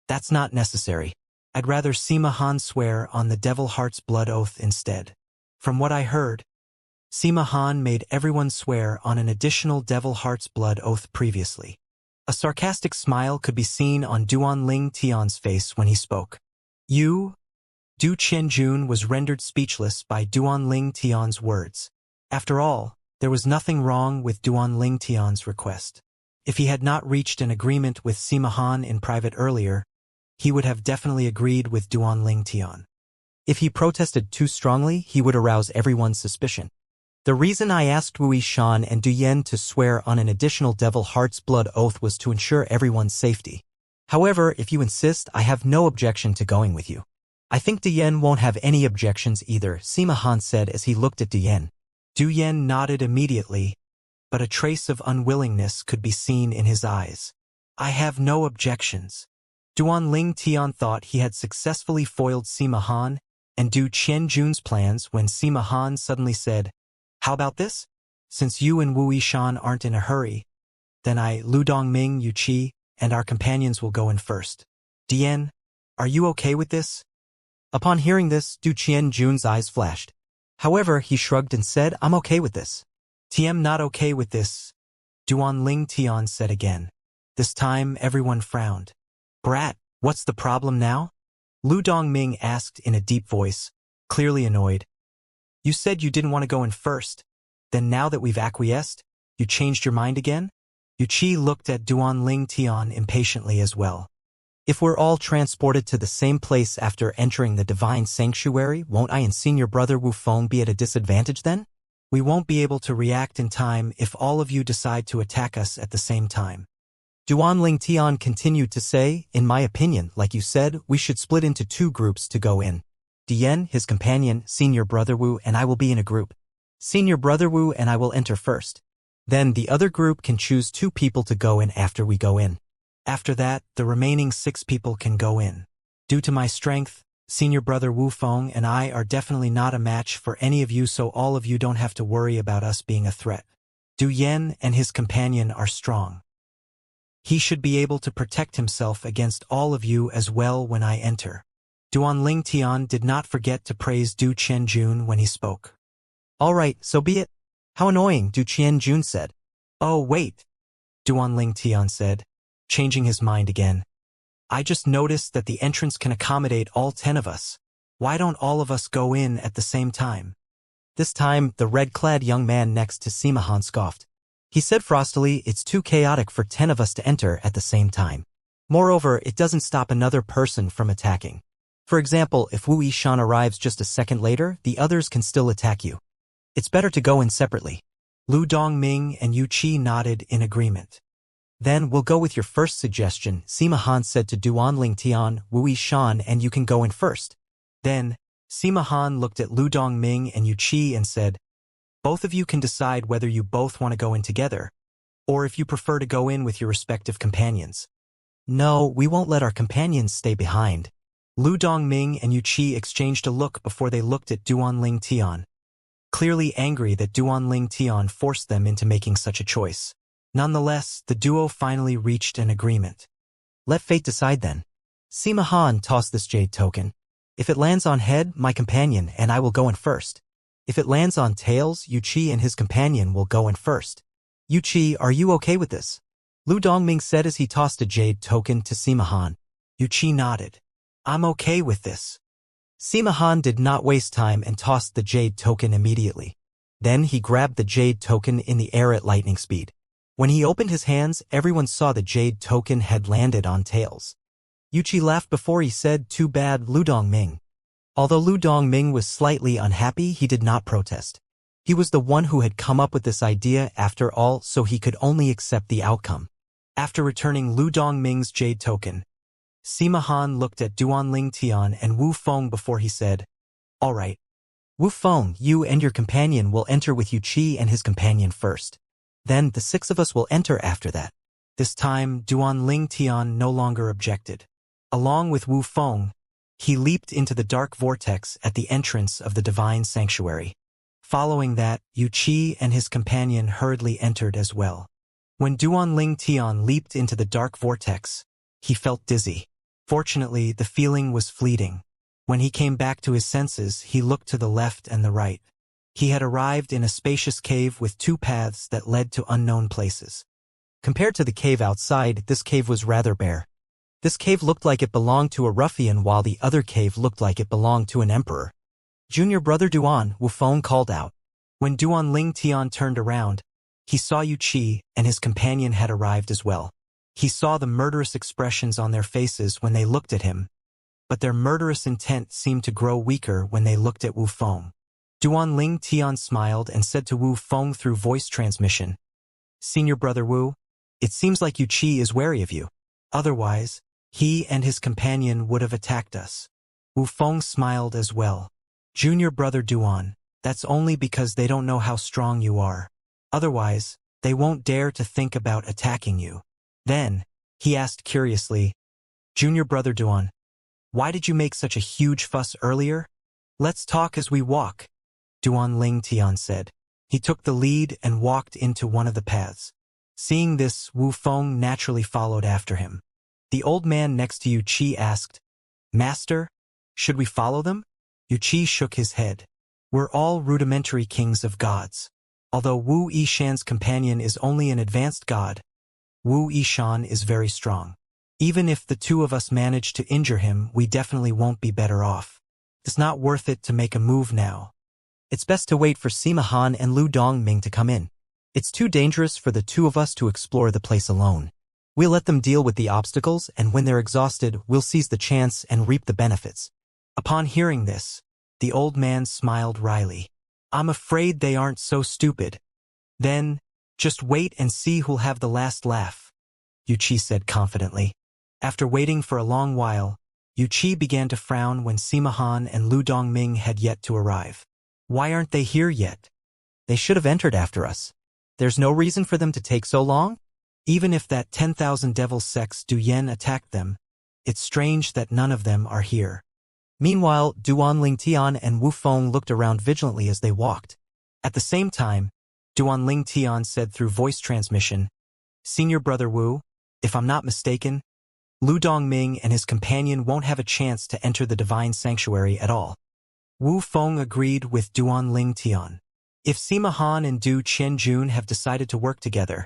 "That's not necessary. I'd rather Sima Han swear on the Devil Heart's blood oath instead. From what I heard, Sima Han made everyone swear on an additional Devil Heart's blood oath previously." A sarcastic smile could be seen on Duanling Tian's face when he spoke. Du Qianjun was rendered speechless by Duanling Tian's words. After all, there was nothing wrong with Duanling Tian's request. If he had not reached an agreement with Sima Han in private earlier, he would have definitely agreed with Duanling Tian. If he protested too strongly, he would arouse everyone's suspicion. "The reason I asked Wu Yishan and Du Yan to swear on an additional Devil Heart's blood oath was to ensure everyone's safety. However, if you insist, I have no objection to going with you." "I think Du Yan won't have any objections either," Sima Han said as he looked at Du Yan. Du Yan nodded immediately, but a trace of unwillingness could be seen in his eyes. "I have no objections." Duanling Tian thought he had successfully foiled Sima Han and Du Qianjun's plans when Sima Han suddenly said, "How about this? Since you and Wu Yishan aren't in a hurry, then I, Lu Dongming, Yu Qi, and our companions will go in first. Dian, are you okay with this?" Upon hearing this, Du Qianjun's eyes flashed. However, he shrugged and said, "I'm okay with this." "TM not okay with this," Duanling Tian said again. This time, everyone frowned. "Brat, what's the problem now?" Lu Dongming asked in a deep voice, clearly annoyed. "You said you didn't want to go in first. Then now that we've acquiesced, you changed your mind again?" Yu Qi looked at Duanling Tian impatiently as well. "If we're all transported to the same place after entering the divine sanctuary, won't I and senior brother Wu Feng be at a disadvantage then? We won't be able to react in time if all of you decide to attack us at the same time." Duanling Tian continued to say, "In my opinion, like you said, we should split into two groups to go in. Dian, his companion, Senior Brother Wu, and I will be in a group. Senior Brother Wu and I will enter first. Then the other group can choose two people to go in after we go in." After that, the remaining 6 people can go in. Due to my strength, senior brother Wu Feng and I are definitely not a match for any of you, so all of you don't have to worry about us being a threat. Du Yen and his companion are strong. He should be able to protect himself against all of you as well when I enter. Duan Ling Tian did not forget to praise Du Qianjun when he spoke. All right, so be it. How annoying, Du Qianjun said. Oh, wait, Duan Ling Tian said, changing his mind again. I just noticed that the entrance can accommodate all 10 of us. Why don't all of us go in at the same time? This time, the red-clad young man next to Sima Han scoffed. He said frostily, it's too chaotic for 10 of us to enter at the same time. Moreover, it doesn't stop another person from attacking. For example, if Wu Yishan arrives just a second later, the others can still attack you. It's better to go in separately. Lu Dongming and Yu Qi nodded in agreement. Then we'll go with your first suggestion, Sima Han said to Duan Ling Tian, Wu Yishan, and you can go in first. Then, Sima Han looked at Lu Dongming and Yu Qi and said, both of you can decide whether you both want to go in together, or if you prefer to go in with your respective companions. No, we won't let our companions stay behind. Lu Dongming and Yu Qi exchanged a look before they looked at Duan Ling Tian, clearly angry that Duan Ling Tian forced them into making such a choice. Nonetheless, the duo finally reached an agreement. Let fate decide then. Sima Han tossed this jade token. If it lands on head, my companion and I will go in first. If it lands on tails, Yu Qi and his companion will go in first. Yu Qi, are you okay with this? Lu Dongming said as he tossed a jade token to Sima Han. Yu Qi nodded. I'm okay with this. Sima Han did not waste time and tossed the jade token immediately. Then he grabbed the jade token in the air at lightning speed. When he opened his hands, everyone saw the jade token had landed on tails. Yu Qi laughed before he said, too bad, Lu Dongming. Although Lu Dongming was slightly unhappy, he did not protest. He was the one who had come up with this idea after all, so he could only accept the outcome. After returning Lu Dongming's jade token, Sima Han looked at Duan Ling Tian and Wu Feng before he said, all right. Wu Feng, you and your companion will enter with Yu Qi and his companion first. Then the 6 of us will enter after that. This time, Duan Ling Tian no longer objected. Along with Wu Feng, he leaped into the dark vortex at the entrance of the divine sanctuary. Following that, Yu Qi and his companion hurriedly entered as well. When Duan Ling Tian leaped into the dark vortex, he felt dizzy. Fortunately, the feeling was fleeting. When he came back to his senses, he looked to the left and the right. He had arrived in a spacious cave with 2 paths that led to unknown places. Compared to the cave outside, this cave was rather bare. This cave looked like it belonged to a ruffian, while the other cave looked like it belonged to an emperor. Junior brother Duan, Wu Feng called out. When Duan Ling Tian turned around, he saw Yu Qi and his companion had arrived as well. He saw the murderous expressions on their faces when they looked at him, but their murderous intent seemed to grow weaker when they looked at Wu Feng. Duan Ling Tian smiled and said to Wu Feng through voice transmission, Senior brother Wu, it seems like Yu Qi is wary of you. Otherwise, he and his companion would have attacked us. Wu Feng smiled as well. Junior brother Duan, that's only because they don't know how strong you are. Otherwise, they won't dare to think about attacking you. Then, he asked curiously, Junior brother Duan, why did you make such a huge fuss earlier? Let's talk as we walk, Duan Ling Tian said. He took the lead and walked into one of the paths. Seeing this, Wu Feng naturally followed after him. The old man next to Yu Qi asked, Master, should we follow them? Yu Qi shook his head. We're all rudimentary kings of gods. Although Wu Yishan's companion is only an advanced god, Wu Yishan is very strong. Even if the 2 of us manage to injure him, we definitely won't be better off. It's not worth it to make a move now. It's best to wait for Sima Han and Lu Dongming to come in. It's too dangerous for the 2 of us to explore the place alone. We'll let them deal with the obstacles, and when they're exhausted, we'll seize the chance and reap the benefits. Upon hearing this, the old man smiled wryly. I'm afraid they aren't so stupid. Then, just wait and see who'll have the last laugh, Yu Qi said confidently. After waiting for a long while, Yu Qi began to frown when Sima Han and Lu Dongming had yet to arrive. Why aren't they here yet? They should have entered after us. There's no reason for them to take so long? Even if that 10,000 devil sects Du Yen attacked them, it's strange that none of them are here. Meanwhile, Duan Tian and Wu Feng looked around vigilantly as they walked. At the same time, Duan Tian said through voice transmission, "Senior Brother Wu, if I'm not mistaken, Lu Dongming and his companion won't have a chance to enter the divine sanctuary at all." Wu Feng agreed with Duan Tian. If Sima Han and Du Qianjun have decided to work together,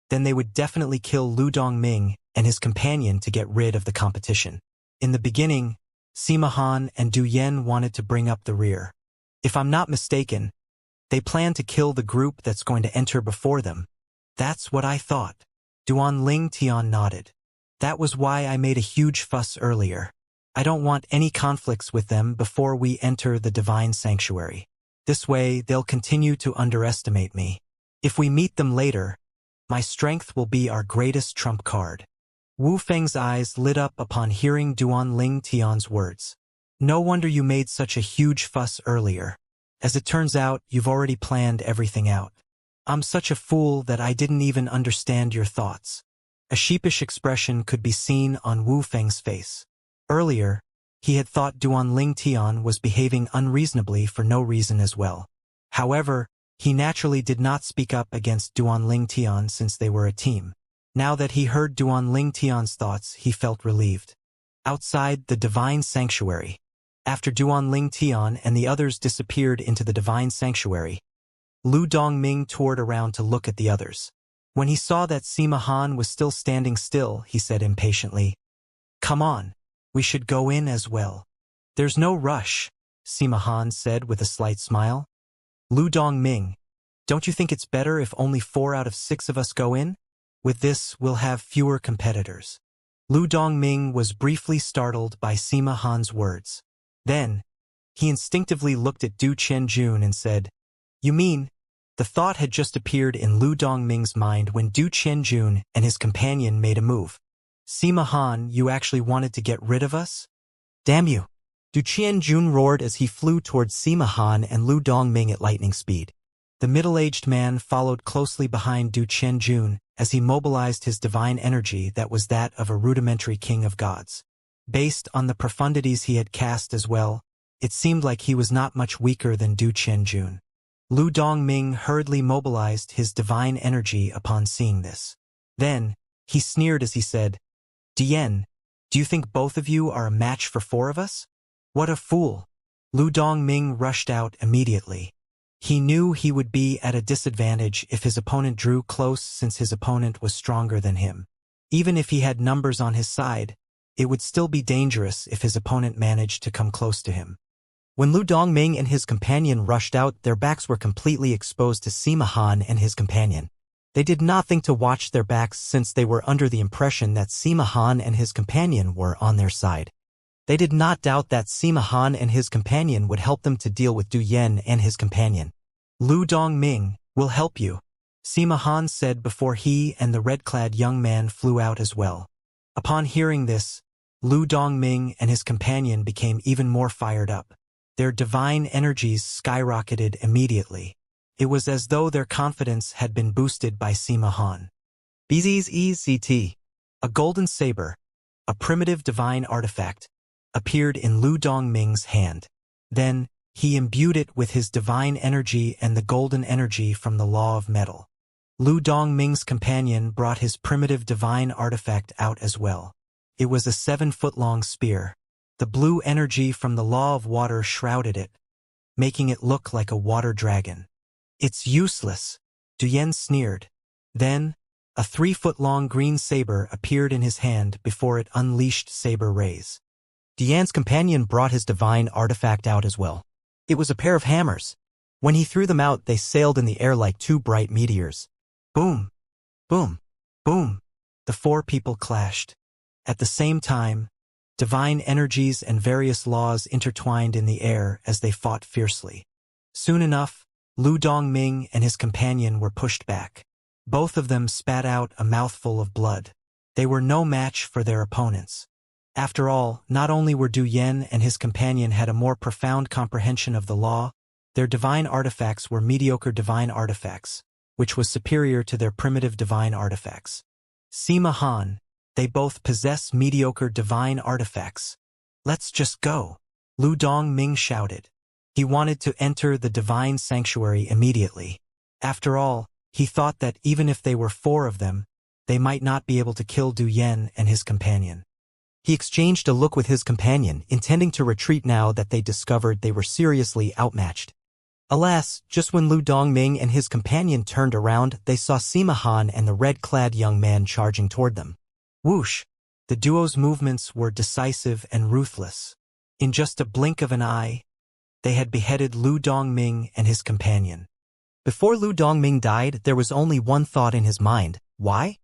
then they would definitely kill Lu Dongming and his companion to get rid of the competition. In the beginning, Sima Han and Du Yen wanted to bring up the rear. If I'm not mistaken, they plan to kill the group that's going to enter before them. That's what I thought. Duan Tian nodded. That was why I made a huge fuss earlier. I don't want any conflicts with them before we enter the divine sanctuary. This way, they'll continue to underestimate me. If we meet them later, my strength will be our greatest trump card. Wu Feng's eyes lit up upon hearing Duan Tian's words. No wonder you made such a huge fuss earlier. As it turns out, you've already planned everything out. I'm such a fool that I didn't even understand your thoughts. A sheepish expression could be seen on Wu Feng's face. Earlier, he had thought Duan Tian was behaving unreasonably for no reason as well. However, he naturally did not speak up against Duan Tian since they were a team. Now that he heard Duan Tian's thoughts, he felt relieved. Outside the divine sanctuary, after Duan Tian and the others disappeared into the divine sanctuary, Lu Dongming toured around to look at the others. When he saw that Sima Han was still standing still, he said impatiently, "Come on, we should go in as well." "There's no rush," Sima Han said with a slight smile. "Lu Dongming, don't you think it's better if only 4 out of 6 of us go in? With this, we'll have fewer competitors." Lu Dongming was briefly startled by Sima Han's words. Then, he instinctively looked at Du Qianjun and said, "You mean?" The thought had just appeared in Lu Dongming's mind when Du Qianjun and his companion made a move. "Sima Han, you actually wanted to get rid of us? Damn you!" Du Qianjun roared as he flew towards Sima Han and Lu Dongming at lightning speed. The middle-aged man followed closely behind Du Qianjun as he mobilized his divine energy that was that of a rudimentary king of gods. Based on the profundities he had cast as well, it seemed like he was not much weaker than Du Qianjun. Lu Dongming hurriedly mobilized his divine energy upon seeing this. Then, he sneered as he said, "Dian, do you think both of you are a match for 4 of us? What a fool." Lu Dongming rushed out immediately. He knew he would be at a disadvantage if his opponent drew close since his opponent was stronger than him. Even if he had numbers on his side, it would still be dangerous if his opponent managed to come close to him. When Lu Dongming and his companion rushed out, their backs were completely exposed to Sima Han and his companion. They did not think to watch their backs since they were under the impression that Sima Han and his companion were on their side. They did not doubt that Sima Han and his companion would help them to deal with Du Yen and his companion. "Lu Dongming will help you," Sima Han said before he and the red-clad young man flew out as well. Upon hearing this, Lu Dongming and his companion became even more fired up. Their divine energies skyrocketed immediately. It was as though their confidence had been boosted by Sima Han. BZEZT. A golden saber, a primitive divine artifact, appeared in Lu Dongming's hand. Then, he imbued it with his divine energy and the golden energy from the law of metal. Lu Dongming's companion brought his primitive divine artifact out as well. It was a 7-foot-long spear. The blue energy from the law of water shrouded it, making it look like a water dragon. "It's useless," Du Yen sneered. Then, a 3-foot-long green saber appeared in his hand before it unleashed saber rays. Du Yan's companion brought his divine artifact out as well. It was a pair of hammers. When he threw them out, they sailed in the air like 2 bright meteors. Boom! Boom! Boom! The 4 people clashed. At the same time, divine energies and various laws intertwined in the air as they fought fiercely. Soon enough, Lu Dongming and his companion were pushed back. Both of them spat out a mouthful of blood. They were no match for their opponents. After all, not only were Du Yen and his companion had a more profound comprehension of the law, their divine artifacts were mediocre divine artifacts, which was superior to their primitive divine artifacts. Sima Han, they both possess mediocre divine artifacts. Let's just go. Lu Dongming shouted. He wanted to enter the divine sanctuary immediately. After all, he thought that even if they were 4 of them, they might not be able to kill Du Yan and his companion. He exchanged a look with his companion, intending to retreat now that they discovered they were seriously outmatched. Alas, just when Lu Dongming and his companion turned around, they saw Sima Han and the red-clad young man charging toward them. Whoosh! The duo's movements were decisive and ruthless. In just a blink of an eye, they had beheaded Lu Dongming and his companion. Before Lu Dongming died, there was only one thought in his mind. Why?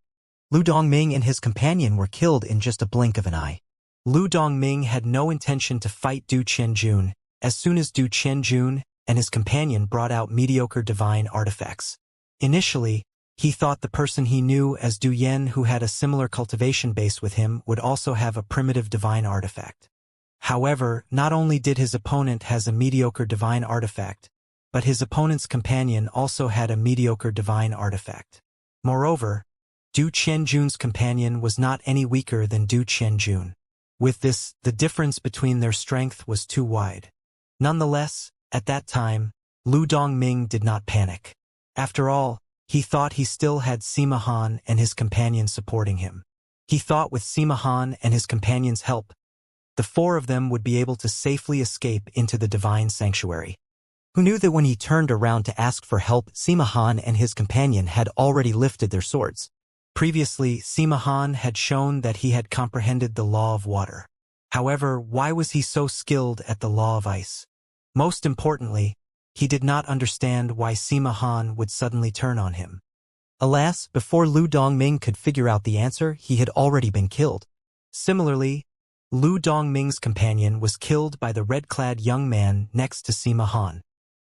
Lu Dongming and his companion were killed in just a blink of an eye. Lu Dongming had no intention to fight Du Qianjun. As soon as Du Qianjun and his companion brought out mediocre divine artifacts. Initially, he thought the person he knew as Du Yan, who had a similar cultivation base with him, would also have a primitive divine artifact. However, not only did his opponent has a mediocre divine artifact, but his opponent's companion also had a mediocre divine artifact. Moreover, Du Qianjun's companion was not any weaker than Du Qianjun. With this, the difference between their strength was too wide. Nonetheless, at that time, Lu Dongming did not panic. After all, he thought he still had Sima Han and his companion supporting him. He thought with Sima Han and his companion's help, the 4 of them would be able to safely escape into the divine sanctuary. Who knew that when he turned around to ask for help, Sima Han and his companion had already lifted their swords. Previously, Sima Han had shown that he had comprehended the law of water. However, why was he so skilled at the law of ice? Most importantly, he did not understand why Sima Han would suddenly turn on him. Alas, before Lu Dongming could figure out the answer, he had already been killed. Similarly, Lu Dongming's companion was killed by the red-clad young man next to Sima Han.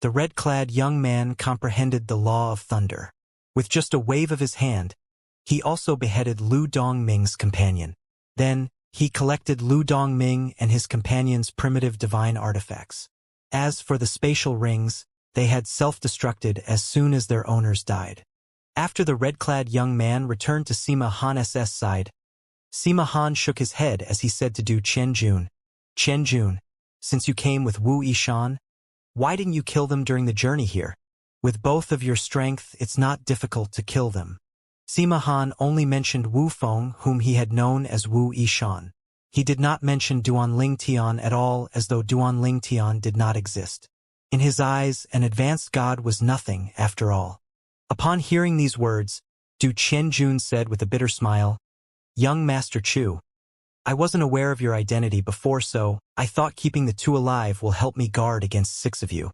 The red-clad young man comprehended the law of thunder. With just a wave of his hand, he also beheaded Lu Dongming's companion. Then, he collected Lu Dongming and his companion's primitive divine artifacts. As for the spatial rings, they had self-destructed as soon as their owners died. After the red-clad young man returned to Sima Han's side, Sima Han shook his head as he said to Du Qianjun, "Qianjun, since you came with Wu Yishan, why didn't you kill them during the journey here? With both of your strength, it's not difficult to kill them." Sima Han only mentioned Wu Feng, whom he had known as Wu Yishan. He did not mention Duanling Tian at all, as though Duanling Tian did not exist. In his eyes, an advanced god was nothing, after all. Upon hearing these words, Du Qianjun said with a bitter smile, "Young Master Chu, I wasn't aware of your identity before, so I thought keeping the 2 alive will help me guard against 6 of you."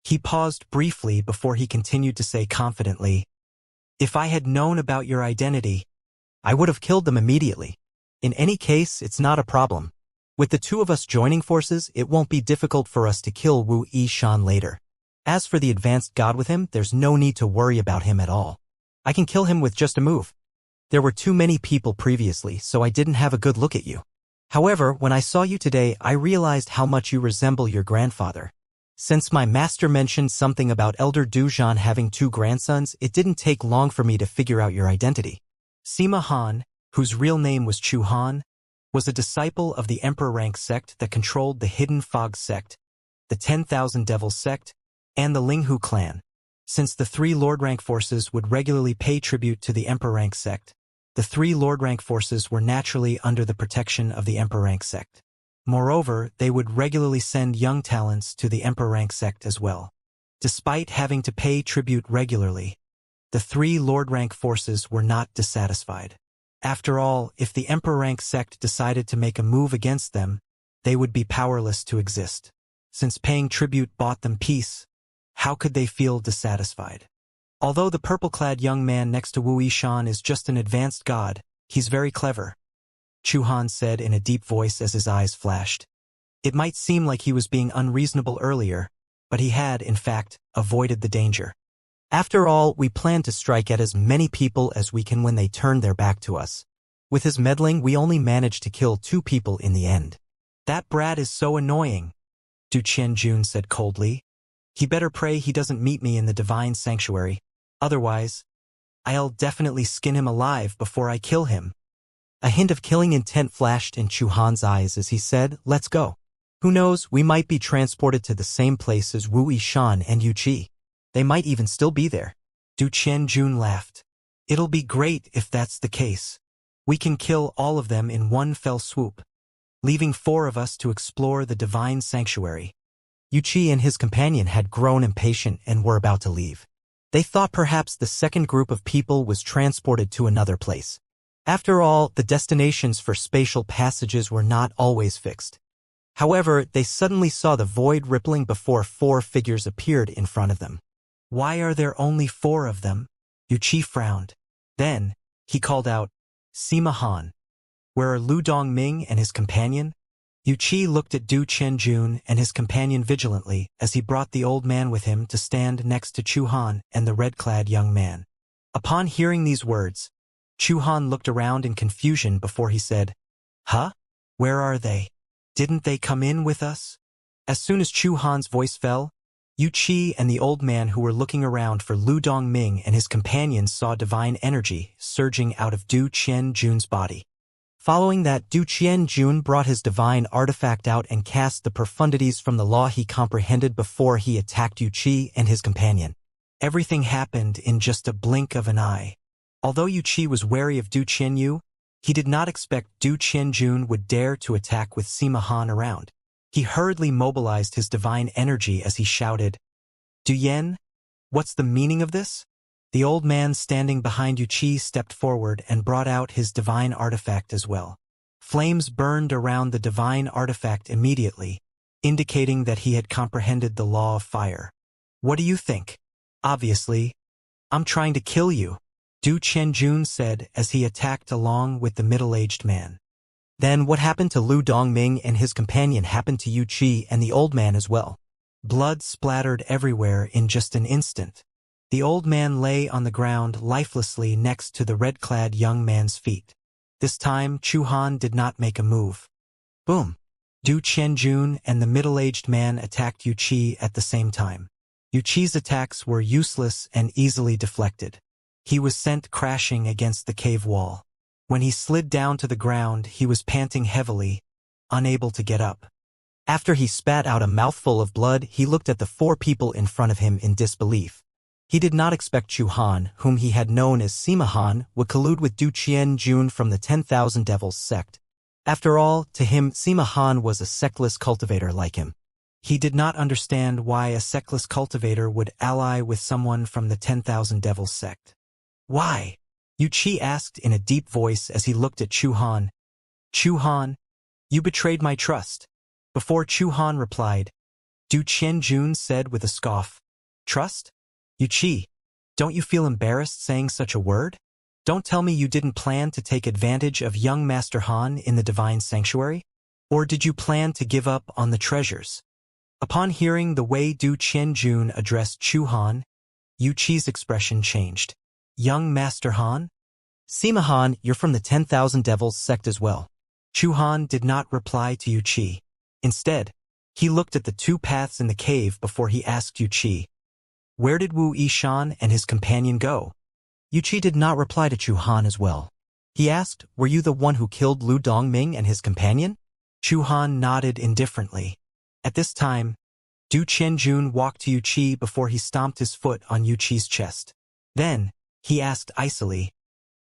He paused briefly before he continued to say confidently, "If I had known about your identity, I would have killed them immediately. In any case, it's not a problem. With the 2 of us joining forces, it won't be difficult for us to kill Wu Yishan later. As for the advanced god with him, there's no need to worry about him at all. I can kill him with just a move. There were too many people previously, so I didn't have a good look at you. However, when I saw you today, I realized how much you resemble your grandfather. Since my master mentioned something about Elder Duzhan having 2 grandsons, it didn't take long for me to figure out your identity." Sima Han, whose real name was Chu Han, was a disciple of the Emperor Rank sect that controlled the Hidden Fog sect, the 10,000 Devils sect, and the Linghu clan. Since the 3 Lord Rank forces would regularly pay tribute to the Emperor Rank sect, the 3 Lord Rank forces were naturally under the protection of the Emperor Rank sect. Moreover, they would regularly send young talents to the Emperor Rank sect as well. Despite having to pay tribute regularly, the 3 Lord Rank forces were not dissatisfied. After all, if the Emperor Rank sect decided to make a move against them, they would be powerless to exist. Since paying tribute bought them peace, how could they feel dissatisfied? Although the purple-clad young man next to Wu Yishan is just an advanced god, he's very clever, Chu Han said in a deep voice as his eyes flashed. It might seem like he was being unreasonable earlier, but he had, in fact, avoided the danger. After all, we plan to strike at as many people as we can when they turn their back to us. With his meddling, we only managed to kill 2 people in the end. That brat is so annoying, Du Qianjun said coldly. He better pray he doesn't meet me in the divine sanctuary. Otherwise, I'll definitely skin him alive before I kill him. A hint of killing intent flashed in Chu Han's eyes as he said, let's go. Who knows, we might be transported to the same place as Wu Yishan and Yu Qi. They might even still be there. Du Qianjun laughed. It'll be great if that's the case. We can kill all of them in one fell swoop, leaving 4 of us to explore the divine sanctuary. Yu Qi and his companion had grown impatient and were about to leave. They thought perhaps the second group of people was transported to another place. After all, the destinations for spatial passages were not always fixed. However, they suddenly saw the void rippling before 4 figures appeared in front of them. Why are there only 4 of them? Yu Qi frowned. Then, he called out, Sima Han. Where are Lu Dongming and his companion? Yu Qi looked at Du Qianjun and his companion vigilantly as he brought the old man with him to stand next to Chu Han and the red-clad young man. Upon hearing these words, Chu Han looked around in confusion before he said, Huh? Where are they? Didn't they come in with us? As soon as Chu Han's voice fell, Yu Qi and the old man who were looking around for Lu Dongming and his companions saw divine energy surging out of Du Qianjun's body. Following that, Du Qianjun brought his divine artifact out and cast the profundities from the law he comprehended before he attacked Yu Qi and his companion. Everything happened in just a blink of an eye. Although Yu Qi was wary of Du Qianyu, he did not expect Du Qianjun would dare to attack with Sima Han around. He hurriedly mobilized his divine energy as he shouted, Du Yen, what's the meaning of this? The old man standing behind Yu Qi stepped forward and brought out his divine artifact as well. Flames burned around the divine artifact immediately, indicating that he had comprehended the law of fire. What do you think? Obviously, I'm trying to kill you, Du Qianjun said as he attacked along with the middle-aged man. Then what happened to Lu Dongming and his companion happened to Yu Qi and the old man as well. Blood splattered everywhere in just an instant. The old man lay on the ground lifelessly next to the red-clad young man's feet. This time, Chu Han did not make a move. Boom! Du Qianjun and the middle-aged man attacked Yu Qi at the same time. Yu Qi's attacks were useless and easily deflected. He was sent crashing against the cave wall. When he slid down to the ground, he was panting heavily, unable to get up. After he spat out a mouthful of blood, he looked at the 4 people in front of him in disbelief. He did not expect Chu Han, whom he had known as Sima Han, would collude with Du Qianjun from the 10,000 Devils sect. After all, to him, Sima Han was a sectless cultivator like him. He did not understand why a sectless cultivator would ally with someone from the 10,000 Devils sect. Why? Yu Qi asked in a deep voice as he looked at Chu Han. Chu Han, you betrayed my trust. Before Chu Han replied, Du Qianjun said with a scoff, Trust? Yu Qi, don't you feel embarrassed saying such a word? Don't tell me you didn't plan to take advantage of young Master Han in the divine sanctuary? Or did you plan to give up on the treasures? Upon hearing the way Du Qianjun addressed Chu Han, Yu Qi's expression changed. Young Master Han? Sima Han, you're from the 10,000 Devils sect as well. Chu Han did not reply to Yu Qi. Instead, he looked at the 2 paths in the cave before he asked Yu Qi, Where did Wu Yishan and his companion go? Yu Qi did not reply to Chu Han as well. He asked, Were you the one who killed Lu Dongming and his companion? Chu Han nodded indifferently. At this time, Du Qianjun walked to Yu Qi before he stomped his foot on Yu Qi's chest. Then, he asked icily,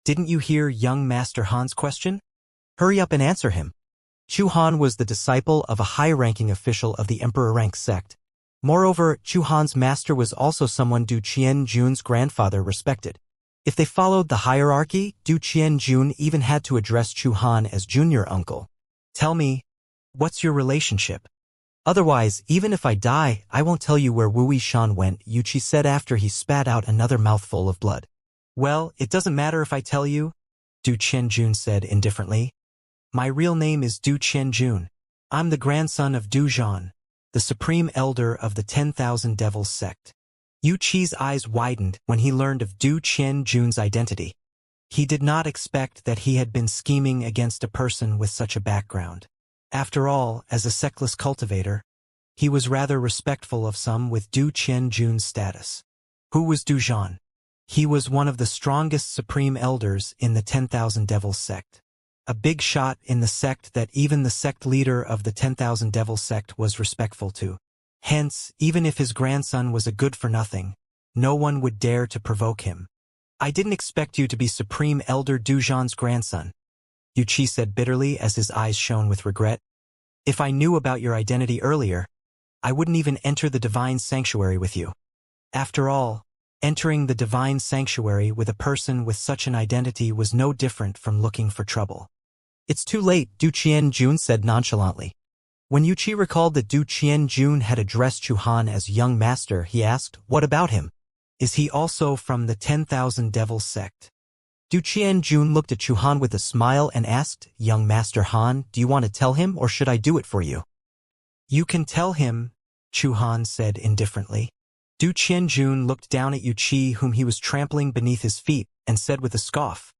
Didn't you hear young Master Han's question? Hurry up and answer him. Chu Han was the disciple of a high-ranking official of the Emperor rank sect. Moreover, Chu Han's master was also someone Du Qianjun's grandfather respected. If they followed the hierarchy, Du Qianjun even had to address Chu Han as junior uncle. Tell me, what's your relationship? Otherwise, even if I die, I won't tell you where Wu Yishan went, Yu Qi said after he spat out another mouthful of blood. Well, it doesn't matter if I tell you, Du Qianjun said indifferently. My real name is Du Qianjun. I'm the grandson of Du Zhan, the supreme elder of the 10,000 Devils sect. Yu Qi's eyes widened when he learned of Du Qianjun's identity. He did not expect that he had been scheming against a person with such a background. After all, as a sectless cultivator, he was rather respectful of some with Du Qianjun's status. Who was Du Zhan? He was one of the strongest supreme elders in the 10,000 Devils sect. A big shot in the sect that even the sect leader of the 10,000 Devils sect was respectful to. Hence, even if his grandson was a good-for-nothing, no one would dare to provoke him. I didn't expect you to be Supreme Elder Dujan's grandson, Wuxia said bitterly as his eyes shone with regret. If I knew about your identity earlier, I wouldn't even enter the divine sanctuary with you. After all, entering the divine sanctuary with a person with such an identity was no different from looking for trouble. It's too late, Du Qianjun said nonchalantly. When Wuxia recalled that Du Qianjun had addressed Chu Han as young master, he asked, what about him? Is he also from the 10,000 Devils sect? Du Qianjun looked at Chu Han with a smile and asked, young master Han, do you want to tell him or should I do it for you? You can tell him, Chu Han said indifferently. Du Qianjun looked down at Wuxia whom he was trampling beneath his feet and said with a scoff,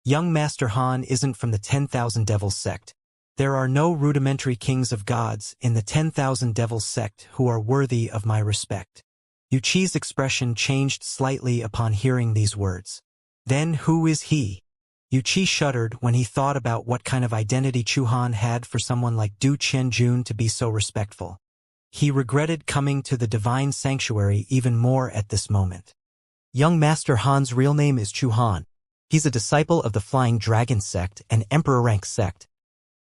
young master Han isn't from the 10,000 Devils sect. There are no rudimentary kings of gods in the 10,000 Devils sect who are worthy of my respect. Wuxia's expression changed slightly upon hearing these words. Then who is he? Wuxia shuddered when he thought about what kind of identity Chu Han had for someone like Du Qianjun to be so respectful. He regretted coming to the divine sanctuary even more at this moment. Young Master Han's real name is Chu Han. He's a disciple of the Flying Dragon sect and Emperor rank sect.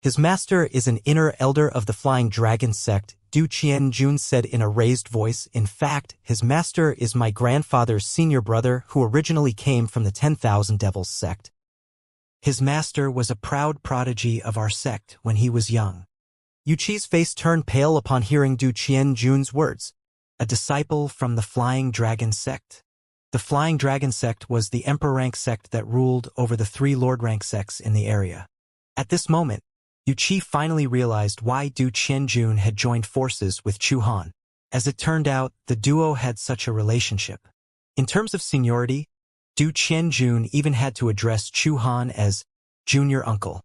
His master is an inner elder of the Flying Dragon sect, Du Qianjun said in a raised voice. In fact, his master is my grandfather's senior brother who originally came from the 10,000 Devils sect. His master was a proud prodigy of our sect when he was young. Wuxia's face turned pale upon hearing Du Qianjun's words. A disciple from the Flying Dragon sect. The Flying Dragon sect was the Emperor rank sect that ruled over the 3 Lord rank sects in the area. At this moment, Wuxia finally realized why Du Qianjun had joined forces with Chu Han. As it turned out, the duo had such a relationship. In terms of seniority, Du Qianjun even had to address Chu Han as junior uncle.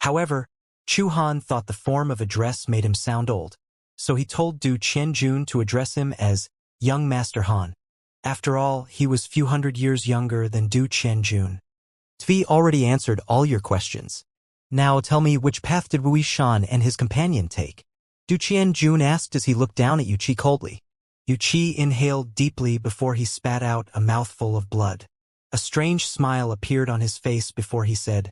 However, Chu Han thought the form of address made him sound old, so he told Du Qianjun to address him as young Master Han. After all, he was few hundred years younger than Du Qianjun. Tvi already answered all your questions. Now tell me, which path did Wei Shan and his companion take? Du Qianjun asked as he looked down at Wuxia coldly. Wuxia inhaled deeply before he spat out a mouthful of blood. A strange smile appeared on his face before he said,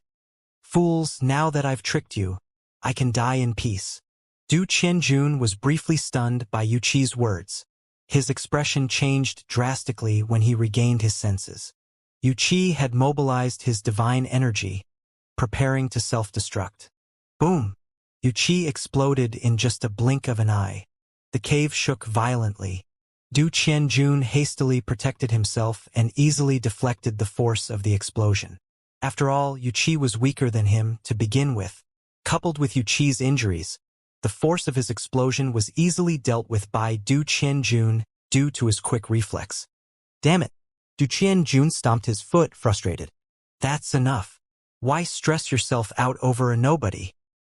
fools, now that I've tricked you, I can die in peace. Du Qianjun was briefly stunned by Wuxia's words. His expression changed drastically when he regained his senses. Wuxia had mobilized his divine energy, preparing to self-destruct. Boom! Wuxia exploded in just a blink of an eye. The cave shook violently. Du Qianjun hastily protected himself and easily deflected the force of the explosion. After all, Wuxia was weaker than him to begin with. Coupled with Wuxia's injuries, the force of his explosion was easily dealt with by Du Qianjun due to his quick reflex. Damn it! Du Qianjun stomped his foot, frustrated. That's enough. Why stress yourself out over a nobody?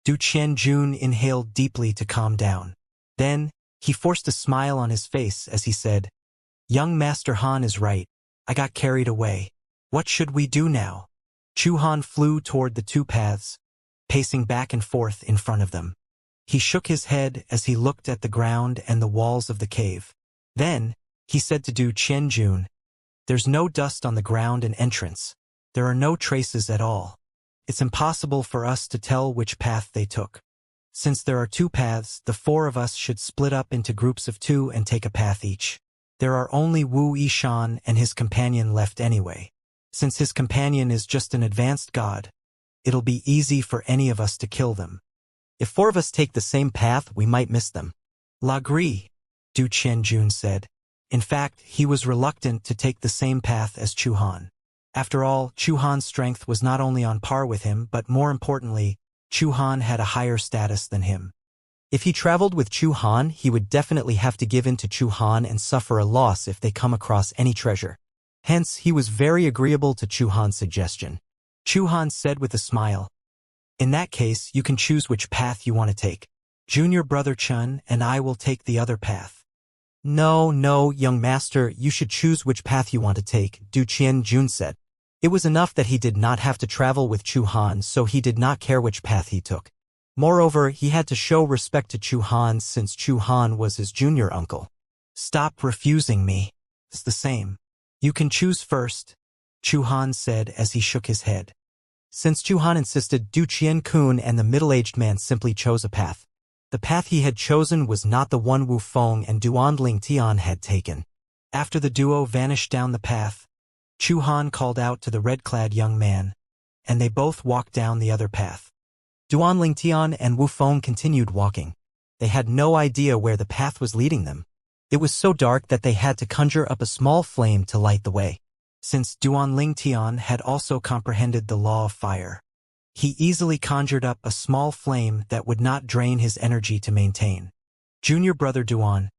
Du Qianjun inhaled deeply to calm down. Then, he forced a smile on his face as he said, young Master Han is right. I got carried away. What should we do now? Chu Han flew toward the 2 paths, pacing back and forth in front of them. He shook his head as he looked at the ground and the walls of the cave. Then, he said to Du Qianjun, there's no dust on the ground and entrance. There are no traces at all. It's impossible for us to tell which path they took. Since there are 2 paths, the 4 of us should split up into groups of 2 and take a path each. There are only Wu Yishan and his companion left anyway. Since his companion is just an advanced god, it'll be easy for any of us to kill them. If 4 of us take the same path, we might miss them. L'Agree, Du Qianjun said. In fact, he was reluctant to take the same path as Chu Han. After all, Chu Han's strength was not only on par with him, but more importantly, Chu Han had a higher status than him. If he traveled with Chu Han, he would definitely have to give in to Chu Han and suffer a loss if they come across any treasure. Hence, he was very agreeable to Chu Han's suggestion. Chu Han said with a smile, in that case, you can choose which path you want to take. Junior brother Chun and I will take the other path. No, no, young master, you should choose which path you want to take, Du Qianjun said. It was enough that he did not have to travel with Chu Han, so he did not care which path he took. Moreover, he had to show respect to Chu Han since Chu Han was his junior uncle. Stop refusing me. It's the same. You can choose first, Chu Han said as he shook his head. Since Chu Han insisted, Du Qian-kun and the middle-aged man simply chose a path. The path he had chosen was not the one Wu Feng and Duanling Tian had taken. After the duo vanished down the path, Chu Han called out to the red-clad young man, and they both walked down the other path. Duanling Tian and Wu Feng continued walking. They had no idea where the path was leading them. It was so dark that they had to conjure up a small flame to light the way. Since Duanling Tian had also comprehended the law of fire, he easily conjured up a small flame that would not drain his energy to maintain. Junior brother Duan,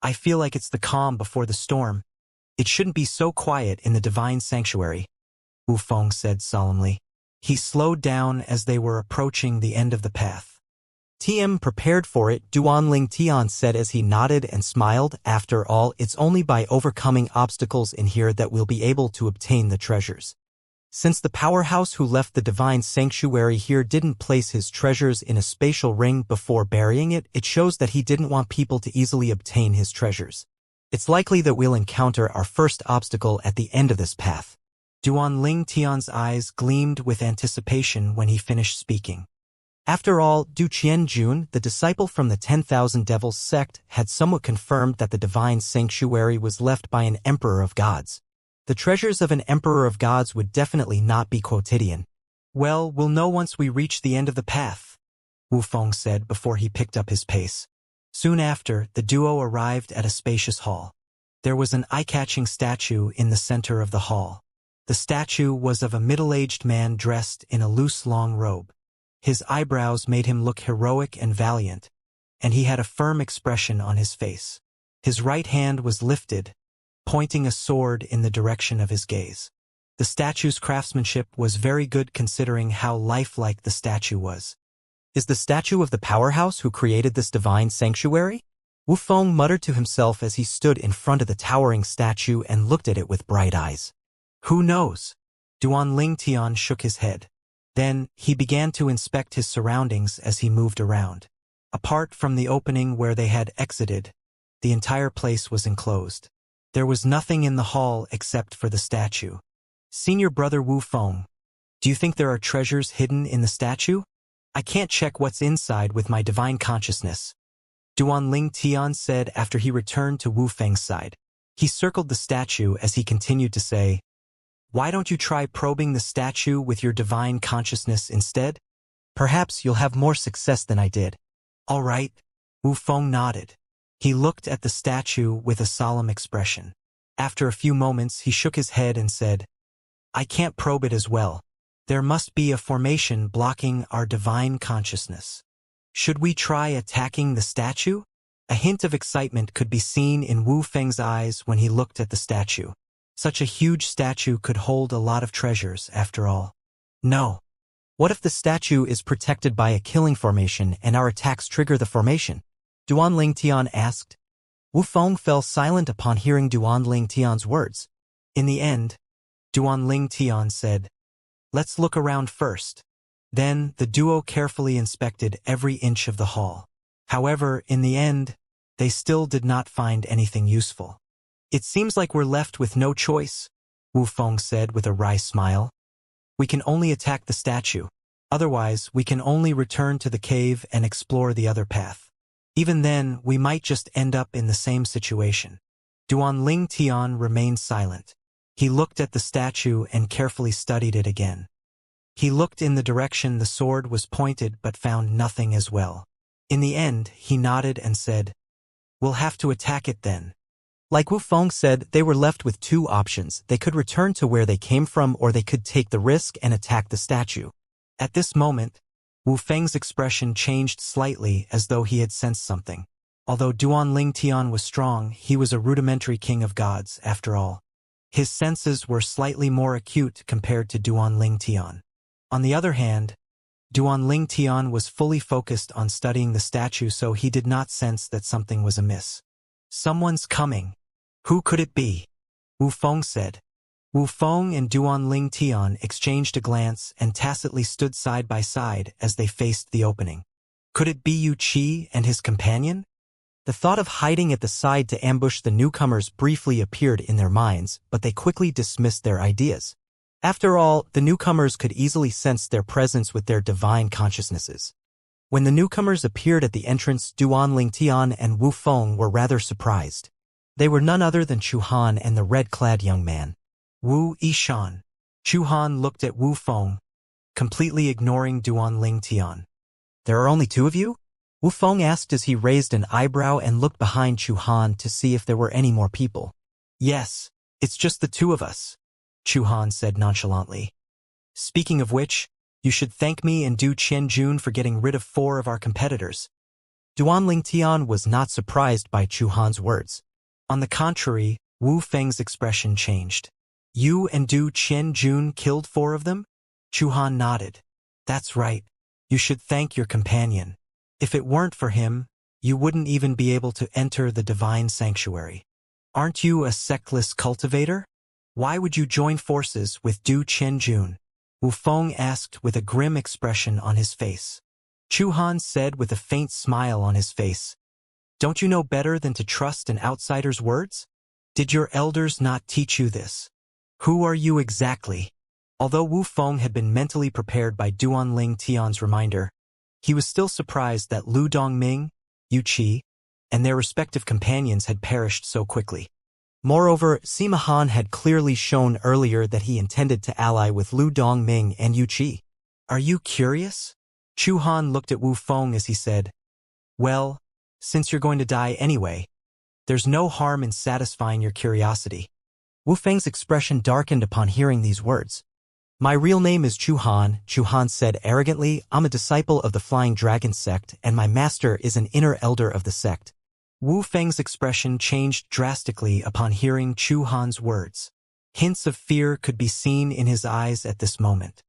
I feel like it's the calm before the storm. It shouldn't be so quiet in the divine sanctuary, Wu Feng said solemnly. He slowed down as they were approaching the end of the path. TM prepared for it, Duanling Tian said as he nodded and smiled. After all, it's only by overcoming obstacles in here that we'll be able to obtain the treasures. Since the powerhouse who left the divine sanctuary here didn't place his treasures in a spatial ring before burying it, it shows that he didn't want people to easily obtain his treasures. It's likely that we'll encounter our first obstacle at the end of this path. Duanling Tian's eyes gleamed with anticipation when he finished speaking. After all, Du Qianjun, the disciple from the 10,000 Devils sect, had somewhat confirmed that the divine sanctuary was left by an emperor of gods. The treasures of an emperor of gods would definitely not be quotidian. Well, we'll know once we reach the end of the path, Wu Feng said before he picked up his pace. Soon after, the duo arrived at a spacious hall. There was an eye-catching statue in the center of the hall. The statue was of a middle-aged man dressed in a loose long robe. His eyebrows made him look heroic and valiant, and he had a firm expression on his face. His right hand was lifted, pointing a sword in the direction of his gaze. The statue's craftsmanship was very good considering how lifelike the statue was. Is the statue of the powerhouse who created this divine sanctuary? Wu Feng muttered to himself as he stood in front of the towering statue and looked at it with bright eyes. Who knows? Duanling Tian shook his head. Then, he began to inspect his surroundings as he moved around. Apart from the opening where they had exited, the entire place was enclosed. There was nothing in the hall except for the statue. Senior brother Wu Feng, do you think there are treasures hidden in the statue? I can't check what's inside with my divine consciousness, Duanling Tian said after he returned to Wu Feng's side. He circled the statue as he continued to say, why don't you try probing the statue with your divine consciousness instead? Perhaps you'll have more success than I did. All right, Wu Feng nodded. He looked at the statue with a solemn expression. After a few moments, he shook his head and said, I can't probe it as well. There must be a formation blocking our divine consciousness. Should we try attacking the statue? A hint of excitement could be seen in Wu Feng's eyes when he looked at the statue. Such a huge statue could hold a lot of treasures, after all. No. What if the statue is protected by a killing formation and our attacks trigger the formation? Duanling Tian asked. Wu Feng fell silent upon hearing Duanling Tian's words. In the end, Duanling Tian said, let's look around first. Then, the duo carefully inspected every inch of the hall. However, in the end, they still did not find anything useful. It seems like we're left with no choice, Wu Feng said with a wry smile. We can only attack the statue. Otherwise, we can only return to the cave and explore the other path. Even then, we might just end up in the same situation. Duanling Tian remained silent. He looked at the statue and carefully studied it again. He looked in the direction the sword was pointed but found nothing as well. In the end, he nodded and said, we'll have to attack it then. Like Wu Feng said, they were left with two options. They could return to where they came from or they could take the risk and attack the statue. At this moment, Wu Feng's expression changed slightly as though he had sensed something. Although Duanling Tian was strong, he was a rudimentary king of gods, after all. His senses were slightly more acute compared to Duanling Tian. On the other hand, Duanling Tian was fully focused on studying the statue, so he did not sense that something was amiss. Someone's coming. Who could it be? Wu Feng said. Wu Feng and Duanling Tian exchanged a glance and tacitly stood side by side as they faced the opening. Could it be Yu Qi and his companion? The thought of hiding at the side to ambush the newcomers briefly appeared in their minds, but they quickly dismissed their ideas. After all, the newcomers could easily sense their presence with their divine consciousnesses. When the newcomers appeared at the entrance, Duanling Tian and Wu Feng were rather surprised. They were none other than Chu Han and the red-clad young man. Wu Yishan. Chu Han looked at Wu Feng, completely ignoring Duanling Tian. There are only two of you? Wu Feng asked as he raised an eyebrow and looked behind Chu Han to see if there were any more people. Yes, it's just the two of us, Chu Han said nonchalantly. Speaking of which, you should thank me and Du Qianjun for getting rid of 4 of our competitors. Duanling Tian was not surprised by Chu Han's words. On the contrary, Wu Feng's expression changed. You and Du Qianjun killed 4 of them? Chu Han nodded. That's right. You should thank your companion. If it weren't for him, you wouldn't even be able to enter the divine sanctuary. Aren't you a sectless cultivator? Why would you join forces with Du Qianjun? Wu Feng asked with a grim expression on his face. Chu Han said with a faint smile on his face. Don't you know better than to trust an outsider's words? Did your elders not teach you this? Who are you exactly? Although Wu Feng had been mentally prepared by Duanling Tian's reminder, he was still surprised that Lu Dongming, Yu Qi, and their respective companions had perished so quickly. Moreover, Sima Han had clearly shown earlier that he intended to ally with Lu Dongming and Yu Qi. Are you curious? Chu Han looked at Wu Feng as he said, well, since you're going to die anyway, there's no harm in satisfying your curiosity. Wu Feng's expression darkened upon hearing these words. My real name is Chu Han said arrogantly. I'm a disciple of the Flying Dragon sect, and my master is an inner elder of the sect. Wu Feng's expression changed drastically upon hearing Chu Han's words. Hints of fear could be seen in his eyes at this moment.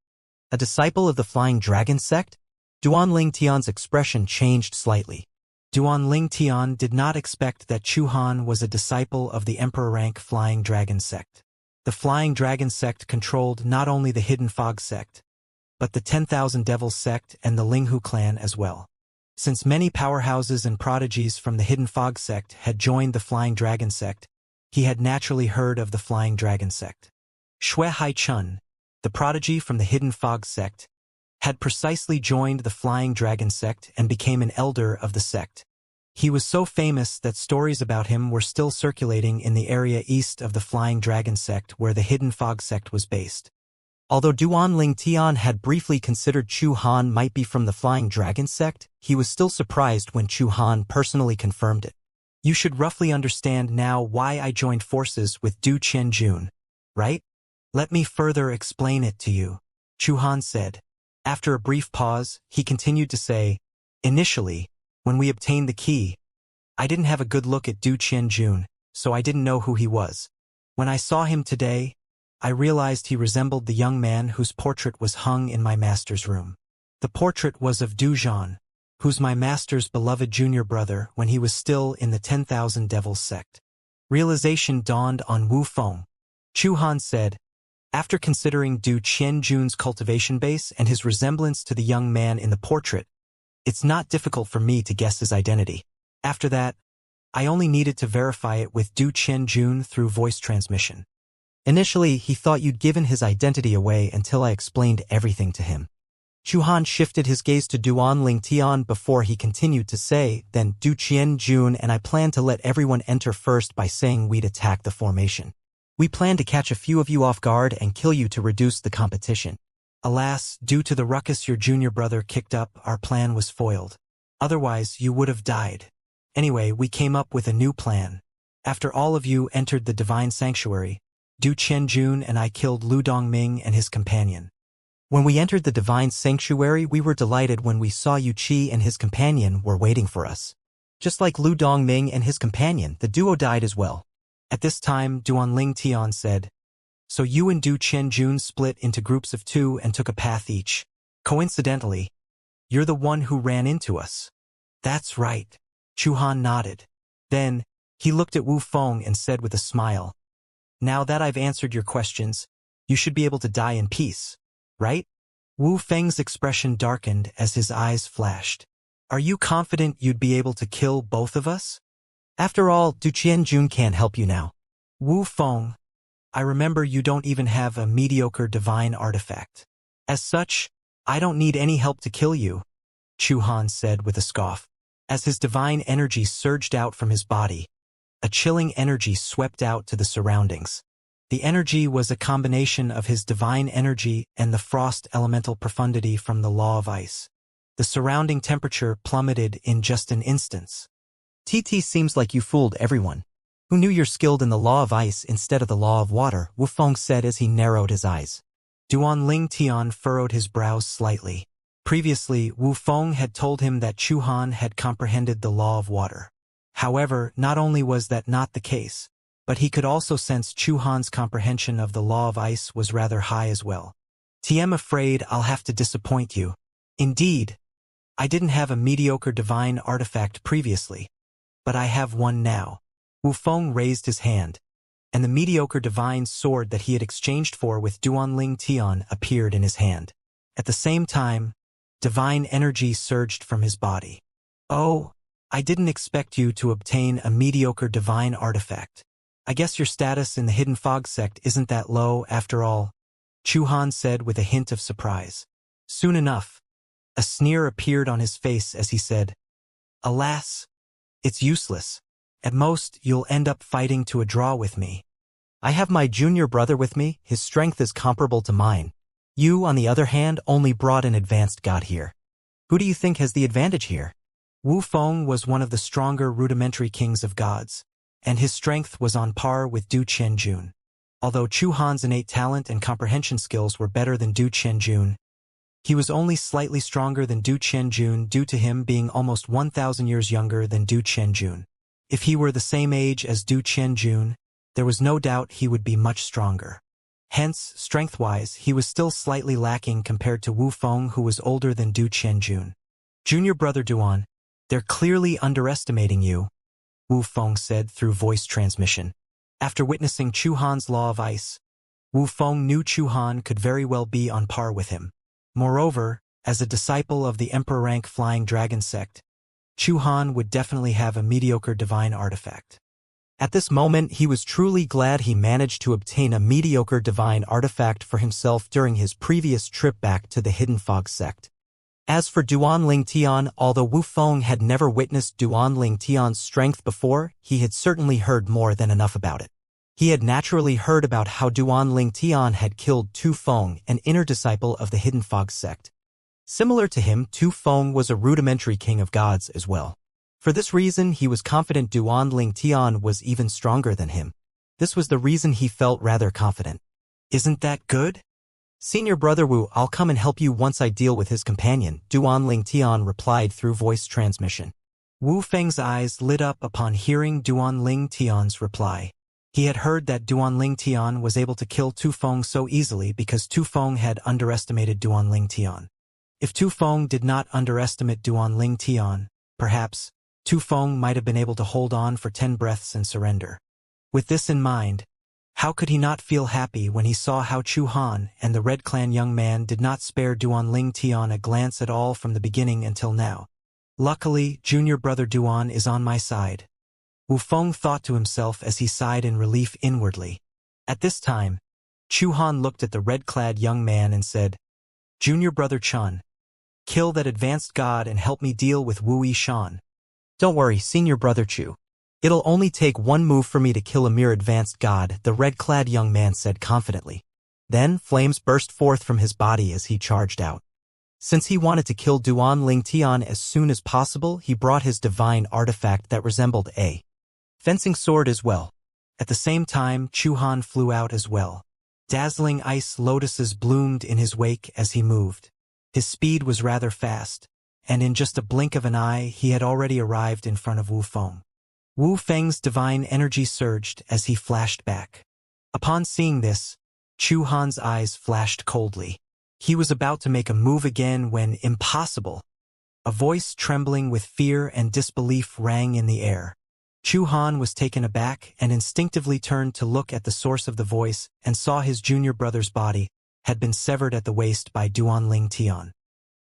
A disciple of the Flying Dragon sect? Duanling Tian's expression changed slightly. Duanling Tian did not expect that Chu Han was a disciple of the Emperor-rank Flying Dragon sect. The Flying Dragon sect controlled not only the Hidden Fog sect, but the 10,000 Devils sect and the Linghu clan as well. Since many powerhouses and prodigies from the Hidden Fog sect had joined the Flying Dragon sect, he had naturally heard of the Flying Dragon sect. Xue Haichun, the prodigy from the Hidden Fog sect, had precisely joined the Flying Dragon sect and became an elder of the sect. He was so famous that stories about him were still circulating in the area east of the Flying Dragon sect where the Hidden Fog sect was based. Although Duanling Tian had briefly considered Chu Han might be from the Flying Dragon sect, he was still surprised when Chu Han personally confirmed it. You should roughly understand now why I joined forces with Du Qianjun, right? Let me further explain it to you, Chu Han said. After a brief pause, he continued to say, initially, when we obtained the key, I didn't have a good look at Du Qianjun, so I didn't know who he was. When I saw him today, I realized he resembled the young man whose portrait was hung in my master's room. The portrait was of Du Zhan, who's my master's beloved junior brother when he was still in the 10,000 Devils sect. Realization dawned on Wu Feng. Chu Han said, after considering Du Qianjun's cultivation base and his resemblance to the young man in the portrait, it's not difficult for me to guess his identity. After that, I only needed to verify it with Du Qianjun through voice transmission. Initially, he thought you'd given his identity away until I explained everything to him. Chu Han shifted his gaze to Duanling Tian before he continued to say, then Du Qianjun and I plan to let everyone enter first by saying we'd attack the formation. We plan to catch a few of you off guard and kill you to reduce the competition. Alas, due to the ruckus your junior brother kicked up, our plan was foiled. Otherwise, you would have died. Anyway, we came up with a new plan. After all of you entered the divine sanctuary, Du Qianjun and I killed Lu Dongming and his companion. When we entered the divine sanctuary, we were delighted when we saw Yu Qi and his companion were waiting for us. Just like Lu Dongming and his companion, the duo died as well. At this time, Duanling Tian said, so you and Du Qianjun split into groups of 2 and took a path each. Coincidentally, you're the one who ran into us. That's right. Chu Han nodded. Then, He looked at Wu Feng and said with a smile, "Now that I've answered your questions, you should be able to die in peace, right?" Wu Feng's expression darkened as his eyes flashed. "Are you confident you'd be able to kill both of us? After all, Du Qianjun can't help you now." "Wu Feng, I remember you don't even have a mediocre divine artifact. As such, I don't need any help to kill you," Chu Han said with a scoff. As his divine energy surged out from his body, a chilling energy swept out to the surroundings. The energy was a combination of his divine energy and the frost elemental profundity from the law of ice. The surrounding temperature plummeted in just an instant. "TT, seems like you fooled everyone. Who knew you're skilled in the law of ice instead of the law of water?" Wu Feng said as he narrowed his eyes. Duan Tian furrowed his brows slightly. Previously, Wu Feng had told him that Chu Han had comprehended the law of water. However, not only was that not the case, but he could also sense Chu Han's comprehension of the law of ice was rather high as well. "I'm afraid I'll have to disappoint you. Indeed, I didn't have a mediocre divine artifact previously, but I have one now." Wu Feng raised his hand, and the mediocre divine sword that he had exchanged for with Duan Tian appeared in his hand. At the same time, divine energy surged from his body. "Oh, I didn't expect you to obtain a mediocre divine artifact. I guess your status in the Hidden Fog sect isn't that low after all," Chu Han said with a hint of surprise. Soon enough, a sneer appeared on his face as he said, "Alas, it's useless. At most, you'll end up fighting to a draw with me. I have my junior brother with me, his strength is comparable to mine. You, on the other hand, only brought an advanced god here. Who do you think has the advantage here?" Wu Feng was one of the stronger rudimentary kings of gods, and his strength was on par with Du Qianjun. Although Chu Han's innate talent and comprehension skills were better than Du Qianjun, he was only slightly stronger than Du Qianjun due to him being almost 1,000 years younger than Du Qianjun. If he were the same age as Du Qianjun, there was no doubt he would be much stronger. Hence, strength-wise, he was still slightly lacking compared to Wu Feng, who was older than Du Qianjun. "Junior brother Duan, they're clearly underestimating you," Wu Feng said through voice transmission. After witnessing Chu Han's law of ice, Wu Feng knew Chu Han could very well be on par with him. Moreover, as a disciple of the Emperor-rank Flying Dragon sect, Chu Han would definitely have a mediocre divine artifact. At this moment, he was truly glad he managed to obtain a mediocre divine artifact for himself during his previous trip back to the Hidden Fog sect. As for Duan Tian, although Wu Feng had never witnessed Duan Tian's strength before, he had certainly heard more than enough about it. He had naturally heard about how Duan Tian had killed Tu Feng, an inner disciple of the Hidden Fog sect. Similar to him, Tu Feng was a rudimentary king of gods as well. For this reason, he was confident Duan Tian was even stronger than him. This was the reason he felt rather confident. "Isn't that good? Senior brother Wu, I'll come and help you once I deal with his companion," Duan Tian replied through voice transmission. Wu Feng's eyes lit up upon hearing Duan Tian's reply. He had heard that Duan Tian was able to kill Tu Feng so easily because Tu Feng had underestimated Duan Tian. If Tu Feng did not underestimate Duan Tian, perhaps Tu Feng might have been able to hold on for 10 breaths and surrender. With this in mind, how could he not feel happy when he saw how Chu Han and the Red Clan young man did not spare Duan Tian a glance at all from the beginning until now? "Luckily, junior brother Duan is on my side," Wu Feng thought to himself as he sighed in relief inwardly. At this time, Chu Han looked at the red-clad young man and said, "Junior brother Chun, kill that advanced god and help me deal with Wu Yishan." "Don't worry, senior brother Chu. It'll only take one move for me to kill a mere advanced god," the red-clad young man said confidently. Then, flames burst forth from his body as he charged out. Since he wanted to kill Duan Tian as soon as possible, he brought his divine artifact that resembled a fencing sword as well. At the same time, Chu Han flew out as well. Dazzling ice lotuses bloomed in his wake as he moved. His speed was rather fast, and in just a blink of an eye he had already arrived in front of Wu Feng. Wu Feng's divine energy surged as he flashed back. Upon seeing this, Chu Han's eyes flashed coldly. He was about to make a move again when, impossible! A voice trembling with fear and disbelief rang in the air. Chu Han was taken aback and instinctively turned to look at the source of the voice and saw his junior brother's body had been severed at the waist by Duanling Tian.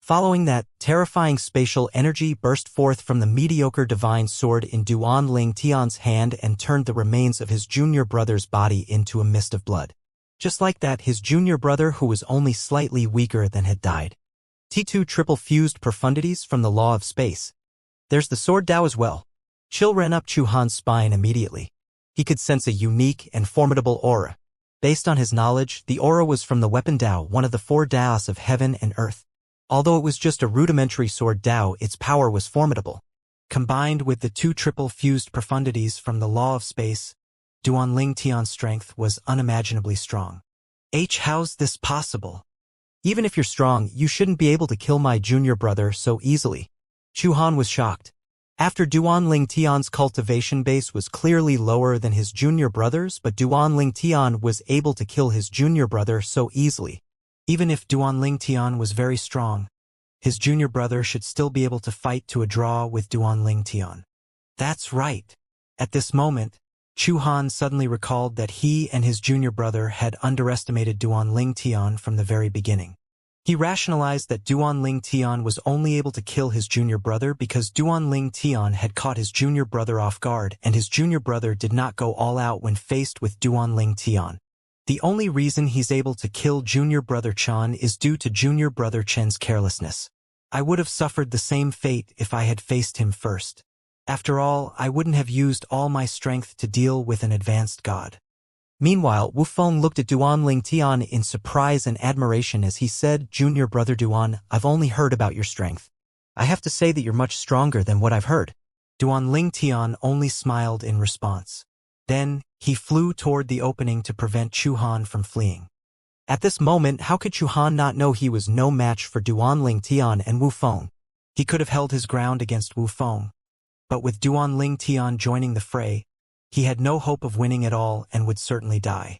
Following that, terrifying spatial energy burst forth from the mediocre divine sword in Duanling Tian's hand and turned the remains of his junior brother's body into a mist of blood. Just like that, his junior brother, who was only slightly weaker than had died. T2 triple fused profundities from the law of space. There's the sword Dao as well. Chill ran up Chu Han's spine immediately. He could sense a unique and formidable aura. Based on his knowledge, the aura was from the weapon Dao, one of the 4 Daos of heaven and earth. Although it was just a rudimentary sword Dao, its power was formidable. Combined with the 2 triple fused profundities from the law of space, Duanling Tian's strength was unimaginably strong. How's this possible? Even if you're strong, you shouldn't be able to kill my junior brother so easily. Chu Han was shocked. After Duanling Tian's cultivation base was clearly lower than his junior brother's, but Duanling Tian was able to kill his junior brother so easily. Even if Duanling Tian was very strong, his junior brother should still be able to fight to a draw with Duanling Tian. That's right. At this moment, Chu Han suddenly recalled that he and his junior brother had underestimated Duanling Tian from the very beginning. He rationalized that Duanling Tian was only able to kill his junior brother because Duanling Tian had caught his junior brother off guard and his junior brother did not go all out when faced with Duanling Tian. The only reason he's able to kill junior brother Chan is due to junior brother Chen's carelessness. I would have suffered the same fate if I had faced him first. After all, I wouldn't have used all my strength to deal with an advanced god. Meanwhile, Wu Feng looked at Duanling Tian in surprise and admiration as he said, Junior brother Duan, I've only heard about your strength. I have to say that you're much stronger than what I've heard. Duanling Tian only smiled in response. Then, he flew toward the opening to prevent Chu Han from fleeing. At this moment, how could Chu Han not know he was no match for Duanling Tian and Wu Feng? He could have held his ground against Wu Feng. But with Duanling Tian joining the fray, he had no hope of winning at all and would certainly die.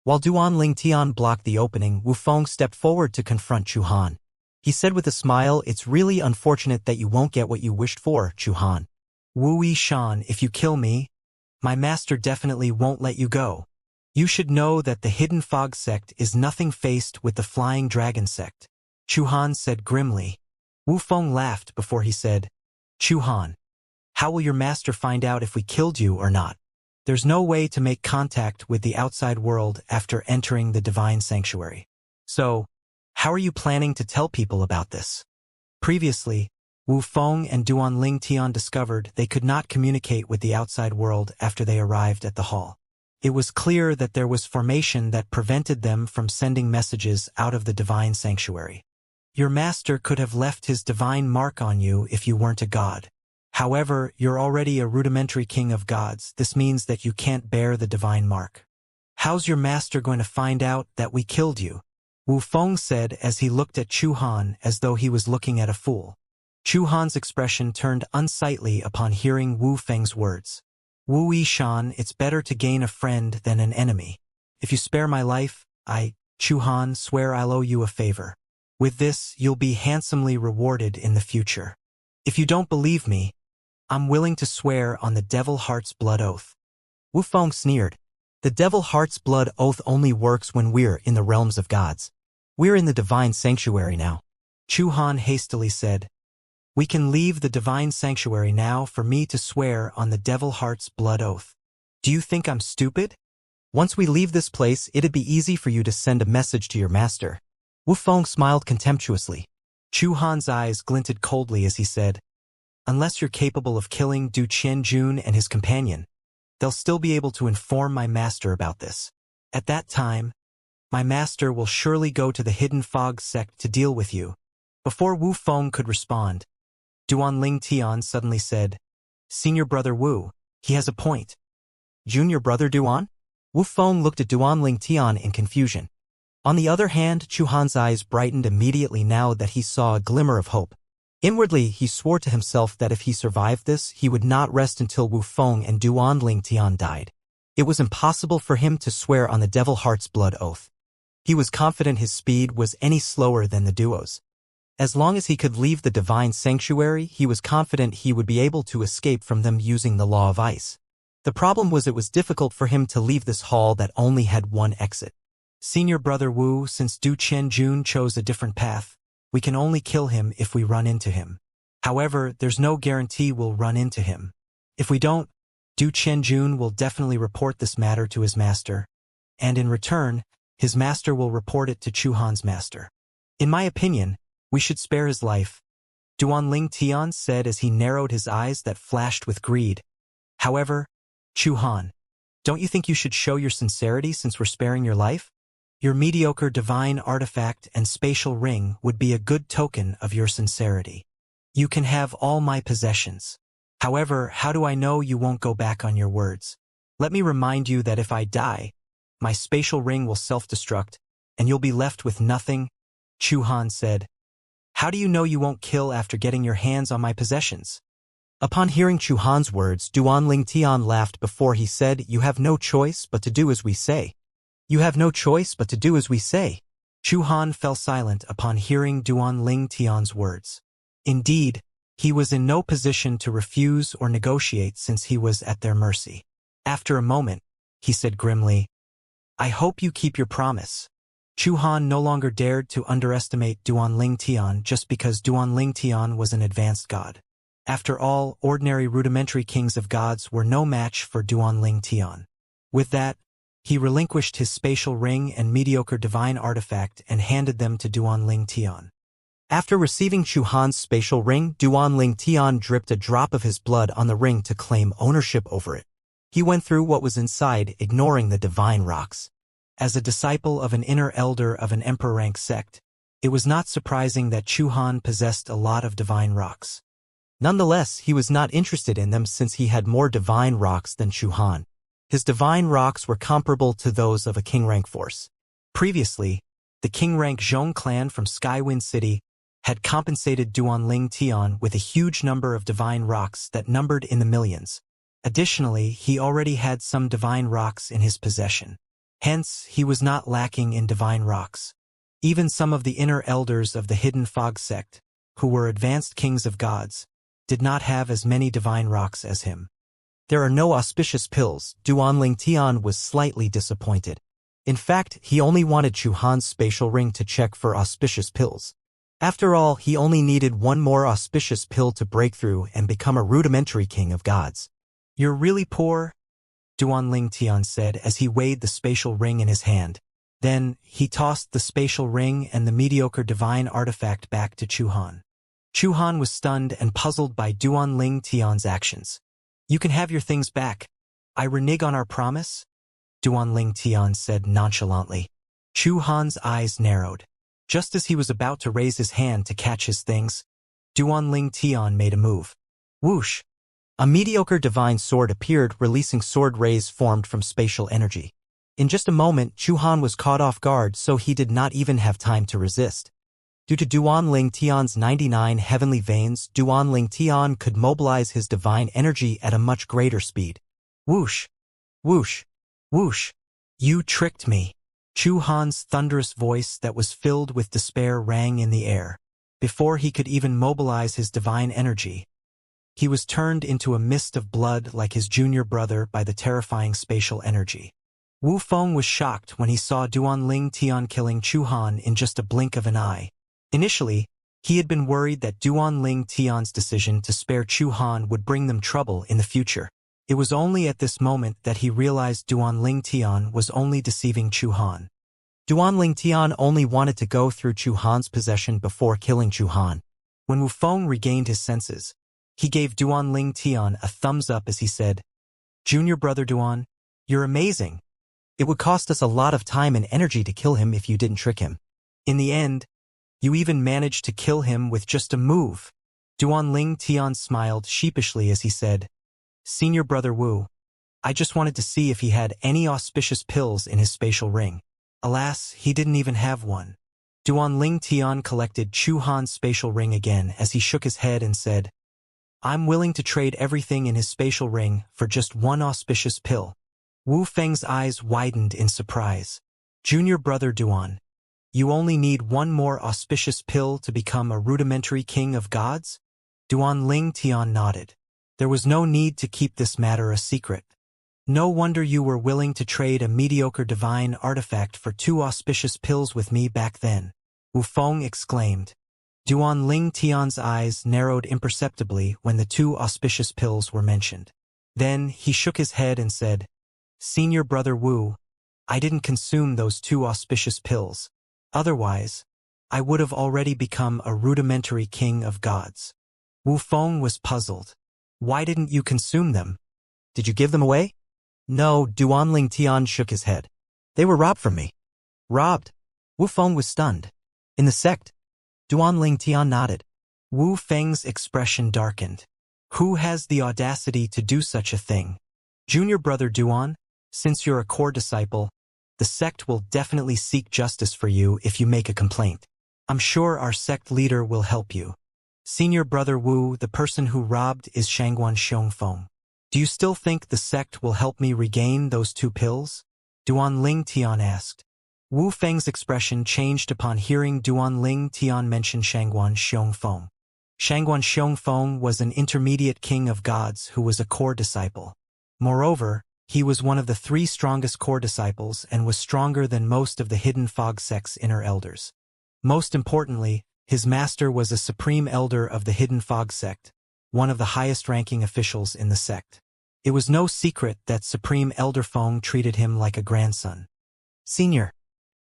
While Duanling Tian blocked the opening, Wu Feng stepped forward to confront Chu Han. He said with a smile, it's really unfortunate that you won't get what you wished for, Chu Han. Wu Shan, if you kill me, my master definitely won't let you go. You should know that the Hidden Fog sect is nothing faced with the Flying Dragon sect. Chu Han said grimly. Wu Feng laughed before he said, Chu Han, how will your master find out if we killed you or not? There's no way to make contact with the outside world after entering the divine sanctuary. So, how are you planning to tell people about this? Previously, Wu Feng and Duanling Tian discovered they could not communicate with the outside world after they arrived at the hall. It was clear that there was formation that prevented them from sending messages out of the divine sanctuary. Your master could have left his divine mark on you if you weren't a god. However, you're already a rudimentary king of gods. This means that you can't bear the divine mark. How's your master going to find out that we killed you? Wu Feng said as he looked at Chu Han as though he was looking at a fool. Chu Han's expression turned unsightly upon hearing Wu Feng's words. Wu Shan, it's better to gain a friend than an enemy. If you spare my life, Chu Han, swear I'll owe you a favor. With this, you'll be handsomely rewarded in the future. If you don't believe me, I'm willing to swear on the Devil Heart's Blood Oath. Wu Feng sneered. The Devil Heart's Blood Oath only works when we're in the realms of gods. We're in the divine sanctuary now. Chu Han hastily said, we can leave the divine sanctuary now for me to swear on the Devil Heart's Blood Oath. Do you think I'm stupid? Once we leave this place, it'd be easy for you to send a message to your master. Wu Feng smiled contemptuously. Chu Han's eyes glinted coldly as he said, unless you're capable of killing Du Qianjun and his companion, they'll still be able to inform my master about this. At that time, my master will surely go to the Hidden Fog sect to deal with you. Before Wu Feng could respond, Duanling Tian suddenly said, Senior brother Wu, he has a point. Junior brother Duan? Wu Feng looked at Duanling Tian in confusion. On the other hand, Chu Han's eyes brightened immediately now that he saw a glimmer of hope. Inwardly, he swore to himself that if he survived this, he would not rest until Wu Feng and Duanling Tian died. It was impossible for him to swear on the Devil Heart's Blood Oath. He was confident his speed was any slower than the duo's. As long as he could leave the divine sanctuary, he was confident he would be able to escape from them using the law of ice. The problem was it was difficult for him to leave this hall that only had one exit. Senior Brother Wu, since Du Qianjun chose a different path, we can only kill him if we run into him. However, there's no guarantee we'll run into him. If we don't, Du Qianjun will definitely report this matter to his master, and in return, his master will report it to Chu Han's master. In my opinion, we should spare his life, Duanling Tian said as he narrowed his eyes that flashed with greed. However, Chu Han, don't you think you should show your sincerity since we're sparing your life? Your mediocre divine artifact and spatial ring would be a good token of your sincerity. You can have all my possessions. However, how do I know you won't go back on your words? Let me remind you that if I die, my spatial ring will self-destruct, and you'll be left with nothing, Chu Han said. How do you know you won't kill after getting your hands on my possessions? Upon hearing Chu Han's words, Duanling Tian laughed before he said, You have no choice but to do as we say. You have no choice but to do as we say. Chu Han fell silent upon hearing Duanling Tian's words. Indeed, he was in no position to refuse or negotiate since he was at their mercy. After a moment, he said grimly, I hope you keep your promise. Chu Han no longer dared to underestimate Duanling Tian just because Duanling Tian was an advanced god. After all, ordinary rudimentary kings of gods were no match for Duanling Tian. With that, he relinquished his spatial ring and mediocre divine artifact and handed them to Duanling Tian. After receiving Chu Han's spatial ring, Duanling Tian dripped a drop of his blood on the ring to claim ownership over it. He went through what was inside, ignoring the divine rocks. As a disciple of an inner elder of an emperor-rank sect, it was not surprising that Chu Han possessed a lot of divine rocks. Nonetheless, he was not interested in them since he had more divine rocks than Chu Han. His divine rocks were comparable to those of a king-rank force. Previously, the king-rank Zhong clan from Skywind City had compensated Duanling Tian with a huge number of divine rocks that numbered in the millions. Additionally, he already had some divine rocks in his possession. Hence, he was not lacking in divine rocks. Even some of the inner elders of the Hidden Fog sect, who were advanced kings of gods, did not have as many divine rocks as him. There are no auspicious pills. Duanling Tian was slightly disappointed. In fact, he only wanted Chu Han's spatial ring to check for auspicious pills. After all, he only needed one more auspicious pill to break through and become a rudimentary king of gods. You're really poor, Duanling Tian said as he weighed the spatial ring in his hand. Then, he tossed the spatial ring and the mediocre divine artifact back to Chu Han. Chu Han was stunned and puzzled by Duanling Tian's actions. You can have your things back. I renege on our promise? Duanling Tian said nonchalantly. Chu Han's eyes narrowed. Just as he was about to raise his hand to catch his things, Duanling Tian made a move. Whoosh! A mediocre divine sword appeared, releasing sword rays formed from spatial energy. In just a moment, Chu Han was caught off guard, so he did not even have time to resist. Due to Duanling Tian's 99 heavenly veins, Duanling Tian could mobilize his divine energy at a much greater speed. Whoosh! Whoosh! Whoosh! You tricked me! Chu Han's thunderous voice that was filled with despair rang in the air. Before he could even mobilize his divine energy, he was turned into a mist of blood like his junior brother by the terrifying spatial energy. Wu Feng was shocked when he saw Duanling Tian killing Chu Han in just a blink of an eye. Initially, he had been worried that Duanling Tian's decision to spare Chu Han would bring them trouble in the future. It was only at this moment that he realized Duanling Tian was only deceiving Chu Han. Duanling Tian only wanted to go through Chu Han's possession before killing Chu Han. When Wu Feng regained his senses, he gave Duanling Tian a thumbs up as he said, Junior brother Duan, you're amazing. It would cost us a lot of time and energy to kill him if you didn't trick him. In the end, you even managed to kill him with just a move. Duanling Tian smiled sheepishly as he said, Senior brother Wu, I just wanted to see if he had any auspicious pills in his spatial ring. Alas, he didn't even have one. Duanling Tian collected Chu Han's spatial ring again as he shook his head and said, I'm willing to trade everything in his spatial ring for just one auspicious pill. Wu Feng's eyes widened in surprise. Junior brother Duan, You only need one more auspicious pill to become a rudimentary king of gods? Duan Ling Tian nodded. There was no need to keep this matter a secret. No wonder you were willing to trade a mediocre divine artifact for 2 auspicious pills with me back then, Wu Feng exclaimed. Duan Ling Tian's eyes narrowed imperceptibly when the 2 auspicious pills were mentioned. Then he shook his head and said, Senior Brother Wu, I didn't consume those 2 auspicious pills. Otherwise, I would have already become a rudimentary king of gods. Wu Feng was puzzled. Why didn't you consume them? Did you give them away? No, Duan Ling Tian shook his head. They were robbed from me. Robbed? Wu Feng was stunned. In the sect? Duan Ling Tian nodded. Wu Feng's expression darkened. Who has the audacity to do such a thing? Junior Brother Duan, since you're a core disciple, the sect will definitely seek justice for you if you make a complaint. I'm sure our sect leader will help you. Senior Brother Wu, the person who robbed is Shangguan Xiongfeng. Do you still think the sect will help me regain those 2 pills? Duan Ling Tian asked. Wu Feng's expression changed upon hearing Duan Ling Tian mention Shangguan Xiongfeng. Shangguan Xiongfeng was an intermediate king of gods who was a core disciple. Moreover, he was one of the 3 strongest core disciples and was stronger than most of the Hidden Fog sect's inner elders. Most importantly, his master was a supreme elder of the Hidden Fog sect, one of the highest-ranking officials in the sect. It was no secret that Supreme Elder Feng treated him like a grandson. Senior,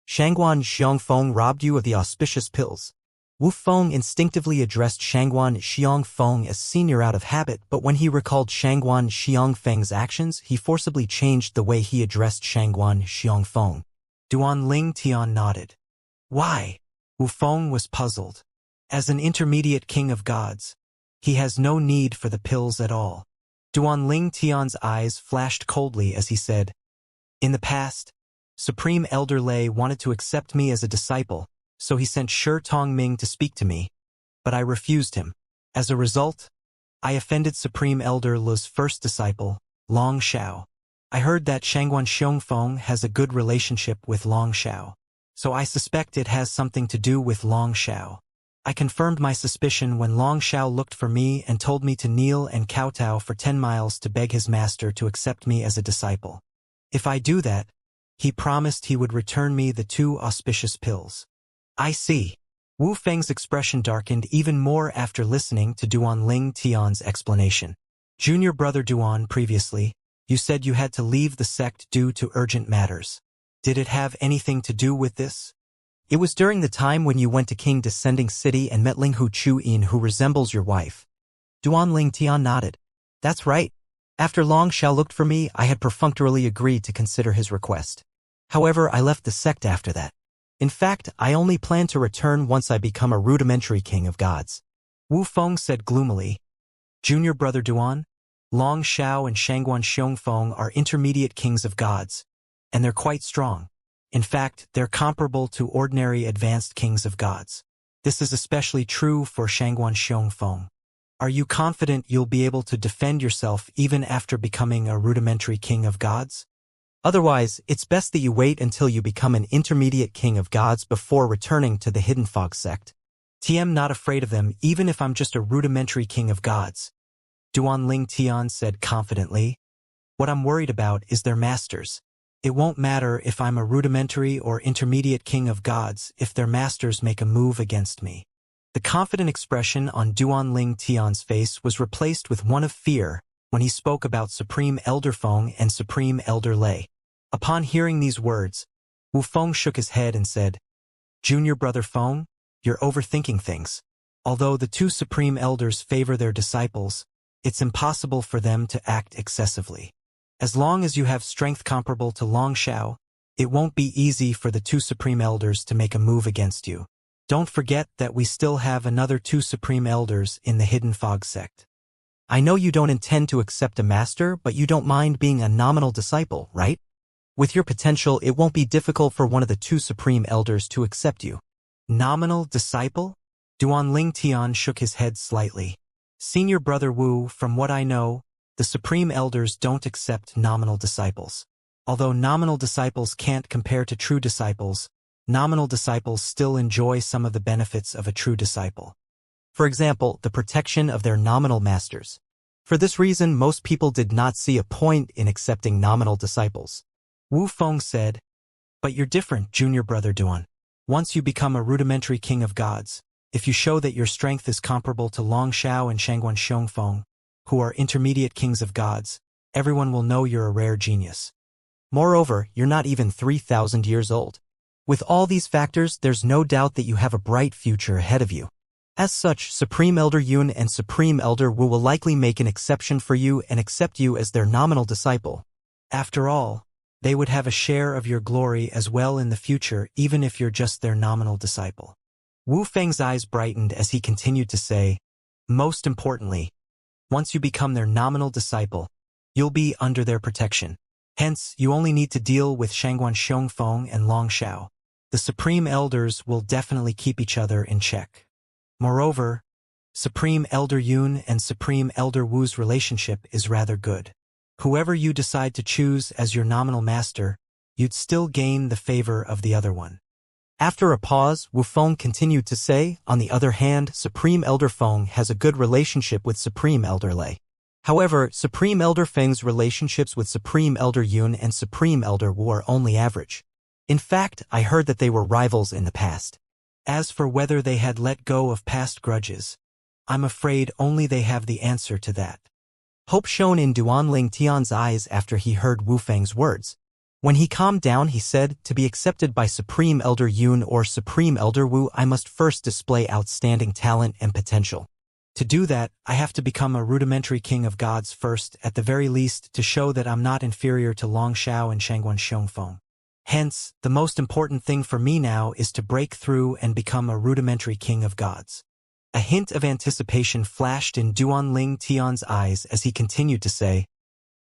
Shangguan Xiongfeng robbed you of the auspicious pills. Wu Feng instinctively addressed Shangguan Xiongfeng as senior out of habit, but when he recalled Shangguan Xiongfeng's actions, he forcibly changed the way he addressed Shangguan Xiongfeng. Duan Ling Tian nodded. Why? Wu Feng was puzzled. As an intermediate king of gods, he has no need for the pills at all. Duan Ling Tian's eyes flashed coldly as he said, In the past, Supreme Elder Lei wanted to accept me as a disciple, so he sent Shi Tongming to speak to me, but I refused him. As a result, I offended Supreme Elder Le's first disciple, Long Shao. I heard that Shangguan Xiongfeng has a good relationship with Long Shao, so I suspect it has something to do with Long Shao. I confirmed my suspicion when Long Shao looked for me and told me to kneel and kowtow for 10 miles to beg his master to accept me as a disciple. If I do that, he promised he would return me the 2 auspicious pills. I see. Wu Feng's expression darkened even more after listening to Duan Ling Tian's explanation. Junior Brother Duan, previously, you said you had to leave the sect due to urgent matters. Did it have anything to do with this? It was during the time when you went to King Descending City and met Ling Hu Chuyin, who resembles your wife. Duan Ling Tian nodded. That's right. After Long Shao looked for me, I had perfunctorily agreed to consider his request. However, I left the sect after that. In fact, I only plan to return once I become a rudimentary king of gods. Wu Feng said gloomily. Junior Brother Duan, Long Shao and Shangguan Xiongfeng are intermediate kings of gods, and they're quite strong. In fact, they're comparable to ordinary advanced kings of gods. This is especially true for Shangguan Xiongfeng. Are you confident you'll be able to defend yourself even after becoming a rudimentary king of gods? Otherwise, it's best that you wait until you become an intermediate king of gods before returning to the Hidden Fog sect. I'm not afraid of them even if I'm just a rudimentary king of gods. Duan Ling Tian said confidently. What I'm worried about is their masters. It won't matter if I'm a rudimentary or intermediate king of gods if their masters make a move against me. The confident expression on Duan Ling Tian's face was replaced with one of fear when he spoke about Supreme Elder Feng and Supreme Elder Lei. Upon hearing these words, Wu Feng shook his head and said, Junior Brother Feng, you're overthinking things. Although the 2 Supreme Elders favor their disciples, it's impossible for them to act excessively. As long as you have strength comparable to Long Shao, it won't be easy for the 2 Supreme Elders to make a move against you. Don't forget that we still have another 2 Supreme Elders in the Hidden Fog sect. I know you don't intend to accept a master, but you don't mind being a nominal disciple, right? With your potential, it won't be difficult for one of the 2 Supreme Elders to accept you. Nominal disciple? Duan Ling Tian shook his head slightly. Senior Brother Wu, from what I know, the Supreme Elders don't accept nominal disciples. Although nominal disciples can't compare to true disciples, nominal disciples still enjoy some of the benefits of a true disciple. For example, the protection of their nominal masters. For this reason, most people did not see a point in accepting nominal disciples. Wu Feng said, "But you're different, junior brother Duan. Once you become a rudimentary king of gods, if you show that your strength is comparable to Long Xiao and Shangguan Xiongfeng, who are intermediate kings of gods, everyone will know you're a rare genius. Moreover, you're not even 3,000 years old. With all these factors, there's no doubt that you have a bright future ahead of you. As such, Supreme Elder Yun and Supreme Elder Wu will likely make an exception for you and accept you as their nominal disciple. After all, they would have a share of your glory as well in the future, even if you're just their nominal disciple." Wu Feng's eyes brightened as he continued to say, "Most importantly, once you become their nominal disciple, you'll be under their protection. Hence, you only need to deal with Shangguan Xiongfeng and Long Xiao. The Supreme Elders will definitely keep each other in check. Moreover, Supreme Elder Yun and Supreme Elder Wu's relationship is rather good. Whoever you decide to choose as your nominal master, you'd still gain the favor of the other one." After a pause, Wu Feng continued to say, "On the other hand, Supreme Elder Feng has a good relationship with Supreme Elder Lei. However, Supreme Elder Feng's relationships with Supreme Elder Yun and Supreme Elder Wu are only average. In fact, I heard that they were rivals in the past. As for whether they had let go of past grudges, I'm afraid only they have the answer to that." Hope shone in Duanling Tian's eyes after he heard Wu Feng's words. When he calmed down, he said, "To be accepted by Supreme Elder Yun or Supreme Elder Wu, I must first display outstanding talent and potential. To do that, I have to become a rudimentary king of gods first, at the very least, to show that I'm not inferior to Long Xiao and Shangguan Xiongfeng. Hence, the most important thing for me now is to break through and become a rudimentary king of gods." A hint of anticipation flashed in Duanling Tian's eyes as he continued to say,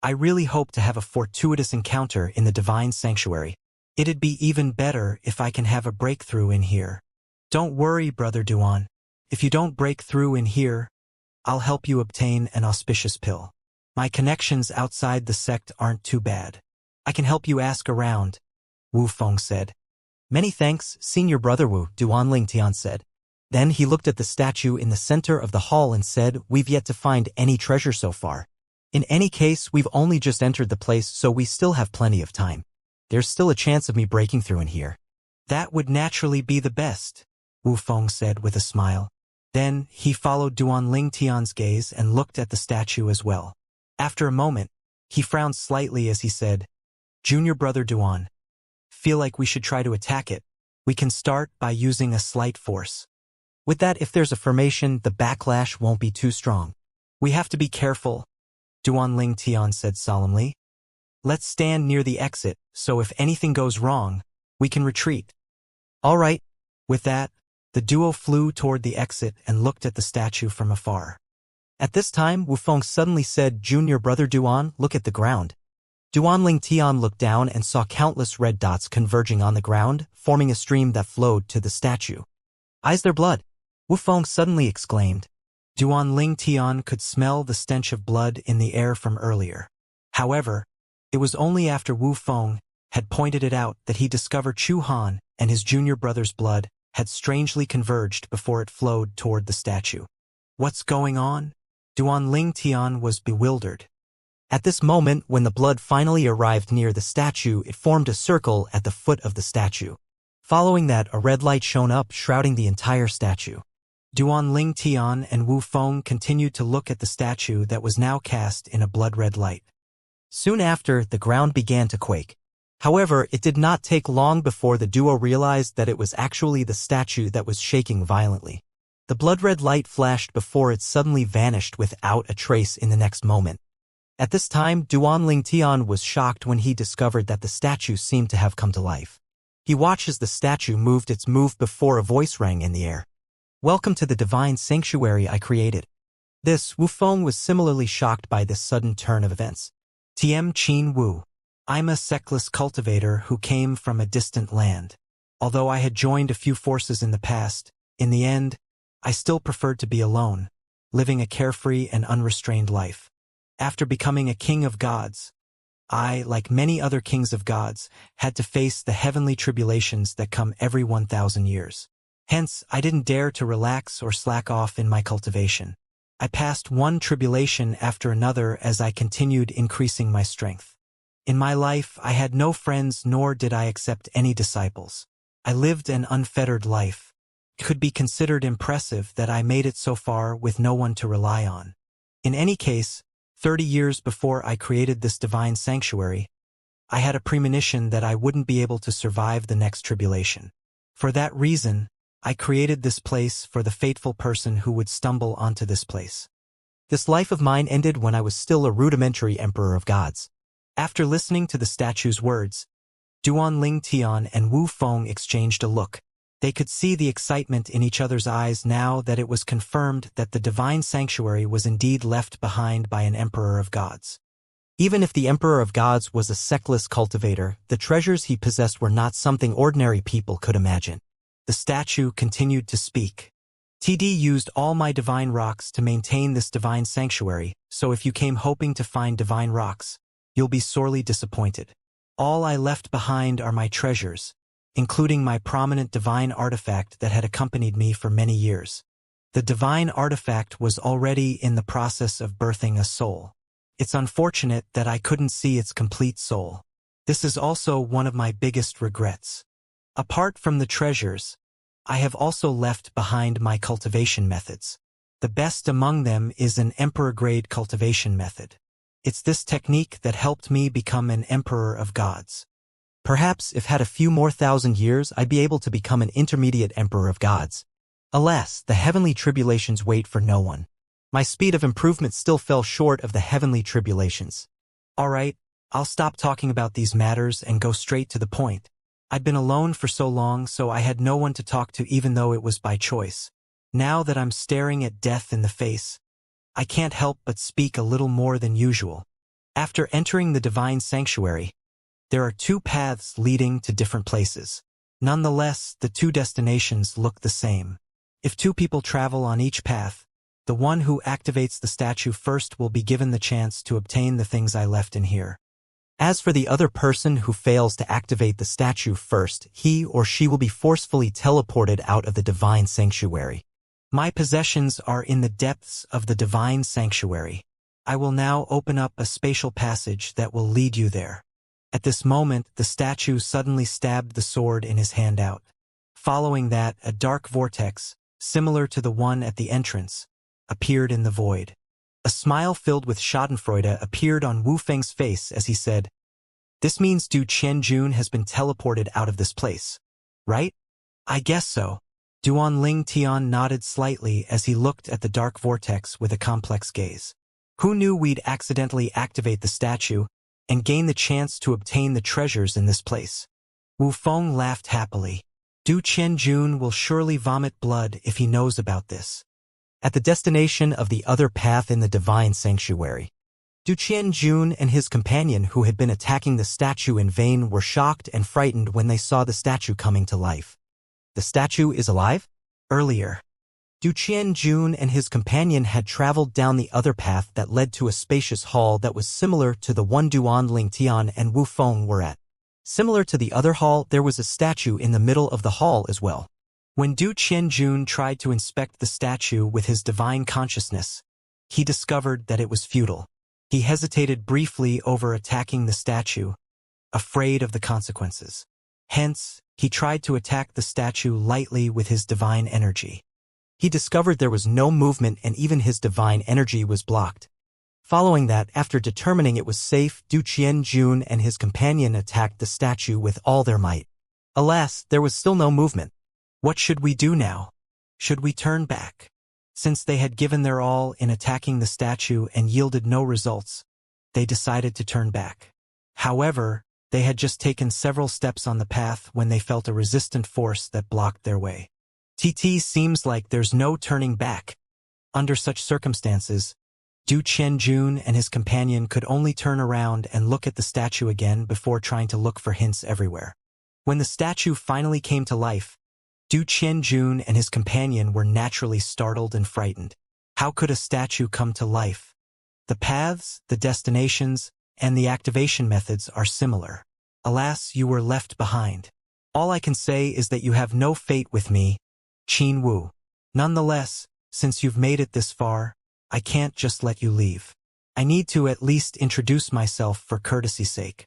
"I really hope to have a fortuitous encounter in the divine sanctuary. It'd be even better if I can have a breakthrough in here. Don't worry, brother Duan. If you don't break through in here, I'll help you obtain an auspicious pill. My connections outside the sect aren't too bad. I can help you ask around," Wu Feng said. "Many thanks, senior brother Wu," Duanling Tian said. Then he looked at the statue in the center of the hall and said, "We've yet to find any treasure so far. In any case, we've only just entered the place, so we still have plenty of time. There's still a chance of me breaking through in here." "That would naturally be the best," Wu Feng said with a smile. Then he followed Duanling Tian's gaze and looked at the statue as well. After a moment, he frowned slightly as he said, "Junior brother Duan, feel like we should try to attack it. We can start by using a slight force. With that, if there's a formation, the backlash won't be too strong. We have to be careful," Duanling Tian said solemnly. "Let's stand near the exit, so if anything goes wrong, we can retreat." "All right." With that, the duo flew toward the exit and looked at the statue from afar. At this time, Wu Feng suddenly said, "Junior brother Duan, look at the ground." Duanling Tian looked down and saw countless red dots converging on the ground, forming a stream that flowed to the statue. "Eyes their blood," Wu Feng suddenly exclaimed. Duanling Tian could smell the stench of blood in the air from earlier. However, it was only after Wu Feng had pointed it out that he discovered Chu Han and his junior brother's blood had strangely converged before it flowed toward the statue. "What's going on?" Duanling Tian was bewildered. At this moment, when the blood finally arrived near the statue, it formed a circle at the foot of the statue. Following that, a red light shone up, shrouding the entire statue. Duanling Tian and Wu Feng continued to look at the statue that was now cast in a blood-red light. Soon after, the ground began to quake. However, it did not take long before the duo realized that it was actually the statue that was shaking violently. The blood-red light flashed before it suddenly vanished without a trace in the next moment. At this time, Duanling Tian was shocked when he discovered that the statue seemed to have come to life. He watched as the statue moved its move before a voice rang in the air. "Welcome to the divine sanctuary I created." This, Wu Feng was similarly shocked by this sudden turn of events. "Tiem Qin Wu. I'm a sectless cultivator who came from a distant land. Although I had joined a few forces in the past, in the end, I still preferred to be alone, living a carefree and unrestrained life. After becoming a king of gods, I, like many other kings of gods, had to face the heavenly tribulations that come every 1,000 years. Hence, I didn't dare to relax or slack off in my cultivation. I passed one tribulation after another as I continued increasing my strength. In my life, I had no friends nor did I accept any disciples. I lived an unfettered life. It could be considered impressive that I made it so far with no one to rely on. In any case, 30 years before I created this divine sanctuary, I had a premonition that I wouldn't be able to survive the next tribulation. For that reason, I created this place for the fateful person who would stumble onto this place. This life of mine ended when I was still a rudimentary emperor of gods. After listening to the statue's words, Duan Ling Tian and Wu Feng exchanged a look. They could see the excitement in each other's eyes now that it was confirmed that the divine sanctuary was indeed left behind by an emperor of gods. Even if the emperor of gods was a seckless cultivator, the treasures he possessed were not something ordinary people could imagine. The statue continued to speak. TD used all my divine rocks to maintain this divine sanctuary, so if you came hoping to find divine rocks, you'll be sorely disappointed. All I left behind are my treasures, including my prominent divine artifact that had accompanied me for many years. The divine artifact was already in the process of birthing a soul. It's unfortunate that I couldn't see its complete soul. This is also one of my biggest regrets. Apart from the treasures, I have also left behind my cultivation methods. The best among them is an emperor-grade cultivation method. It's this technique that helped me become an emperor of gods. Perhaps if had a few more thousand years, I'd be able to become an intermediate emperor of gods. Alas, the heavenly tribulations wait for no one. My speed of improvement still fell short of the heavenly tribulations. Alright, I'll stop talking about these matters and go straight to the point. I'd been alone for so long, so I had no one to talk to even though it was by choice. Now that I'm staring at death in the face, I can't help but speak a little more than usual. After entering the divine sanctuary, there are two paths leading to different places. Nonetheless, the two destinations look the same. If two people travel on each path, the one who activates the statue first will be given the chance to obtain the things I left in here. As for the other person who fails to activate the statue first, he or she will be forcefully teleported out of the divine sanctuary. My possessions are in the depths of the divine sanctuary. I will now open up a spatial passage that will lead you there. At this moment, the statue suddenly stabbed the sword in his hand out. Following that, a dark vortex, similar to the one at the entrance, appeared in the void. A smile filled with schadenfreude appeared on Wu Feng's face as he said, "This means Du Qianjun has been teleported out of this place, right?" "I guess so." Duan Ling Tian nodded slightly as he looked at the dark vortex with a complex gaze. Who knew we'd accidentally activate the statue and gain the chance to obtain the treasures in this place? Wu Feng laughed happily. Du Qianjun will surely vomit blood if he knows about this. At the destination of the other path in the divine sanctuary, Du Qianjun and his companion who had been attacking the statue in vain were shocked and frightened when they saw the statue coming to life. The statue is alive? Earlier, Du Qianjun and his companion had traveled down the other path that led to a spacious hall that was similar to the one Duan Ling Tian and Wu Feng were at. Similar to the other hall, there was a statue in the middle of the hall as well. When Du Qianjun tried to inspect the statue with his divine consciousness, he discovered that it was futile. He hesitated briefly over attacking the statue, afraid of the consequences. Hence, he tried to attack the statue lightly with his divine energy. He discovered there was no movement and even his divine energy was blocked. Following that, after determining it was safe, Du Qianjun and his companion attacked the statue with all their might. Alas, there was still no movement. What should we do now? Should we turn back? Since they had given their all in attacking the statue and yielded no results, they decided to turn back. However, they had just taken several steps on the path when they felt a resistant force that blocked their way. TT seems like there's no turning back. Under such circumstances, Du Qianjun and his companion could only turn around and look at the statue again before trying to look for hints everywhere. When the statue finally came to life, Du Qianjun and his companion were naturally startled and frightened. How could a statue come to life? The paths, the destinations, and the activation methods are similar. Alas, you were left behind. All I can say is that you have no fate with me, Qin Wu. Nonetheless, since you've made it this far, I can't just let you leave. I need to at least introduce myself for courtesy's sake.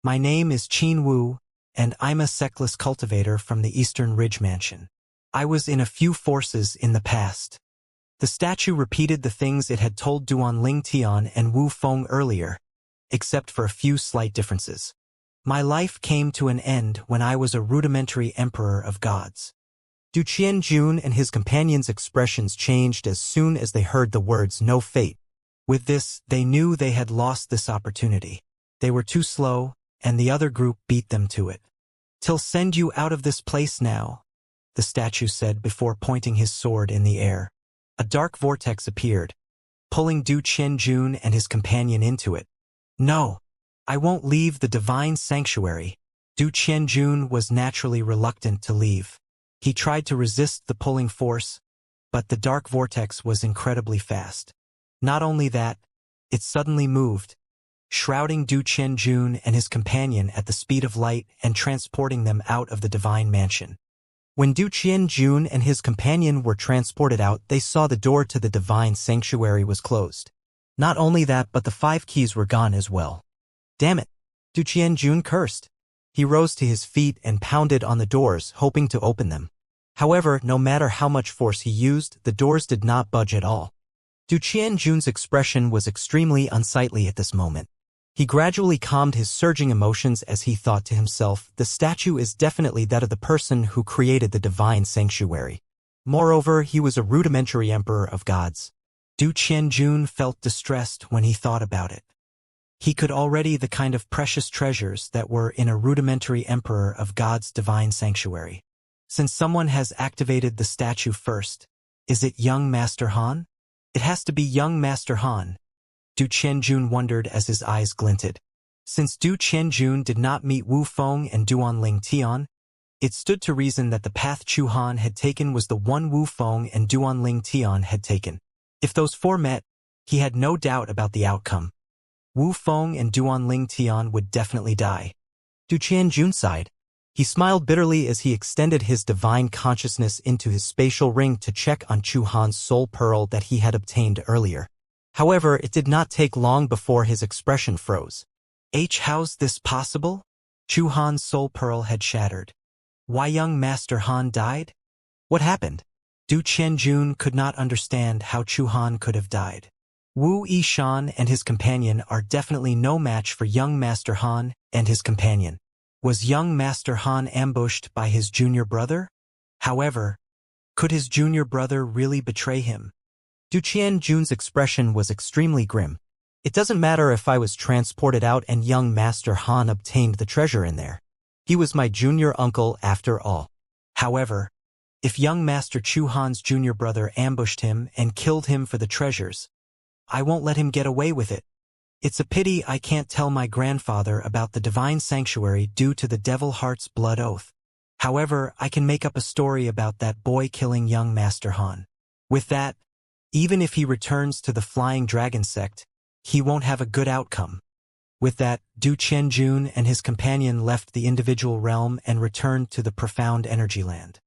My name is Qin Wu, and I'm a sectless cultivator from the Eastern Ridge Mansion. I was in a few forces in the past. The statue repeated the things it had told Duan Ling Tian and Wu Feng earlier, except for a few slight differences. My life came to an end when I was a rudimentary emperor of gods. Du Qianjun and his companions' expressions changed as soon as they heard the words no fate. With this, they knew they had lost this opportunity. They were too slow, and the other group beat them to it. "Till send you out of this place now," the statue said before pointing his sword in the air. A dark vortex appeared, pulling Du Qianjun and his companion into it. "No, I won't leave the divine sanctuary." Du Qianjun was naturally reluctant to leave. He tried to resist the pulling force, but the dark vortex was incredibly fast. Not only that, it suddenly moved, shrouding Du Qianjun and his companion at the speed of light and transporting them out of the divine mansion. When Du Qianjun and his companion were transported out, they saw the door to the divine sanctuary was closed. Not only that, but the 5 keys were gone as well. Damn it! Du Qianjun cursed. He rose to his feet and pounded on the doors, hoping to open them. However, no matter how much force he used, the doors did not budge at all. Du Qianjun's expression was extremely unsightly at this moment. He gradually calmed his surging emotions as he thought to himself, the statue is definitely that of the person who created the divine sanctuary. Moreover, he was a rudimentary emperor of gods. Du Qianjun felt distressed when he thought about it. He could already the kind of precious treasures that were in a rudimentary emperor of God's divine sanctuary. Since someone has activated the statue first, is it young Master Han? It has to be young Master Han. Du Qianjun wondered as his eyes glinted. Since Du Qianjun did not meet Wu Feng and Duan Ling Tian, it stood to reason that the path Chu Han had taken was the one Wu Feng and Duan Ling Tian had taken. If those 4 met, he had no doubt about the outcome. Wu Feng and Duan Ling Tian would definitely die. Du Qianjun sighed. He smiled bitterly as he extended his divine consciousness into his spatial ring to check on Chu Han's soul pearl that he had obtained earlier. However, it did not take long before his expression froze. How's this possible? Chu Han's soul pearl had shattered. Why young Master Han died? What happened? Du Qianjun could not understand how Chu Han could have died. Wu Yishan and his companion are definitely no match for young Master Han and his companion. Was young Master Han ambushed by his junior brother? However, could his junior brother really betray him? Du Qianjun's expression was extremely grim. It doesn't matter if I was transported out and young Master Han obtained the treasure in there. He was my junior uncle after all. However, if young Master Chu Han's junior brother ambushed him and killed him for the treasures, I won't let him get away with it. It's a pity I can't tell my grandfather about the divine sanctuary due to the Devil Heart's blood oath. However, I can make up a story about that boy killing young Master Han. With that, even if he returns to the Flying Dragon sect, he won't have a good outcome. With that, Du Qianjun and his companion left the individual realm and returned to the profound energy land.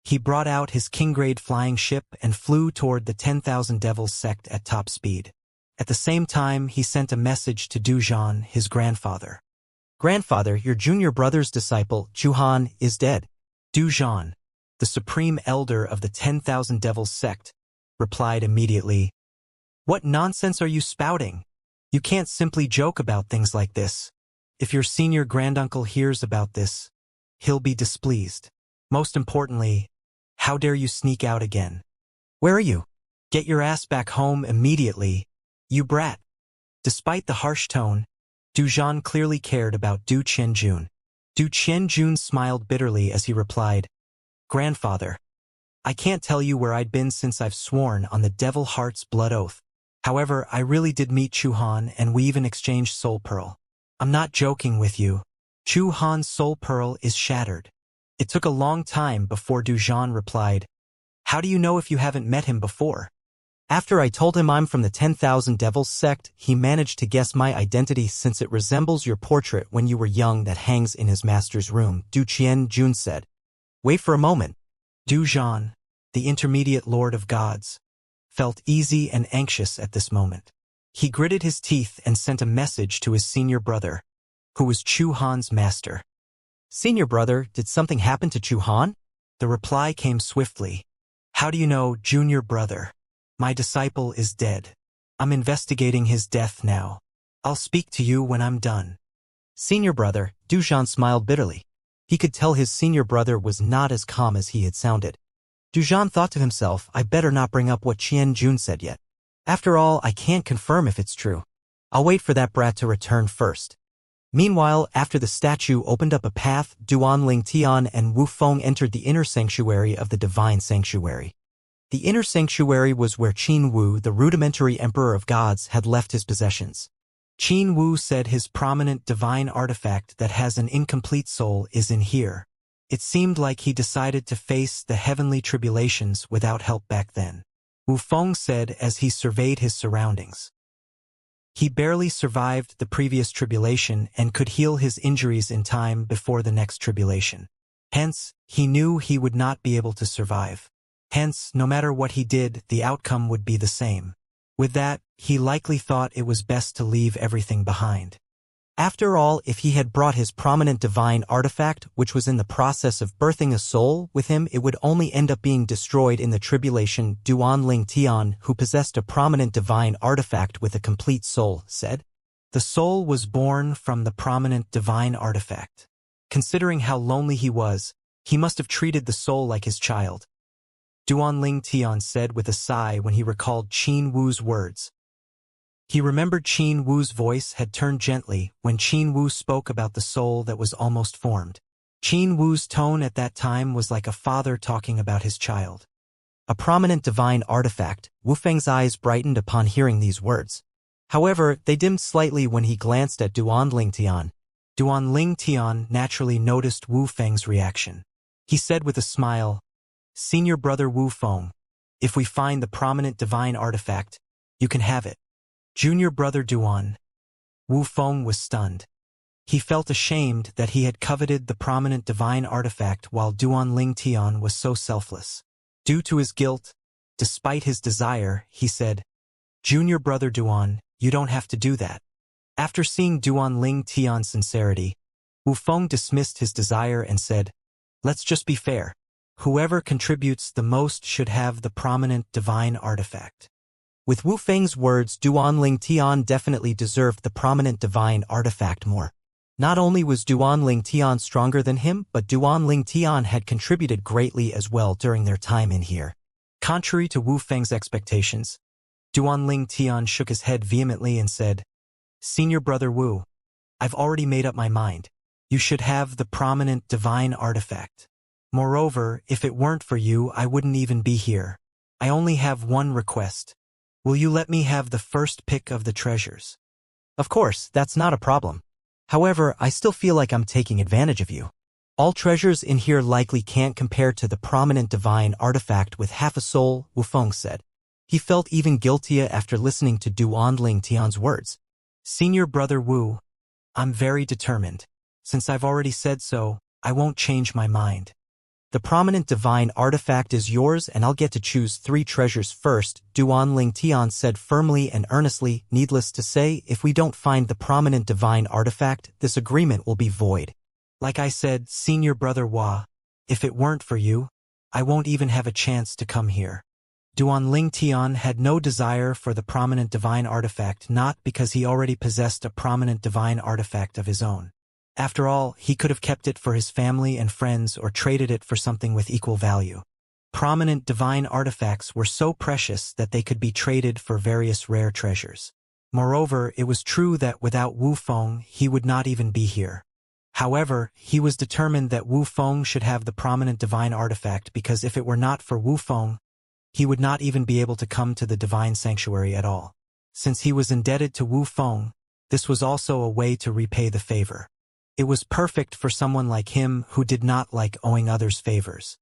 He brought out his king-grade flying ship and flew toward the 10,000 Devils sect at top speed. At the same time, he sent a message to Du Zhan, his grandfather. Grandfather, your junior brother's disciple, Chu Han, is dead. Du Zhan, the supreme elder of the 10,000 Devils sect, replied immediately. What nonsense are you spouting? You can't simply joke about things like this. If your senior granduncle hears about this, he'll be displeased. Most importantly, how dare you sneak out again? Where are you? Get your ass back home immediately, you brat. Despite the harsh tone, Du Zhan clearly cared about Du Qianjun. Du Qianjun smiled bitterly as he replied, Grandfather, I can't tell you where I'd been since I've sworn on the Devil Heart's blood oath. However, I really did meet Chu Han and we even exchanged soul pearl. I'm not joking with you. Chu Han's soul pearl is shattered. It took a long time before Du Zhan replied, How do you know if you haven't met him before? After I told him I'm from the 10,000 Devils sect, he managed to guess my identity since it resembles your portrait when you were young that hangs in his master's room, Du Qianjun said. Wait for a moment. Du Zhan, the intermediate lord of gods, felt easy and anxious at this moment. He gritted his teeth and sent a message to his senior brother, who was Chu Han's master. Senior brother, did something happen to Chu Han? The reply came swiftly. How do you know, junior brother? My disciple is dead. I'm investigating his death now. I'll speak to you when I'm done. Senior brother, Du Zhan smiled bitterly. He could tell his senior brother was not as calm as he had sounded. Du Zhan thought to himself, I better not bring up what Qian Jun said yet. After all, I can't confirm if it's true. I'll wait for that brat to return first. Meanwhile, after the statue opened up a path, Duan Ling Tian and Wu Feng entered the inner sanctuary of the divine sanctuary. The inner sanctuary was where Qin Wu, the rudimentary emperor of gods, had left his possessions. Qin Wu said his prominent divine artifact that has an incomplete soul is in here. It seemed like he decided to face the heavenly tribulations without help back then. Wu Feng said as he surveyed his surroundings. He barely survived the previous tribulation and could heal his injuries in time before the next tribulation. Hence, he knew he would not be able to survive. Hence, no matter what he did, the outcome would be the same. With that, he likely thought it was best to leave everything behind. After all, if he had brought his prominent divine artifact, which was in the process of birthing a soul, with him, it would only end up being destroyed in the tribulation. Duan Ling Tian, who possessed a prominent divine artifact with a complete soul, said. The soul was born from the prominent divine artifact. Considering how lonely he was, he must have treated the soul like his child. Duan Ling Tian said with a sigh when he recalled Qin Wu's words. He remembered Qin Wu's voice had turned gently when Qin Wu spoke about the soul that was almost formed. Qin Wu's tone at that time was like a father talking about his child. A prominent divine artifact, Wu Feng's eyes brightened upon hearing these words. However, they dimmed slightly when he glanced at Duan Ling Tian. Duan Ling Tian naturally noticed Wu Feng's reaction. He said with a smile, Senior brother Wu Feng, if we find the prominent divine artifact, you can have it. Junior brother Duan. Wu Feng was stunned. He felt ashamed that he had coveted the prominent divine artifact while Duan Ling Tian was so selfless. Due to his guilt, despite his desire, he said, Junior brother Duan, you don't have to do that. After seeing Duan Ling Tian's sincerity, Wu Feng dismissed his desire and said, let's just be fair. Whoever contributes the most should have the prominent divine artifact. With Wu Feng's words, Duan Ling Tian definitely deserved the prominent divine artifact more. Not only was Duan Ling Tian stronger than him, but Duan Ling Tian had contributed greatly as well during their time in here. Contrary to Wu Feng's expectations, Duan Ling Tian shook his head vehemently and said, Senior brother Wu, I've already made up my mind. You should have the prominent divine artifact. Moreover, if it weren't for you, I wouldn't even be here. I only have one request. Will you let me have the first pick of the treasures? Of course, that's not a problem. However, I still feel like I'm taking advantage of you. All treasures in here likely can't compare to the prominent divine artifact with half a soul, Wu Feng said. He felt even guiltier after listening to Duan Ling Tian's words. Senior brother Wu, I'm very determined. Since I've already said so, I won't change my mind. The prominent divine artifact is yours and I'll get to choose 3 treasures first, Duan Ling Tian said firmly and earnestly. Needless to say, if we don't find the prominent divine artifact, this agreement will be void. Like I said, Senior brother Hua, if it weren't for you, I won't even have a chance to come here. Duan Ling Tian had no desire for the prominent divine artifact, not because he already possessed a prominent divine artifact of his own. After all, he could have kept it for his family and friends or traded it for something with equal value. Prominent divine artifacts were so precious that they could be traded for various rare treasures. Moreover, it was true that without Wu Feng, he would not even be here. However, he was determined that Wu Feng should have the prominent divine artifact because if it were not for Wu Feng, he would not even be able to come to the divine sanctuary at all. Since he was indebted to Wu Feng, this was also a way to repay the favor. It was perfect for someone like him who did not like owing others favors.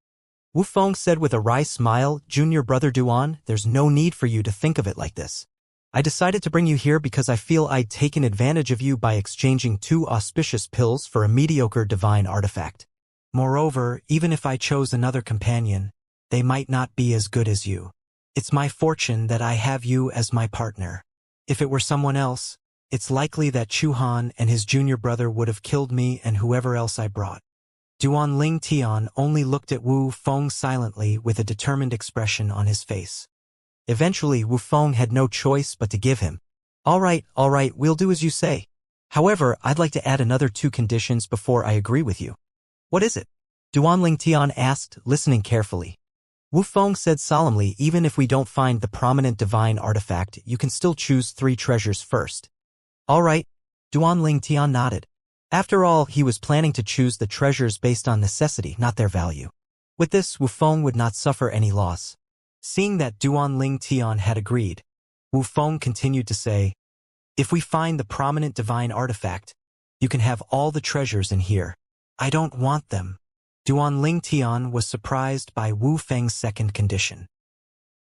Wu Feng said with a wry smile, "Junior brother Duan, there's no need for you to think of it like this. I decided to bring you here because I feel I'd taken advantage of you by exchanging 2 auspicious pills for a mediocre divine artifact. Moreover, even if I chose another companion, they might not be as good as you. It's my fortune that I have you as my partner. If it were someone else, it's likely that Chu Han and his junior brother would have killed me and whoever else I brought." Duan Ling Tian only looked at Wu Feng silently with a determined expression on his face. Eventually, Wu Feng had no choice but to give him. All right, we'll do as you say. However, I'd like to add another 2 conditions before I agree with you." "What is it?" Duan Ling Tian asked, listening carefully. Wu Feng said solemnly, "Even if we don't find the prominent divine artifact, you can still choose 3 treasures first." "All right." Duan Ling Tian nodded. After all, he was planning to choose the treasures based on necessity, not their value. With this, Wu Feng would not suffer any loss. Seeing that Duan Ling Tian had agreed, Wu Feng continued to say, "If we find the prominent divine artifact, you can have all the treasures in here. I don't want them." Duan Ling Tian was surprised by Wu Feng's second condition.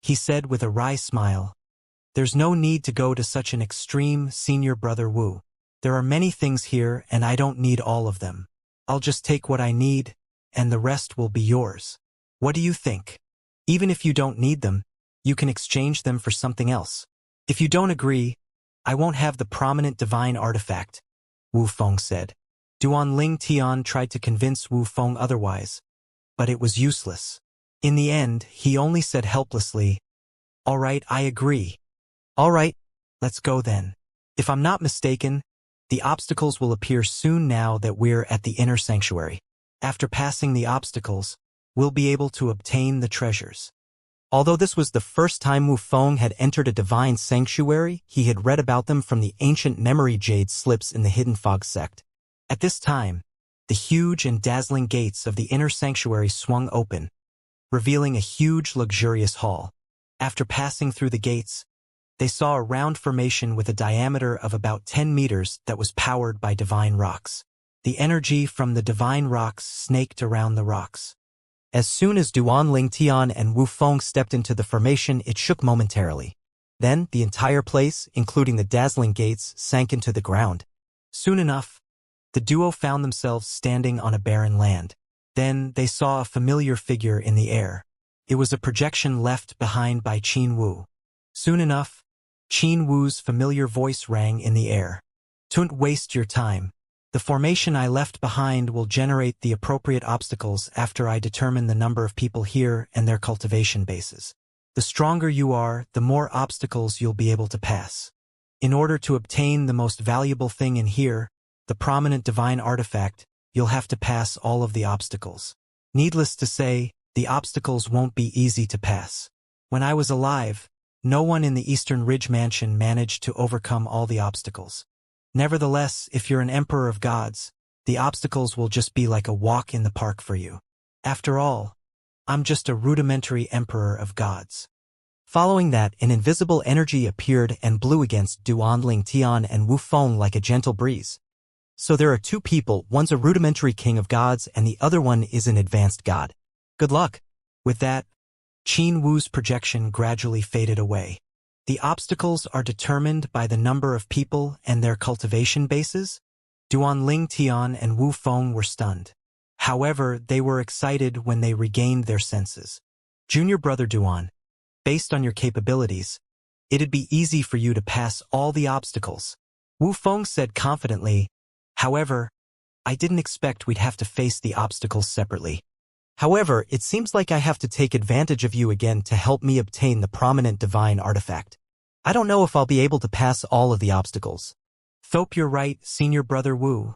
He said with a wry smile, "There's no need to go to such an extreme, senior brother Wu. There are many things here and I don't need all of them. I'll just take what I need, and the rest will be yours. What do you think? Even if you don't need them, you can exchange them for something else. If you don't agree, I won't have the prominent divine artifact," Wu Feng said. Duan Ling Tian tried to convince Wu Feng otherwise, but it was useless. In the end, he only said helplessly, "All right, I agree. All right, let's go then. If I'm not mistaken, the obstacles will appear soon now that we're at the inner sanctuary. After passing the obstacles, we'll be able to obtain the treasures." Although this was the first time Wu Feng had entered a divine sanctuary, he had read about them from the ancient memory jade slips in the Hidden Fog sect. At this time, the huge and dazzling gates of the inner sanctuary swung open, revealing a huge, luxurious hall. After passing through the gates, they saw a round formation with a diameter of about 10 meters that was powered by divine rocks. The energy from the divine rocks snaked around the rocks. As soon as Duan Ling Tian and Wu Feng stepped into the formation, it shook momentarily. Then, the entire place, including the dazzling gates, sank into the ground. Soon enough, the duo found themselves standing on a barren land. Then, they saw a familiar figure in the air. It was a projection left behind by Qin Wu. Soon enough, Qin Wu's familiar voice rang in the air. "Don't waste your time. The formation I left behind will generate the appropriate obstacles after I determine the number of people here and their cultivation bases. The stronger you are, the more obstacles you'll be able to pass. In order to obtain the most valuable thing in here, the prominent divine artifact, you'll have to pass all of the obstacles. Needless to say, the obstacles won't be easy to pass. When I was alive, no one in the Eastern Ridge Mansion managed to overcome all the obstacles. Nevertheless, if you're an emperor of gods, the obstacles will just be like a walk in the park for you. After all, I'm just a rudimentary emperor of gods." Following that, an invisible energy appeared and blew against Duan Ling Tian and Wu Feng like a gentle breeze. "So there are 2 people, one's a rudimentary king of gods and the other one is an advanced god. Good luck." With that, Qin Wu's projection gradually faded away. "The obstacles are determined by the number of people and their cultivation bases?" Duan Ling Tian and Wu Feng were stunned. However, they were excited when they regained their senses. "Junior brother Duan, based on your capabilities, it'd be easy for you to pass all the obstacles," Wu Feng said confidently. "However, I didn't expect we'd have to face the obstacles separately. However, it seems like I have to take advantage of you again to help me obtain the prominent divine artifact. I don't know if I'll be able to pass all of the obstacles." "Thope, you're right, senior brother Wu,"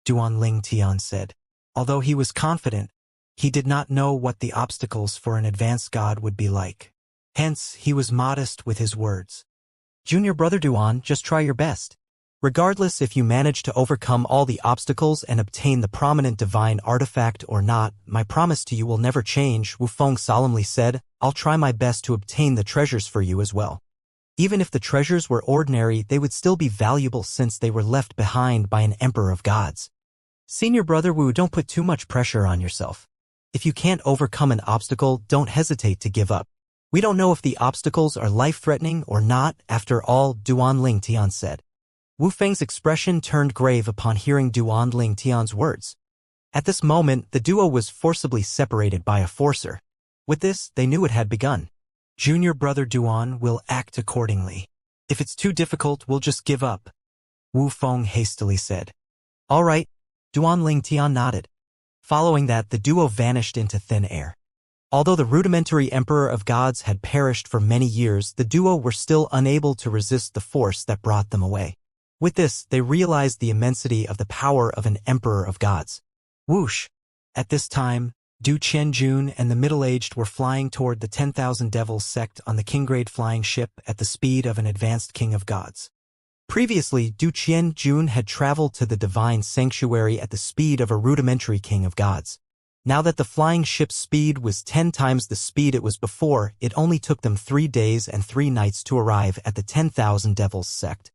Duan Ling Tian said. Although he was confident, he did not know what the obstacles for an advanced god would be like. Hence, he was modest with his words. "Junior brother Duan, just try your best. Regardless if you manage to overcome all the obstacles and obtain the prominent divine artifact or not, my promise to you will never change," Wu Feng solemnly said. "I'll try my best to obtain the treasures for you as well. Even if the treasures were ordinary, they would still be valuable since they were left behind by an emperor of gods. Senior brother Wu, don't put too much pressure on yourself. If you can't overcome an obstacle, don't hesitate to give up. We don't know if the obstacles are life-threatening or not, after all, Duan Ling Tian said. Wu Feng's expression turned grave upon hearing Duan Ling Tian's words. At this moment, the duo was forcibly separated by a forcer. With this, they knew it had begun. Junior brother Duan will act accordingly. If it's too difficult, we'll just give up, Wu Feng hastily said. All right, Duan Ling Tian nodded. Following that, the duo vanished into thin air. Although the rudimentary Emperor of Gods had perished for many years, the duo were still unable to resist the force that brought them away. With this, they realized the immensity of the power of an Emperor of Gods. Whoosh! At this time, Du Qianjun and the middle-aged were flying toward the 10,000 Devils sect on the King-grade flying ship at the speed of an advanced King of Gods. Previously, Du Qianjun had traveled to the divine sanctuary at the speed of a rudimentary King of Gods. Now that the flying ship's speed was 10 times the speed it was before, it only took them 3 days and 3 nights to arrive at the 10,000 Devils sect.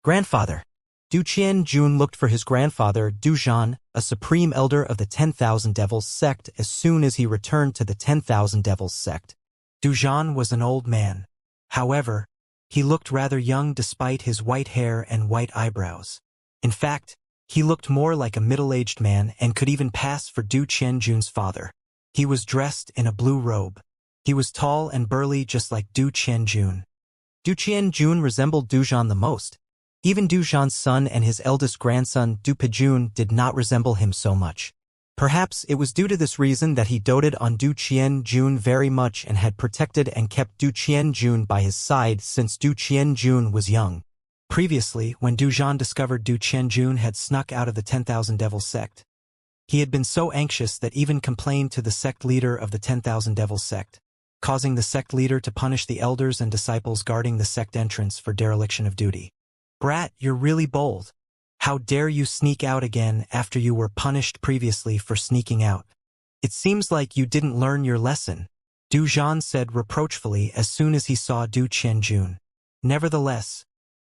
Grandfather. Du Qianjun looked for his grandfather, Du Zhan, a supreme elder of the 10,000 Devils sect, as soon as he returned to the 10,000 Devils sect. Du Zhan was an old man. However, he looked rather young despite his white hair and white eyebrows. In fact, he looked more like a middle-aged man and could even pass for Du Qianjun's father. He was dressed in a blue robe. He was tall and burly just like Du Qianjun. Du Qianjun resembled Du Zhan the most. Even Du Zhan's son and his eldest grandson, Du Pejun, did not resemble him so much. Perhaps it was due to this reason that he doted on Du Qianjun very much and had protected and kept Du Qianjun by his side since Du Qianjun was young. Previously, when Du Zhan discovered Du Qianjun had snuck out of the 10,000 Devils sect, he had been so anxious that even complained to the sect leader of the 10,000 Devils sect, causing the sect leader to punish the elders and disciples guarding the sect entrance for dereliction of duty. Brat, you're really bold. How dare you sneak out again after you were punished previously for sneaking out? It seems like you didn't learn your lesson, Du Zhan said reproachfully as soon as he saw Du Qianjun. Nevertheless,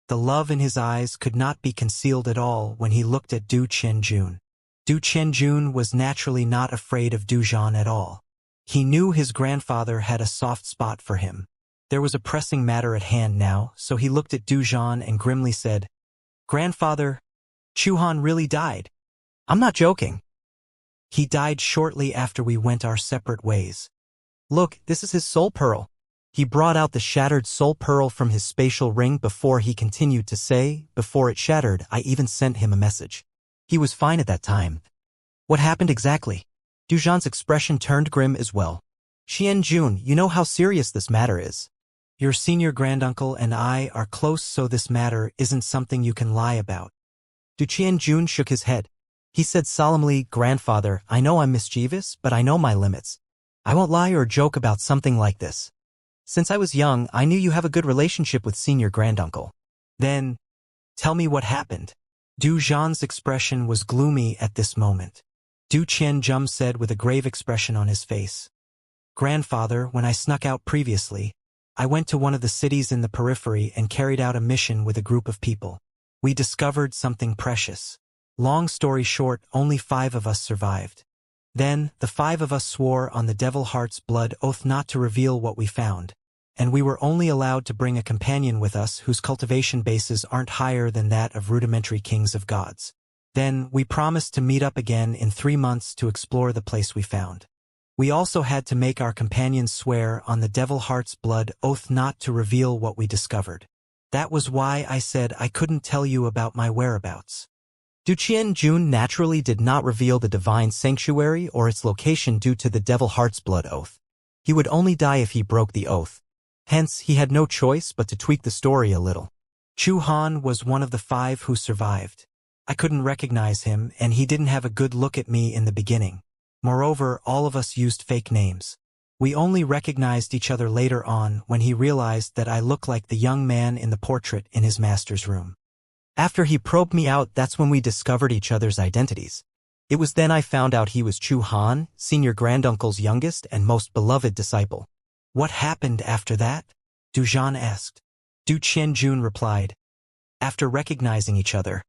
the love in his eyes could not be concealed at all when he looked at Du Qianjun. Du Qianjun was naturally not afraid of Du Zhan at all. He knew his grandfather had a soft spot for him. There was a pressing matter at hand now, so he looked at Du Zhan and grimly said, Grandfather, Chu Han really died. I'm not joking. He died shortly after we went our separate ways. Look, this is his soul pearl. He brought out the shattered soul pearl from his spatial ring before he continued to say, before it shattered, I even sent him a message. He was fine at that time. What happened exactly? Du Zhan's expression turned grim as well. Qianjun, you know how serious this matter is. Your senior granduncle and I are close, so this matter isn't something you can lie about. Du Qianjun shook his head. He said solemnly, Grandfather, I know I'm mischievous, but I know my limits. I won't lie or joke about something like this. Since I was young, I knew you have a good relationship with senior granduncle. Then, tell me what happened. Du Zhan's expression was gloomy at this moment. Du Qianjun said with a grave expression on his face. Grandfather, when I snuck out previously, I went to one of the cities in the periphery and carried out a mission with a group of people. We discovered something precious. Long story short, only 5 of us survived. Then, the 5 of us swore on the Devil Heart's blood oath not to reveal what we found, and we were only allowed to bring a companion with us whose cultivation bases aren't higher than that of rudimentary kings of gods. Then, we promised to meet up again in 3 months to explore the place we found. We also had to make our companions swear on the Devil Heart's blood oath not to reveal what we discovered. That was why I said I couldn't tell you about my whereabouts. Du Qianjun naturally did not reveal the divine sanctuary or its location due to the Devil Heart's blood oath. He would only die if he broke the oath. Hence, he had no choice but to tweak the story a little. Chu Han was one of the 5 who survived. I couldn't recognize him, and he didn't have a good look at me in the beginning. Moreover, all of us used fake names. We only recognized each other later on when he realized that I looked like the young man in the portrait in his master's room. After he probed me out, that's when we discovered each other's identities. It was then I found out he was Chu Han, senior granduncle's youngest and most beloved disciple. What happened after that? Du Zhan asked. Du Qianjun replied. After recognizing each other,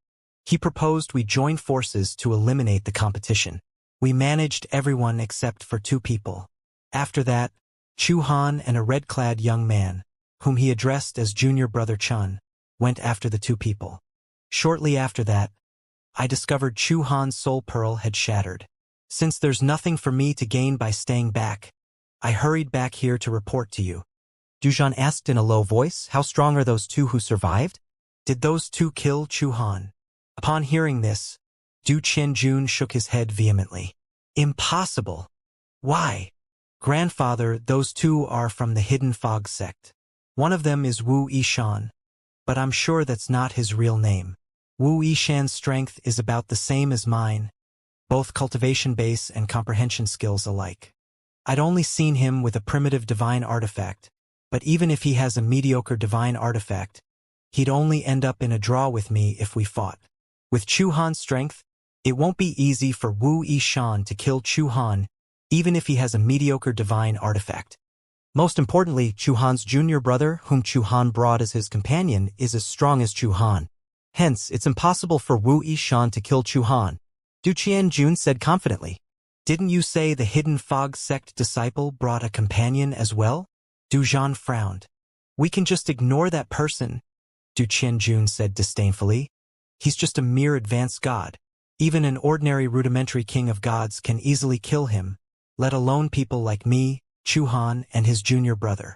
he proposed we join forces to eliminate the competition. We managed everyone except for 2 people. After that, Chu Han and a red-clad young man, whom he addressed as Junior Brother Chun, went after the 2 people. Shortly after that, I discovered Chu Han's soul pearl had shattered. Since there's nothing for me to gain by staying back, I hurried back here to report to you. Du Zhan asked in a low voice, how strong are those 2 who survived? Did those 2 kill Chu Han? Upon hearing this, Du Qianjun shook his head vehemently. Impossible. Why? Grandfather, those 2 are from the Hidden Fog sect. One of them is Wu Yishan, but I'm sure that's not his real name. Wu Yishan's strength is about the same as mine, both cultivation base and comprehension skills alike. I'd only seen him with a primitive divine artifact, but even if he has a mediocre divine artifact, he'd only end up in a draw with me if we fought. With Chu Han's strength, it won't be easy for Wu Yishan to kill Chu Han, even if he has a mediocre divine artifact. Most importantly, Chu Han's junior brother, whom Chu Han brought as his companion, is as strong as Chu Han. Hence, it's impossible for Wu Yishan to kill Chu Han, Du Qianjun said confidently. Didn't you say the Hidden Fog sect disciple brought a companion as well? Du Zhan frowned. We can just ignore that person, Du Qianjun said disdainfully. He's just a mere advanced god. Even an ordinary rudimentary king of gods can easily kill him, let alone people like me, Chu Han, and his junior brother.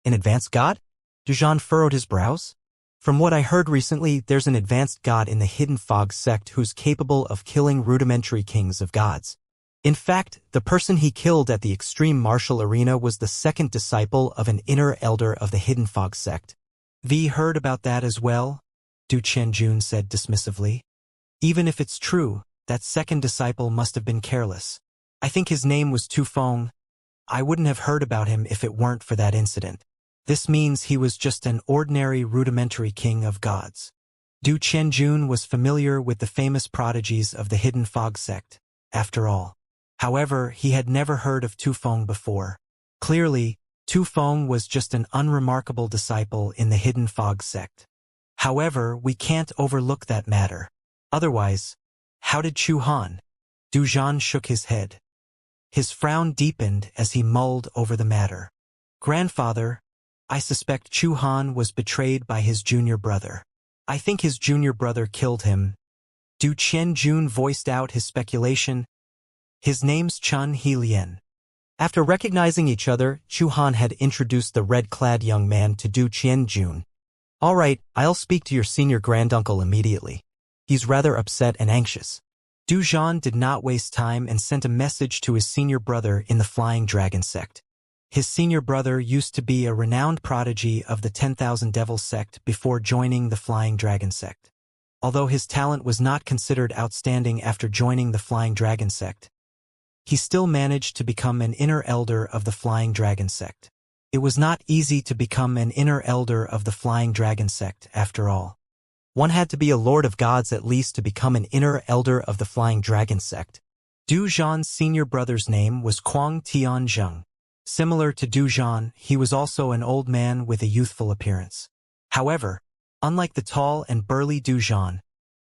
An advanced god? Du Zhan furrowed his brows. From what I heard recently, there's an advanced god in the Hidden Fog sect who's capable of killing rudimentary kings of gods. In fact, the person he killed at the extreme martial arena was the 2nd disciple of an inner elder of the Hidden Fog sect. V heard about that as well, Du Qianjun said dismissively. Even if it's true, that 2nd disciple must have been careless. I think his name was Tu Feng. I wouldn't have heard about him if it weren't for that incident. This means he was just an ordinary rudimentary king of gods. Du Qianjun was familiar with the famous prodigies of the Hidden Fog sect, after all. However, he had never heard of Tu Feng before. Clearly, Tu Feng was just an unremarkable disciple in the Hidden Fog sect. However, we can't overlook that matter. Otherwise, how did Chu Han? Du Zhan shook his head. His frown deepened as he mulled over the matter. Grandfather, I suspect Chu Han was betrayed by his junior brother. I think his junior brother killed him. Du Qianjun voiced out his speculation. His name's Chun He Lien. After recognizing each other, Chu Han had introduced the red-clad young man to Du Qianjun. All right, I'll speak to your senior granduncle immediately. He's rather upset and anxious. Du Zhan did not waste time and sent a message to his senior brother in the Flying Dragon sect. His senior brother used to be a renowned prodigy of the 10,000 Devils sect before joining the Flying Dragon sect. Although his talent was not considered outstanding after joining the Flying Dragon sect, he still managed to become an inner elder of the Flying Dragon sect. It was not easy to become an inner elder of the Flying Dragon sect, after all. One had to be a lord of gods at least to become an inner elder of the Flying Dragon sect. Du Zhan's senior brother's name was Kuang Tianzheng. Similar to Du Zhan, he was also an old man with a youthful appearance. However, unlike the tall and burly Du Zhan,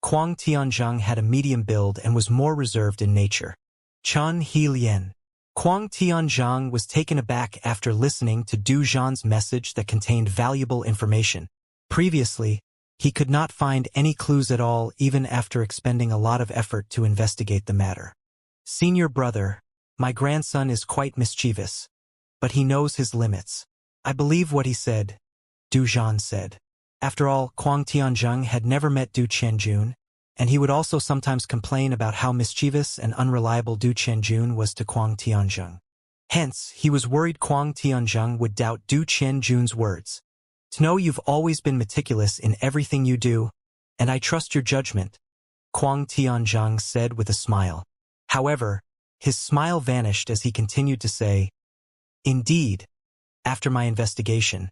Kuang Tianzheng had a medium build and was more reserved in nature. Chun He Lien. Kuang Tianzheng was taken aback after listening to Du Zhan's message that contained valuable information. Previously, he could not find any clues at all even after expending a lot of effort to investigate the matter. Senior brother, my grandson is quite mischievous, but he knows his limits. I believe what he said, Du Zhan said. After all, Kuang Tianzheng had never met Du Qianjun, and he would also sometimes complain about how mischievous and unreliable Du Qianjun was to Kuang Tianzheng. Hence, he was worried Kuang Tianzheng would doubt Du Qianjun's words. To know you've always been meticulous in everything you do, and I trust your judgment, Kuang Tianzheng said with a smile. However, his smile vanished as he continued to say, Indeed, after my investigation,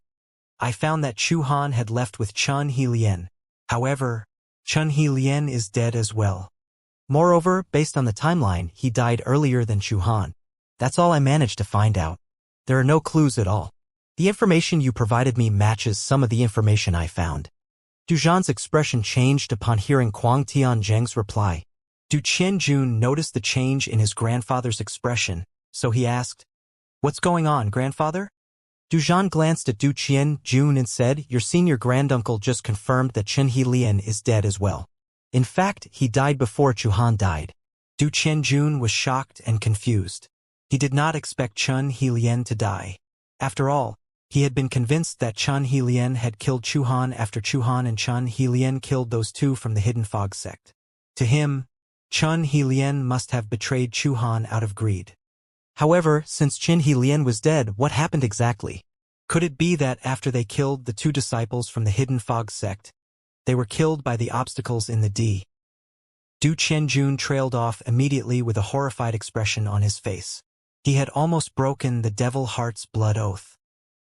I found that Chu Han had left with Chun He Lien. However, Chun He Lien is dead as well. Moreover, based on the timeline, he died earlier than Chu Han. That's all I managed to find out. There are no clues at all. The information you provided me matches some of the information I found. Du Zhan's expression changed upon hearing Kuang Tianzheng's reply. Du Qianjun noticed the change in his grandfather's expression, so he asked, "What's going on, grandfather?" Du Zhan glanced at Du Qianjun and said, "Your senior granduncle just confirmed that Chen Lian is dead as well. In fact, he died before Chu Han died." Du Qianjun was shocked and confused. He did not expect Chen Lian to die. After all, he had been convinced that Chen Lian had killed Chu Han after Chu Han and Chen Lian killed those two from the Hidden Fog sect. To him, Chen Lian must have betrayed Chu Han out of greed. However, since Chen Lian was dead, what happened exactly? Could it be that after they killed the two disciples from the Hidden Fog sect, they were killed by the obstacles in the Du Qianjun trailed off immediately with a horrified expression on his face. He had almost broken the devil heart's blood oath.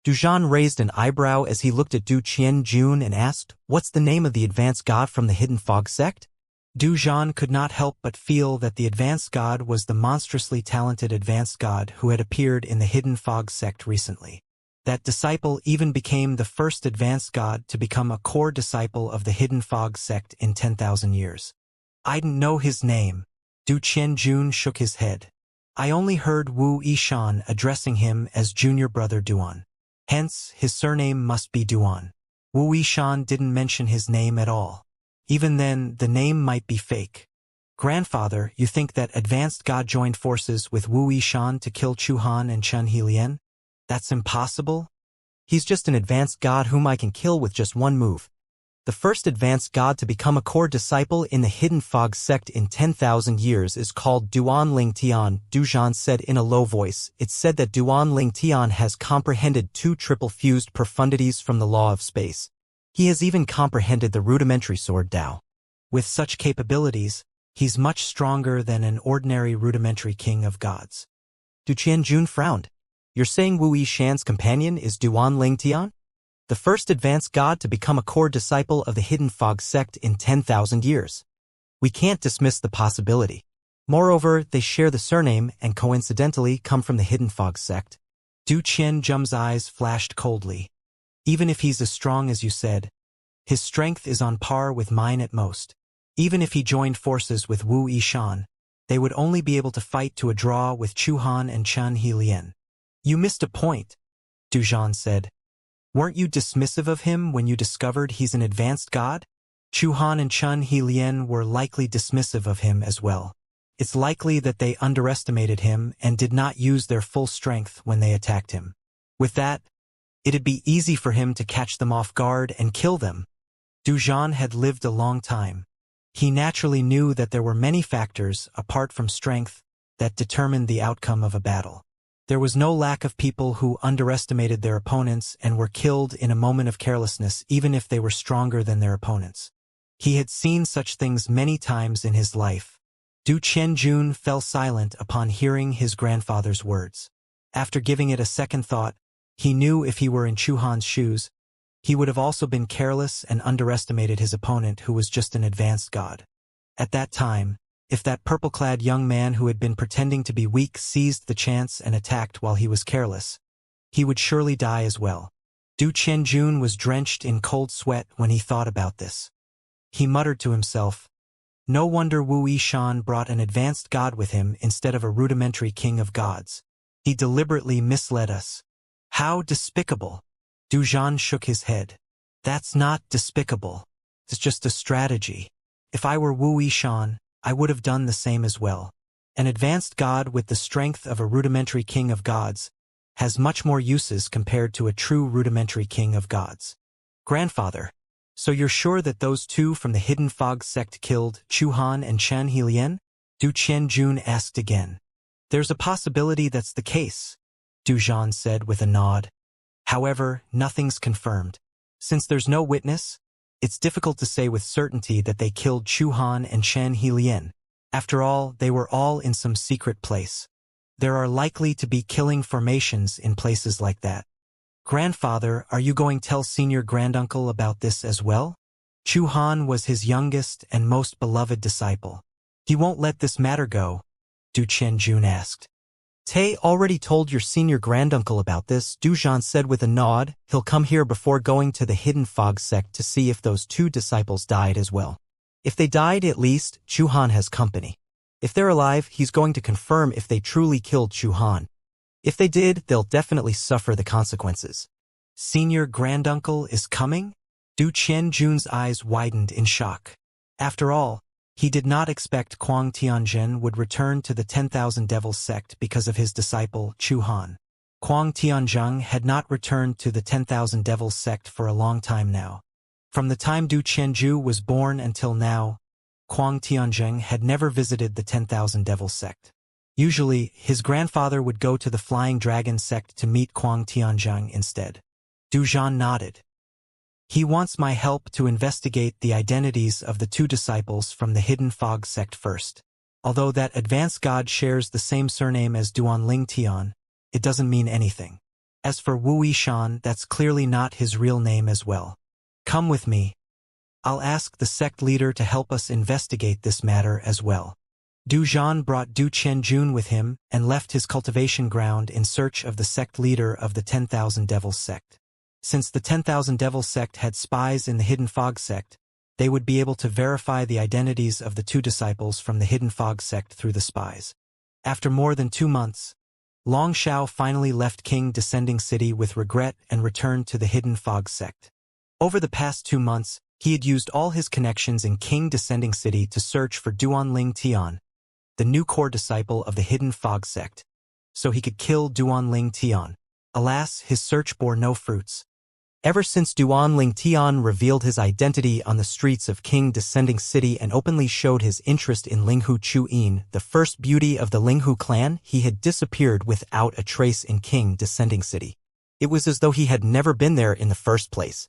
Du Zhan raised an eyebrow as he looked at Du Qianjun and asked, "What's the name of the advanced god from the Hidden Fog sect?" Du Zhan could not help but feel that the advanced god was the monstrously talented advanced god who had appeared in the Hidden Fog sect recently. That disciple even became the first advanced god to become a core disciple of the Hidden Fog sect in 10,000 years. "I didn't know his name." Du Qianjun shook his head. "I only heard Wu Yishan addressing him as Junior Brother Duan. Hence, his surname must be Duan. Wu Yishan didn't mention his name at all. Even then, the name might be fake." "Grandfather, you think that advanced god joined forces with Wu Yishan to kill Chu Han and Chen Lian? That's impossible. He's just an advanced god whom I can kill with just one move." The first advanced god to become a core disciple in the Hidden Fog sect in 10,000 years is called Duan Ling Tian, Du Zhan said in a low voice. It's said that Duan Ling Tian has comprehended two triple-fused profundities from the law of space. He has even comprehended the rudimentary sword Dao. With such capabilities, he's much stronger than an ordinary rudimentary king of gods. Du Qianjun frowned. "You're saying Wu Yishan's companion is Duan Ling Tian? The first advanced god to become a core disciple of the Hidden Fog sect in 10,000 years. We can't dismiss the possibility. Moreover, they share the surname and coincidentally come from the Hidden Fog sect." Du Qianjun's eyes flashed coldly. "Even if he's as strong as you said, his strength is on par with mine at most. Even if he joined forces with Wu Yishan, they would only be able to fight to a draw with Chu Han and Chen Lian." "You missed a point," Du Zhan said. "Weren't you dismissive of him when you discovered he's an advanced god? Chu Han and Chen Lian were likely dismissive of him as well. It's likely that they underestimated him and did not use their full strength when they attacked him. With that, it'd be easy for him to catch them off guard and kill them." Du Zhan had lived a long time. He naturally knew that there were many factors, apart from strength, that determined the outcome of a battle. There was no lack of people who underestimated their opponents and were killed in a moment of carelessness even if they were stronger than their opponents. He had seen such things many times in his life. Du Qianjun fell silent upon hearing his grandfather's words. After giving it a second thought, he knew if he were in Chu Han's shoes, he would have also been careless and underestimated his opponent who was just an advanced god. At that time, if that purple-clad young man who had been pretending to be weak seized the chance and attacked while he was careless, he would surely die as well. Du Qianjun was drenched in cold sweat when he thought about this. He muttered to himself, "No wonder Wu Yishan brought an advanced god with him instead of a rudimentary king of gods. He deliberately misled us. How despicable!" Du Zhan shook his head. "That's not despicable. It's just a strategy. If I were Wu Yishan, I would have done the same as well. An advanced god with the strength of a rudimentary king of gods has much more uses compared to a true rudimentary king of gods." "Grandfather, so you're sure that those two from the Hidden Fog sect killed Chu Han and Chen Lian?" Du Qianjun asked again. "There's a possibility that's the case," Du Zhan said with a nod. "However, nothing's confirmed. Since there's no witness, it's difficult to say with certainty that they killed Chu Han and Chen Lian. After all, they were all in some secret place. There are likely to be killing formations in places like that." "Grandfather, are you going to tell senior granduncle about this as well?" Chu Han was his youngest and most beloved disciple. "He won't let this matter go?" Du Qianjun asked. "Tay already told your senior granduncle about this," Du Zhan said with a nod. "He'll come here before going to the Hidden Fog sect to see if those two disciples died as well." If they died, at least, Chu Han has company. If they're alive, he's going to confirm if they truly killed Chu Han. If they did, they'll definitely suffer the consequences. Senior granduncle is coming? Du Qianjun's eyes widened in shock. After all, he did not expect Kuang Tianzhen would return to the 10,000 Devils sect because of his disciple, Chu Han. Kuang Tianzheng had not returned to the 10,000 Devils sect for a long time now. From the time Du Qianju was born until now, Kuang Tianzheng had never visited the 10,000 Devils sect. Usually, his grandfather would go to the Flying Dragon sect to meet Kuang Tianzheng instead. Du Zhan nodded. He wants my help to investigate the identities of the two disciples from the Hidden Fog sect first. Although that advanced god shares the same surname as Duanling Tian, it doesn't mean anything. As for Wu Yishan, that's clearly not his real name as well. Come with me. I'll ask the sect leader to help us investigate this matter as well. Du Zhan brought Du Qianjun with him and left his cultivation ground in search of the sect leader of the 10,000 Devils sect. Since the 10,000 Devils sect had spies in the Hidden Fog sect, they would be able to verify the identities of the two disciples from the Hidden Fog sect through the spies. After more than 2 months, Long Shao finally left King Descending City with regret and returned to the Hidden Fog sect. Over the past 2 months, he had used all his connections in King Descending City to search for Duanling Tian, the new core disciple of the Hidden Fog sect, so he could kill Duanling Tian. Alas, his search bore no fruits. Ever since Duanling Tian revealed his identity on the streets of King Descending City and openly showed his interest in Linghu Chuyin, the first beauty of the Linghu clan, he had disappeared without a trace in King Descending City. It was as though he had never been there in the first place.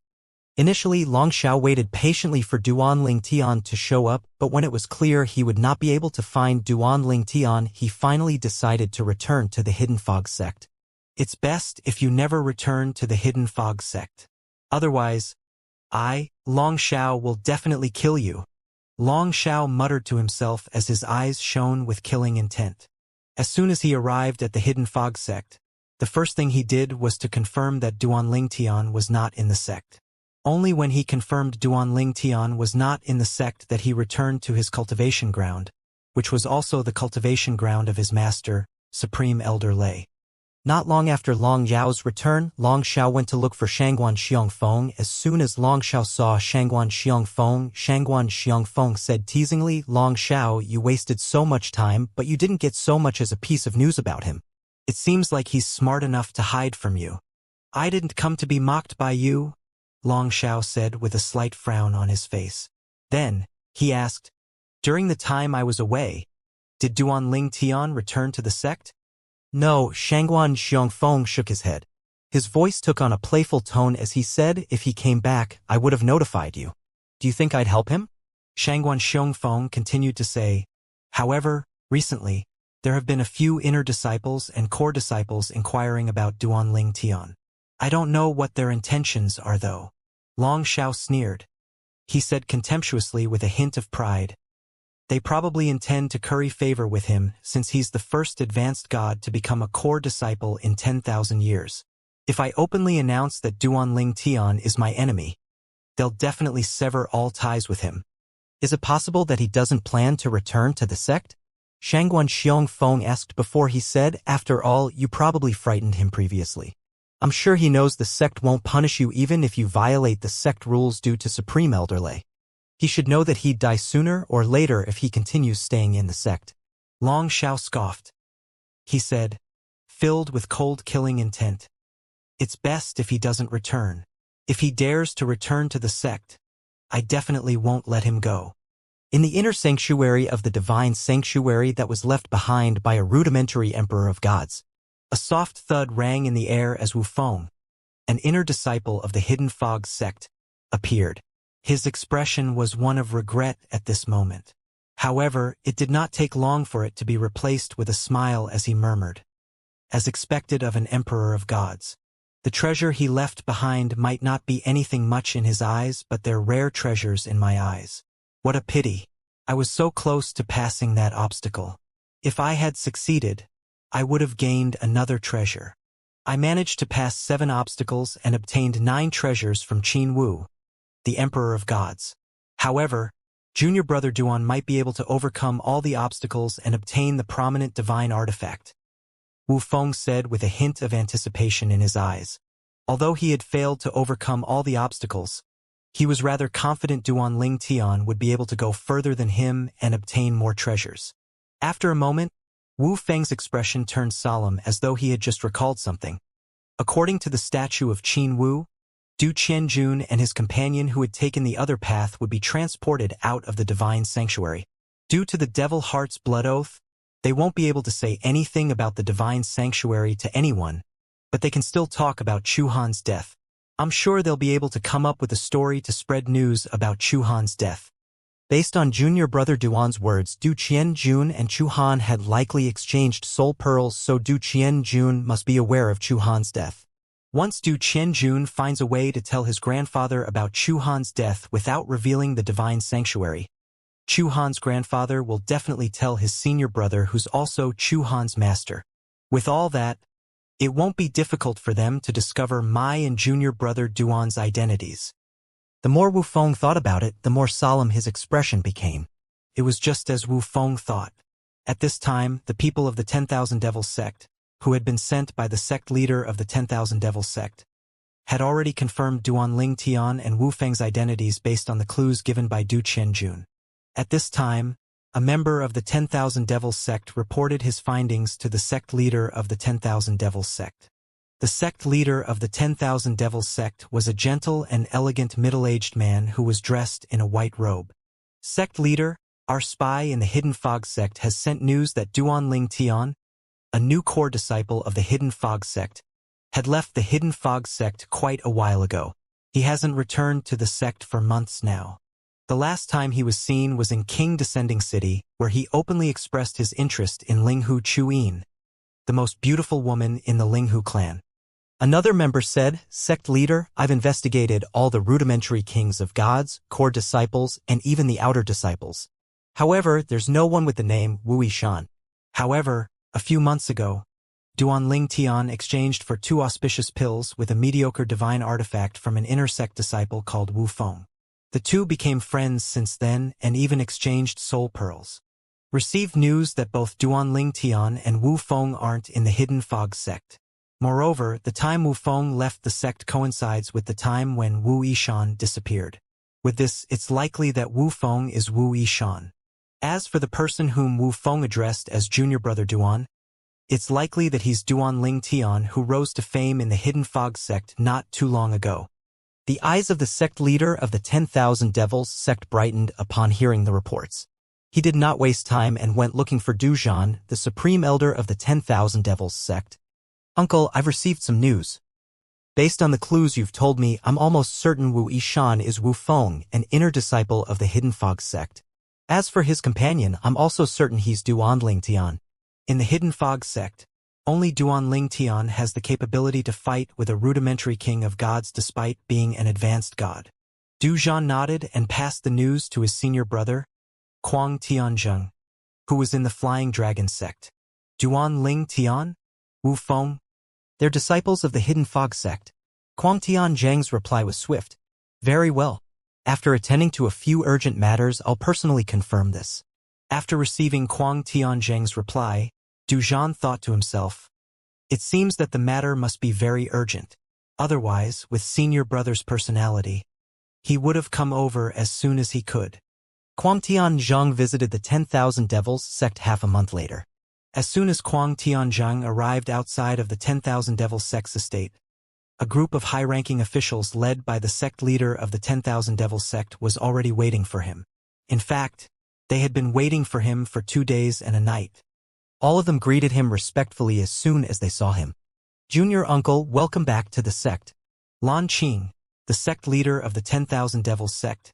Initially, Long Shao waited patiently for Duanling Tian to show up, but when it was clear he would not be able to find Duanling Tian, he finally decided to return to the Hidden Fog sect. It's best if you never return to the Hidden Fog sect. Otherwise, Long Shao, will definitely kill you. Long Shao muttered to himself as his eyes shone with killing intent. As soon as he arrived at the Hidden Fog sect, the first thing he did was to confirm that Duanling Tian was not in the sect. Only when he confirmed Duanling Tian was not in the sect that he returned to his cultivation ground, which was also the cultivation ground of his master, Supreme Elder Lei. Not long after Long Yao's return, Long Shao went to look for Shangguan Xiongfeng. As soon as Long Shao saw Shangguan Xiongfeng said teasingly, "Long Shao, you wasted so much time, but you didn't get so much as a piece of news about him. It seems like he's smart enough to hide from you." "I didn't come to be mocked by you," Long Shao said with a slight frown on his face. Then, he asked, "During the time I was away, did Duanling Tian return to the sect?" "No," Shangguan Xiongfeng shook his head. His voice took on a playful tone as he said, "If he came back, I would have notified you. Do you think I'd help him?" Shangguan Xiongfeng continued to say, "However, recently, there have been a few inner disciples and core disciples inquiring about Duanling Tian. I don't know what their intentions are though." Long Shao sneered. He said contemptuously with a hint of pride, "They probably intend to curry favor with him since he's the first advanced god to become a core disciple in 10,000 years. If I openly announce that Duanling Tian is my enemy, they'll definitely sever all ties with him. Is it possible that he doesn't plan to return to the sect?" Shangguan Xiongfeng asked before he said, "After all, you probably frightened him previously. I'm sure he knows the sect won't punish you even if you violate the sect rules due to Supreme Elder Lei. He should know that he'd die sooner or later if he continues staying in the sect." Long Shao scoffed. He said, filled with cold killing intent, "It's best if he doesn't return. If he dares to return to the sect, I definitely won't let him go." In the inner sanctuary of the divine sanctuary that was left behind by a rudimentary emperor of gods, a soft thud rang in the air as Wu Feng, an inner disciple of the Hidden Fog sect, appeared. His expression was one of regret at this moment. However, it did not take long for it to be replaced with a smile as he murmured, as expected of an emperor of gods, "The treasure he left behind might not be anything much in his eyes, but they're rare treasures in my eyes. What a pity. I was so close to passing that obstacle. If I had succeeded, I would have gained another treasure. I managed to pass 7 obstacles and obtained 9 treasures from Qin Wu, the Emperor of Gods. However, Junior brother Duan might be able to overcome all the obstacles and obtain the prominent divine artifact. Wu Feng said with a hint of anticipation in his eyes. Although he had failed to overcome all the obstacles, he was rather confident Duan Ling Tian would be able to go further than him and obtain more treasures. After a moment, Wu Feng's expression turned solemn as though he had just recalled something. According to the statue of Qin Wu, Du Qianjun and his companion who had taken the other path would be transported out of the divine sanctuary. Due to the Devil Heart's blood oath, they won't be able to say anything about the divine sanctuary to anyone, but they can still talk about Chu Han's death. I'm sure they'll be able to come up with a story to spread news about Chu Han's death. Based on junior brother Duan's words, Du Qianjun and Chu Han had likely exchanged soul pearls, so Du Qianjun must be aware of Chu Han's death. Once Du Qianjun finds a way to tell his grandfather about Chu Han's death without revealing the divine sanctuary, Chu Han's grandfather will definitely tell his senior brother who's also Chu Han's master. With all that, it won't be difficult for them to discover my and junior brother Duan's identities. The more Wu Feng thought about it, the more solemn his expression became. It was just as Wu Feng thought. At this time, the people of the 10,000 Devils sect, who had been sent by the sect leader of the 10,000 Devils sect, had already confirmed Duan Ling Tian and Wu Feng's identities based on the clues given by Du Qianjun. At this time, a member of the 10,000 Devils sect reported his findings to the sect leader of the 10,000 Devils sect. The sect leader of the 10,000 Devils sect was a gentle and elegant middle-aged man who was dressed in a white robe. Sect leader, our spy in the Hidden Fog sect has sent news that Duan Ling Tian, a new core disciple of the Hidden Fog sect, had left the Hidden Fog sect quite a while ago. He hasn't returned to the sect for months now. The last time he was seen was in King Descending City, where he openly expressed his interest in Linghu Chuyin, the most beautiful woman in the Linghu clan. Another member said, "Sect leader, I've investigated all the rudimentary kings of gods, core disciples, and even the outer disciples. However, there's no one with the name Wu Yishan. However, a few months ago, Duan Ling Tian exchanged for 2 auspicious pills with a mediocre divine artifact from an inner sect disciple called Wu Feng. The two became friends since then and even exchanged soul pearls. Received news that both Duan Ling Tian and Wu Feng aren't in the Hidden Fog sect. Moreover, the time Wu Feng left the sect coincides with the time when Wu Yishan disappeared. With this, it's likely that Wu Feng is Wu Yishan. As for the person whom Wu Feng addressed as junior brother Duan, it's likely that he's Duan Ling Tian, who rose to fame in the Hidden Fog sect not too long ago." The eyes of the sect leader of the 10,000 Devils sect brightened upon hearing the reports. He did not waste time and went looking for Du Zhan, the supreme elder of the 10,000 Devils sect. "Uncle, I've received some news. Based on the clues you've told me, I'm almost certain Wu Yishan is Wu Feng, an inner disciple of the Hidden Fog sect. As for his companion, I'm also certain he's Duan Ling Tian. In the Hidden Fog sect, only Duan Ling Tian has the capability to fight with a rudimentary king of gods despite being an advanced god." Du Zhan nodded and passed the news to his senior brother, Kuang Tianzheng, who was in the Flying Dragon sect. "Duan Ling Tian? Wu Feng? They're disciples of the Hidden Fog sect." Kuang Tianzheng's reply was swift. "Very well. After attending to a few urgent matters, I'll personally confirm this." After receiving Kuang Tianzheng's reply, Du Zhan thought to himself, "It seems that the matter must be very urgent. Otherwise, with senior brother's personality, he would have come over as soon as he could." Kuang Tianzheng visited the 10,000 Devils sect half a month later. As soon as Kuang Tianzheng arrived outside of the 10,000 Devils sect's estate, a group of high-ranking officials led by the sect leader of the 10,000 Devils sect was already waiting for him. In fact, they had been waiting for him for 2 days and a night. All of them greeted him respectfully as soon as they saw him. "Junior uncle, welcome back to the sect." Lan Qing, the sect leader of the 10,000 Devils sect,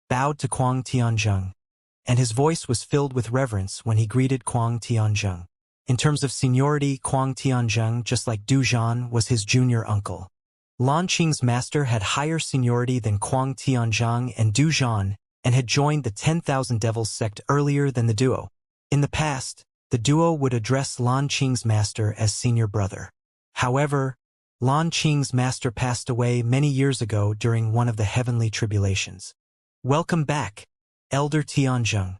bowed to Kuang Tianzheng, and his voice was filled with reverence when he greeted Kuang Tianzheng. In terms of seniority, Kuang Tianzheng, just like Du Zhan, was his junior uncle. Lan Qing's master had higher seniority than Kuang Tianzheng and Du Zhan, and had joined the 10,000 Devils sect earlier than the duo. In the past, the duo would address Lan Qing's master as senior brother. However, Lan Qing's master passed away many years ago during one of the heavenly tribulations. "Welcome back. Elder Tianzheng.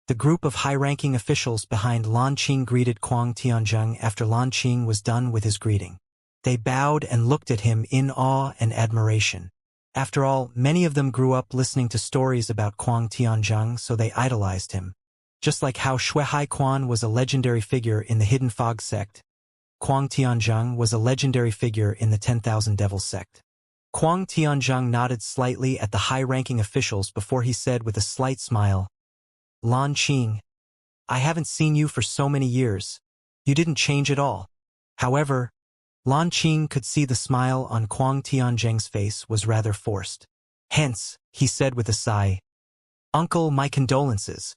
The group of high-ranking officials behind Lan Qing greeted Kuang Tianzheng after Lan Qing was done with his greeting. They bowed and looked at him in awe and admiration. After all, many of them grew up listening to stories about Kuang Tianzheng, so they idolized him. Just like how Shui Hai Quan was a legendary figure in the Hidden Fog sect, Kuang Tianzheng was a legendary figure in the 10,000 Devils sect. Kuang Tianzheng nodded slightly at the high-ranking officials before he said with a slight smile, Lan Qing, I haven't seen you for so many years. You didn't change at all. However, Lan Qing could see the smile on Kuang Tianzheng's face was rather forced. Hence, he said with a sigh, Uncle, my condolences.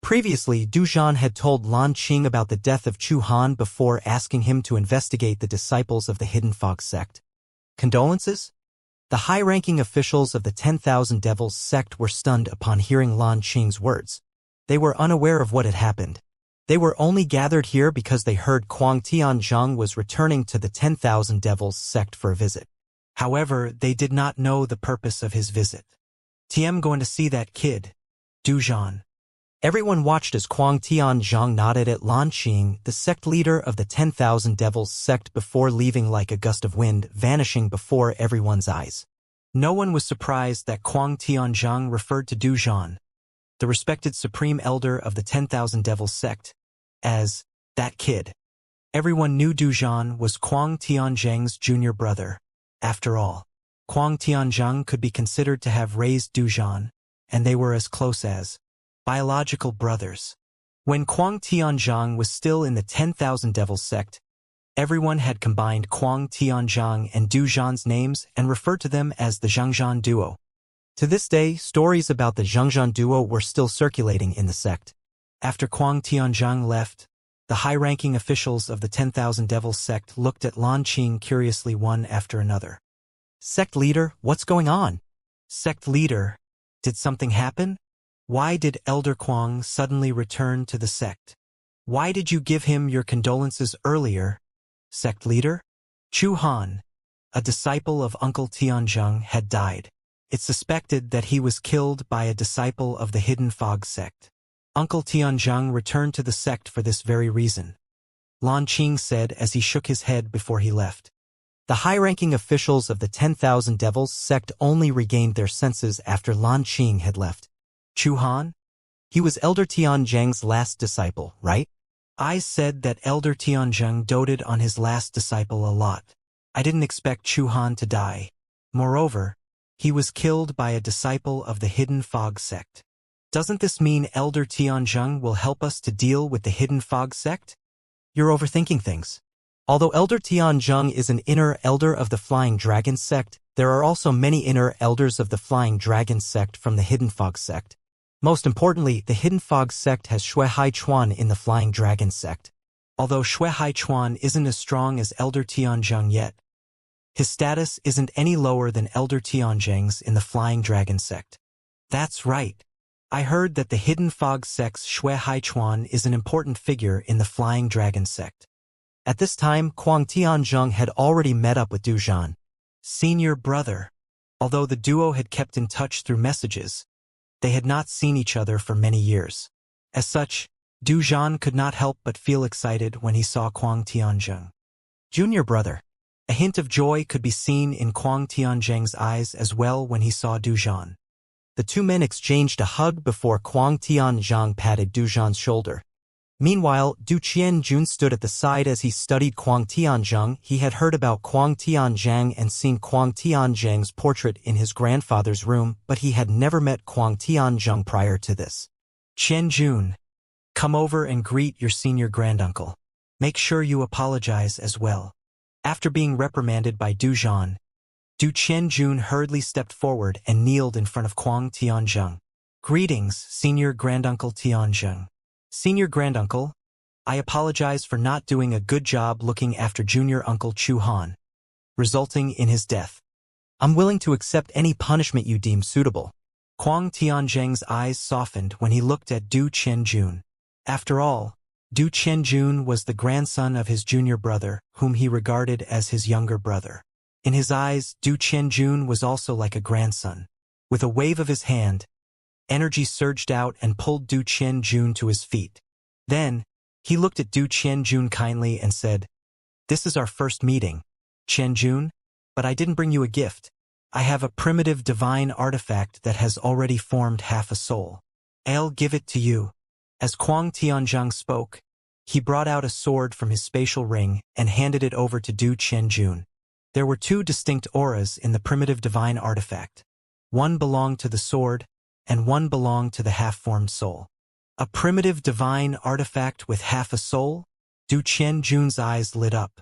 Previously, Du Zhan had told Lan Qing about the death of Chu Han before asking him to investigate the disciples of the Hidden Fog sect. Condolences? The high-ranking officials of the 10,000 Devils sect were stunned upon hearing Lan Qing's words. They were unaware of what had happened. They were only gathered here because they heard Kuang Tianzheng was returning to the 10,000 Devils sect for a visit. However, they did not know the purpose of his visit. "Tm going to see that kid, Du Zhan." Everyone watched as Kuang Tianzheng nodded at Lan Qing, the sect leader of the 10,000 Devils sect, before leaving like a gust of wind, vanishing before everyone's eyes. No one was surprised that Kuang Tianzheng referred to Du Zhan, the respected supreme elder of the 10,000 Devils sect, as that kid. Everyone knew Du Zhan was Kuang Tianzheng's junior brother. After all, Kuang Tianzheng could be considered to have raised Du Zhan, and they were as close as biological brothers. When Kuang Tianzheng was still in the 10,000 Devils sect, everyone had combined Kuang Tianzheng and Du Zhan's names and referred to them as the Zhangzhan duo. To this day, stories about the Zhangzhan duo were still circulating in the sect. After Kuang Tianzheng left, the high-ranking officials of the 10,000 Devils sect looked at Lan Qing curiously one after another. "Sect leader, what's going on?" "Sect leader, did something happen? Why did Elder Kuang suddenly return to the sect? Why did you give him your condolences earlier?" "Sect leader? Chu Han, a disciple of Uncle Tianzheng, had died. It's suspected that he was killed by a disciple of the Hidden Fog sect. Uncle Tianzheng returned to the sect for this very reason," Lan Qing said as he shook his head before he left. The high-ranking officials of the 10,000 Devils sect only regained their senses after Lan Qing had left. "Chu Han? He was Elder Tianzheng's last disciple, right? I said that Elder Tianzheng doted on his last disciple a lot. I didn't expect Chu Han to die. Moreover, he was killed by a disciple of the Hidden Fog sect. Doesn't this mean Elder Tianzheng will help us to deal with the Hidden Fog sect? You're overthinking things. Although Elder Tianzheng is an inner elder of the Flying Dragon sect, there are also many inner elders of the Flying Dragon sect from the Hidden Fog sect. Most importantly, the Hidden Fog sect has Shui Hai Chuan in the Flying Dragon sect. Although Shui Hai Chuan isn't as strong as Elder Tianzheng yet, his status isn't any lower than Elder Tianzheng's in the Flying Dragon sect. That's right. I heard that the Hidden Fog sect's Shui Hai Chuan is an important figure in the Flying Dragon sect. At this time, Kuang Tianzheng had already met up with Du Zhan, senior brother. Although the duo had kept in touch through messages, they had not seen each other for many years. As such, Du Zhan could not help but feel excited when he saw Kuang Tianzheng. Junior brother. A hint of joy could be seen in Kuang Tianzheng's eyes as well when he saw Du Zhan. The two men exchanged a hug before Kuang Tianzheng patted Du Zhan's shoulder. Meanwhile, Du Qianjun stood at the side as he studied Kuang Tianzheng. He had heard about Kuang Tianzheng and seen Kuang Tianzheng's portrait in his grandfather's room, but he had never met Kuang Tianzheng prior to this. "Qianjun, come over and greet your senior granduncle. Make sure you apologize as well." After being reprimanded by Du Zhan, Du Qianjun hurriedly stepped forward and kneeled in front of Kuang Tianzheng. "Greetings, senior granduncle Tianzheng." "Senior granduncle, I apologize for not doing a good job looking after junior uncle Chu Han, resulting in his death. I'm willing to accept any punishment you deem suitable." Kuang Tianzheng's eyes softened when he looked at Du Qianjun. After all, Du Qianjun was the grandson of his junior brother, whom he regarded as his younger brother. In his eyes, Du Qianjun was also like a grandson. With a wave of his hand, Energy surged out and pulled Du Qianjun to his feet. Then, he looked at Du Qianjun kindly and said, "This is our first meeting, Qianjun, but I didn't bring you a gift. I have a primitive divine artifact that has already formed half a soul. I'll give it to you." As Kuang Tianzhang spoke, he brought out a sword from his spatial ring and handed it over to Du Qianjun. There were two distinct auras in the primitive divine artifact. One belonged to the sword, and one belonged to the half-formed soul. A primitive divine artifact with half a soul? Du Qianjun's eyes lit up.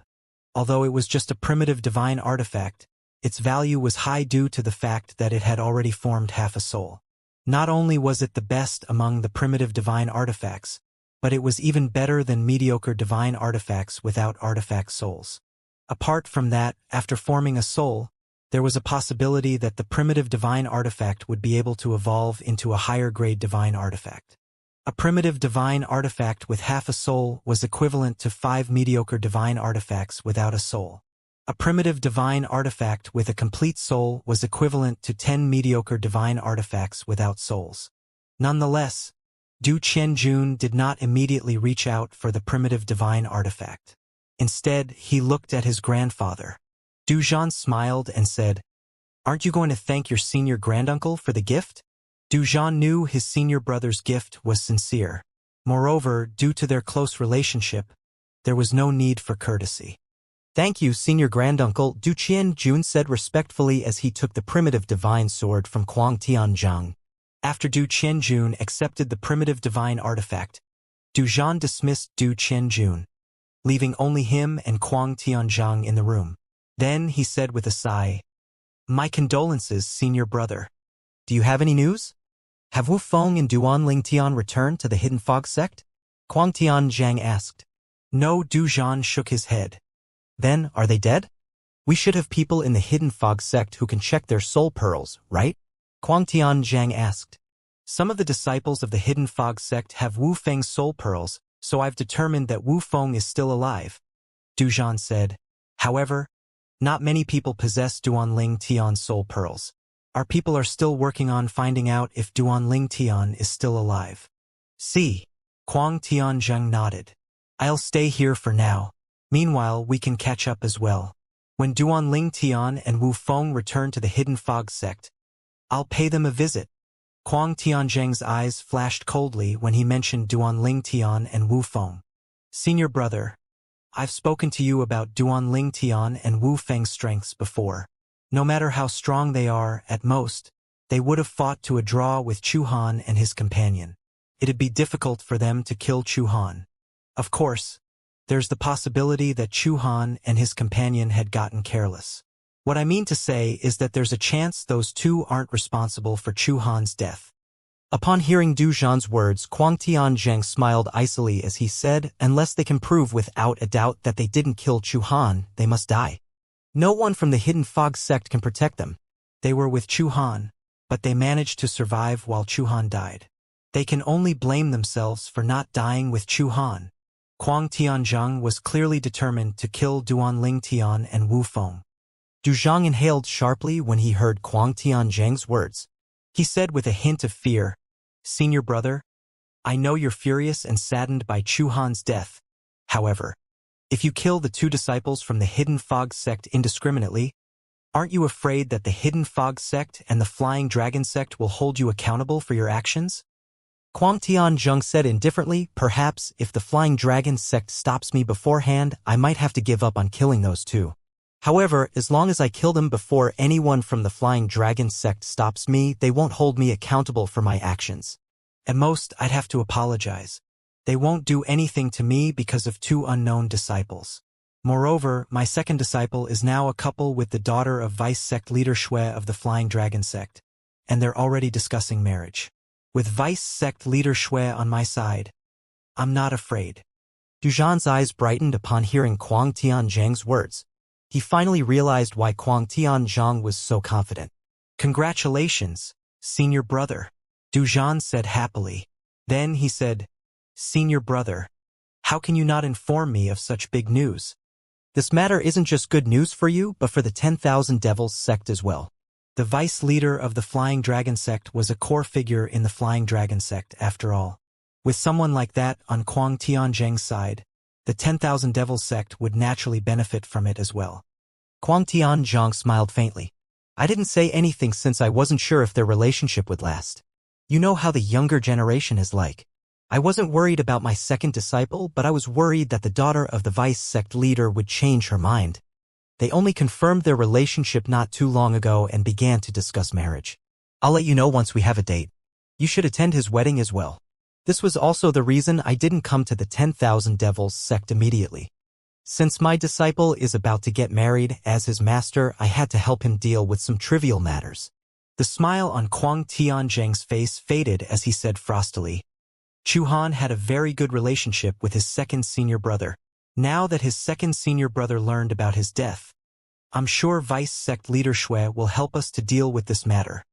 Although it was just a primitive divine artifact, its value was high due to the fact that it had already formed half a soul. Not only was it the best among the primitive divine artifacts, but it was even better than mediocre divine artifacts without artifact souls. Apart from that, after forming a soul, there was a possibility that the primitive divine artifact would be able to evolve into a higher-grade divine artifact. A primitive divine artifact with half a soul was equivalent to 5 mediocre divine artifacts without a soul. A primitive divine artifact with a complete soul was equivalent to 10 mediocre divine artifacts without souls. Nonetheless, Du Qianjun did not immediately reach out for the primitive divine artifact. Instead, he looked at his grandfather. Du Zhan smiled and said, "Aren't you going to thank your senior granduncle for the gift?" Du Zhan knew his senior brother's gift was sincere. Moreover, due to their close relationship, there was no need for courtesy. "Thank you, senior granduncle," Du Qianjun said respectfully as he took the primitive divine sword from Kuang Tianzhang. After Du Qianjun accepted the primitive divine artifact, Du Zhan dismissed Du Qianjun, leaving only him and Kuang Tianzhang in the room. Then he said with a sigh, "My condolences, senior brother. Do you have any news? Have Wu Feng and Duan Lingtian returned to the Hidden Fog sect?" Kuang Tianzhang asked. No, Du Zhan shook his head. "Then, are they dead? We should have people in the Hidden Fog sect who can check their soul pearls, right?" Kuang Tianzhang asked. "Some of the disciples of the Hidden Fog sect have Wu Feng's soul pearls, so I've determined that Wu Feng is still alive," Du Zhan said. "However, not many people possess Duanling Tian's soul pearls. Our people are still working on finding out if Duanling Tian is still alive." "See." Kuang Tianzhang nodded. "I'll stay here for now. Meanwhile, we can catch up as well. When Duanling Tian and Wu Feng return to the Hidden Fog sect, I'll pay them a visit." Kuang Tianzhang's eyes flashed coldly when he mentioned Duanling Tian and Wu Feng. "Senior brother, I've spoken to you about Duanling Tian and Wu Feng's strengths before. No matter how strong they are, at most, they would have fought to a draw with Chu Han and his companion. It'd be difficult for them to kill Chu Han. Of course, there's the possibility that Chu Han and his companion had gotten careless. What I mean to say is that there's a chance those two aren't responsible for Chu Han's death." Upon hearing Du Zhan's words, Kuang Tianzhang smiled icily as he said, "Unless they can prove without a doubt that they didn't kill Chu Han, they must die. No one from the Hidden Fog sect can protect them. They were with Chu Han, but they managed to survive while Chu Han died. They can only blame themselves for not dying with Chu Han." Kuang Tianzhang was clearly determined to kill Duanling Tian and Wu Feng. Du Zhang inhaled sharply when he heard Kuang Tianzhang's words. He said with a hint of fear, "Senior brother, I know you're furious and saddened by Chu Han's death. However, if you kill the two disciples from the Hidden Fog sect indiscriminately, aren't you afraid that the Hidden Fog sect and the Flying Dragon sect will hold you accountable for your actions?" Kuang Tianzhang said indifferently, "Perhaps if the Flying Dragon sect stops me beforehand, I might have to give up on killing those two. However, as long as I kill them before anyone from the Flying Dragon sect stops me, they won't hold me accountable for my actions. At most, I'd have to apologize. They won't do anything to me because of two unknown disciples. Moreover, my second disciple is now a couple with the daughter of Vice Sect Leader Shui of the Flying Dragon sect, and they're already discussing marriage. With Vice Sect Leader Shui on my side, I'm not afraid." Du Zhan's eyes brightened upon hearing Kuang Tianzhang's words. He finally realized why Kuang Tianzhang was so confident. "Congratulations, senior brother," Du Zhan said happily. Then he said, "Senior brother, how can you not inform me of such big news? This matter isn't just good news for you, but for the 10,000 Devils sect as well. The vice leader of the Flying Dragon sect was a core figure in the Flying Dragon sect, after all. With someone like that on Kuang Tianzheng's side, the 10,000 Devils sect would naturally benefit from it as well. Kuang Tianzheng smiled faintly. I didn't say anything since I wasn't sure if their relationship would last. You know how the younger generation is like. I wasn't worried about my second disciple, but I was worried that the daughter of the vice sect leader would change her mind. They only confirmed their relationship not too long ago and began to discuss marriage. I'll let you know once we have a date. You should attend his wedding as well. This was also the reason I didn't come to the 10,000 Devils sect immediately. Since my disciple is about to get married as his master, I had to help him deal with some trivial matters. The smile on Kuang Tianzheng's face faded as he said frostily. Chu Han had a very good relationship with his second senior brother. Now that his second senior brother learned about his death, I'm sure Vice Sect Leader Shui will help us to deal with this matter.